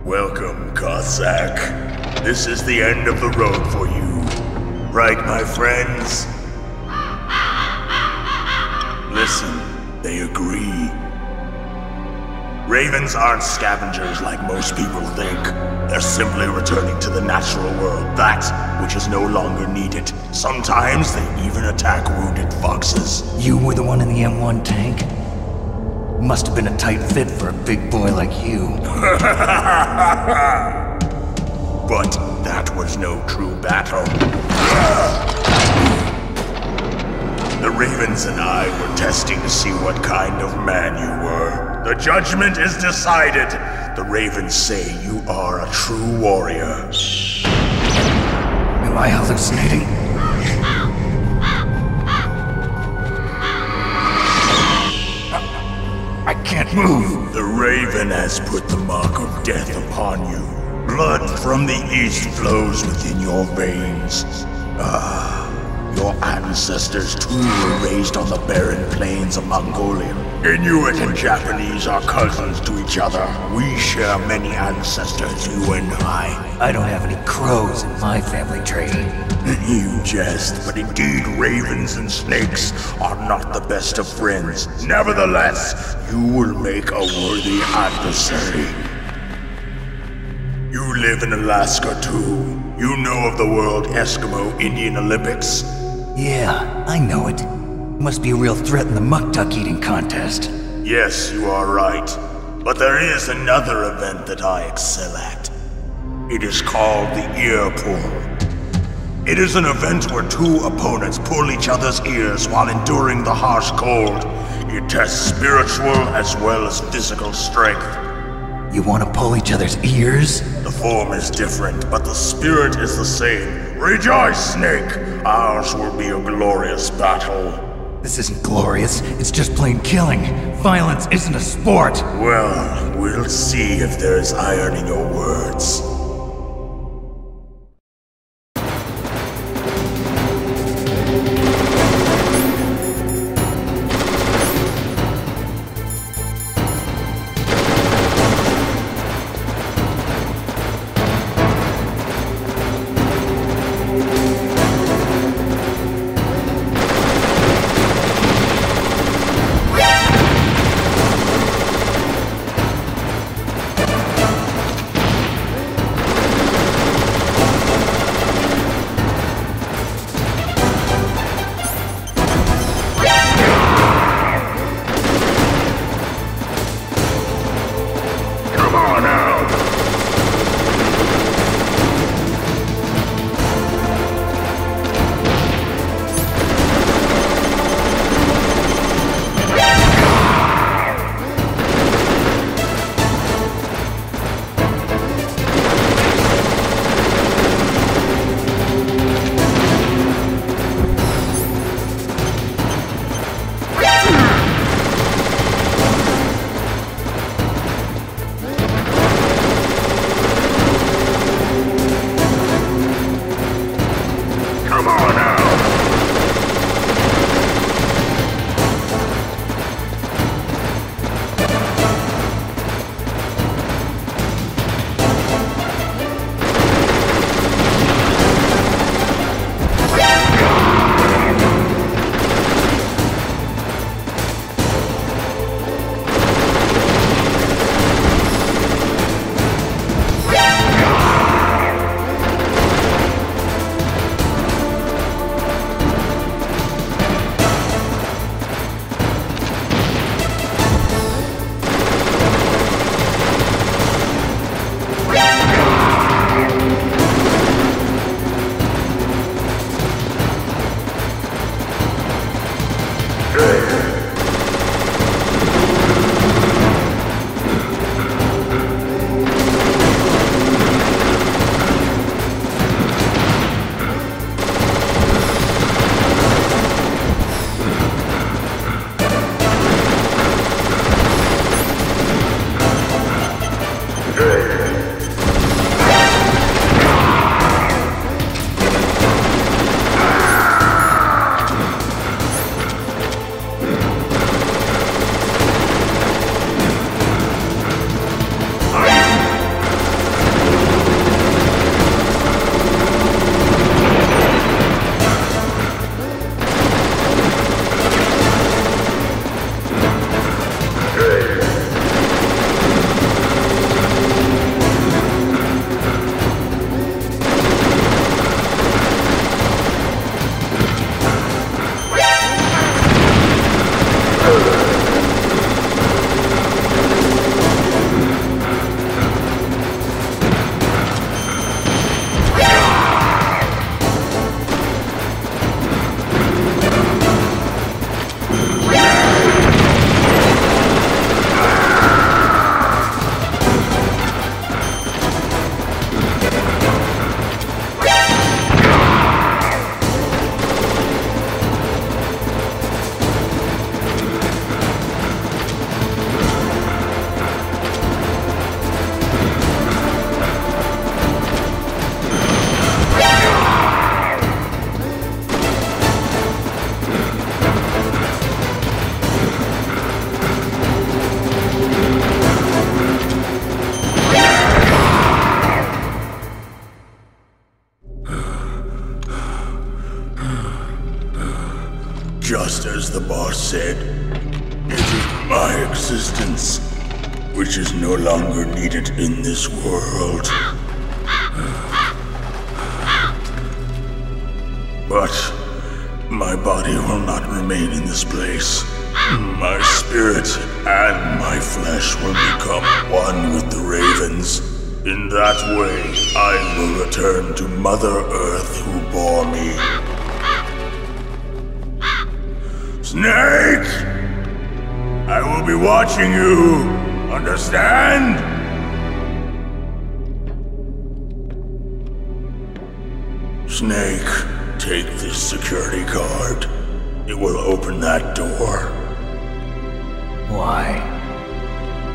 Welcome, Cossack. This is the end of the road for you. Right, my friends? Listen, they agree. Ravens aren't scavengers like most people think. They're simply returning to the natural world, that which is no longer needed. Sometimes they even attack wounded foxes. You were the one in the M1 tank? Must have been a tight fit for a big boy like you. But that was no true battle. The Ravens and I were testing to see what kind of man you were. The judgment is decided. The Ravens say you are a true warrior. Am I hallucinating? I can't move. The Raven has put the mark of death upon you. Blood from the east flows within your veins. Your ancestors too were raised on the barren plains of Mongolia. Inuit and Japanese are cousins to each other. We share many ancestors, you and I. I don't have any crows in my family tree. You jest, but indeed ravens and snakes are not the best of friends. Nevertheless, you will make a worthy adversary. You live in Alaska too. You know of the World Eskimo Indian Olympics? Yeah, I know it. Must be a real threat in the muck-duck eating contest. Yes, you are right. But there is another event that I excel at. It is called the ear pull. It is an event where two opponents pull each other's ears while enduring the harsh cold. It tests spiritual as well as physical strength. You want to pull each other's ears? The form is different, but the spirit is the same. Rejoice, Snake! Ours will be a glorious battle. This isn't glorious, it's just plain killing. Violence isn't a sport. Well, we'll see if there's iron in your words. as the boss said, it is my existence which is no longer needed in this world. But my body will not remain in this place. My spirit and my flesh will become one with the ravens. In that way, I will return to Mother Earth who bore me. Snake! I will be watching you! Understand? Snake, take this security card. It will open that door. Why?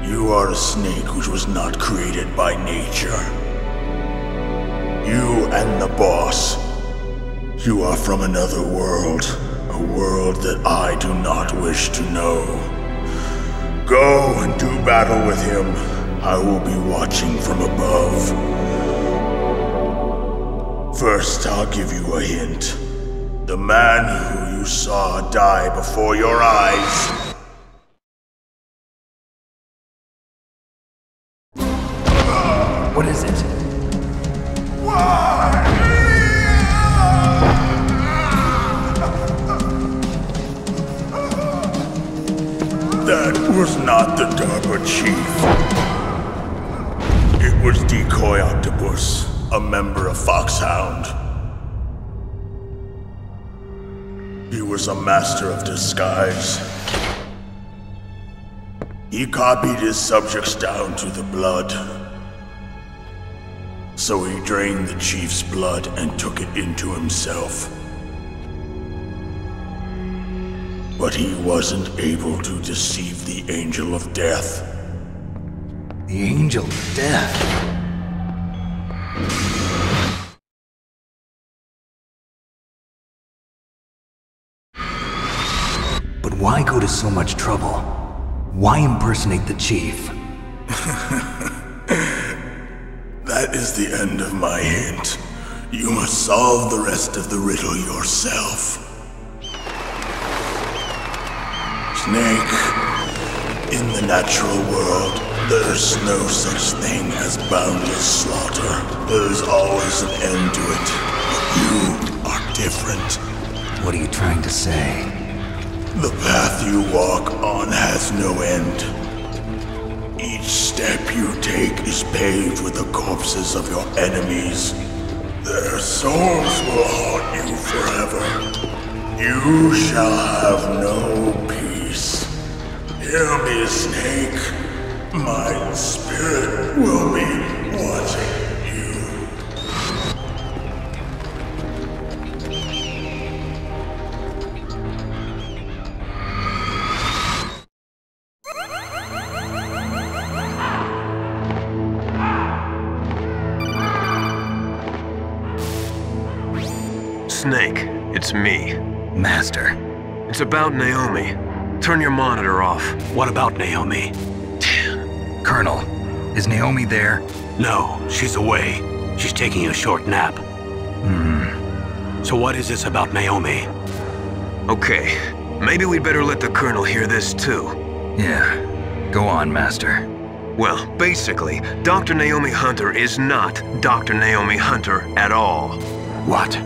You are a snake which was not created by nature. You and the boss. You are from another world. A world that I do not wish to know. Go and do battle with him. I will be watching from above. First, I'll give you a hint. The man who you saw die before your eyes. What is it? That was not the DARPA chief. It was Decoy Octopus, a member of Foxhound. He was a master of disguise. He copied his subjects down to the blood. So he drained the chief's blood and took it into himself. But he wasn't able to deceive the Angel of Death. The Angel of Death? But why go to so much trouble? Why impersonate the chief? That is the end of my hint. You must solve the rest of the riddle yourself. Snake, in the natural world, there's no such thing as boundless slaughter. There's always an end to it. But you are different. What are you trying to say? The path you walk on has no end. Each step you take is paved with the corpses of your enemies. Their souls will haunt you forever. You shall have no peace. Hear me, Snake. My spirit will be watching you. Snake, it's me. Master. It's about Naomi. Turn your monitor off. What about Naomi? Colonel, is Naomi there? No, she's away. She's taking a short nap. So what is this about Naomi? Okay, maybe we'd better let the Colonel hear this too. Yeah, go on, Master. Well, basically, Dr. Naomi Hunter is not Dr. Naomi Hunter at all. What?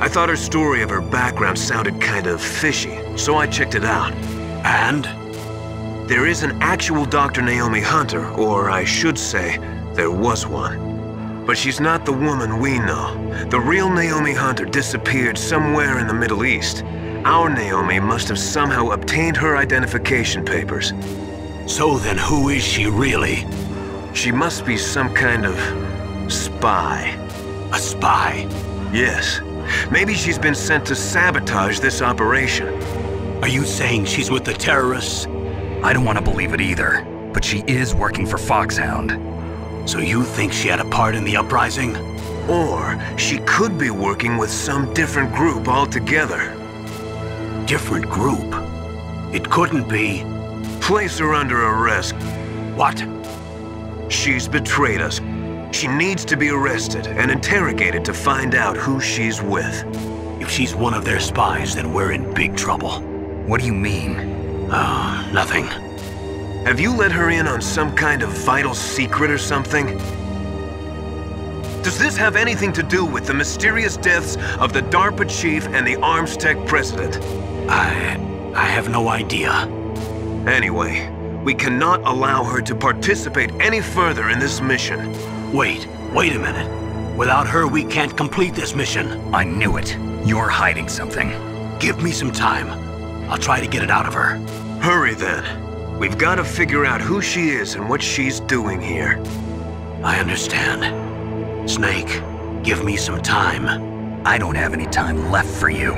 I thought her story of her background sounded kind of fishy, so I checked it out. And? There is an actual Dr. Naomi Hunter, or I should say, there was one. But she's not the woman we know. The real Naomi Hunter disappeared somewhere in the Middle East. Our Naomi must have somehow obtained her identification papers. So then who is she really? She must be some kind of spy. A spy? Yes. Maybe she's been sent to sabotage this operation. Are you saying she's with the terrorists? I don't want to believe it either, but she is working for Foxhound. So you think she had a part in the uprising? Or she could be working with some different group altogether. Different group? It couldn't be. Place her under arrest. What? She's betrayed us. She needs to be arrested and interrogated to find out who she's with. If she's one of their spies, then we're in big trouble. What do you mean? Oh, nothing. Have you let her in on some kind of vital secret or something? Does this have anything to do with the mysterious deaths of the DARPA chief and the Arms Tech president? I have no idea. Anyway, we cannot allow her to participate any further in this mission. Wait a minute. Without her, we can't complete this mission. I knew it. You're hiding something. Give me some time. I'll try to get it out of her. Hurry then. We've got to figure out who she is and what she's doing here. I understand. Snake, give me some time. I don't have any time left for you.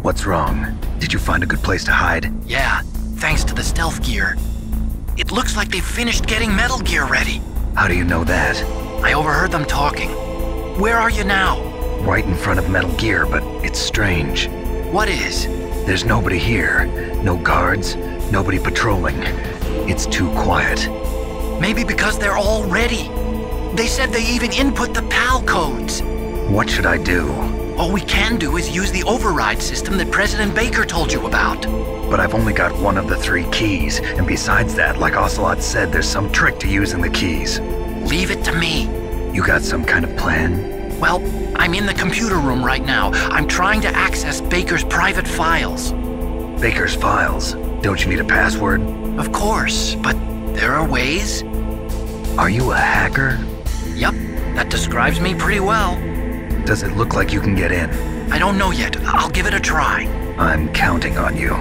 What's wrong? Did you find a good place to hide? Yeah, thanks to the stealth gear. It looks like they've finished getting Metal Gear ready. How do you know that? I overheard them talking. Where are you now? Right in front of Metal Gear, but it's strange. What is? There's nobody here. No guards, nobody patrolling. It's too quiet. Maybe because they're all ready. They said they even input the PAL codes. What should I do? All we can do is use the override system that President Baker told you about. But I've only got one of the 3 keys, and besides that, like Ocelot said, there's some trick to using the keys. Leave it to me. You got some kind of plan? Well, I'm in the computer room right now. I'm trying to access Baker's private files. Baker's files? Don't you need a password? Of course, but there are ways. Are you a hacker? Yep, that describes me pretty well. Does it look like you can get in? I don't know yet. I'll give it a try. I'm counting on you.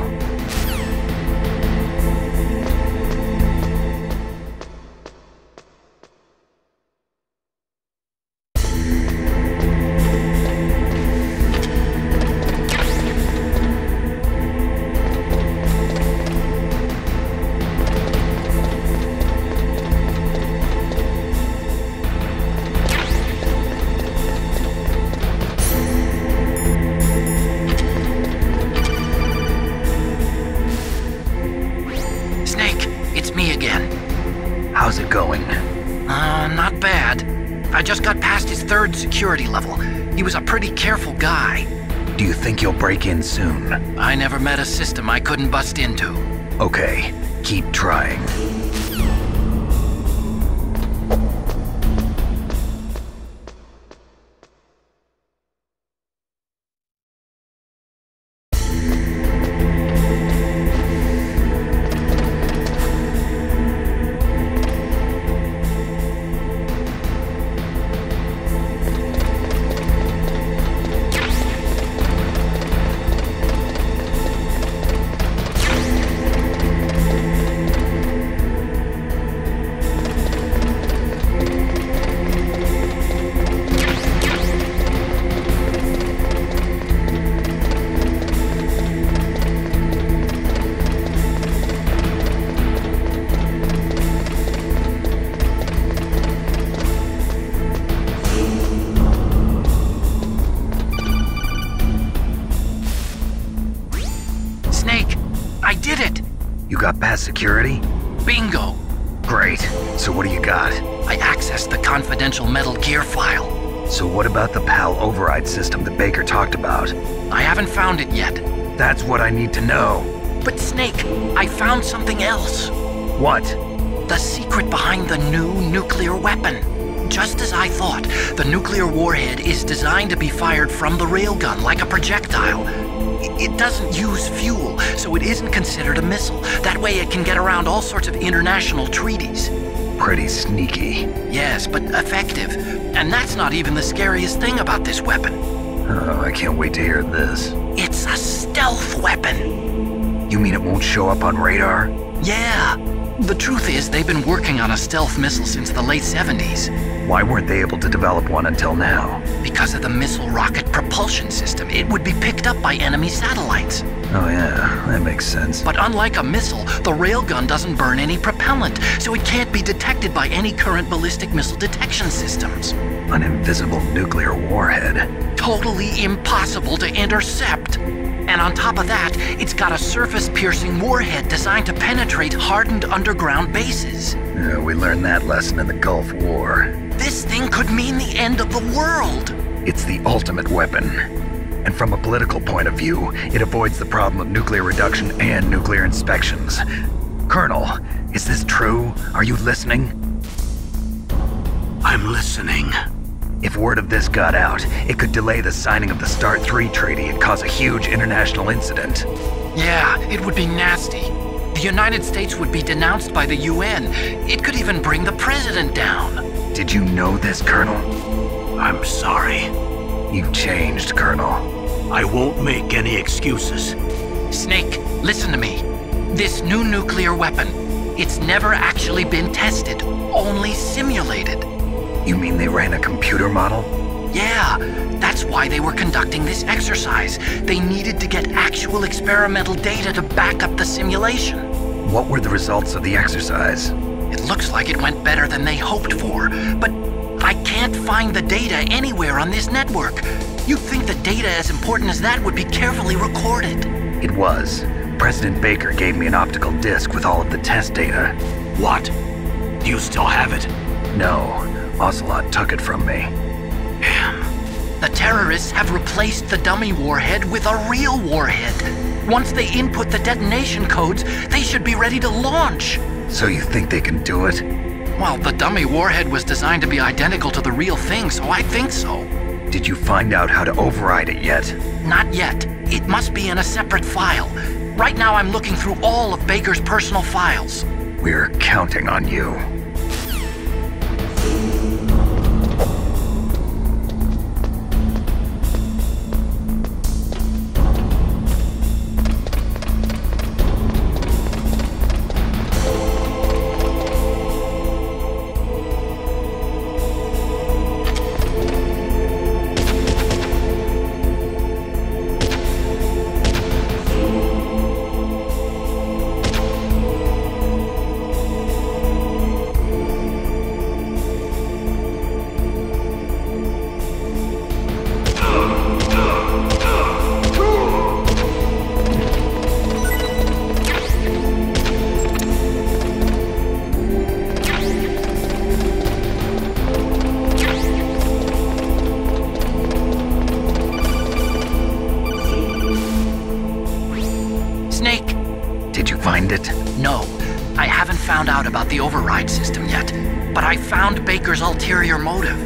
How's it going? Not bad. I just got past his 3rd security level. He was a pretty careful guy. Do you think you'll break in soon? I never met a system I couldn't bust into. Okay, keep trying. You got past security? Bingo! Great. So what do you got? I accessed the confidential Metal Gear file. So what about the PAL override system that Baker talked about? I haven't found it yet. That's what I need to know. But Snake, I found something else. What? The secret behind the new nuclear weapon. Just as I thought, the nuclear warhead is designed to be fired from the railgun like a projectile. It doesn't use fuel, so it isn't considered a missile. That way it can get around all sorts of international treaties. Pretty sneaky. Yes, but effective. And that's not even the scariest thing about this weapon. Oh, I can't wait to hear this. It's a stealth weapon. You mean it won't show up on radar? Yeah. The truth is, they've been working on a stealth missile since the late 70s. Why weren't they able to develop one until now? Because of the missile rocket propulsion system. It would be picked up by enemy satellites. Oh yeah, that makes sense. But unlike a missile, the railgun doesn't burn any propellant, so it can't be detected by any current ballistic missile detection systems. An invisible nuclear warhead. Totally impossible to intercept. And on top of that, it's got a surface-piercing warhead designed to penetrate hardened underground bases. Yeah, we learned that lesson in the Gulf War. This thing could mean the end of the world. It's the ultimate weapon. And from a political point of view, it avoids the problem of nuclear reduction and nuclear inspections. Colonel, is this true? Are you listening? I'm listening. If word of this got out, it could delay the signing of the START 3 treaty and cause a huge international incident. Yeah, it would be nasty. The United States would be denounced by the UN. It could even bring the president down. Did you know this, Colonel? I'm sorry. You've changed, Colonel. I won't make any excuses. Snake, listen to me. This new nuclear weapon, it's never actually been tested, only simulated. You mean they ran a computer model? Yeah, that's why they were conducting this exercise. They needed to get actual experimental data to back up the simulation. What were the results of the exercise? It looks like it went better than they hoped for, but I can't find the data anywhere on this network. You'd think the data as important as that would be carefully recorded. It was. President Baker gave me an optical disc with all of the test data. What? Do you still have it? No. Ocelot took it from me. Damn. The terrorists have replaced the dummy warhead with a real warhead. Once they input the detonation codes, they should be ready to launch. So you think they can do it? Well, the dummy warhead was designed to be identical to the real thing, so I think so. Did you find out how to override it yet? Not yet. It must be in a separate file. Right now I'm looking through all of Baker's personal files. We're counting on you. The override system yet, but I found Baker's ulterior motive.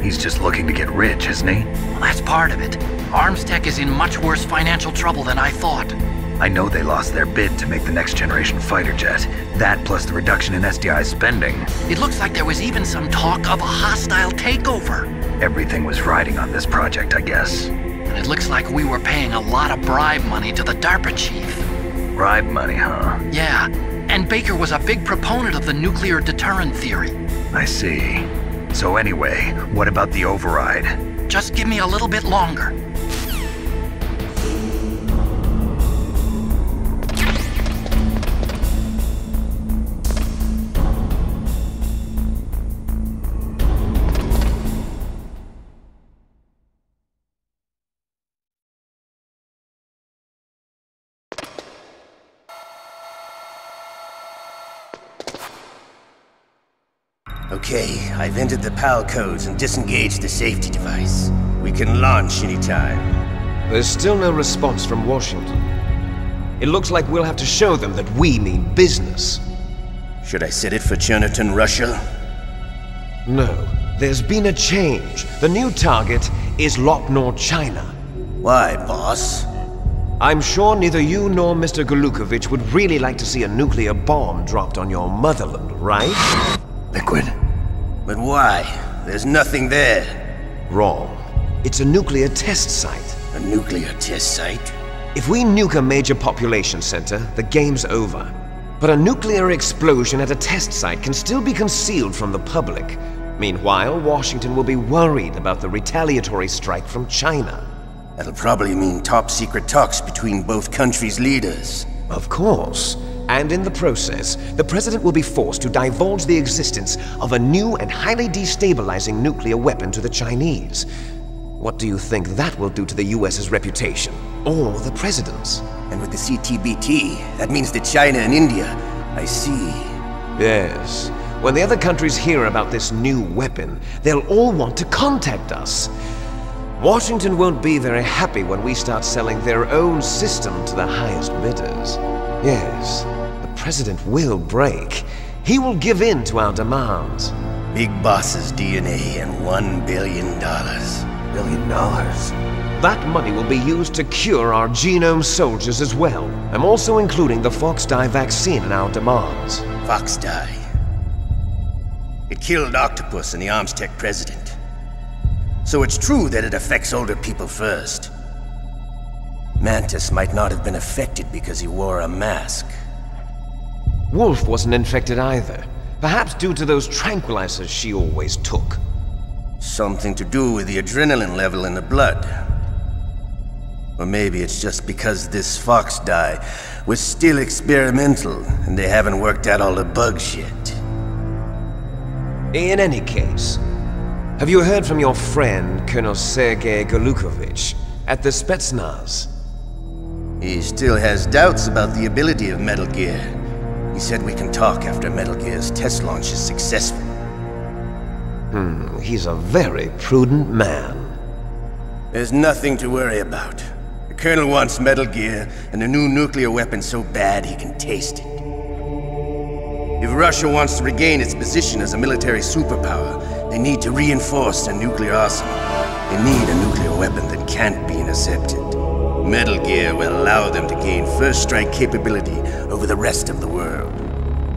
He's just looking to get rich, isn't he? Well, that's part of it. Arms Tech is in much worse financial trouble than I thought. I know they lost their bid to make the next generation fighter jet. That plus the reduction in SDI spending. It looks like there was even some talk of a hostile takeover. Everything was riding on this project, I guess. And it looks like we were paying a lot of bribe money to the DARPA chief. Bribe money, huh? Yeah. And Baker was a big proponent of the nuclear deterrent theory. I see. So anyway, what about the override? Just give me a little bit longer. Okay, I've entered the PAL codes and disengaged the safety device. We can launch anytime. There's still no response from Washington. It looks like we'll have to show them that we mean business. Should I set it for Cherniton, Russia? No. There's been a change. The new target is Lopnor, China. Why, boss? I'm sure neither you nor Mr. Golukovich would really like to see a nuclear bomb dropped on your motherland, right? Liquid. But why? There's nothing there. Wrong. It's a nuclear test site. A nuclear test site? If we nuke a major population center, the game's over. But a nuclear explosion at a test site can still be concealed from the public. Meanwhile, Washington will be worried about the retaliatory strike from China. That'll probably mean top-secret talks between both countries' leaders. Of course. And in the process, the president will be forced to divulge the existence of a new and highly destabilizing nuclear weapon to the Chinese. What do you think that will do to the US's reputation? Or the president's? And with the CTBT, that means that China and India. I see. Yes. When the other countries hear about this new weapon, they'll all want to contact us. Washington won't be very happy when we start selling their own system to the highest bidders. Yes, the president will break. He will give in to our demands. Big Boss's DNA and $1 billion. $1 billion? That money will be used to cure our genome soldiers as well. I'm also including the Fox dye vaccine in our demands. Fox dye? It killed Octopus and the Armstech president. So it's true that it affects older people first. Mantis might not have been affected because he wore a mask. Wolf wasn't infected either. Perhaps due to those tranquilizers she always took. Something to do with the adrenaline level in the blood. Or maybe it's just because this Fox dye was still experimental and they haven't worked out all the bugs yet. In any case, have you heard from your friend, Colonel Sergei Golukovich, at the Spetsnaz? He still has doubts about the ability of Metal Gear. He said we can talk after Metal Gear's test launch is successful. He's a very prudent man. There's nothing to worry about. The Colonel wants Metal Gear and a new nuclear weapon so bad he can taste it. If Russia wants to regain its position as a military superpower, they need to reinforce their nuclear arsenal. They need a nuclear weapon that can't be intercepted. Metal Gear will allow them to gain first strike capability over the rest of the world.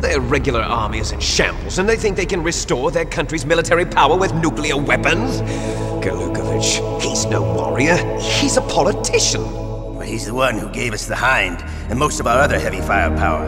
Their regular army is in shambles, and they think they can restore their country's military power with nuclear weapons? Golukovich, he's no warrior. He's a politician. Well, he's the one who gave us the Hind and most of our other heavy firepower.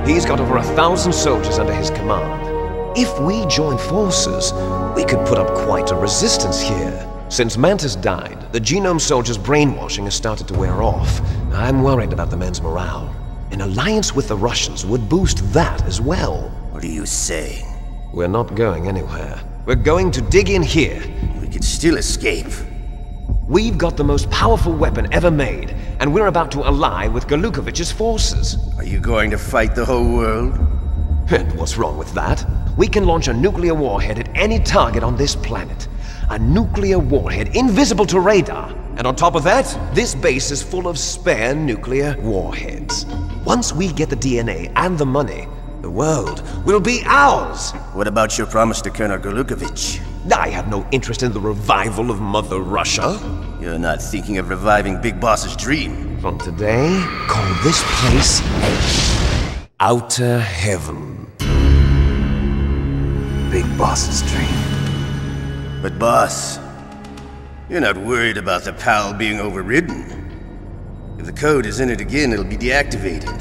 He's got over 1,000 soldiers under his command. If we join forces, we could put up quite a resistance here. Since Mantis died, the genome soldiers' brainwashing has started to wear off. I'm worried about the men's morale. An alliance with the Russians would boost that as well. What are you saying? We're not going anywhere. We're going to dig in here. We could still escape. We've got the most powerful weapon ever made, and we're about to ally with Golukovich's forces. Are you going to fight the whole world? And what's wrong with that? We can launch a nuclear warhead at any target on this planet. A nuclear warhead invisible to radar. And on top of that, this base is full of spare nuclear warheads. Once we get the DNA and the money, the world will be ours! What about your promise to Colonel Golukovich? I have no interest in the revival of Mother Russia. You're not thinking of reviving Big Boss's dream. From today, call this place Outer Heaven. Big Boss's dream. But boss, you're not worried about the PAL being overridden. If the code is in it again, it'll be deactivated.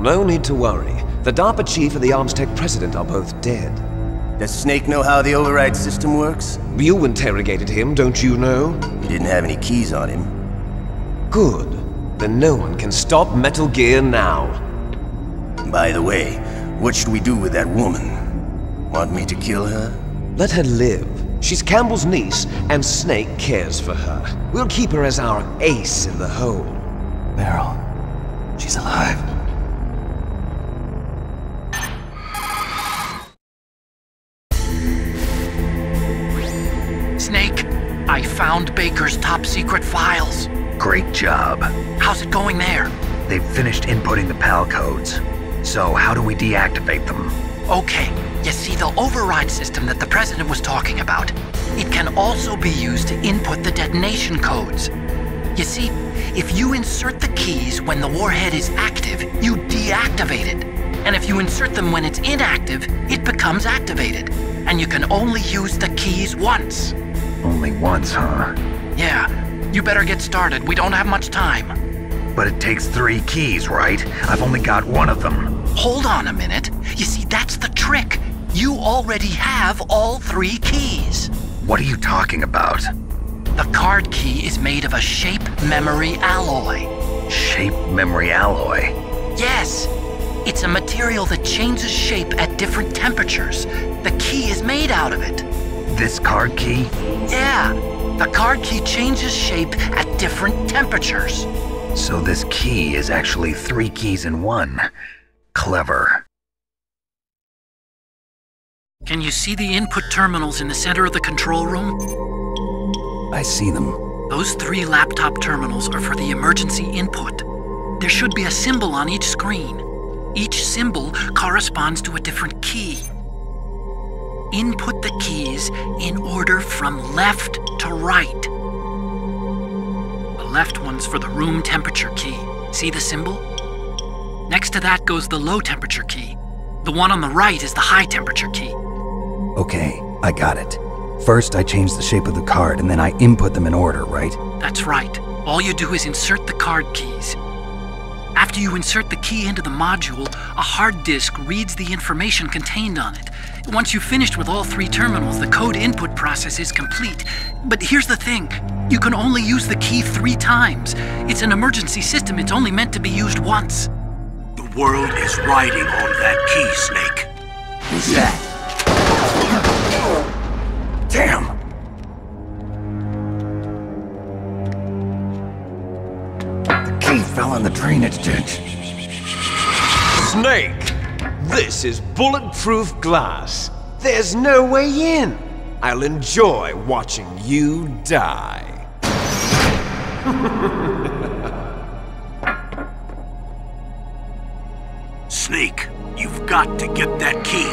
No need to worry. The DARPA chief and the Armstech president are both dead. Does Snake know how the override system works? You interrogated him, don't you know? He didn't have any keys on him. Good. Then no one can stop Metal Gear now. By the way, what should we do with that woman? Want me to kill her? Let her live. She's Campbell's niece, and Snake cares for her. We'll keep her as our ace in the hole. Meryl, she's alive. found Baker's top-secret files. Great job. How's it going there? They've finished inputting the PAL codes. So how do we deactivate them? Okay, you see the override system that the President was talking about? It can also be used to input the detonation codes. You see, if you insert the keys when the warhead is active, you deactivate it. And if you insert them when it's inactive, it becomes activated. And you can only use the keys once. Only once, huh? Yeah, you better get started. We don't have much time. But it takes 3 keys, right? I've only got 1 of them. Hold on a minute. You see, that's the trick. You already have all 3 keys. What are you talking about? The card key is made of a shape memory alloy. Shape memory alloy? Yes. It's a material that changes shape at different temperatures. The key is made out of it. This card key? Yeah. The card key changes shape at different temperatures. So this key is actually 3 keys in 1. Clever. Can you see the input terminals in the center of the control room? I see them. Those 3 laptop terminals are for the emergency input. There should be a symbol on each screen. Each symbol corresponds to a different key. Input the keys in order from left to right. The left one's for the room temperature key. See the symbol? Next to that goes the low temperature key. The one on the right is the high temperature key. Okay, I got it. First, I change the shape of the card, and then I input them in order, right? That's right. All you do is insert the card keys. After you insert the key into the module, a hard disk reads the information contained on it. Once you've finished with all 3 terminals, the code input process is complete. But here's the thing. You can only use the key 3 times. It's an emergency system. It's only meant to be used once. The world is riding on that key, Snake. Who's that? Damn! The key fell in the drainage ditch. Snake! This is bulletproof glass. There's no way in. I'll enjoy watching you die. Snake, you've got to get that key.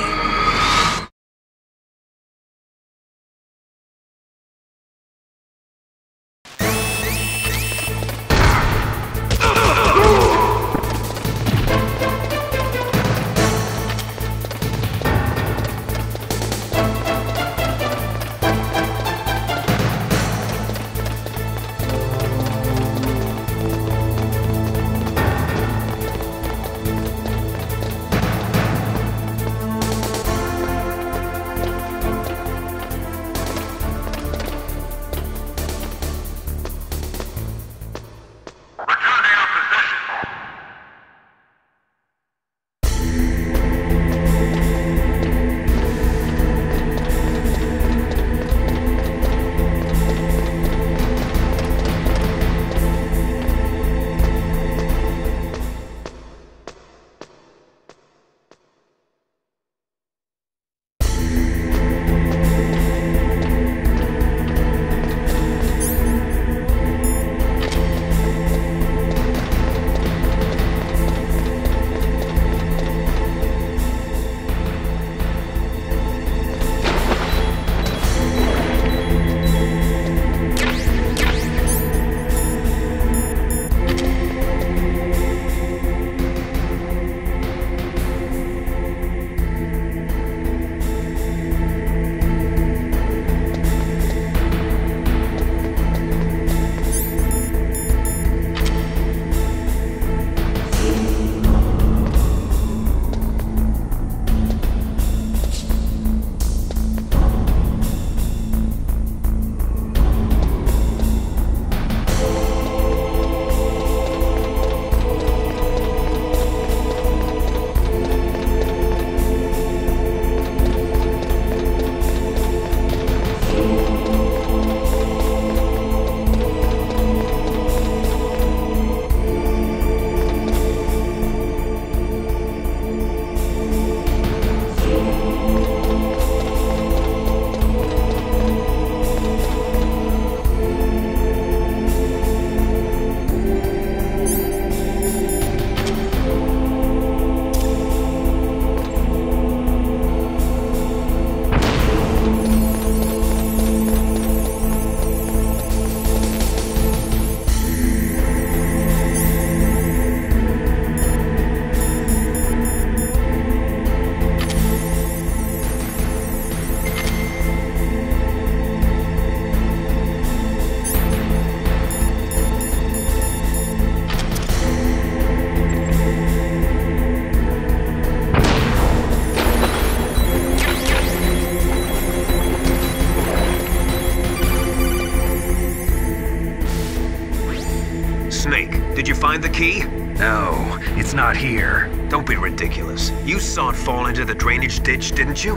did you find the key? No, it's not here. Don't be ridiculous. You saw it fall into the drainage ditch, didn't you?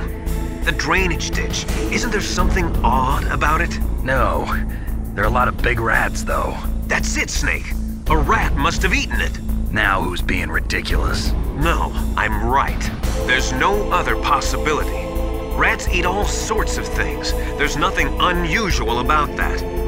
The drainage ditch. Isn't there something odd about it? No. There are a lot of big rats, though. That's it, Snake. A rat must have eaten it. Now who's being ridiculous? No, I'm right. There's no other possibility. Rats eat all sorts of things. There's nothing unusual about that.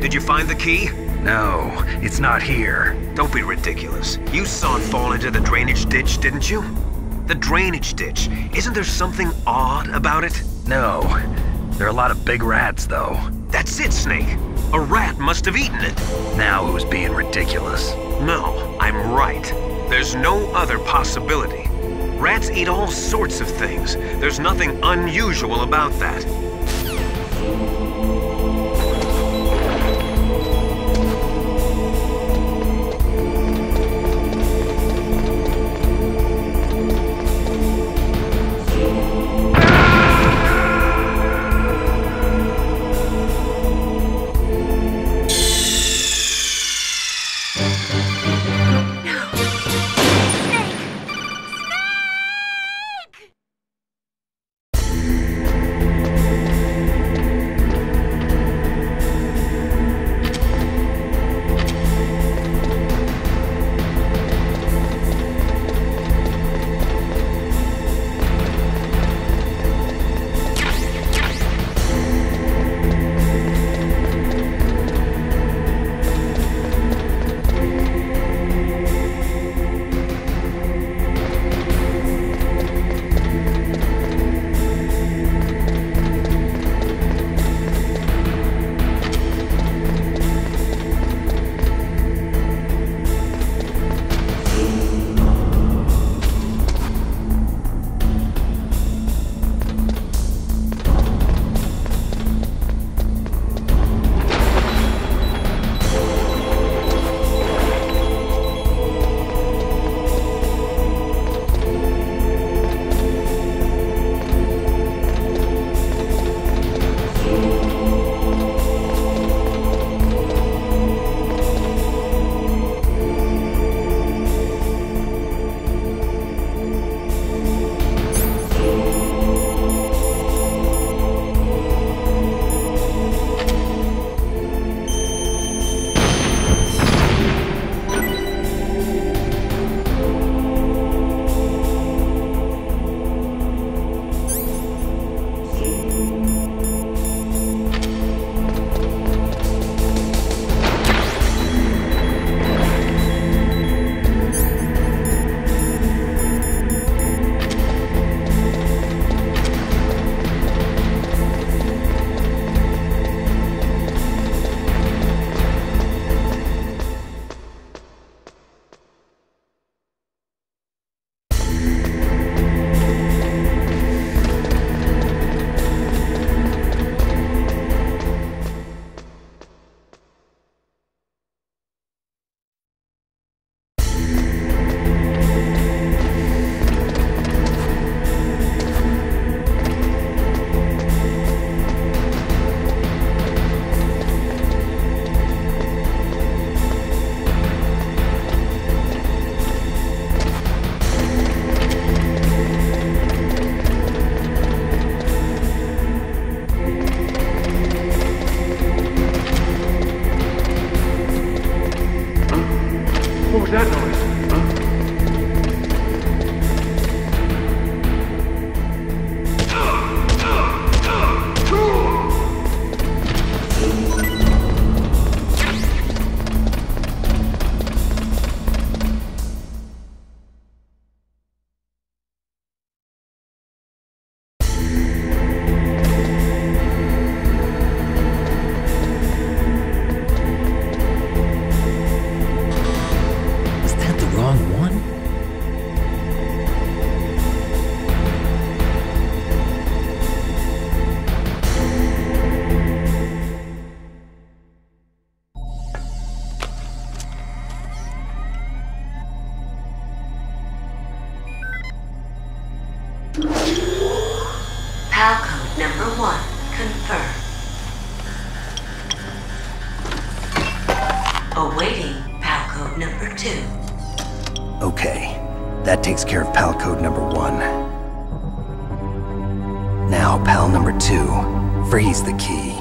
Did you find the key? No, it's not here. Don't be ridiculous. You saw it fall into the drainage ditch, didn't you? The drainage ditch. Isn't there something odd about it? No. There are a lot of big rats, though. That's it, Snake. A rat must have eaten it. Now who's being ridiculous? No, I'm right. There's no other possibility. Rats eat all sorts of things. There's nothing unusual about that. was that noise? PAL code number 1 confirmed. Awaiting PAL code number 2. Okay, that takes care of PAL code number 1. Now PAL number 2, freeze the key.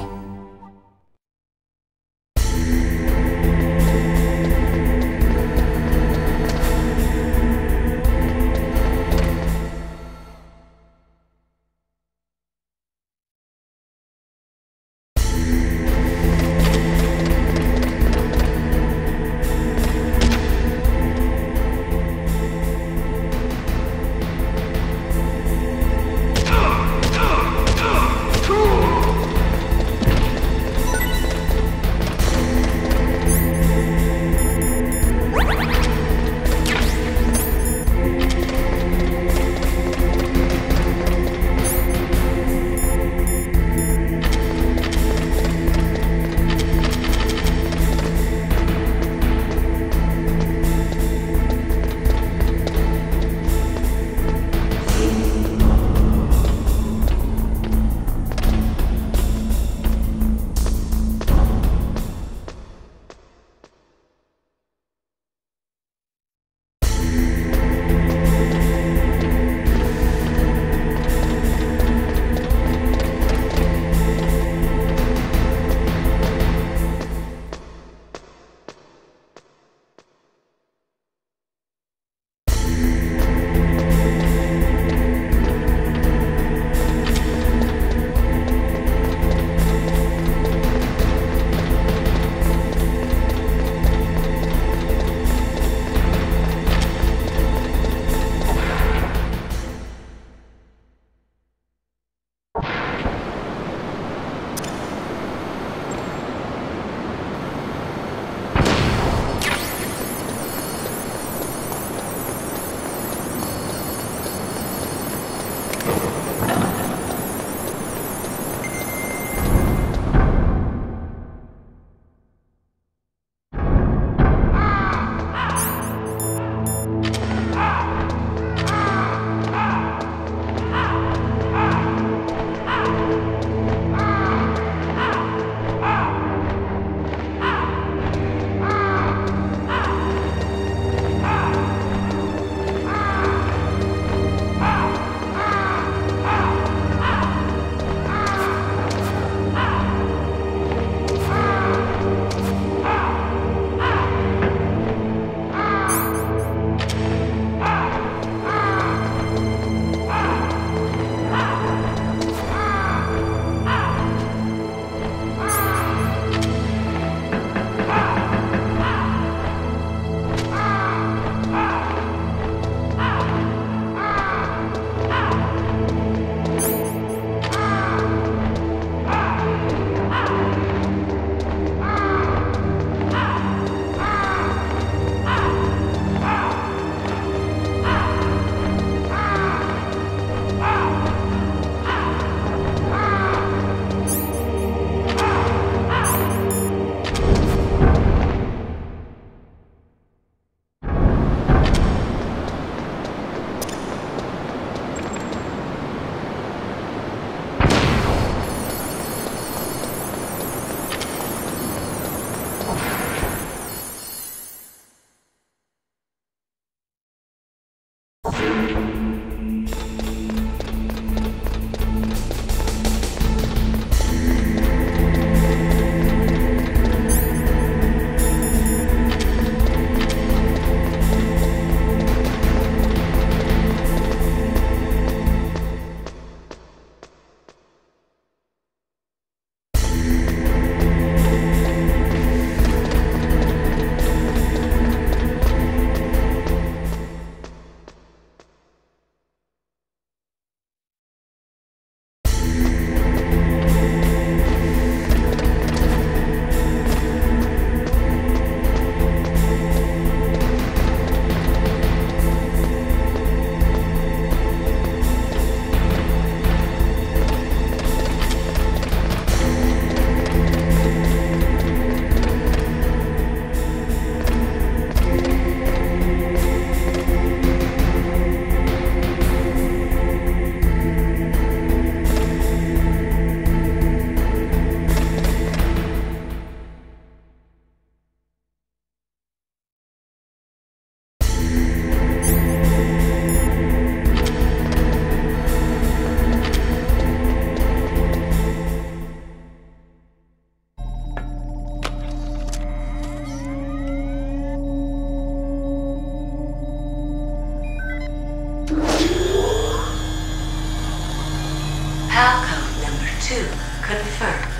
Confirmed.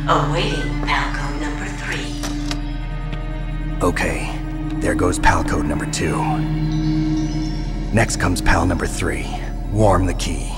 Awaiting Palcode number 3. Okay, there goes pal code number 2. Next comes pal number 3. Warm the key.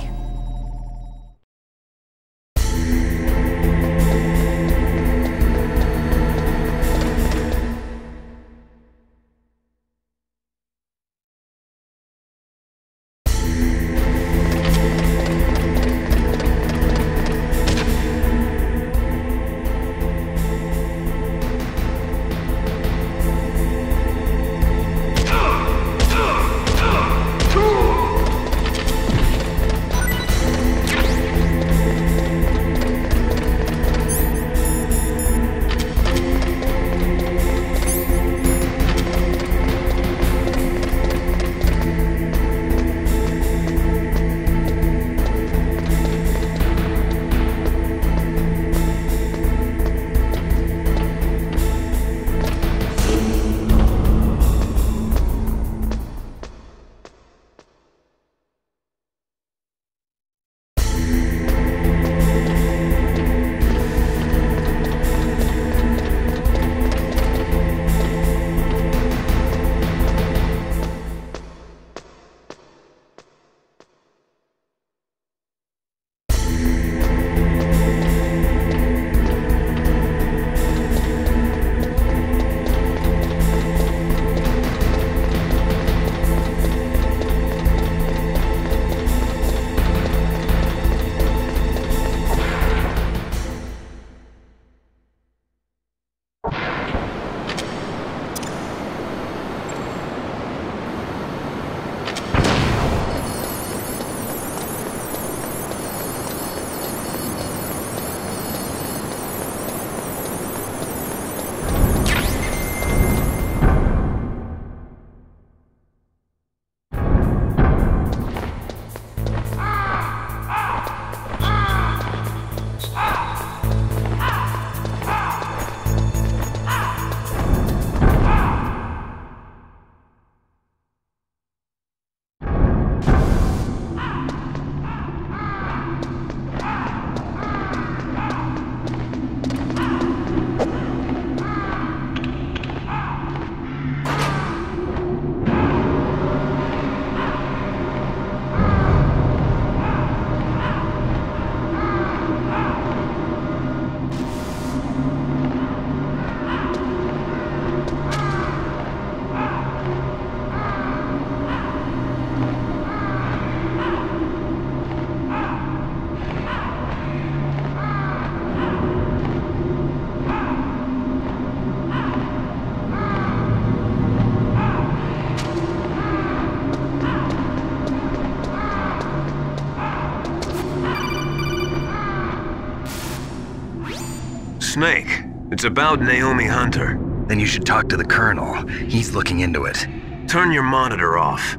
Snake, it's about Naomi Hunter. Then you should talk to the Colonel. He's looking into it. Turn your monitor off.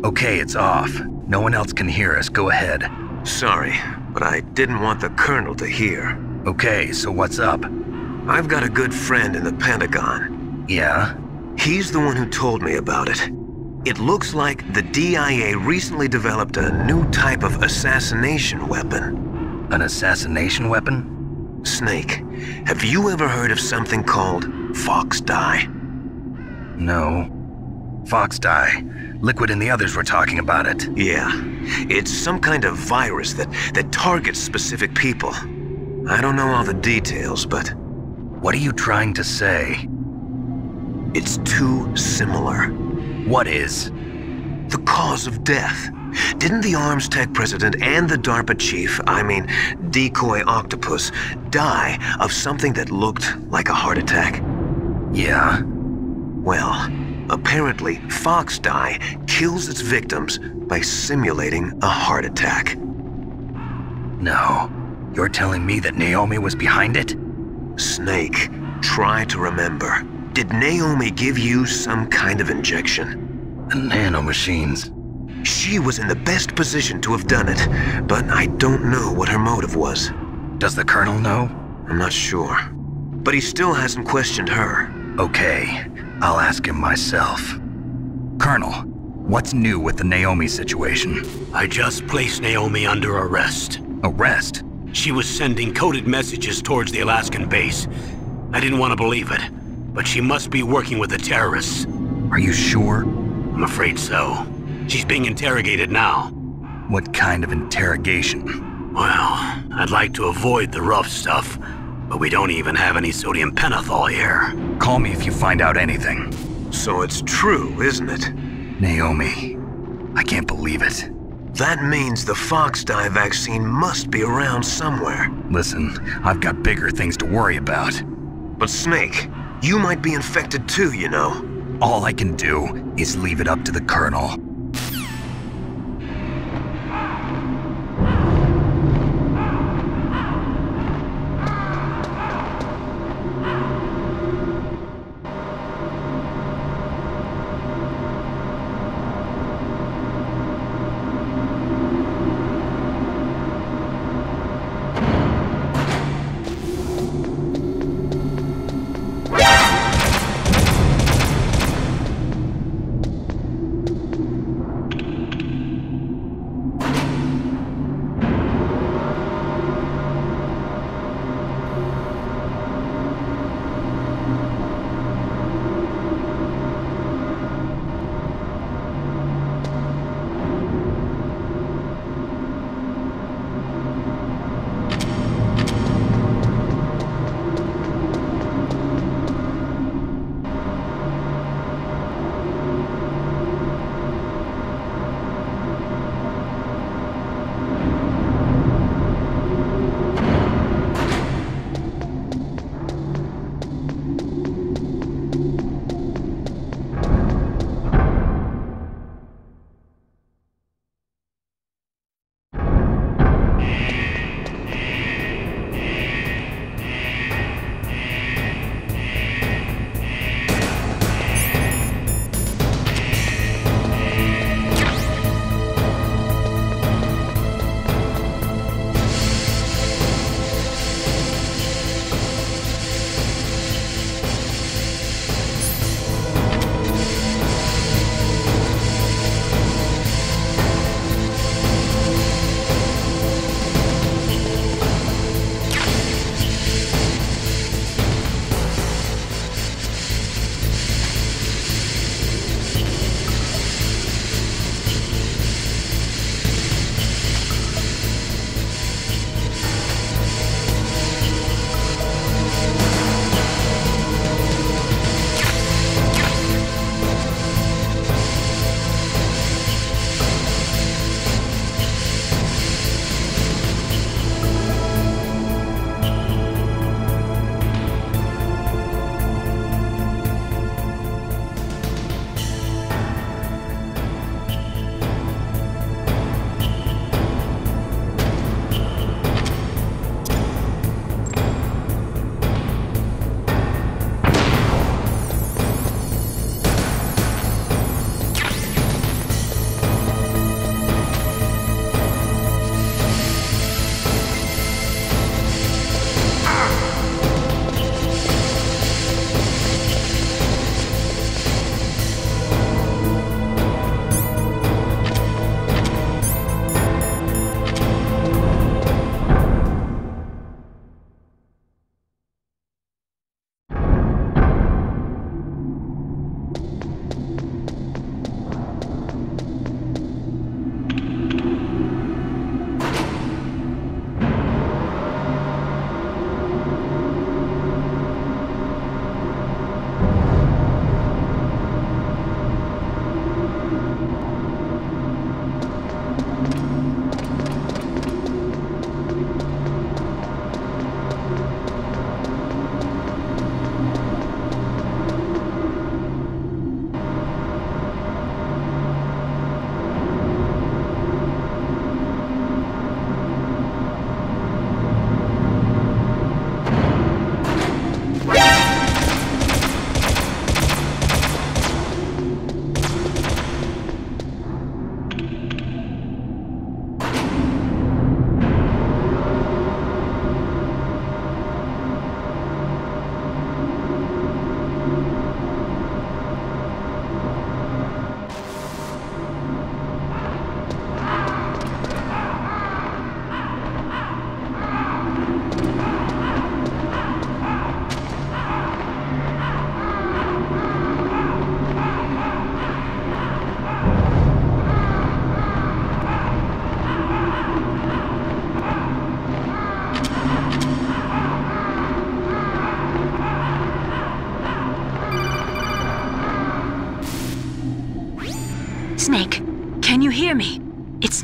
Okay, it's off. No one else can hear us. Go ahead. Sorry, but I didn't want the Colonel to hear. Okay, so what's up? I've got a good friend in the Pentagon. Yeah? He's the one who told me about it. It looks like the DIA recently developed a new type of assassination weapon. An assassination weapon? Snake, have you ever heard of something called Fox Dye? No. Fox Dye. Liquid and the others were talking about it. Yeah. It's some kind of virus that targets specific people. I don't know all the details, but... What are you trying to say? It's too similar. What is? The cause of death. Didn't the Arms Tech president and the DARPA chief, Decoy Octopus, die of something that looked like a heart attack? Yeah? Well, apparently Fox Dye kills its victims by simulating a heart attack. No. You're telling me that Naomi was behind it? Snake, try to remember. Did Naomi give you some kind of injection? The nanomachines. She was in the best position to have done it, but I don't know what her motive was. Does the Colonel know? I'm not sure. But he still hasn't questioned her. Okay, I'll ask him myself. Colonel, What's new with the Naomi situation? I just placed Naomi under arrest. Arrest? She was sending coded messages towards the Alaskan base. I didn't want to believe it, but she must be working with the terrorists. Are you sure? I'm afraid so. She's being interrogated now. What kind of interrogation? Well, I'd like to avoid the rough stuff, but we don't even have any sodium pentothal here. Call me if you find out anything. So it's true, isn't it? Naomi, I can't believe it. That means the fox dye vaccine must be around somewhere. Listen, I've got bigger things to worry about. But Snake, you might be infected too, you know. All I can do is leave it up to the Colonel.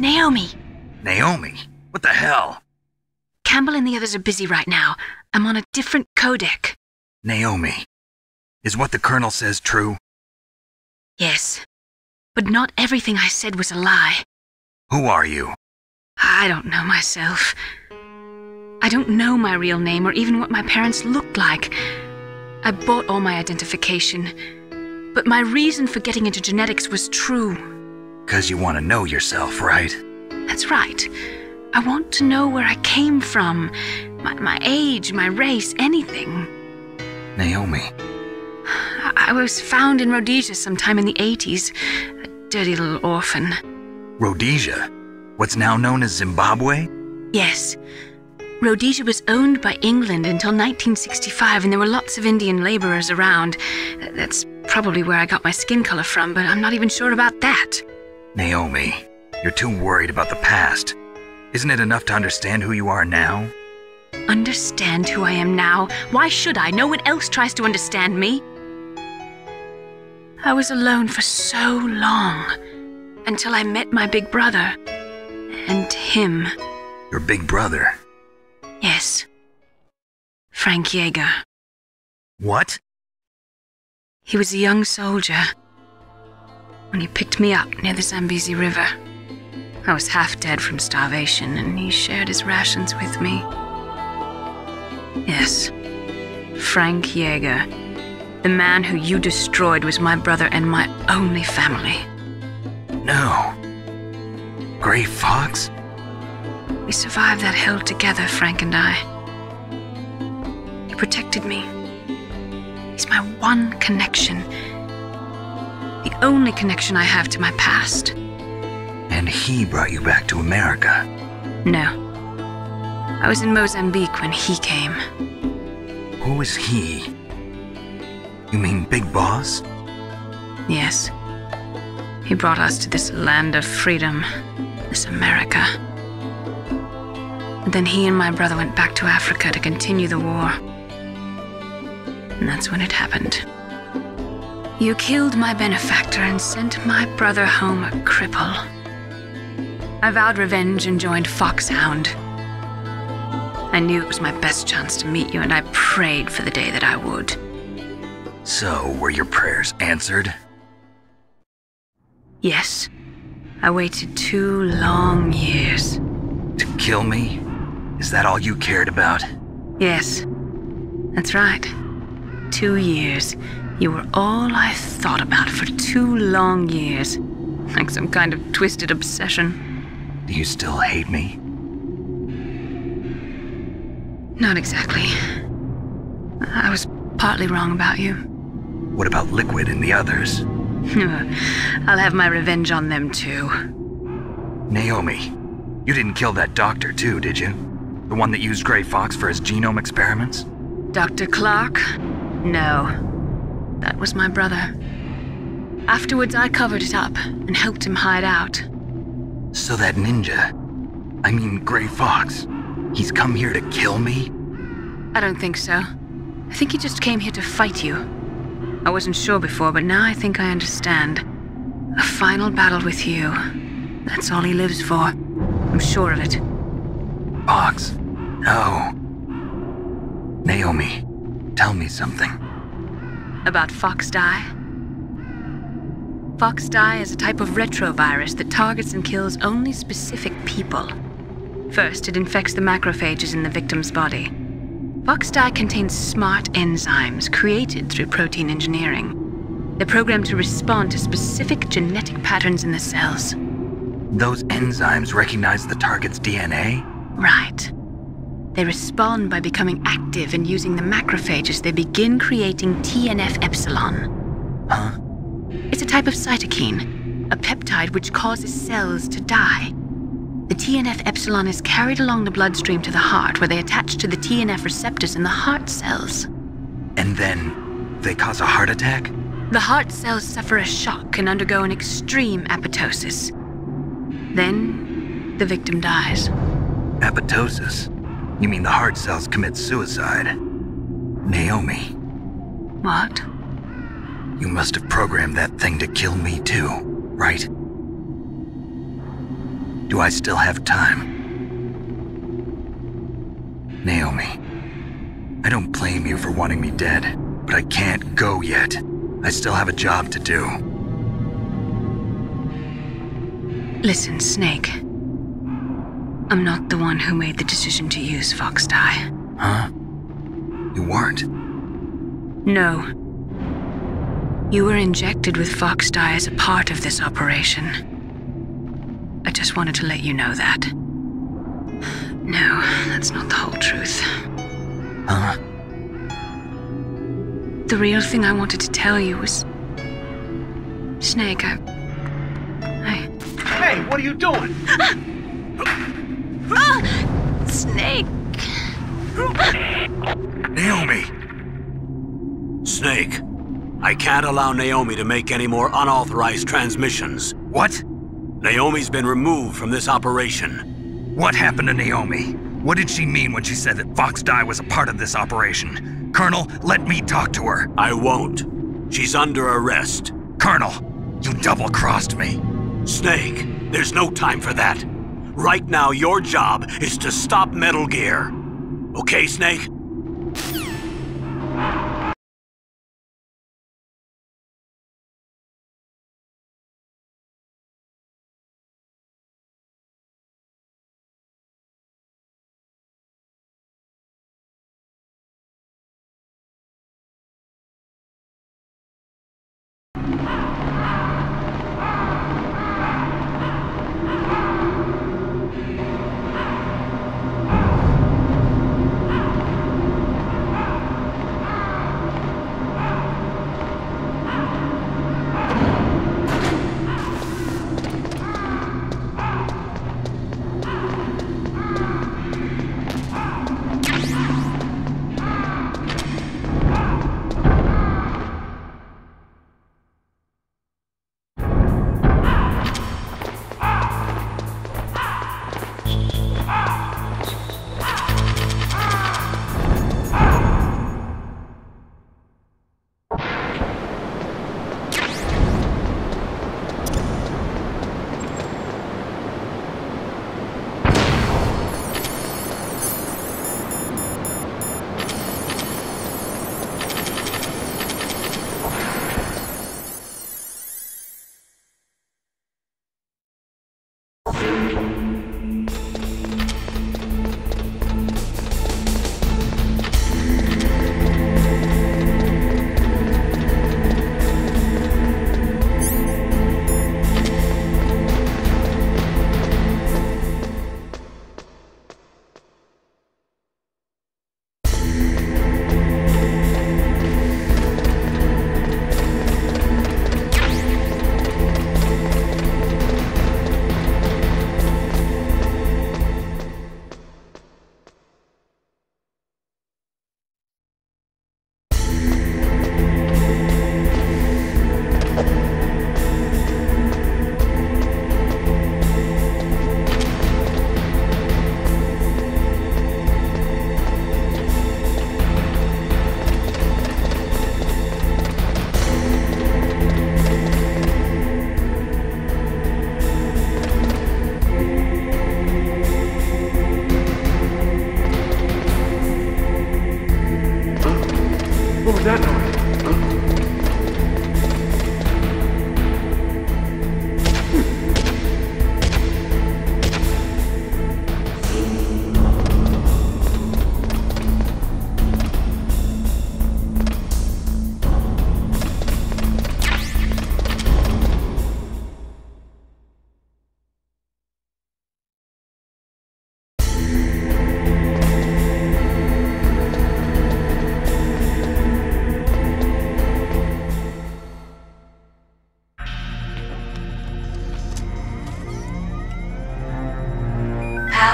Naomi. Naomi? What the hell? Campbell and the others are busy right now. I'm on a different codec. Naomi, is what the Colonel says true? Yes. But not everything I said was a lie. Who are you? I don't know myself. I don't know my real name or even what my parents looked like. I bought all my identification. But my reason for getting into genetics was true. 'Cause you want to know yourself, right? That's right. I want to know where I came from. My age, my race, anything. Naomi. I was found in Rhodesia sometime in the 80s. A dirty little orphan. Rhodesia? What's now known as Zimbabwe? Yes. Rhodesia was owned by England until 1965, and there were lots of Indian laborers around. That's probably where I got my skin color from, but I'm not even sure about that. Naomi, you're too worried about the past. Isn't it enough to understand who you are now? Understand who I am now? Why should I? No one else tries to understand me. I was alone for so long, until I met my big brother. And him. Your big brother? Yes. Frank Yeager. What? He was a young soldier when he picked me up near the Zambezi River. I was half dead from starvation, and he shared his rations with me. Yes, Frank Yeager. The man who you destroyed was my brother and my only family. No. Gray Fox? We survived that hell together, Frank and I. He protected me. He's my one connection. The only connection I have to my past. And he brought you back to America? No. I was in Mozambique when he came. Who is he? You mean Big Boss? Yes. He brought us to this land of freedom, this America. And then he and my brother went back to Africa to continue the war. And that's when it happened. You killed my benefactor and sent my brother home a cripple. I vowed revenge and joined Foxhound. I knew it was my best chance to meet you, and I prayed for the day that I would. So, were your prayers answered? Yes. I waited 2 long years. To kill me? Is that all you cared about? Yes. That's right. 2 years. You were all I thought about for 2 long years. Like some kind of twisted obsession. Do you still hate me? Not exactly. I was partly wrong about you. What about Liquid and the others? I'll have my revenge on them too. Naomi, you didn't kill that doctor too, did you? The one that used Gray Fox for his genome experiments? Dr. Clark? No. That was my brother. Afterwards, I covered it up and helped him hide out. So that ninja, I mean Gray Fox, he's come here to kill me? I don't think so. I think he just came here to fight you. I wasn't sure before, but now I think I understand. A final battle with you. That's all he lives for. I'm sure of it. Fox? No. Naomi, tell me something. About Fox-Die? Fox-Die is a type of retrovirus that targets and kills only specific people. First, it infects the macrophages in the victim's body. Fox-Die contains smart enzymes created through protein engineering. They're programmed to respond to specific genetic patterns in the cells. Those enzymes recognize the target's DNA? Right. They respond by becoming active and using the macrophages. They begin creating TNF-epsilon. Huh? It's a type of cytokine, a peptide which causes cells to die. The TNF-epsilon is carried along the bloodstream to the heart, where they attach to the TNF receptors in the heart cells. And then they cause a heart attack? The heart cells suffer a shock and undergo an extreme apoptosis. Then, the victim dies. Apoptosis? You mean the heart cells commit suicide? Naomi. What? You must have programmed that thing to kill me too, right? Do I still have time? Naomi, I don't blame you for wanting me dead, but I can't go yet. I still have a job to do. Listen, Snake. I'm not the one who made the decision to use Fox Dye. Huh? You weren't? No. You were injected with Fox Dye as a part of this operation. I just wanted to let you know that. No, that's not the whole truth. Huh? The real thing I wanted to tell you was... Snake, Hey, what are you doing? Snake! Naomi! Snake, I can't allow Naomi to make any more unauthorized transmissions. What? Naomi's been removed from this operation. What happened to Naomi? What did she mean when she said that Fox Dye was a part of this operation? Colonel, let me talk to her. I won't. She's under arrest. Colonel, you double-crossed me. Snake, there's no time for that. Right now, your job is to stop Metal Gear. Okay, Snake?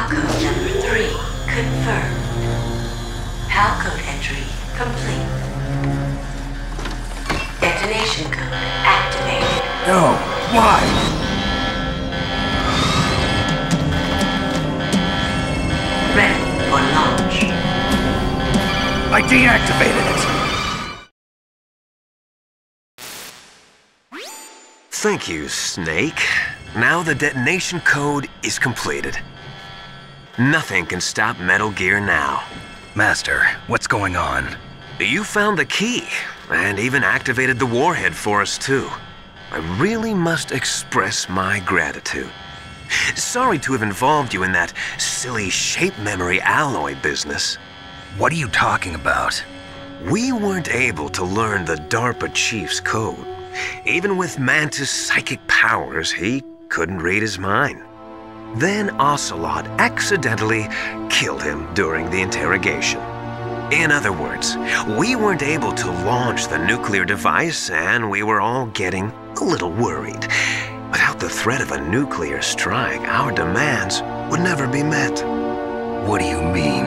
Code number 3 confirmed. PAL code entry complete. Detonation code activated. No, why? Ready for launch. I deactivated it. Thank you, Snake. Now the detonation code is completed. Nothing can stop Metal Gear now. Master, what's going on? You found the key, and even activated the warhead for us too. I really must express my gratitude. Sorry to have involved you in that silly shape memory alloy business. What are you talking about? We weren't able to learn the DARPA chief's code. Even with Mantis' psychic powers, he couldn't read his mind. Then Ocelot accidentally killed him during the interrogation. In other words, we weren't able to launch the nuclear device, and we were all getting a little worried. Without the threat of a nuclear strike, our demands would never be met. What do you mean?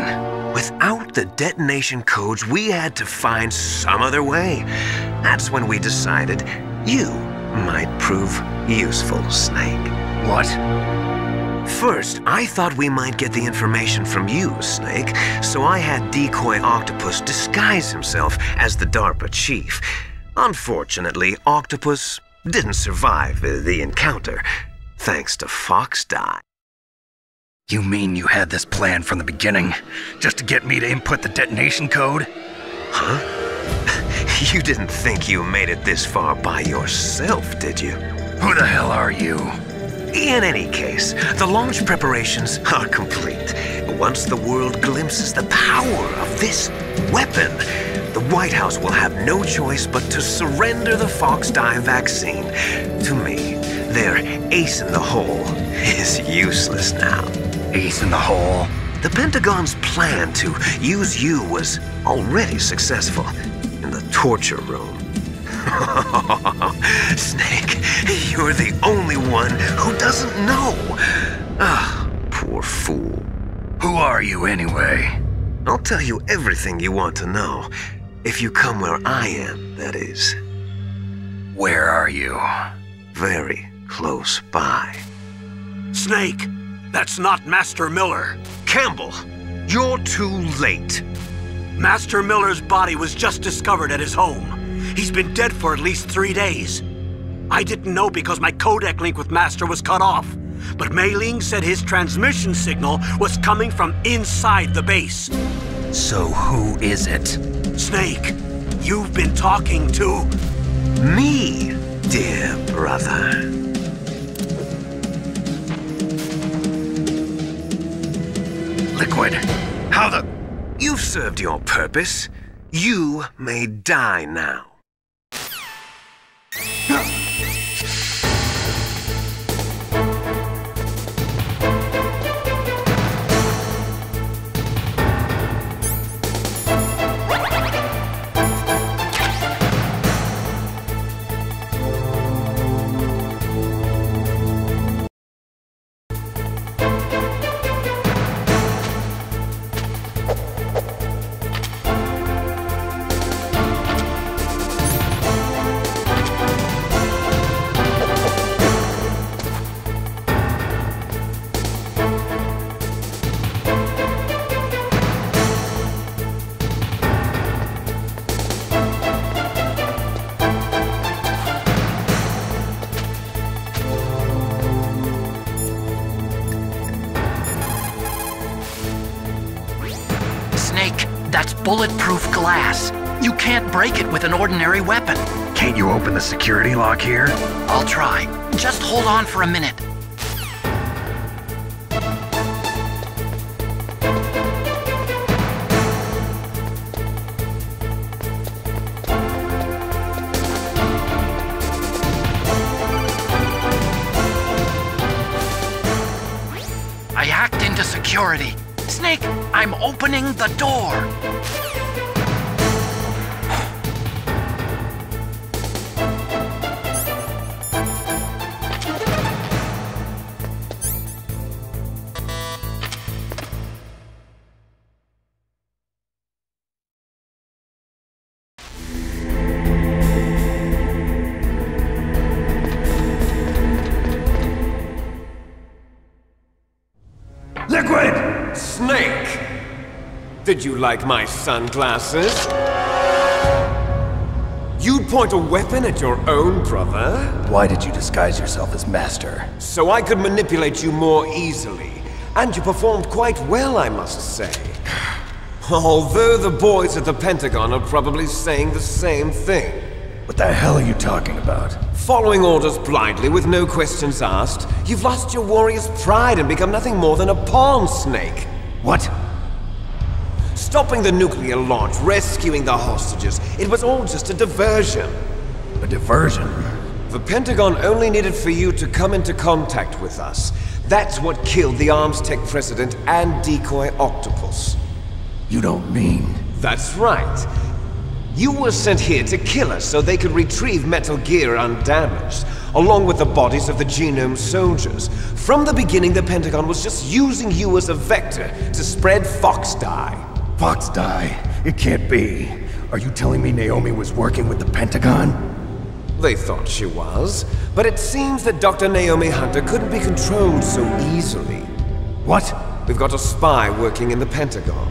Without the detonation codes, we had to find some other way. That's when we decided you might prove useful, Snake. What? First, I thought we might get the information from you, Snake, so I had Decoy Octopus disguise himself as the DARPA chief. Unfortunately, Octopus didn't survive the encounter, thanks to Fox Die. You mean you had this plan from the beginning, just to get me to input the detonation code? Huh? You didn't think you made it this far by yourself, did you? Who the hell are you? In any case, the launch preparations are complete. Once the world glimpses the power of this weapon, the White House will have no choice but to surrender the Fox Die vaccine. To me, their ace in the hole is useless now. Ace in the hole? The Pentagon's plan to use you was already successful in the torture room. Snake, you're the only one who doesn't know. Ah, poor fool. Who are you anyway? I'll tell you everything you want to know. If you come where I am, that is. Where are you? Very close by. Snake, that's not Master Miller. Campbell, you're too late. Master Miller's body was just discovered at his home. He's been dead for at least 3 days. I didn't know because my codec link with Master was cut off. But Mei Ling said his transmission signal was coming from inside the base. So who is it? Snake, you've been talking to... me, dear brother. Liquid, how the... You've served your purpose. You may die now. That's bulletproof glass. You can't break it with an ordinary weapon. Can't you open the security lock here? I'll try. Just hold on for a minute. I hacked into security. Snake, I'm opening the door. Liquid! Snake! Did you like my sunglasses? You'd point a weapon at your own brother? Why did you disguise yourself as Master? So I could manipulate you more easily. And you performed quite well, I must say. Although the boys at the Pentagon are probably saying the same thing. What the hell are you talking about? Following orders blindly with no questions asked, you've lost your warrior's pride and become nothing more than a pawn, Snake. What? Stopping the nuclear launch, rescuing the hostages, it was all just a diversion. A diversion? The Pentagon only needed for you to come into contact with us. That's what killed the Arms Tech president and decoy octopus. You don't mean... That's right. You were sent here to kill us so they could retrieve Metal Gear undamaged, along with the bodies of the Genome soldiers. From the beginning, the Pentagon was just using you as a vector to spread Fox Dye. Fox Dye? It can't be. Are you telling me Naomi was working with the Pentagon? They thought she was, but it seems that Dr. Naomi Hunter couldn't be controlled so easily. What? We've got a spy working in the Pentagon.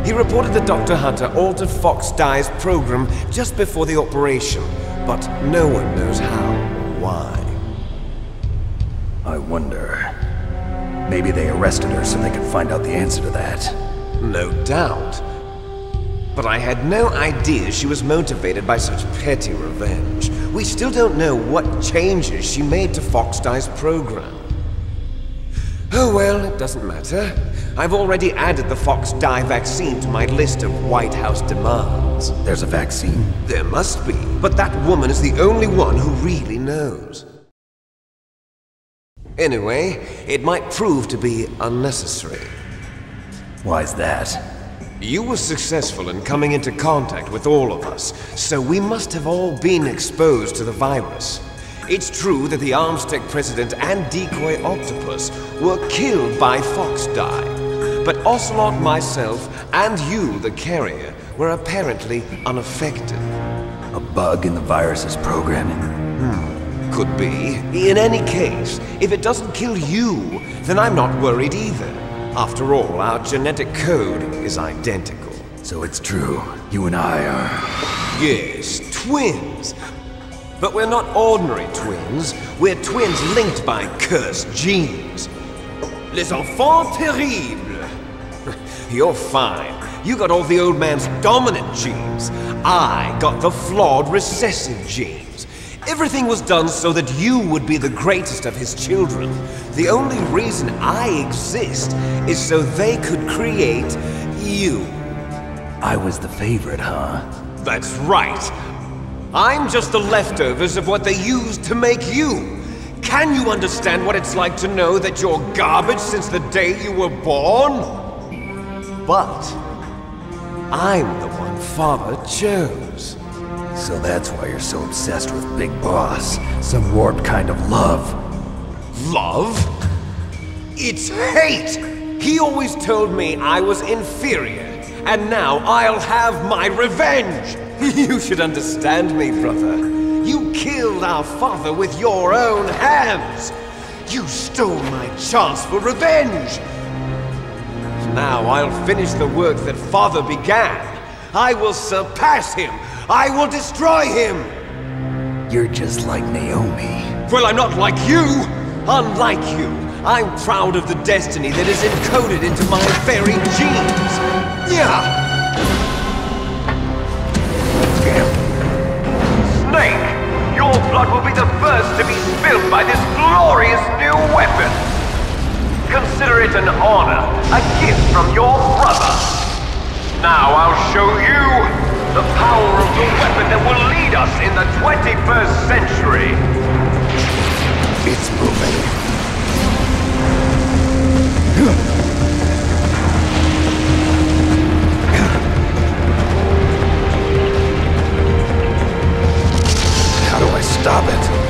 He reported that Dr. Hunter altered Fox Dye's program just before the operation, but no one knows how or why. I wonder... Maybe they arrested her so they could find out the answer to that. No doubt. But I had no idea she was motivated by such petty revenge. We still don't know what changes she made to Fox Dye's program. Oh well, it doesn't matter. I've already added the Fox Dye vaccine to my list of White House demands. There's a vaccine? There must be, but that woman is the only one who really knows. Anyway, it might prove to be unnecessary. Why's that? You were successful in coming into contact with all of us, so we must have all been exposed to the virus. It's true that the Arms Tech president and decoy octopus were killed by Fox Dye, but Ocelot, myself, and you, the carrier, were apparently unaffected. A bug in the virus's programming? Could be. In any case, if it doesn't kill you, then I'm not worried either. After all, our genetic code is identical. So it's true, you and I are... Yes, twins. But we're not ordinary twins. We're twins linked by cursed genes. Les enfants terribles. You're fine. You got all the old man's dominant genes. I got the flawed recessive genes. Everything was done so that you would be the greatest of his children. The only reason I exist is so they could create you. I was the favorite, huh? That's right. I'm just the leftovers of what they used to make you. Can you understand what it's like to know that you're garbage since the day you were born? But I'm the one Father chose. So that's why you're so obsessed with Big Boss. Some warped kind of love. Love? It's hate! He always told me I was inferior, and now I'll have my revenge! You should understand me, brother. You killed our father with your own hands! You stole my chance for revenge! Now I'll finish the work that Father began. I will surpass him! I will destroy him! You're just like Naomi. Well, I'm not like you! Unlike you, I'm proud of the destiny that is encoded into my very genes! Yeah! Snake! Your blood will be the first to be spilled by this glorious new weapon! Consider it an honor, a gift from your brother! Now I'll show you the power of the weapon that will lead us in the 21st century! It's moving. How do I stop it?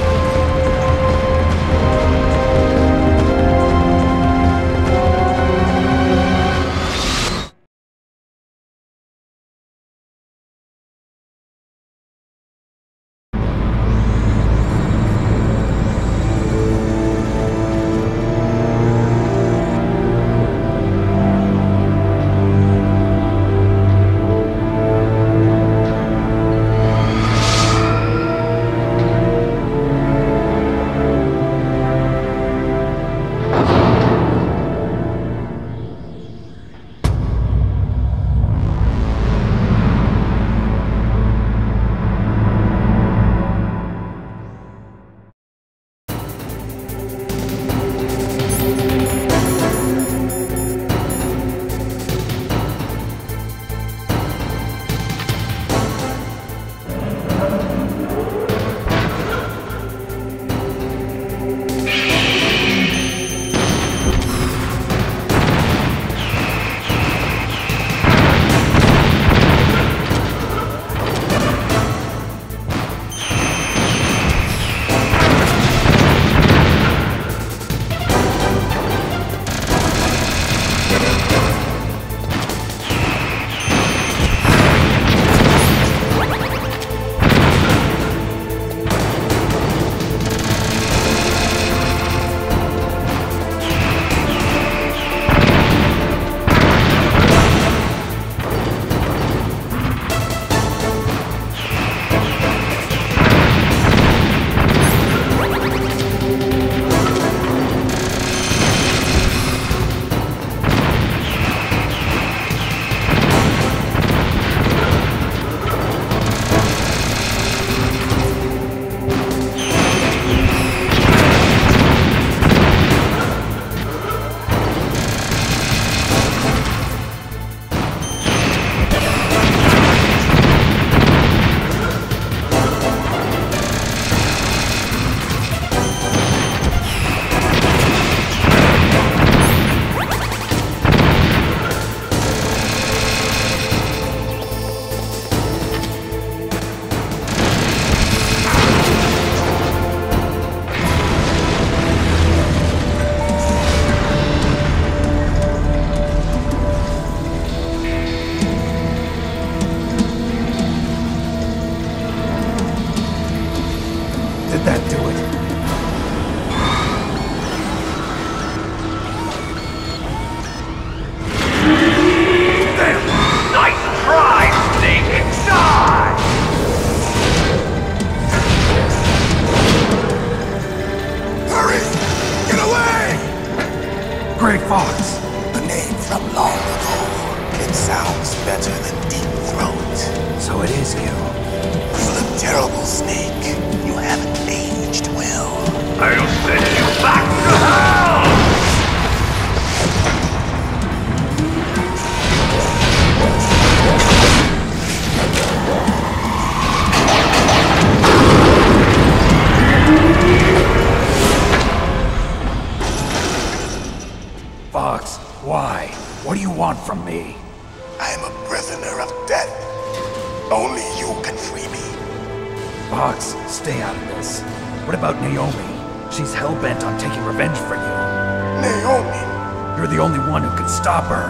Stop her.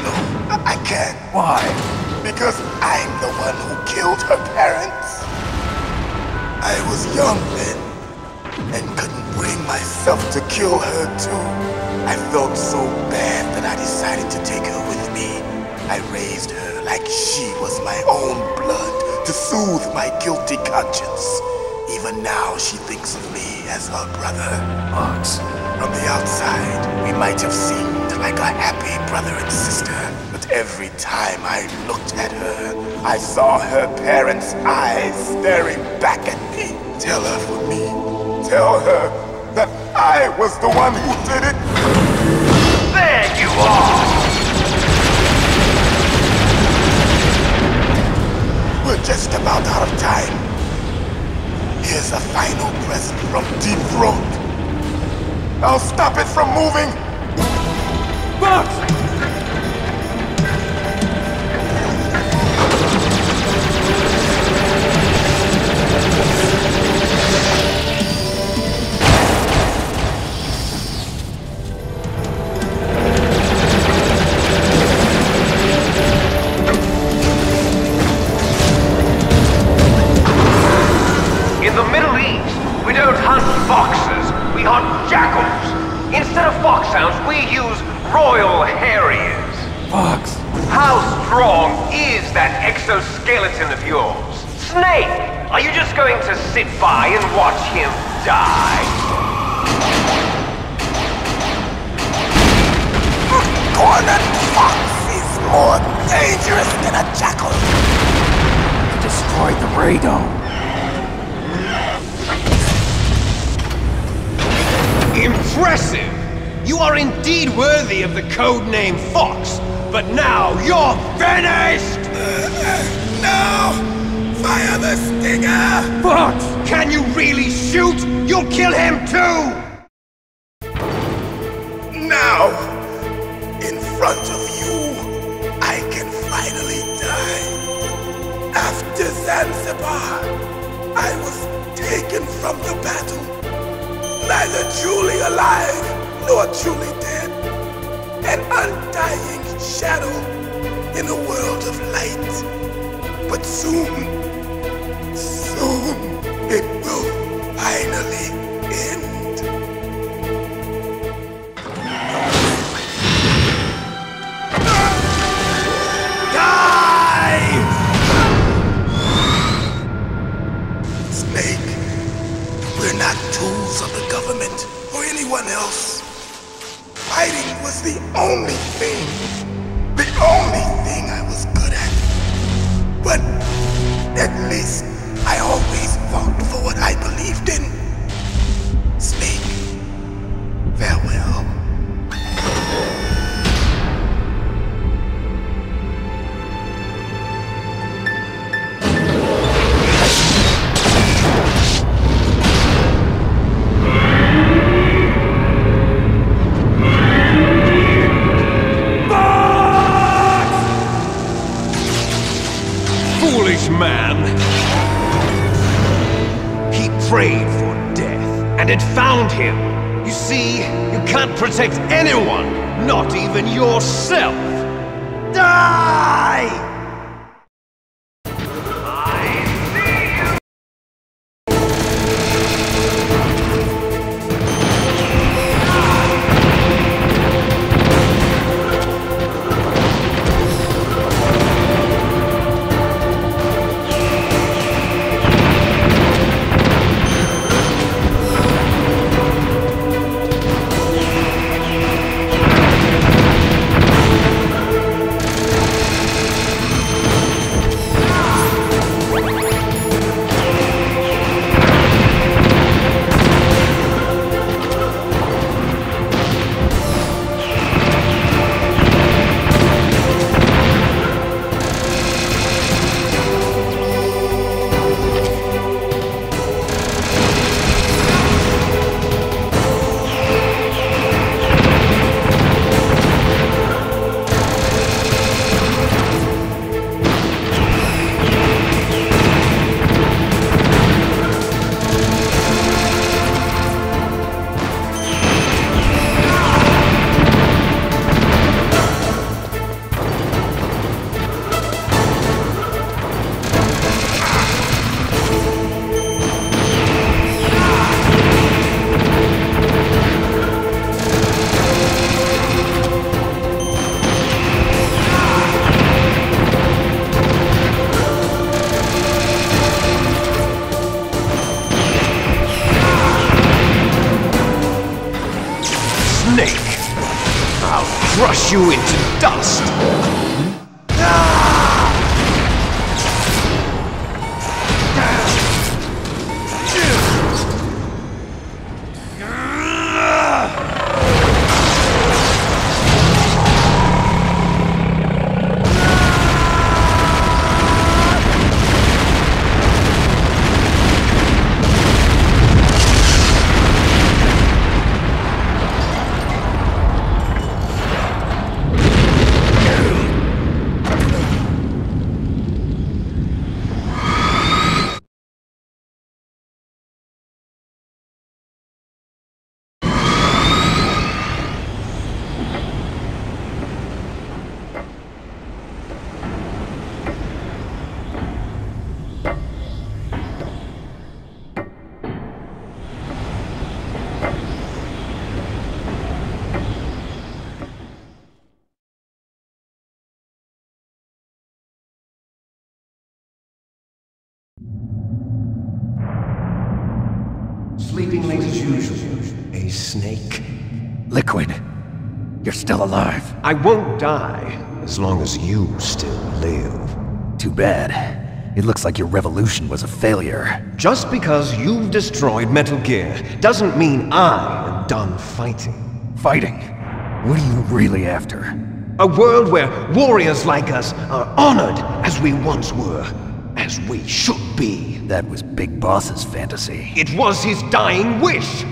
No, I can't. Why? Because I'm the one who killed her parents. I was young then, and couldn't bring myself to kill her too. I felt so bad that I decided to take her with me. I raised her like she was my own blood to soothe my guilty conscience. Even now she thinks of me as her brother. Ox. From the outside, we might have seemed like a happy brother and sister, but every time I looked at her, I saw her parents' eyes staring back at me. Tell her for me. Tell her that I was the one who did it. There you are! We're just about out of time. Here's a final present from Deep Throat. I'll stop it from moving! Box! In the Middle East, we don't hunt foxes, we hunt jackals. Instead of foxhounds, we use Royal Harriers. Fox! How strong is that exoskeleton of yours? Snake, are you just going to sit by and watch him die? A cornered fox is more dangerous than a jackal. He destroyed the radome. Impressive! You are indeed worthy of the codename Fox, but now you're finished! No! Fire the stinger! Fox! Can you really shoot? You'll kill him too! Now, in front of you, I can finally die. After Zanzibar, I was taken from the battle. Neither truly alive, nor truly dead. an undying shadow in a world of light. But soon it will finally end. Die! Snake, we're not tools of the government or anyone else. Fighting was the only thing I was good at. But at least I always fought for what I believed in. Snake, farewell. Man. He prayed for death, and it found him. You see, you can't protect anyone, not even yourself. Die! Crush you into dust! Sleeping late as usual, eh, Snake? Liquid, you're still alive. I won't die as long as you still live. Too bad. It looks like your revolution was a failure. Just because you've destroyed Metal Gear doesn't mean I am done fighting. Fighting? What are you really after? A world where warriors like us are honored as we once were. As we should be. That was Big Boss's fantasy. It was his dying wish.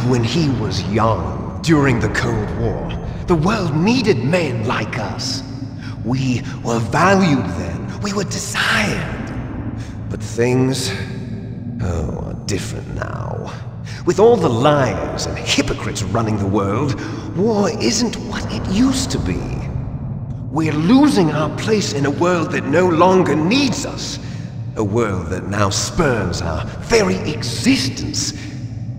When he was young, during the Cold War, the world needed men like us. We were valued then. We were desired. But things, are different now. With all the liars and hypocrites running the world, war isn't what it used to be. We're losing our place in a world that no longer needs us. A world that now spurns our very existence.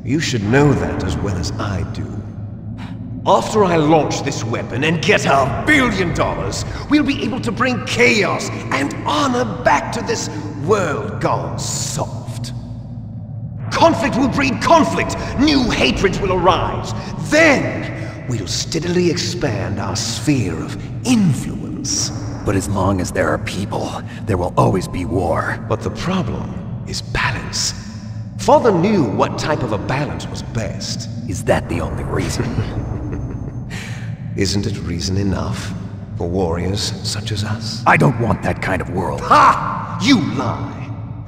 You should know that as well as I do. After I launch this weapon and get our $1 billion, we'll be able to bring chaos and honor back to this world gone soft. Conflict will breed conflict. New hatreds will arise. Then we'll steadily expand our sphere of influence. But as long as there are people, there will always be war. But the problem is balance. Father knew what type of a balance was best. Is that the only reason? Isn't it reason enough for warriors such as us? I don't want that kind of world. Ha! You lie!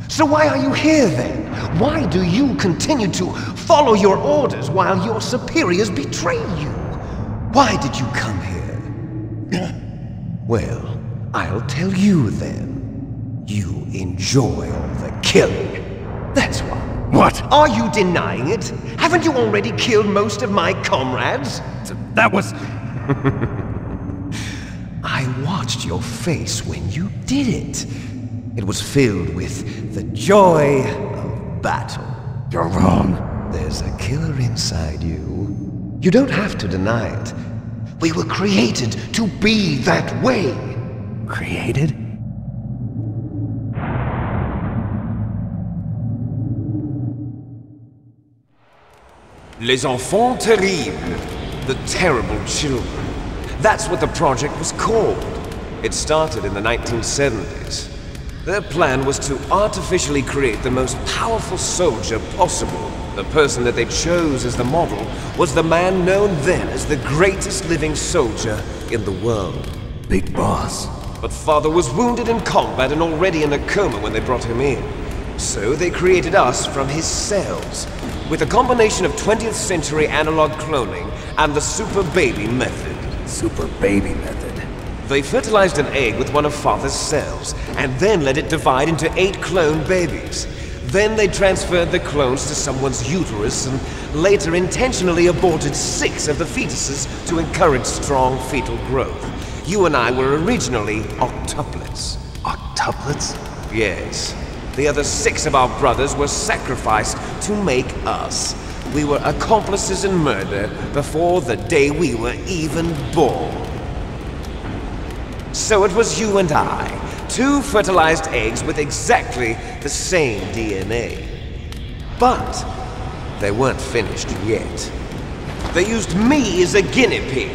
So why are you here then? Why do you continue to follow your orders while your superiors betray you? Why did you come here? Well, I'll tell you then. You enjoy all the killing. That's why. What? Are you denying it? Haven't you already killed most of my comrades? That was... I watched your face when you did it. It was filled with the joy of battle. You're wrong. There's a killer inside you. You don't have to deny it. We were created to be that way. Created? Les enfants terribles. The terrible children. That's what the project was called. It started in the 1970s. Their plan was to artificially create the most powerful soldier possible. The person that they chose as the model was the man known then as the greatest living soldier in the world. Big Boss. But Father was wounded in combat and already in a coma when they brought him in. So they created us from his cells, with a combination of 20th century analog cloning and the super baby method. Super baby method? They fertilized an egg with one of Father's cells, and then let it divide into 8 clone babies. Then they transferred the clones to someone's uterus and later intentionally aborted 6 of the fetuses to encourage strong fetal growth. You and I were originally octuplets. Octuplets? Yes. The other 6 of our brothers were sacrificed to make us. We were accomplices in murder before the day we were even born. So it was you and I, 2 fertilized eggs with exactly the same DNA. But they weren't finished yet. They used me as a guinea pig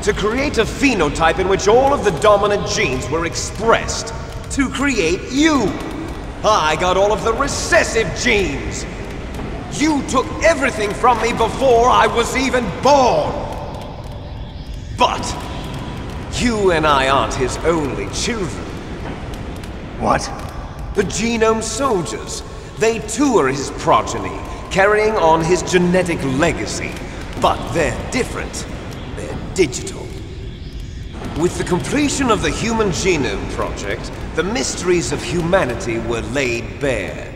to create a phenotype in which all of the dominant genes were expressed to create you. I got all of the recessive genes. You took everything from me before I was even born. But you and I aren't his only children. What? The Genome Soldiers. They too are his progeny, carrying on his genetic legacy. But they're different. They're digital. With the completion of the Human Genome Project, the mysteries of humanity were laid bare.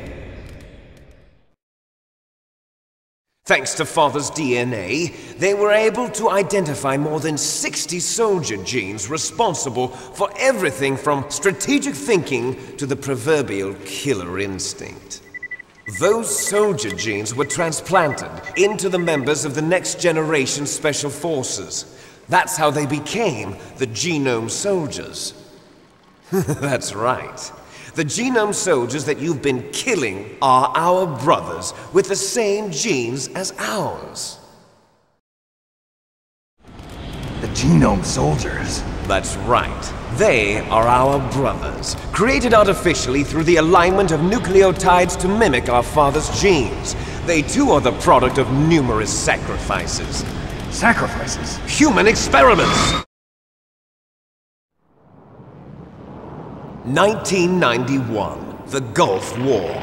Thanks to Father's DNA, they were able to identify more than 60 soldier genes responsible for everything from strategic thinking to the proverbial killer instinct. Those soldier genes were transplanted into the members of the next generation Special Forces. That's how they became the Genome Soldiers. That's right. The Genome Soldiers that you've been killing are our brothers with the same genes as ours. The Genome Soldiers? That's right. They are our brothers, created artificially through the alignment of nucleotides to mimic our father's genes. They too are the product of numerous sacrifices. Sacrifices? Human experiments! 1991, the Gulf War.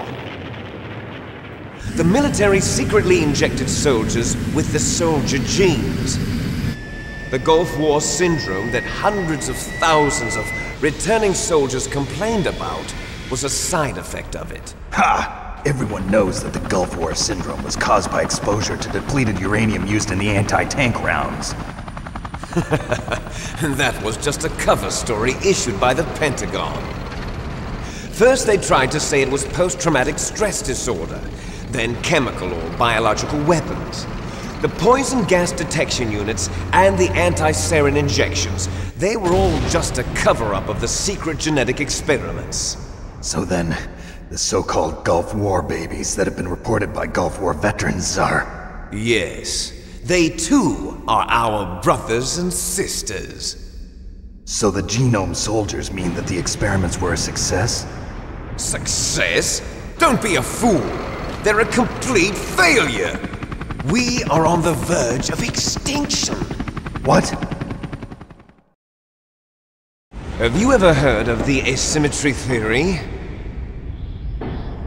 The military secretly injected soldiers with the soldier genes. The Gulf War syndrome that hundreds of thousands of returning soldiers complained about was a side effect of it. Ha! Everyone knows that the Gulf War syndrome was caused by exposure to depleted uranium used in the anti-tank rounds. That was just a cover story issued by the Pentagon. First they tried to say it was post-traumatic stress disorder, then chemical or biological weapons. The poison gas detection units and the anti-sarin injections, they were all just a cover-up of the secret genetic experiments. So then, the so-called Gulf War babies that have been reported by Gulf War veterans are... Yes. They too are our brothers and sisters. So the genome soldiers mean that the experiments were a success? Success? Don't be a fool! They're a complete failure! We are on the verge of extinction. What? Have you ever heard of the asymmetry theory?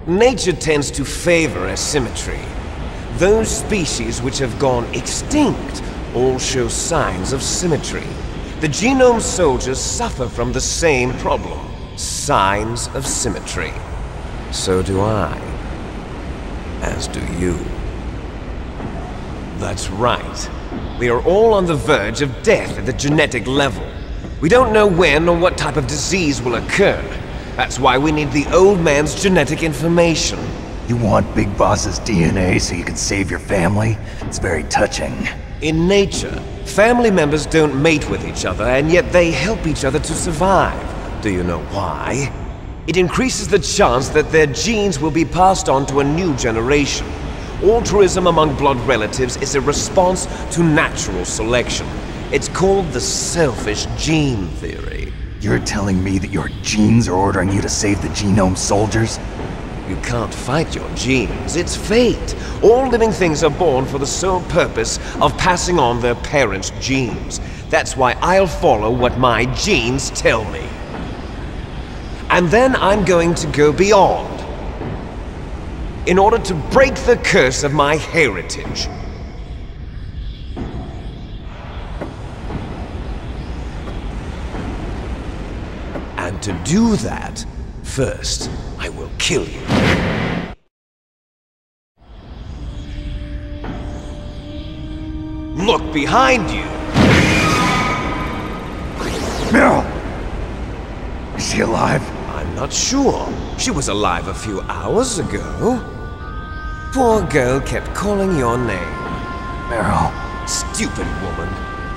Nature tends to favor asymmetry. Those species which have gone extinct all show signs of symmetry. The genome soldiers suffer from the same problem. Signs of symmetry. So do I. As do you. That's right. We are all on the verge of death at the genetic level. We don't know when or what type of disease will occur. That's why we need the old man's genetic information. You want Big Boss's DNA so you can save your family? It's very touching. In nature, family members don't mate with each other, and yet they help each other to survive. Do you know why? It increases the chance that their genes will be passed on to a new generation. Altruism among blood relatives is a response to natural selection. It's called the selfish gene theory. You're telling me that your genes are ordering you to save the genome soldiers? You can't fight your genes. It's fate. All living things are born for the sole purpose of passing on their parents' genes. That's why I'll follow what my genes tell me. And then I'm going to go beyond. In order to break the curse of my heritage. And to do that, first, I will kill you. Look behind you! Meryl! Is she alive? I'm not sure. She was alive a few hours ago. Poor girl kept calling your name. Meryl. Stupid woman.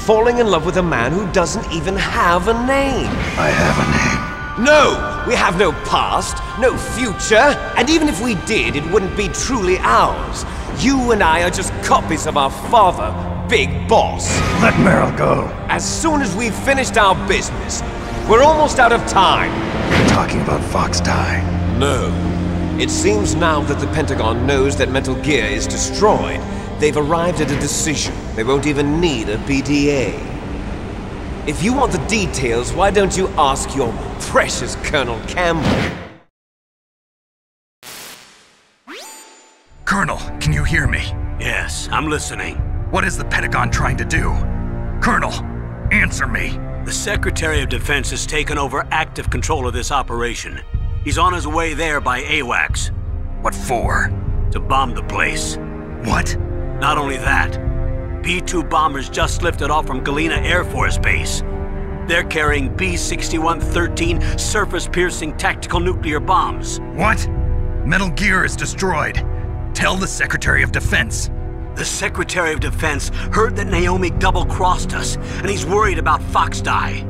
Falling in love with a man who doesn't even have a name. I have a name. No! We have no past, no future, and even if we did, it wouldn't be truly ours. You and I are just copies of our father, Big Boss. Let Meryl go. As soon as we've finished our business, we're almost out of time. You're talking about Fox Die. No. It seems now that the Pentagon knows that Metal Gear is destroyed. They've arrived at a decision. They won't even need a PDA. If you want the details, why don't you ask your precious Colonel Campbell? Colonel, can you hear me? Yes, I'm listening. What is the Pentagon trying to do? Colonel, answer me. The Secretary of Defense has taken over active control of this operation. He's on his way there by AWACS. What for? To bomb the place. What? Not only that, B-2 bombers just lifted off from Galena Air Force Base. They're carrying B-6113 surface-piercing tactical nuclear bombs. What? Metal Gear is destroyed. Tell the Secretary of Defense. The Secretary of Defense heard that Naomi double-crossed us, and he's worried about Fox Die.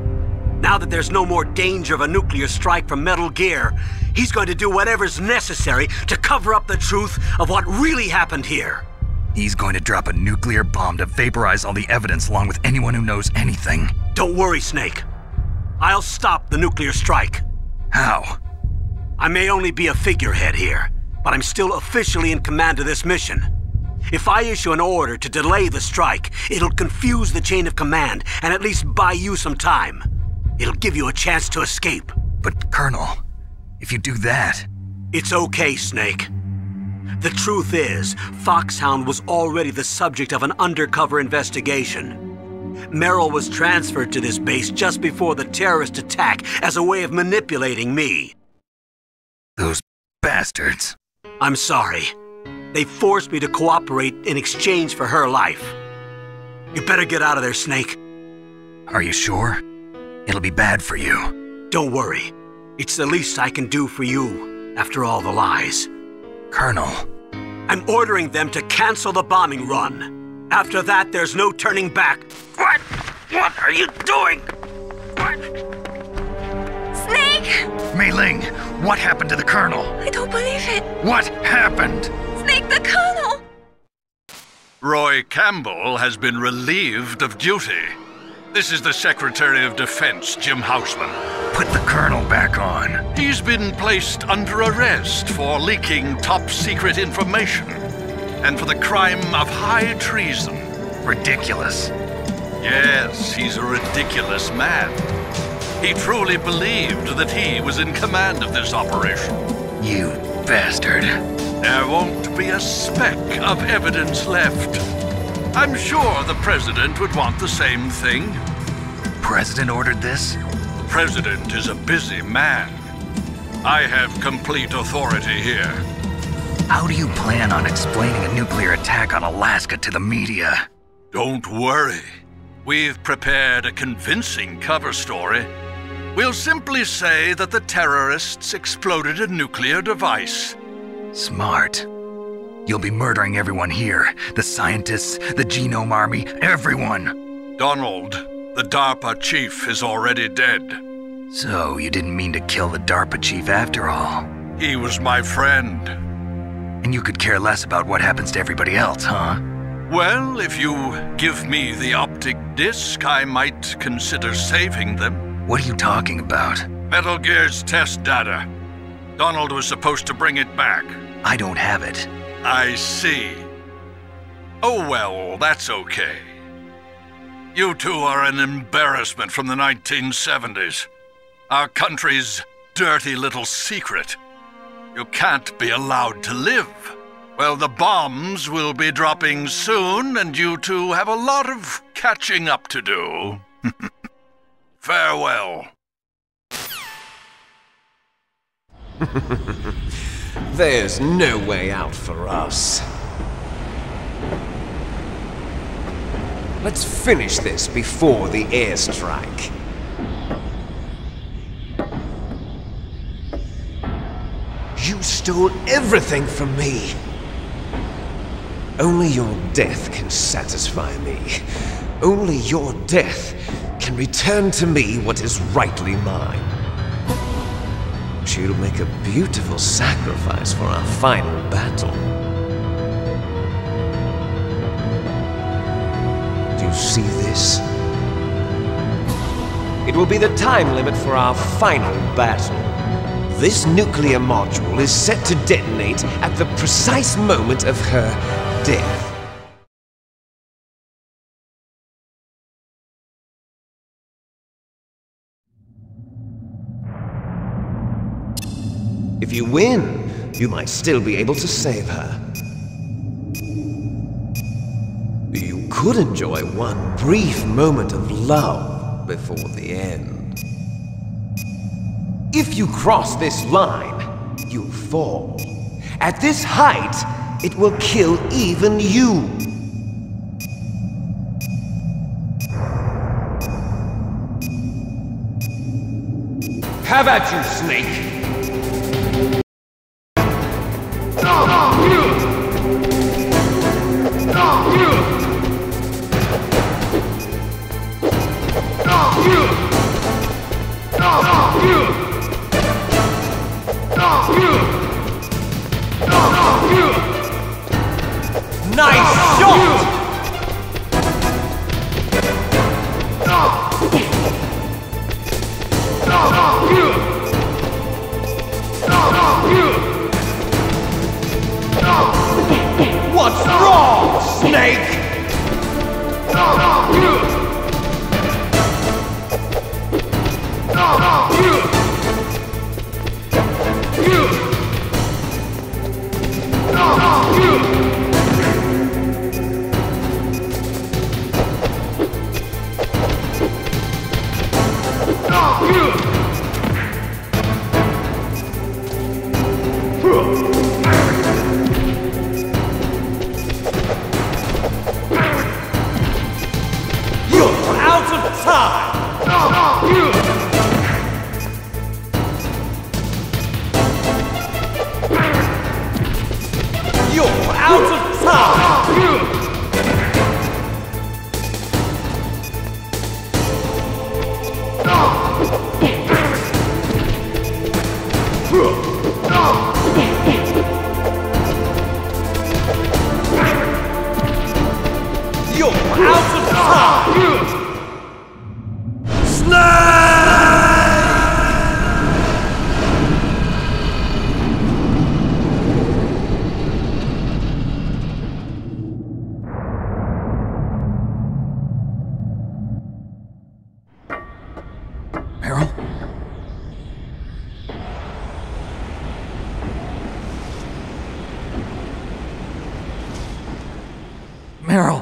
Now that there's no more danger of a nuclear strike from Metal Gear, he's going to do whatever's necessary to cover up the truth of what really happened here. He's going to drop a nuclear bomb to vaporize all the evidence along with anyone who knows anything. Don't worry, Snake. I'll stop the nuclear strike. How? I may only be a figurehead here, but I'm still officially in command of this mission. If I issue an order to delay the strike, it'll confuse the chain of command and at least buy you some time. It'll give you a chance to escape. But, Colonel, if you do that... It's okay, Snake. The truth is, Foxhound was already the subject of an undercover investigation. Merrill was transferred to this base just before the terrorist attack as a way of manipulating me. Those bastards. I'm sorry. They forced me to cooperate in exchange for her life. You better get out of there, Snake. Are you sure? It'll be bad for you. Don't worry. It's the least I can do for you, after all the lies. Colonel. I'm ordering them to cancel the bombing run. After that, there's no turning back. What? What are you doing? What? Snake! Mei Ling, what happened to the Colonel? I don't believe it. What happened? Snake, the Colonel! Roy Campbell has been relieved of duty. This is the Secretary of Defense, Jim Houseman. Put the Colonel back on. He's been placed under arrest for leaking top-secret information and for the crime of high treason. Ridiculous. Yes, he's a ridiculous man. He truly believed that he was in command of this operation. You bastard. There won't be a speck of evidence left. I'm sure the President would want the same thing. President ordered this? The President is a busy man. I have complete authority here. How do you plan on explaining a nuclear attack on Alaska to the media? Don't worry. We've prepared a convincing cover story. We'll simply say that the terrorists exploded a nuclear device. Smart. You'll be murdering everyone here. The scientists, the Genome Army, everyone. Donald, the DARPA chief, is already dead. So you didn't mean to kill the DARPA chief after all? He was my friend. And you could care less about what happens to everybody else, huh? Well, if you give me the optic disc, I might consider saving them. What are you talking about? Metal Gear's test data. Donald was supposed to bring it back. I don't have it. I see. Oh well, that's okay. You two are an embarrassment from the 1970s. Our country's dirty little secret. You can't be allowed to live. Well, the bombs will be dropping soon, and you two have a lot of catching up to do. Farewell. There's no way out for us. Let's finish this before the airstrike. You stole everything from me. Only your death can satisfy me. Only your death can return to me what is rightly mine. She'll make a beautiful sacrifice for our final battle. Do you see this? It will be the time limit for our final battle. This nuclear module is set to detonate at the precise moment of her death. If you win, you might still be able to save her. You could enjoy one brief moment of love before the end. If you cross this line, you'll fall. At this height, it will kill even you. Have at you, Snake! Nice shot! What's wrong, Snake? You're out of time! You're out of time! Meryl? Meryl!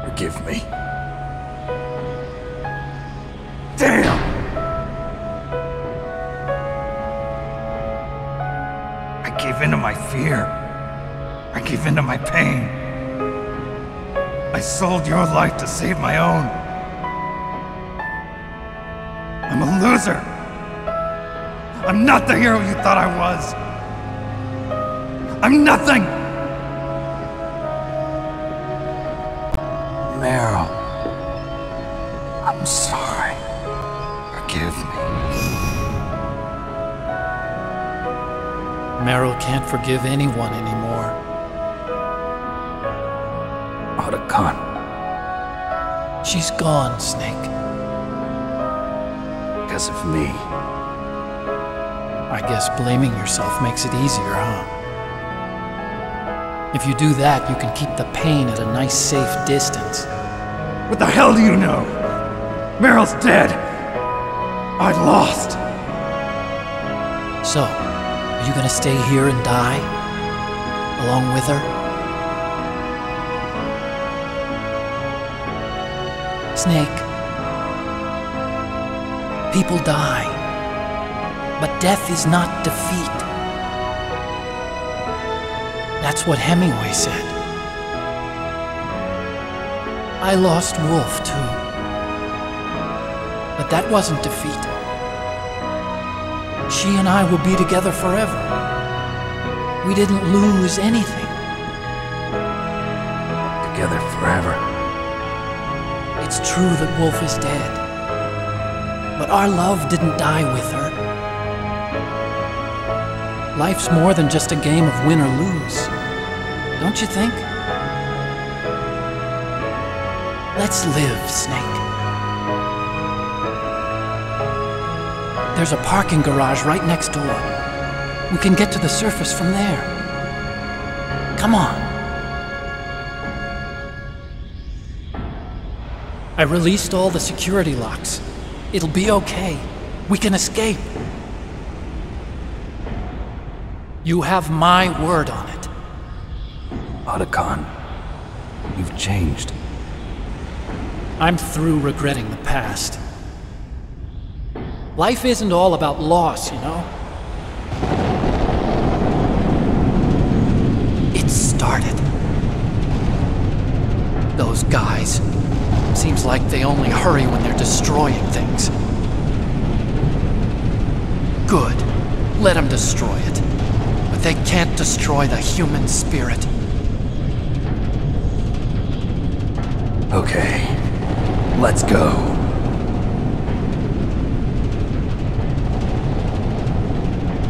Forgive me. Damn! I gave in to my fear. I gave in to my pain. I sold your life to save my own. I'm a loser. I'm not the hero you thought I was. I'm nothing! Meryl. I'm sorry. Forgive me. Meryl can't forgive anyone anymore. Otacon. She's gone, Snake. Because of me. I guess blaming yourself makes it easier, huh? If you do that, you can keep the pain at a nice, safe distance. What the hell do you know? Meryl's dead. I lost. So, are you gonna stay here and die? Along with her? Snake. People die. But death is not defeat. That's what Hemingway said. I lost Wolf, too. But that wasn't defeat. She and I will be together forever. We didn't lose anything. Together forever. It's true that Wolf is dead. But our love didn't die with her. Life's more than just a game of win or lose. Don't you think? Let's live, Snake. There's a parking garage right next door. We can get to the surface from there. Come on. I released all the security locks. It'll be okay. We can escape. You have my word on it. Otacon, you've changed. I'm through regretting the past. Life isn't all about loss, you know? It started. Those guys. Seems like they only hurry when they're destroying things. Good. Let them destroy it. But they can't destroy the human spirit. Okay. Let's go.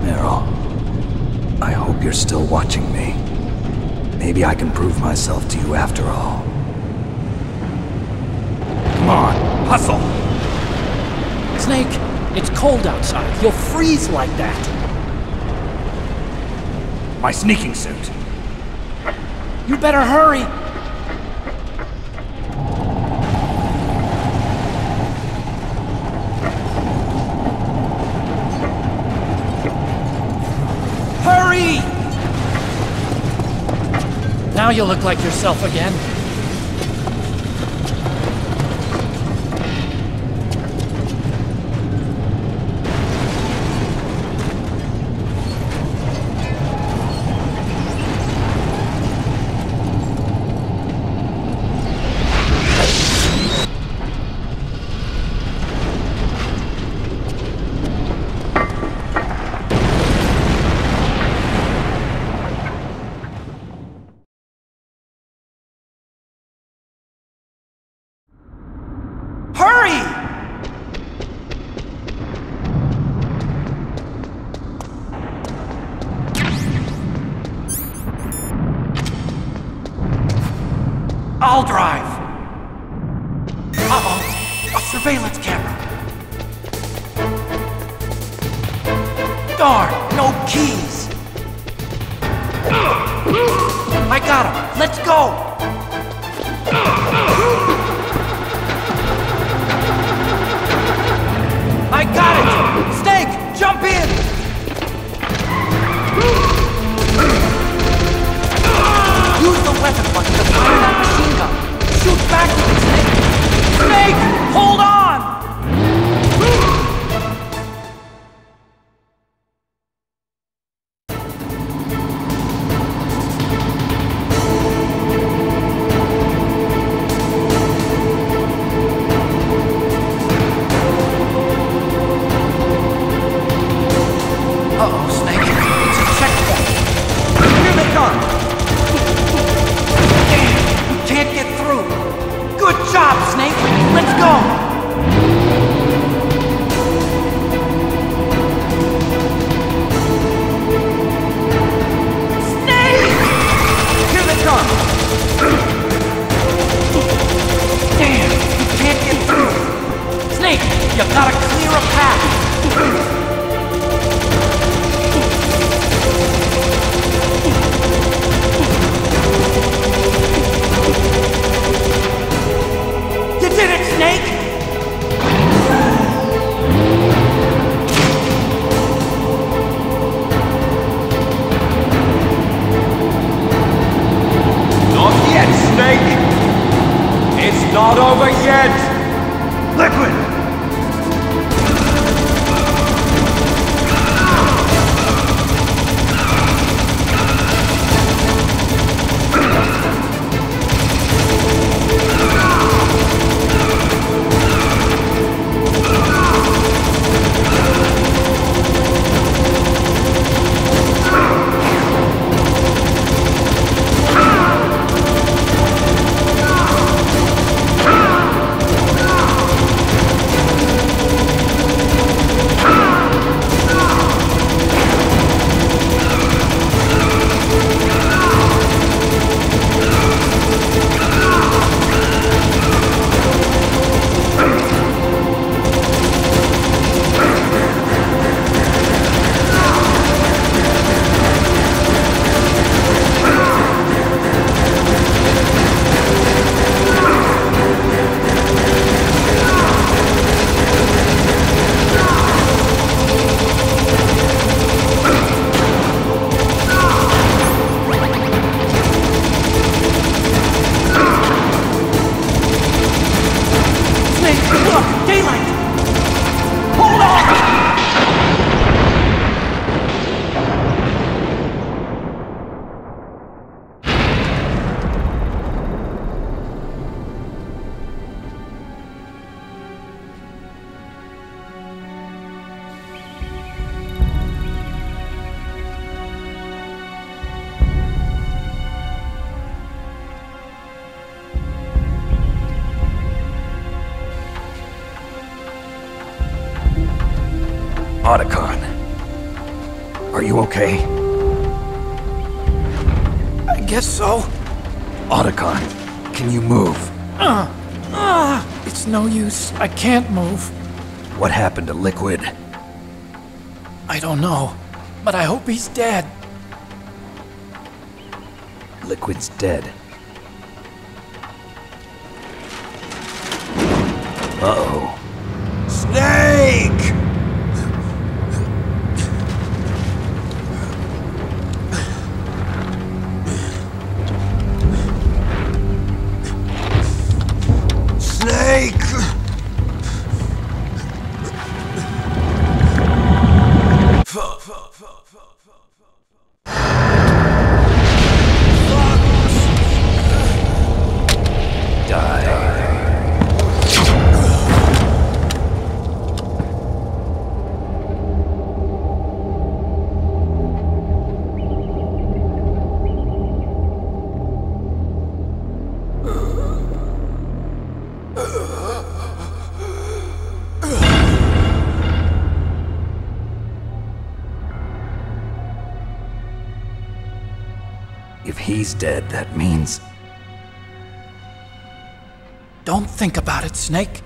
Meryl, I hope you're still watching me. Maybe I can prove myself to you after all. Come on, hustle! Snake, it's cold outside. You'll freeze like that. My sneaking suit. You better hurry. Hurry! Now you look like yourself again. I'll drive. Uh-oh, a surveillance camera. Darn, no keys. I got him. Let's go. I got it! Snake, jump in! Use the weapon button to fire that machine gun. Shoot back with it, Snake! Snake, hold on! Otacon. Are you okay? I guess so. Otacon, can you move? It's no use. I can't move. What happened to Liquid? I don't know, but I hope he's dead. Liquid's dead. Uh-oh. Snake! Snake! If he's dead, that means... Don't think about it, Snake.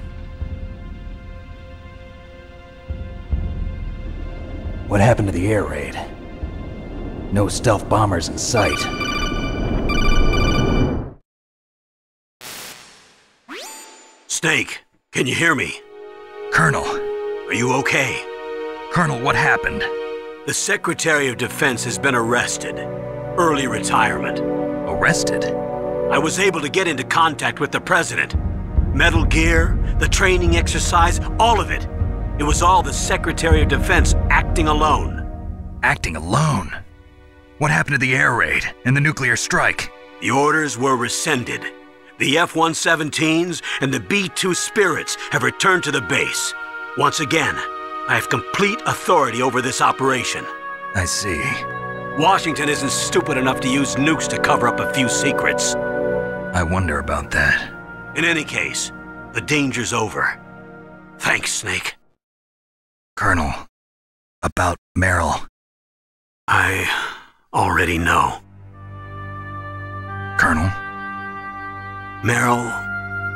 What happened to the air raid? No stealth bombers in sight. Snake, can you hear me? Colonel. Are you okay? Colonel, what happened? The Secretary of Defense has been arrested. Early retirement. Arrested? I was able to get into contact with the President. Metal Gear, the training exercise, all of it. It was all the Secretary of Defense acting alone. Acting alone? What happened to the air raid and the nuclear strike? The orders were rescinded. The F-117s and the B-2 Spirits have returned to the base. Once again, I have complete authority over this operation. I see. Washington isn't stupid enough to use nukes to cover up a few secrets. I wonder about that. In any case, the danger's over. Thanks, Snake. Colonel, about Meryl. I already know. Colonel? Meryl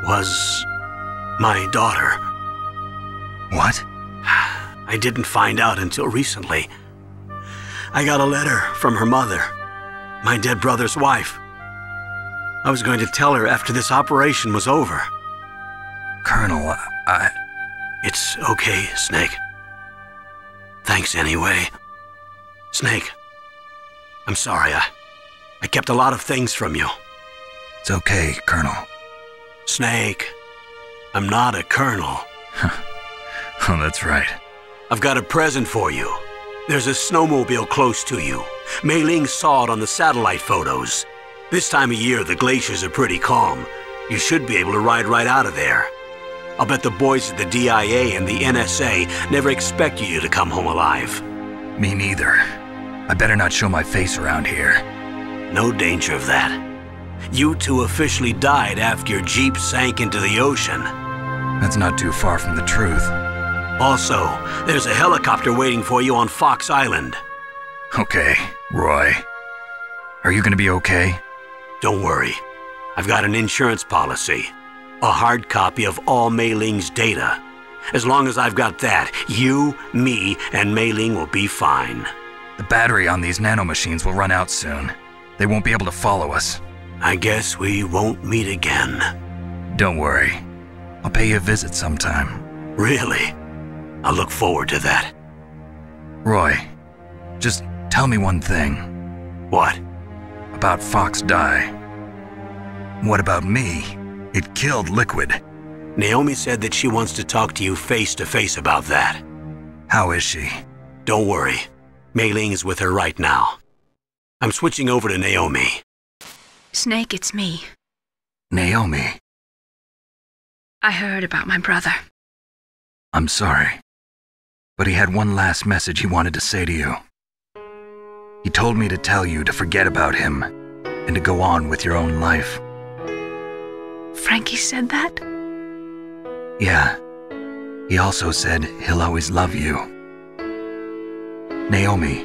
was my daughter. What? I didn't find out until recently. I got a letter from her mother, my dead brother's wife. I was going to tell her after this operation was over. Colonel, It's okay, Snake. Thanks anyway. Snake, I'm sorry. I kept a lot of things from you. It's okay, Colonel. Snake, I'm not a colonel. Oh, that's right. I've got a present for you. There's a snowmobile close to you. Mei Ling saw it on the satellite photos. This time of year, the glaciers are pretty calm. You should be able to ride right out of there. I'll bet the boys at the DIA and the NSA never expect you to come home alive. Me neither. I better not show my face around here. No danger of that. You two officially died after your Jeep sank into the ocean. That's not too far from the truth. Also, there's a helicopter waiting for you on Fox Island. Okay, Roy. Are you gonna be okay? Don't worry. I've got an insurance policy. A hard copy of all Mei Ling's data. As long as I've got that, you, me, and Mei Ling will be fine. The battery on these nanomachines will run out soon. They won't be able to follow us. I guess we won't meet again. Don't worry. I'll pay you a visit sometime. Really? I'll look forward to that. Roy, just tell me one thing. What? About Fox Die. What about me? It killed Liquid. Naomi said that she wants to talk to you face to face about that. How is she? Don't worry. Mei Ling is with her right now. I'm switching over to Naomi. Snake, it's me. Naomi. I heard about my brother. I'm sorry. But he had one last message he wanted to say to you. He told me to tell you to forget about him and to go on with your own life. Frankie said that? Yeah. He also said he'll always love you. Naomi,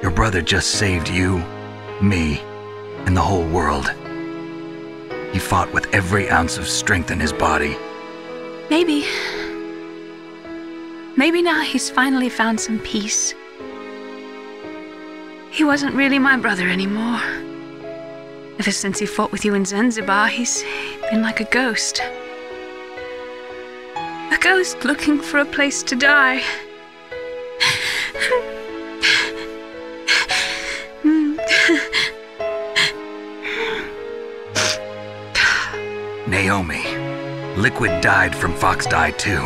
your brother just saved you, me, and the whole world. He fought with every ounce of strength in his body. Maybe now he's finally found some peace. He wasn't really my brother anymore. Ever since he fought with you in Zanzibar, he's been like a ghost. A ghost looking for a place to die. Naomi, Liquid died from Fox Die too.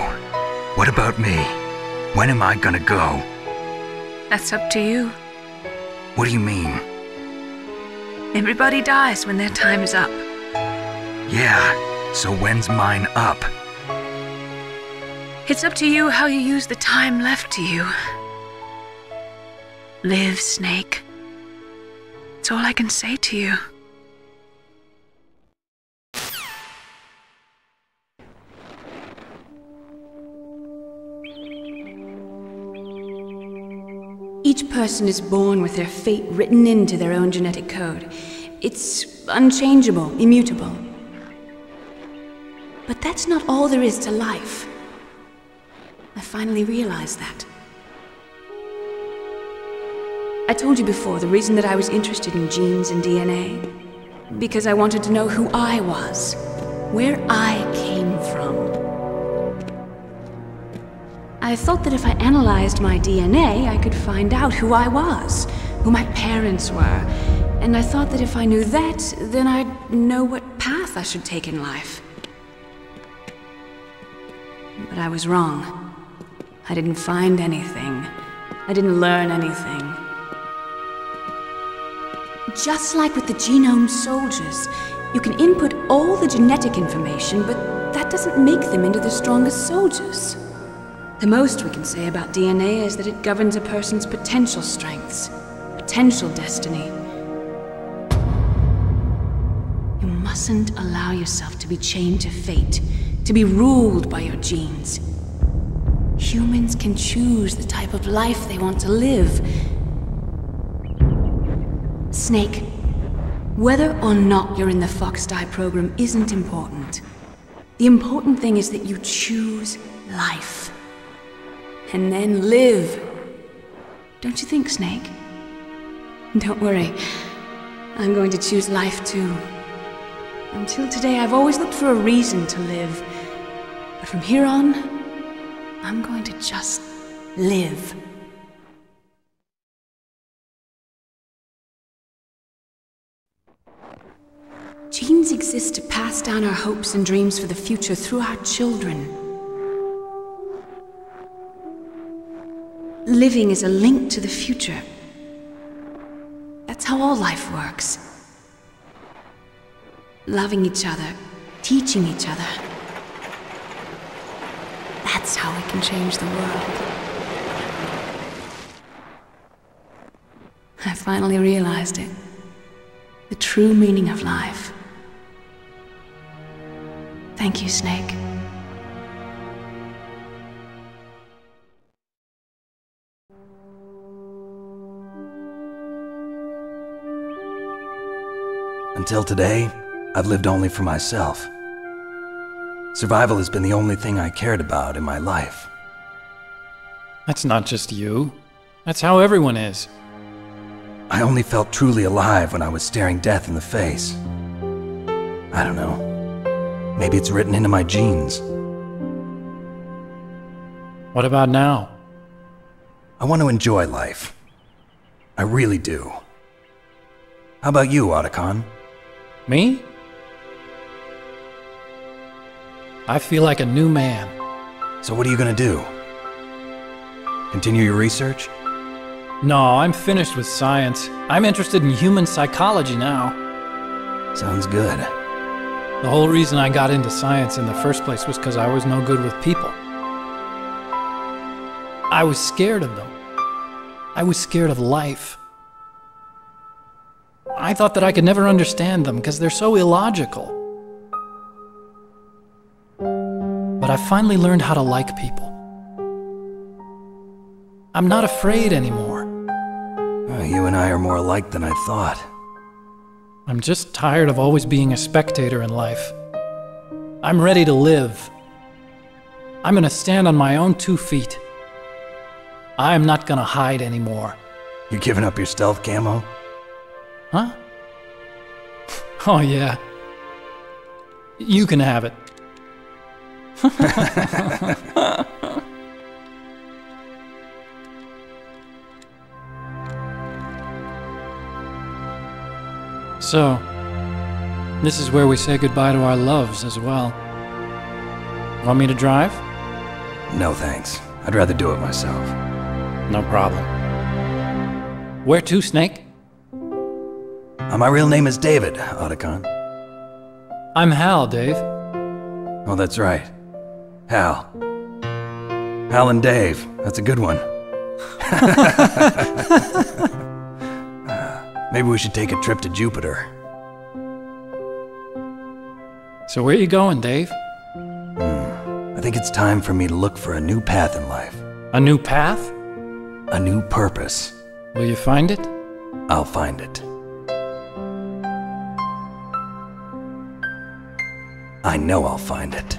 What about me? When am I gonna go? That's up to you. What do you mean? Everybody dies when their time is up. Yeah, so when's mine up? It's up to you how you use the time left to you. Live, Snake. That's all I can say to you. Each person is born with their fate written into their own genetic code. It's unchangeable, immutable. that's not all there is to life. I finally realized that. I told you before the reason that I was interested in genes and DNA. Because I wanted to know who I was, where I came from. I thought that if I analyzed my DNA, I could find out who I was, who my parents were, and I thought that if I knew that, then I'd know what path I should take in life. But I was wrong. I didn't find anything. I didn't learn anything. Just like with the genome soldiers, you can input all the genetic information, but that doesn't make them into the strongest soldiers. The most we can say about DNA is that it governs a person's potential strengths, potential destiny. You mustn't allow yourself to be chained to fate, to be ruled by your genes. Humans can choose the type of life they want to live. Snake, whether or not you're in the Fox-Die program isn't important. The important thing is that you choose life. And then live. Don't you think, Snake? Don't worry. I'm going to choose life too. Until today, I've always looked for a reason to live. But from here on, I'm going to just live. Genes exist to pass down our hopes and dreams for the future through our children. Living is a link to the future. That's how all life works. Loving each other, teaching each other. That's how we can change the world. I finally realized it. The true meaning of life. Thank you, Snake. Until today, I've lived only for myself. Survival has been the only thing I cared about in my life. That's not just you. That's how everyone is. I only felt truly alive when I was staring death in the face. I don't know. Maybe it's written into my genes. What about now? I want to enjoy life. I really do. How about you, Otacon? Me? I feel like a new man. So what are you gonna do? Continue your research? No, I'm finished with science. I'm interested in human psychology now. Sounds good. The whole reason I got into science in the first place was because I was no good with people. I was scared of them. I was scared of life. I thought that I could never understand them because they're so illogical. But I finally learned how to like people. I'm not afraid anymore. You and I are more alike than I thought. I'm just tired of always being a spectator in life. I'm ready to live. I'm gonna stand on my own 2 feet. I'm not gonna hide anymore. You giving up your stealth camo? Huh? Oh yeah. You can have it. So, this is where we say goodbye to our loves as well. Want me to drive? No thanks. I'd rather do it myself. No problem. Where to, Snake? My real name is David, Otacon. I'm Hal, Dave. Oh, that's right. Hal. Hal and Dave. That's a good one. Maybe we should take a trip to Jupiter. So where you going, Dave? I think it's time for me to look for a new path in life. A new path? A new purpose. Will you find it? I'll find it. I know I'll find it.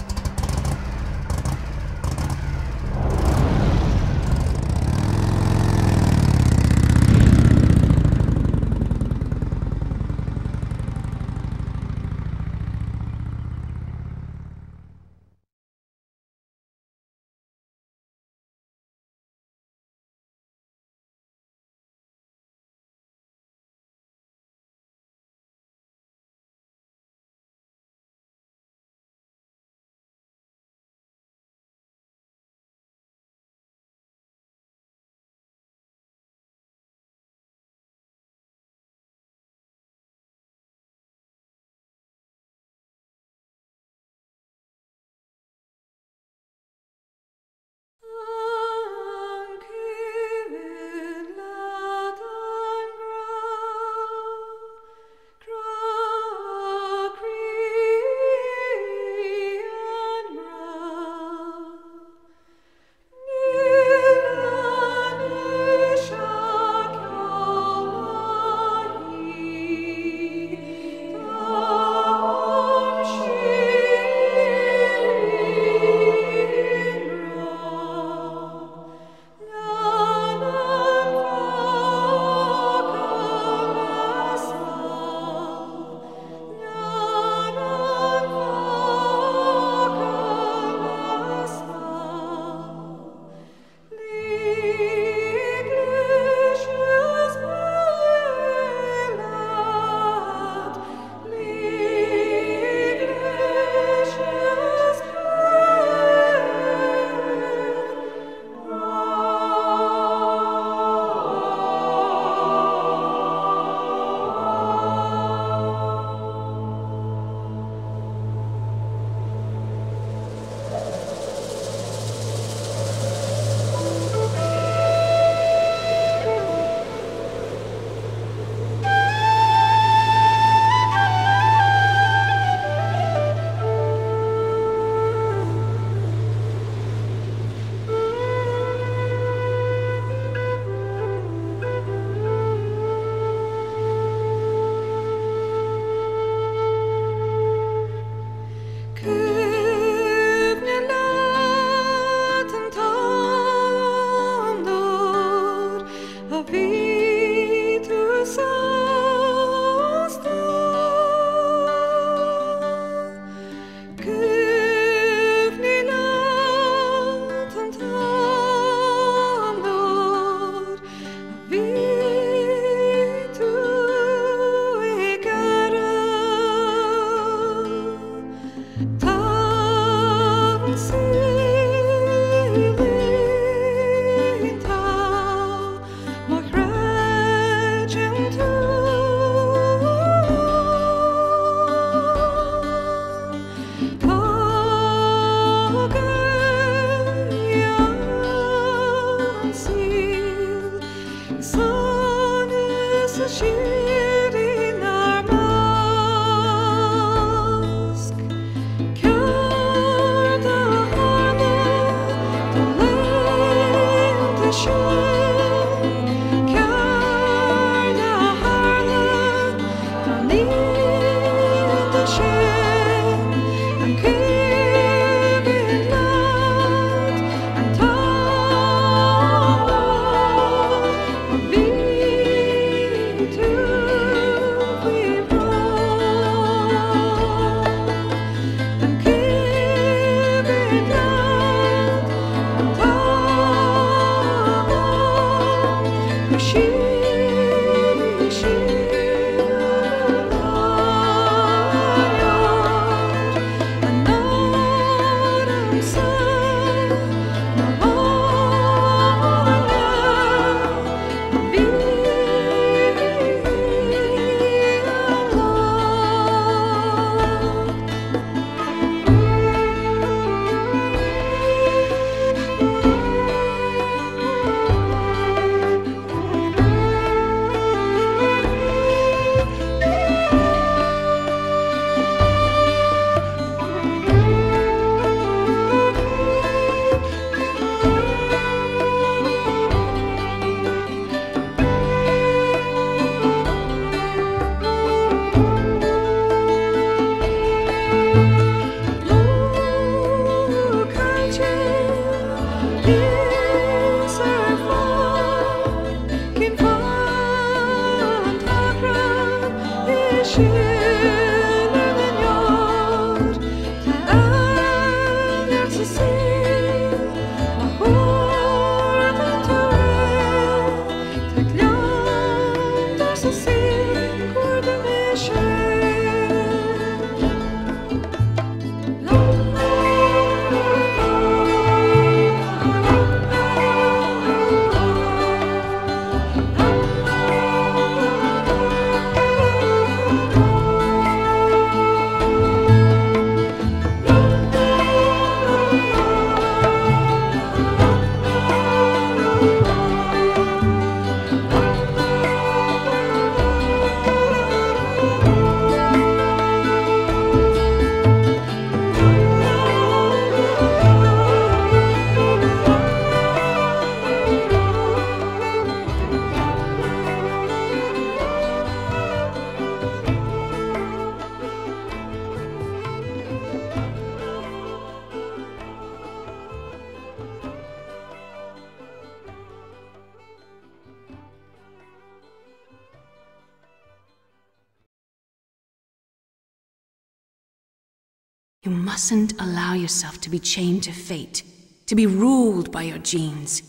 mustn't allow yourself to be chained to fate, to be ruled by your genes.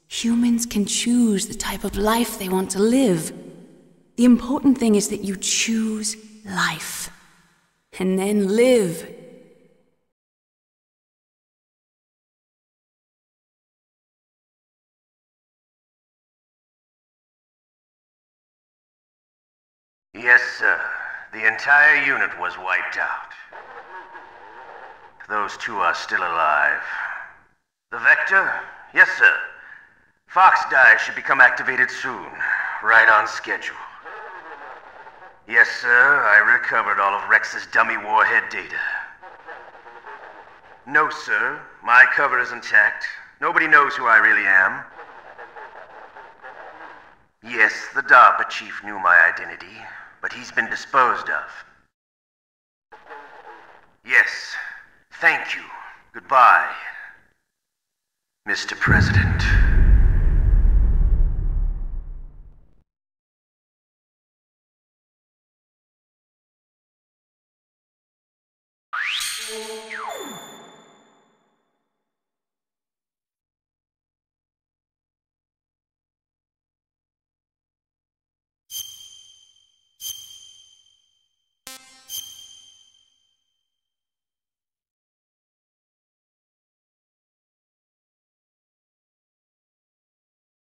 Humans can choose the type of life they want to live. The important thing is that you choose life. And then live. Yes, sir. The entire unit was wiped out. Those two are still alive. The Vector? Yes, sir. Fox Die should become activated soon. Right on schedule. Yes, sir. I recovered all of Rex's dummy warhead data. No, sir. My cover is intact. Nobody knows who I really am. Yes, the DARPA chief knew my identity, but he's been disposed of. Yes. Thank you. Goodbye, Mr. President.